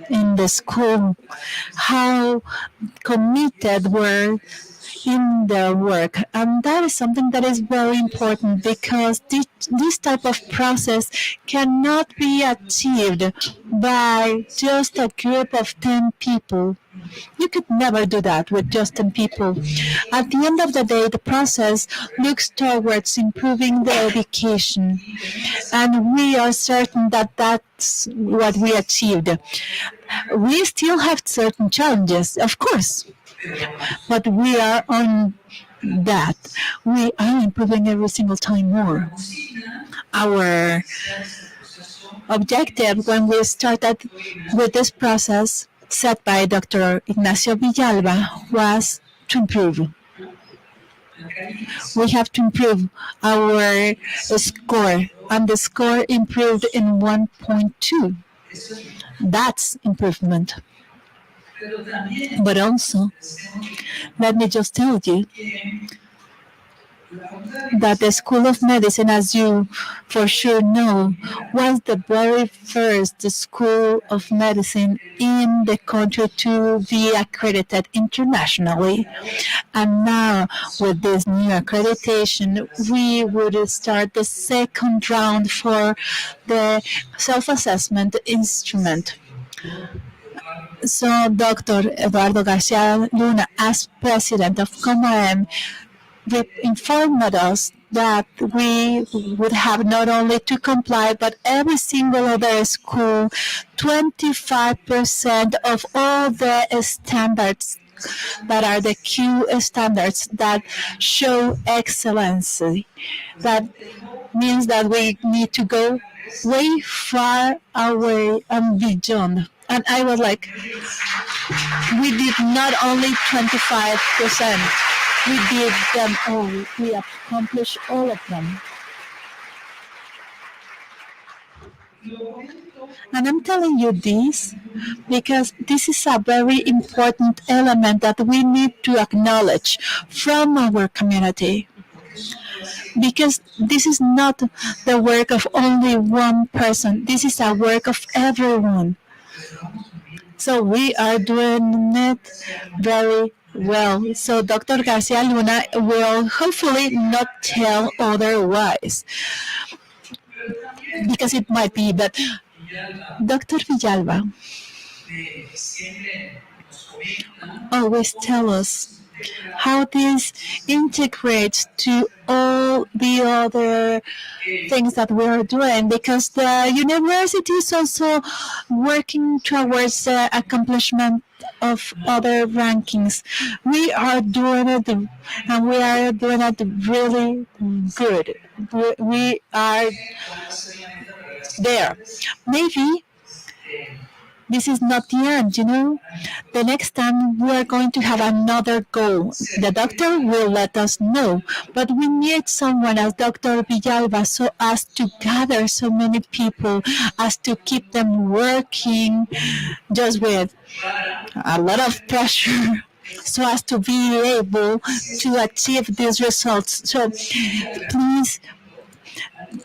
in the school, how committed were in their work. And that is something that is very important because this type of process cannot be achieved by just a group of 10 people. You could never do that with just 10 people. At the end of the day, the process looks towards improving the education. And we are certain that that's what we achieved. We still have certain challenges, of course, but we are on that. We are improving every single time more. Our objective when we started with this process set by Dr. Ignacio Villalba was to improve. We have to improve our score, and the score improved in 1.2. That's improvement. But also, let me just tell you that the School of Medicine, as you for sure know, was the very first school of medicine in the country to be accredited internationally. And now, with this new accreditation, we would start the second round for the self-assessment instrument. So Dr. Eduardo Garcia Luna, as president of COMAEM, informed us that we would have not only to comply, but every single other school, 25% of all the standards that are the Q standards that show excellency. That means that we need to go way far away and beyond. And I was like, we did not only 25%, we did them all. We accomplished all of them. And I'm telling you this because this is a very important element that we need to acknowledge from our community. Because this is not the work of only one person, this is a work of everyone. So we are doing it very well. So Dr. Garcia Luna will hopefully not tell otherwise, because it might be, but Dr. Villalba always tell us how this integrates to all the other things that we are doing, because the university is also working towards the accomplishment of other rankings. We are doing it, and we are doing it really good. We are there. Maybe this is not the end, The next time we are going to have another goal. The doctor will let us know, but we need someone as Dr. Villalba so as to gather so many people, as to keep them working just with a lot of pressure so as to be able to achieve these results. So please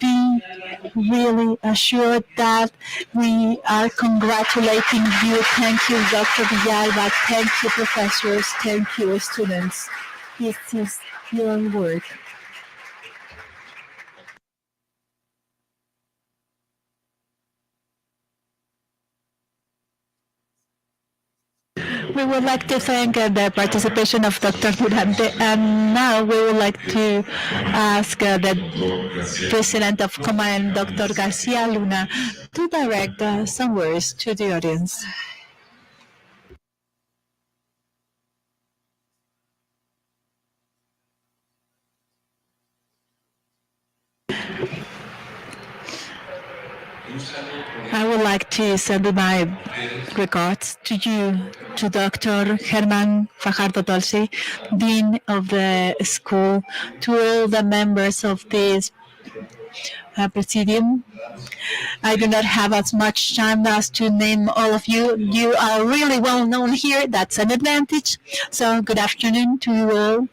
be really assured that we are congratulating you. Thank you, Dr. Villalba. Thank you, professors. Thank you, students. This is your work. We would like to thank the participation of Dr. Durante, and now we would like to ask the President of Command, Dr. Garcia Luna, to direct some words to the audience. I would like to send my regards to you, to Dr. Germán Fajardo Dolce, Dean of the school, to all the members of this Presidium. I do not have as much time as to name all of you. You are really well known here. That's an advantage. So good afternoon to you all.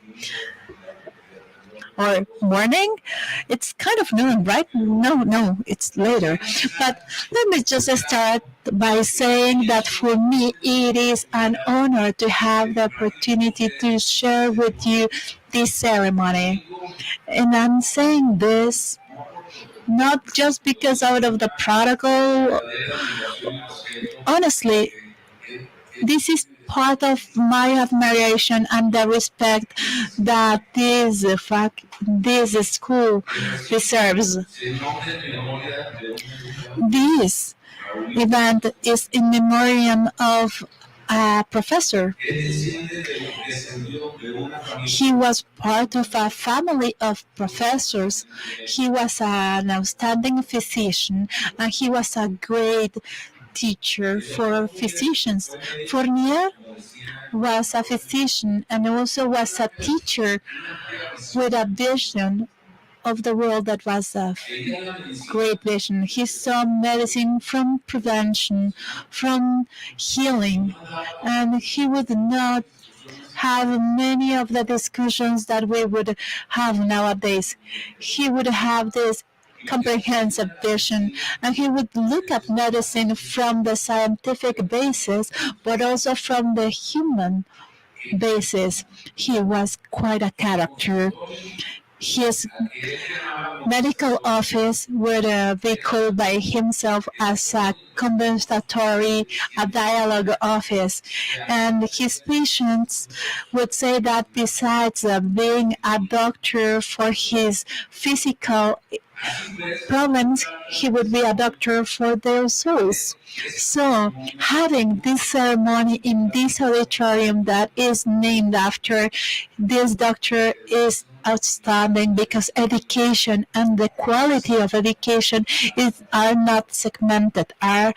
Or morning. It's kind of noon, right? No, it's later. But let me just start by saying that for me, it is an honor to have the opportunity to share with you this ceremony. And I'm saying this not just because out of the protocol. Honestly, this is part of my admiration and the respect that this school deserves. This event is in memoriam of a professor. He was part of a family of professors. He was an outstanding physician, and he was a great teacher for physicians. Fournier was a physician and also was a teacher with a vision of the world that was a great vision. He saw medicine from prevention, from healing, and he would not have many of the discussions that we would have nowadays. He would have this comprehensive vision, and he would look at medicine from the scientific basis, but also from the human basis. He was quite a character. his medical office would be called by himself as a conversatory, a dialogue office. And his patients would say that besides being a doctor for his physical problems, he would be a doctor for their souls. So, having this ceremony in this auditorium that is named after this doctor is outstanding because education and the quality of education are not segmented, are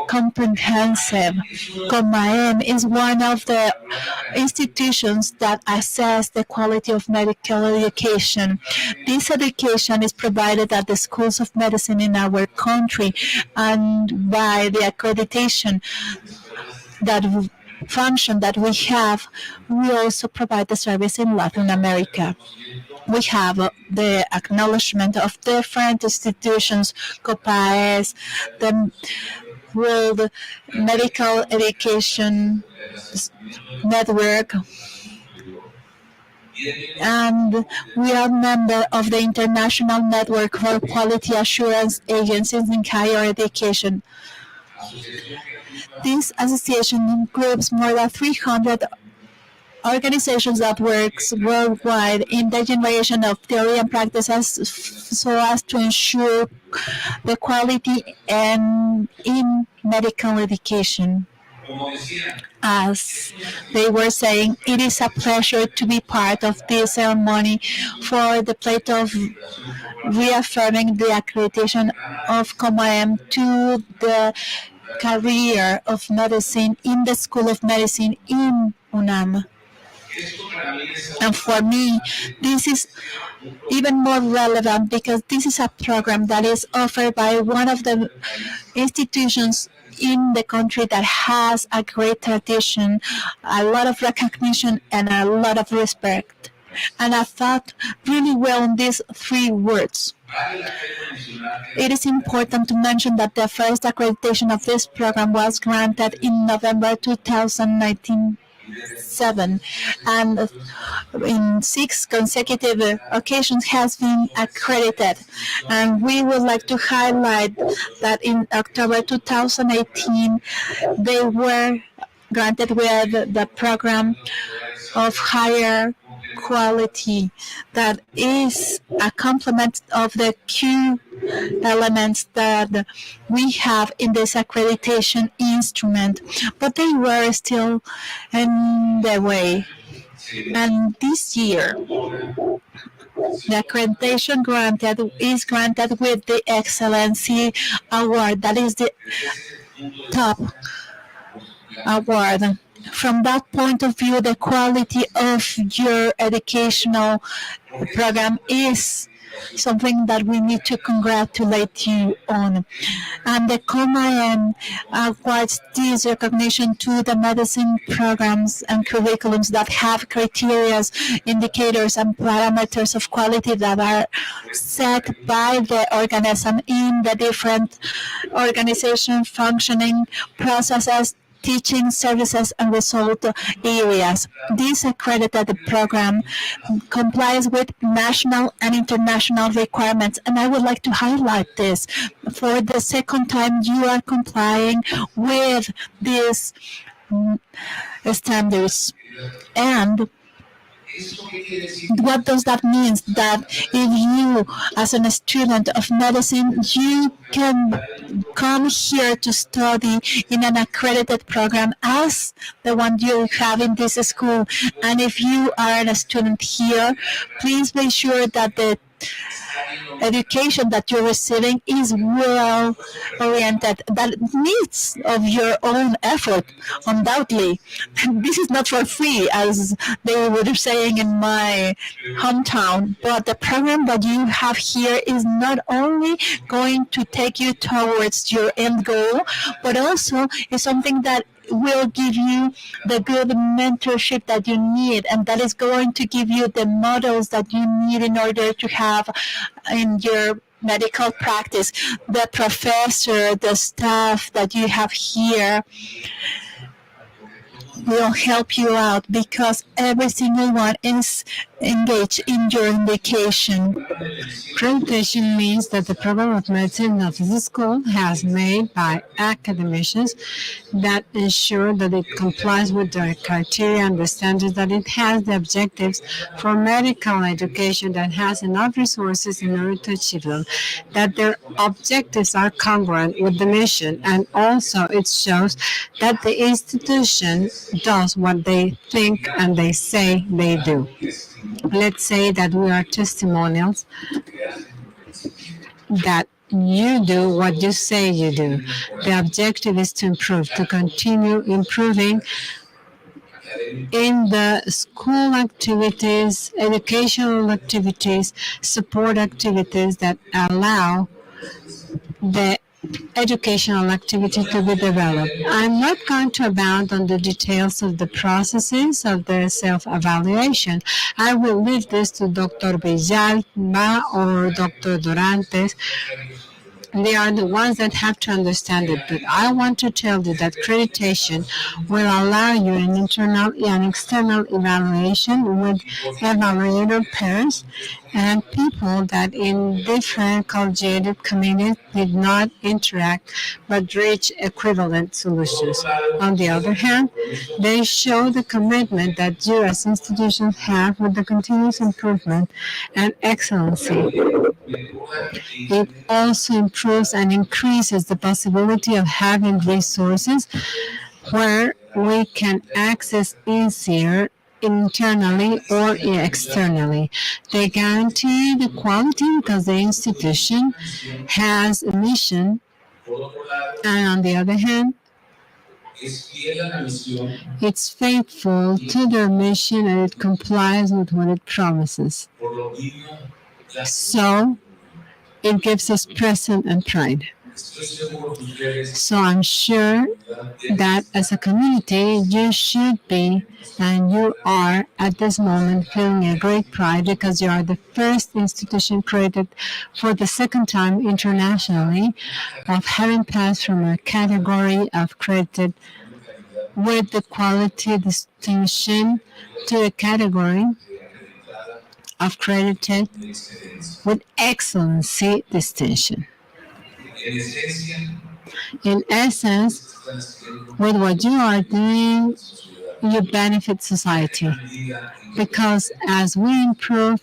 comprehensive. Comaem is one of the institutions that assess the quality of medical education. This education is provided at the schools of medicine in our country, and by the accreditation that function that we have, we also provide the service in Latin America. We have the acknowledgement of different institutions, COPAES, the World Medical Education Network, and we are member of the International Network for Quality Assurance Agencies in Higher Education. This association groups more than 300 organizations that works worldwide in the generation of theory and practices so as to ensure the quality and in medical education. As they were saying, it is a pleasure to be part of this ceremony for the plate of reaffirming the accreditation of Comaem to the career of medicine in the School of Medicine in UNAM. And for me, this is even more relevant because this is a program that is offered by one of the institutions in the country that has a great tradition, a lot of recognition, and a lot of respect. And I thought really well on these three words. It is important to mention that the first accreditation of this program was granted in November 2019. And in 6 consecutive occasions has been accredited. And we would like to highlight that in October 2018, they were granted with the program of higher quality that is a complement of the key elements that we have in this accreditation instrument, but they were still in the way. And this year, the accreditation is granted with the Excellency Award. That is the top award. From that point of view, the quality of your educational program is something that we need to congratulate you on. And the Comaem awards this recognition to the medicine programs and curriculums that have criteria, indicators, and parameters of quality that are set by the organism in the different organization functioning processes, teaching services, and result areas. This accredited program complies with national and international requirements, and I would like to highlight this. For the second time, you are complying with these standards. And what does that mean? That if you, as a student of medicine, you can come here to study in an accredited program as the one you have in this school. And if you are a student here, please make sure that the education that you're receiving is well oriented, that needs of your own effort, undoubtedly. This is not for free, as they were saying in my hometown, but the program that you have here is not only going to take you towards your end goal, but also is something that will give you the good mentorship that you need, and that is going to give you the models that you need in order to have in your medical practice. The professor, the staff that you have here, will help you out because every single one is engaged in your indication. Accreditation means that the program of medicine of the school has made by academicians that ensure that it complies with the criteria and the standards, that it has the objectives for medical education, that has enough resources in order to achieve them, that their objectives are congruent with the mission, and also it shows that the institution does what they think and they say they do. Let's say that we are testimonials that you do what you say you do. The objective is to improve, to continue improving in the school activities, educational activities, support activities that allow the educational activity to be developed. I'm not going to abound on the details of the processes of the self-evaluation. I will leave this to Dr. Villalba or Dr. Dorantes. They are the ones that have to understand it, but I want to tell you that accreditation will allow you an internal and external evaluation with evaluator pairs and people that in different collegiate communities did not interact but reach equivalent solutions. On the other hand, they show the commitment that you as institutions have with the continuous improvement and excellency. It also improves and increases the possibility of having resources where we can access easier internally or externally. They guarantee the quality because the institution has a mission, and on the other hand, it's faithful to their mission and it complies with what it promises. So, it gives us presence and pride. So I'm sure that as a community, you should be, and you are at this moment feeling a great pride because you are the first institution created for the second time internationally of having passed from a category of credited with the quality distinction to a category of credited with excellency distinction. In essence, with what you are doing, you benefit society because as we improve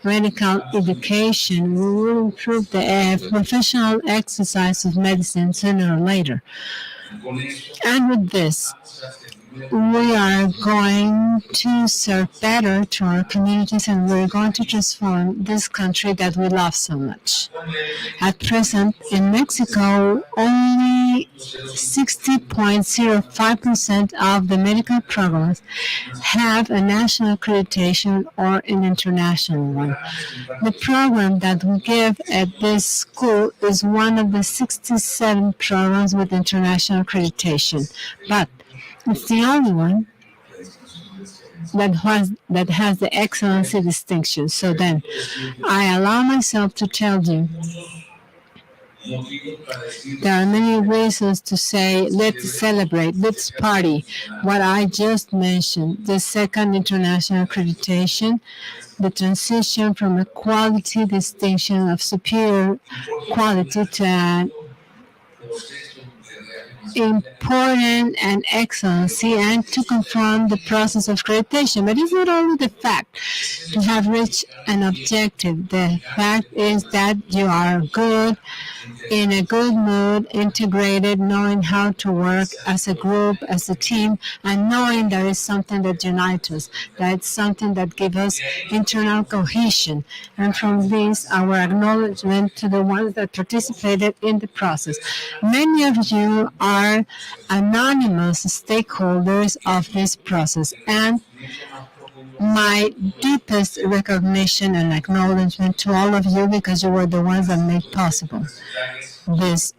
medical education, we will improve the professional exercise of medicine sooner or later. And with this, we are going to serve better to our communities and we're going to transform this country that we love so much. At present, in Mexico, only 60.05% of the medical programs have a national accreditation or an international one. The program that we give at this school is one of the 67 programs with international accreditation, but it's the only one that has the excellency distinction. So then, I allow myself to tell you there are many reasons to say, let's celebrate, let's party. What I just mentioned, the second international accreditation, the transition from a quality distinction of superior quality to an important and excellency, and to confirm the process of accreditation. But it's not only the fact to have reached an objective. The fact is that you are good, in a good mood, integrated, knowing how to work as a group, as a team, and knowing there is something that unites us, that's something that gives us internal cohesion. And from this, our acknowledgement to the ones that participated in the process. Many of you are anonymous stakeholders of this process, and my deepest recognition and acknowledgement to all of you because you were the ones that made possible this.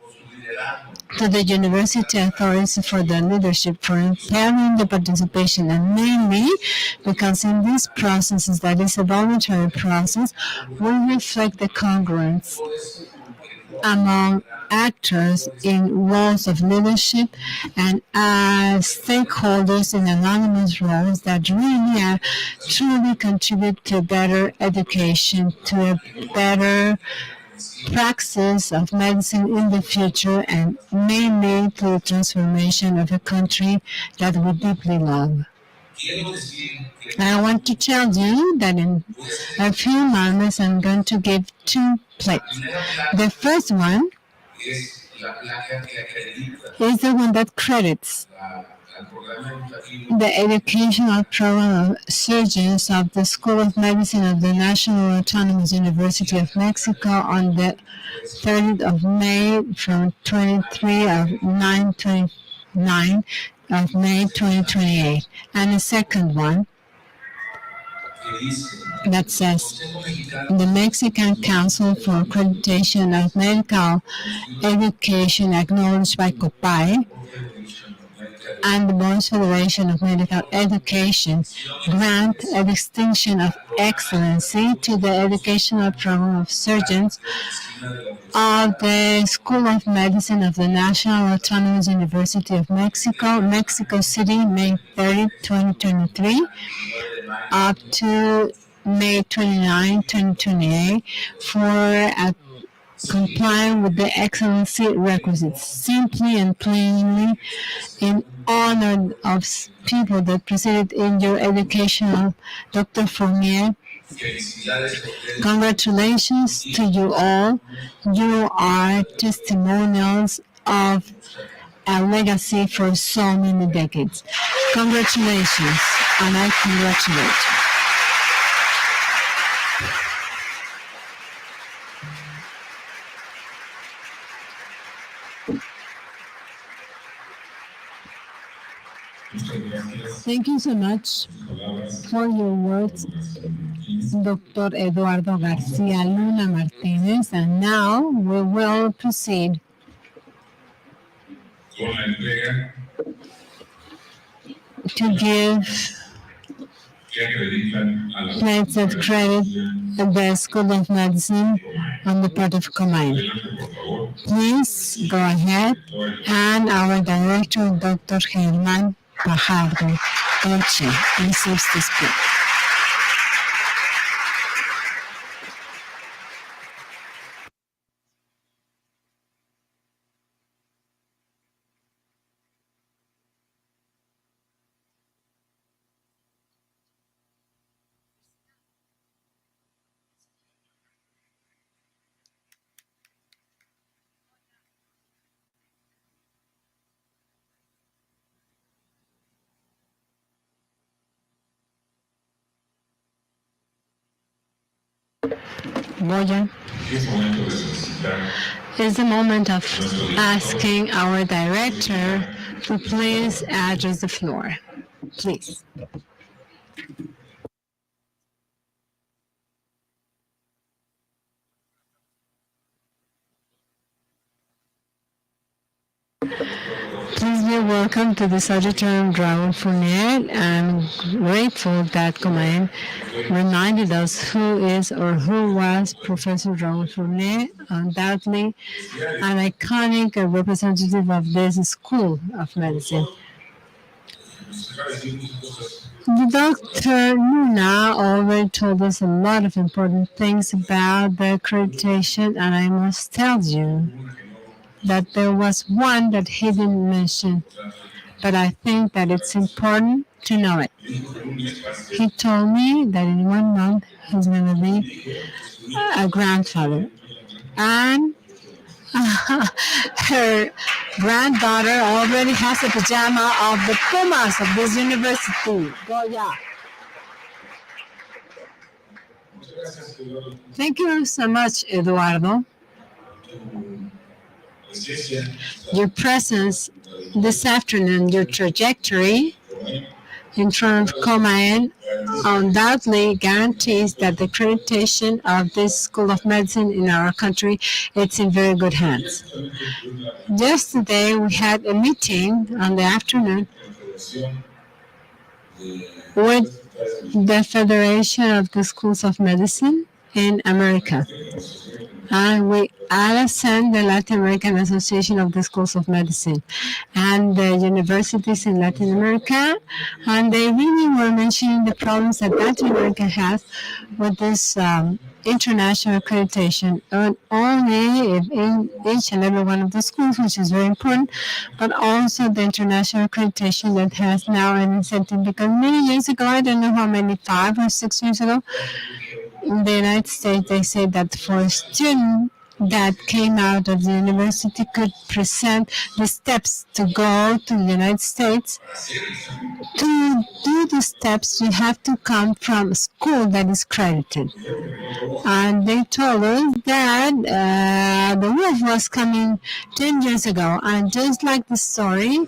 To the university authorities for the leadership, for empowering the participation, and mainly because in these processes, that is a voluntary process, we reflect the congruence among actors in roles of leadership and as stakeholders in anonymous roles that really truly contribute to better education, to a better praxis of medicine in the future, and may lead to the transformation of a country that we deeply love. I want to tell you that in a few moments I'm going to give two plates. The first one is the one that credits the educational program of surgeons of the School of Medicine of the National Autonomous University of Mexico on the 30th of May from 23 of 929 of May 2028. And the second one that says the Mexican Council for Accreditation of Medical Education acknowledged by COPAE and the Board Federation of Medical Education grant a distinction of excellency to the educational program of surgeons of the School of Medicine of the National Autonomous University of Mexico, Mexico City, May 30, 2023, up to May 29, 2028, for complying with the excellency requisites, simply and plainly in honor of people that presented in your educational. Dr. Fournier, congratulations to you all. You are testimonials of a legacy for so many decades. Congratulations, and I congratulate you. Thank you so much for your words, Dr. Eduardo Garcia Luna Martinez. And now we will proceed to give plates of credit at the School of Medicine on the part of Comain. Please go ahead, and our director, Dr. Germán Fajardo Orche, receives this plate. Goya, it's the moment of asking our director to please address the floor. Please. Please be welcome to this auditorium, Raúl Fournier. I'm grateful that Comain reminded us who is or who was Professor Raúl Fournier, undoubtedly an iconic representative of this school of medicine. Dr. Luna already told us a lot of important things about the accreditation, and I must tell you that there was one that he didn't mention, but I think that it's important to know it. He told me that in 1 month he's going to be a grandfather, and her granddaughter already has a pajama of the Pumas of this university. Goya. Thank you so much, Eduardo. Your presence this afternoon, your trajectory in front of Comain undoubtedly guarantees that the accreditation of this School of Medicine in our country it's in very good hands. Yesterday we had a meeting on the afternoon with the Federation of the Schools of Medicine in America. and we ALASEN, the Latin American Association of the Schools of Medicine, and the universities in Latin America, and they really were mentioning the problems that Latin America has with this international accreditation, and only if in each and every one of the schools, which is very important, but also the international accreditation that has now an incentive, because many years ago, I don't know how many, 5 or 6 years ago, in the United States, they said that for a student that came out of the university could present the steps to go to the United States. To do the steps, you have to come from a school that is credited. And they told us that the wolf was coming 10 years ago. And just like the story,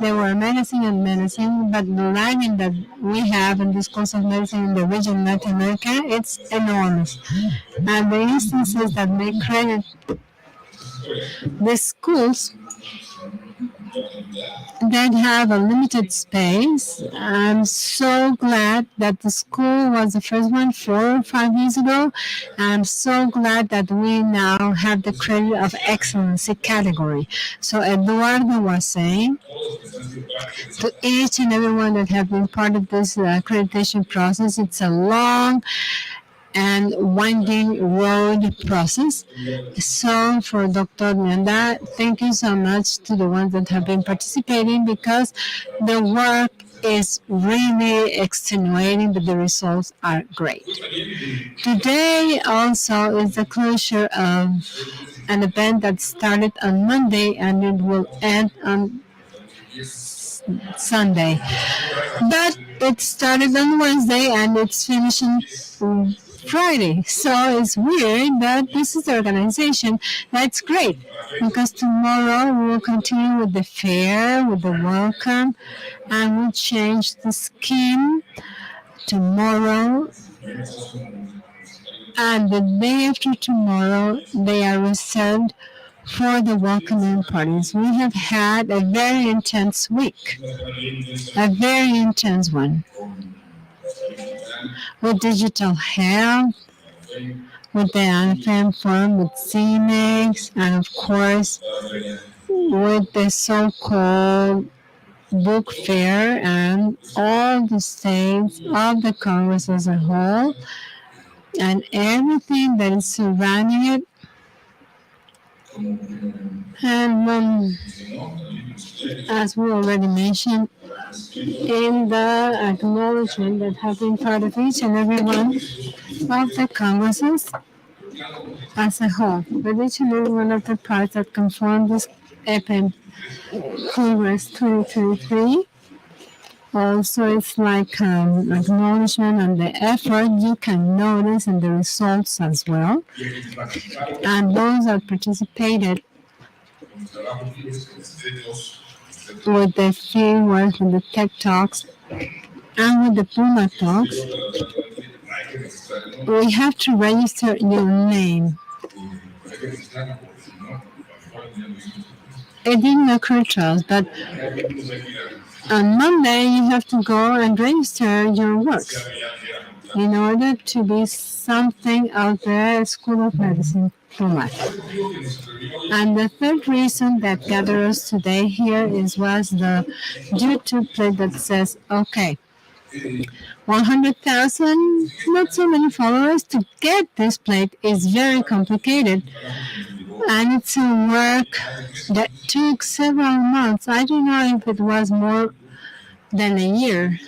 they were menacing and menacing, but the lagging that we have in the schools of medicine in the region of Latin America, it's enormous. And the instances that they credit the schools that have a limited space. I'm so glad that the school was the first one 4 or 5 years ago. I'm so glad that we now have the credit of excellency category. So Eduardo was saying to each and everyone that have been part of this accreditation process, it's a long and winding road process. So for Dr. Nanda, thank you so much to the ones that have been participating, because the work is really extenuating, but the results are great. Today also is the closure of an event that started on Monday and it will end on Sunday. But it started on Wednesday and it's finishing Friday. So it's weird, but this is the organization. That's great, because tomorrow we will continue with the fair, with the welcome, and we'll change the scheme tomorrow. And the day after tomorrow, they are reserved for the welcoming parties. We have had a very intense week, a very intense one, with digital health, with the Anthem Forum, with CNEX, and of course with the so-called book fair and all the states of the Congress as a whole, and everything that is surrounding it. And as we already mentioned in the acknowledgement that have been part of each and every one of the Congresses as a whole, but each and every one of the parts that conform this EPIM Congress 2023. Also, it's like acknowledgement on the effort you can notice and the results as well. And those that participated with the fieldwork, with the tech talks, and with the Puma talks, we have to register your name. It didn't occur to us, but on Monday you have to go and register your works in order to be something of the School of Medicine Puma. And the third reason that gathered us today here was the YouTube plate that says, okay, 100,000, not so many followers. To get this plate is very complicated. And it's a work that took several months. I don't know if it was more than a year.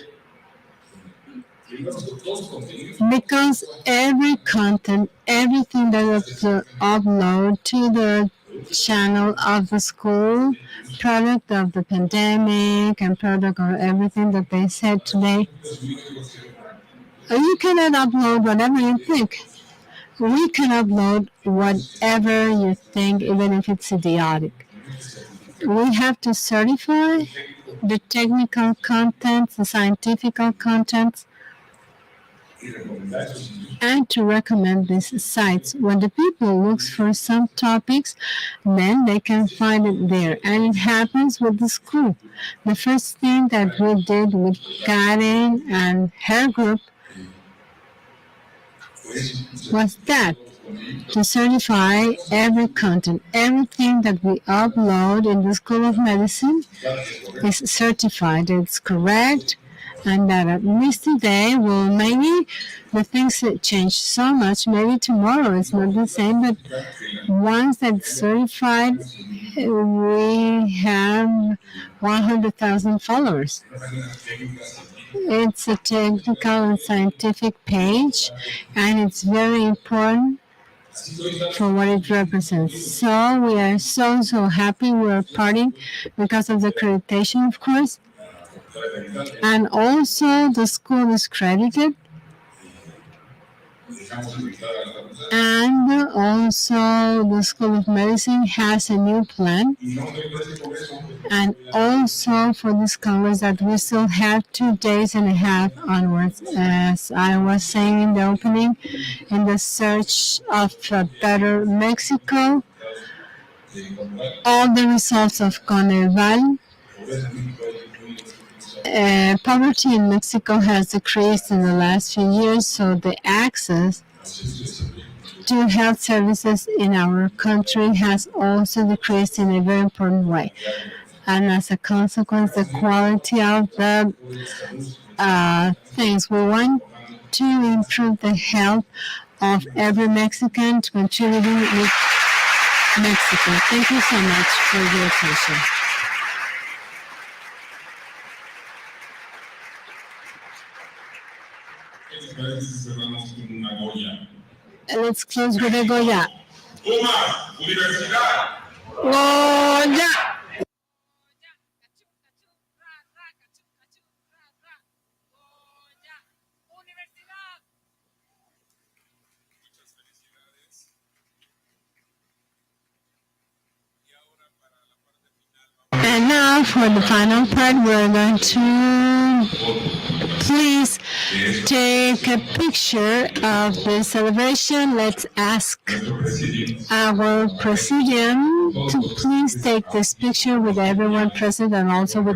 Because every content, everything that was uploaded to the channel of the school, product of the pandemic and product of everything that they said today, you cannot upload whatever you think. We can upload whatever you think, even if it's idiotic. We have to certify the technical content, the scientific content, and to recommend these sites. When the people looks for some topics, then they can find it there. And it happens with the school. The first thing that we did with Karen and her group was that to certify every content. Everything that we upload in the School of Medicine is certified. It's correct, and that at least today will maybe the things that change so much. Maybe tomorrow it's not the same, but once that's certified, we have 100,000 followers. It's a technical and scientific page, and it's very important for what it represents. So we are so happy. We're partying because of the accreditation, of course. And also the school is credited. And also the School of Medicine has a new plan. And also for this Congress that we still have 2 days and a half onwards. As I was saying in the opening, in the search of a better Mexico, all the results of Coneval, poverty in Mexico has decreased in the last few years, so the access to health services in our country has also decreased in a very important way. And as a consequence, the quality of the things. We want to improve the health of every Mexican to contributing with Mexico. Thank you so much for your attention. Let's close with a Goya. Goya! And now for the final part, we're going to please take a picture of the celebration. Let's ask our presidium to please take this picture with everyone present and also with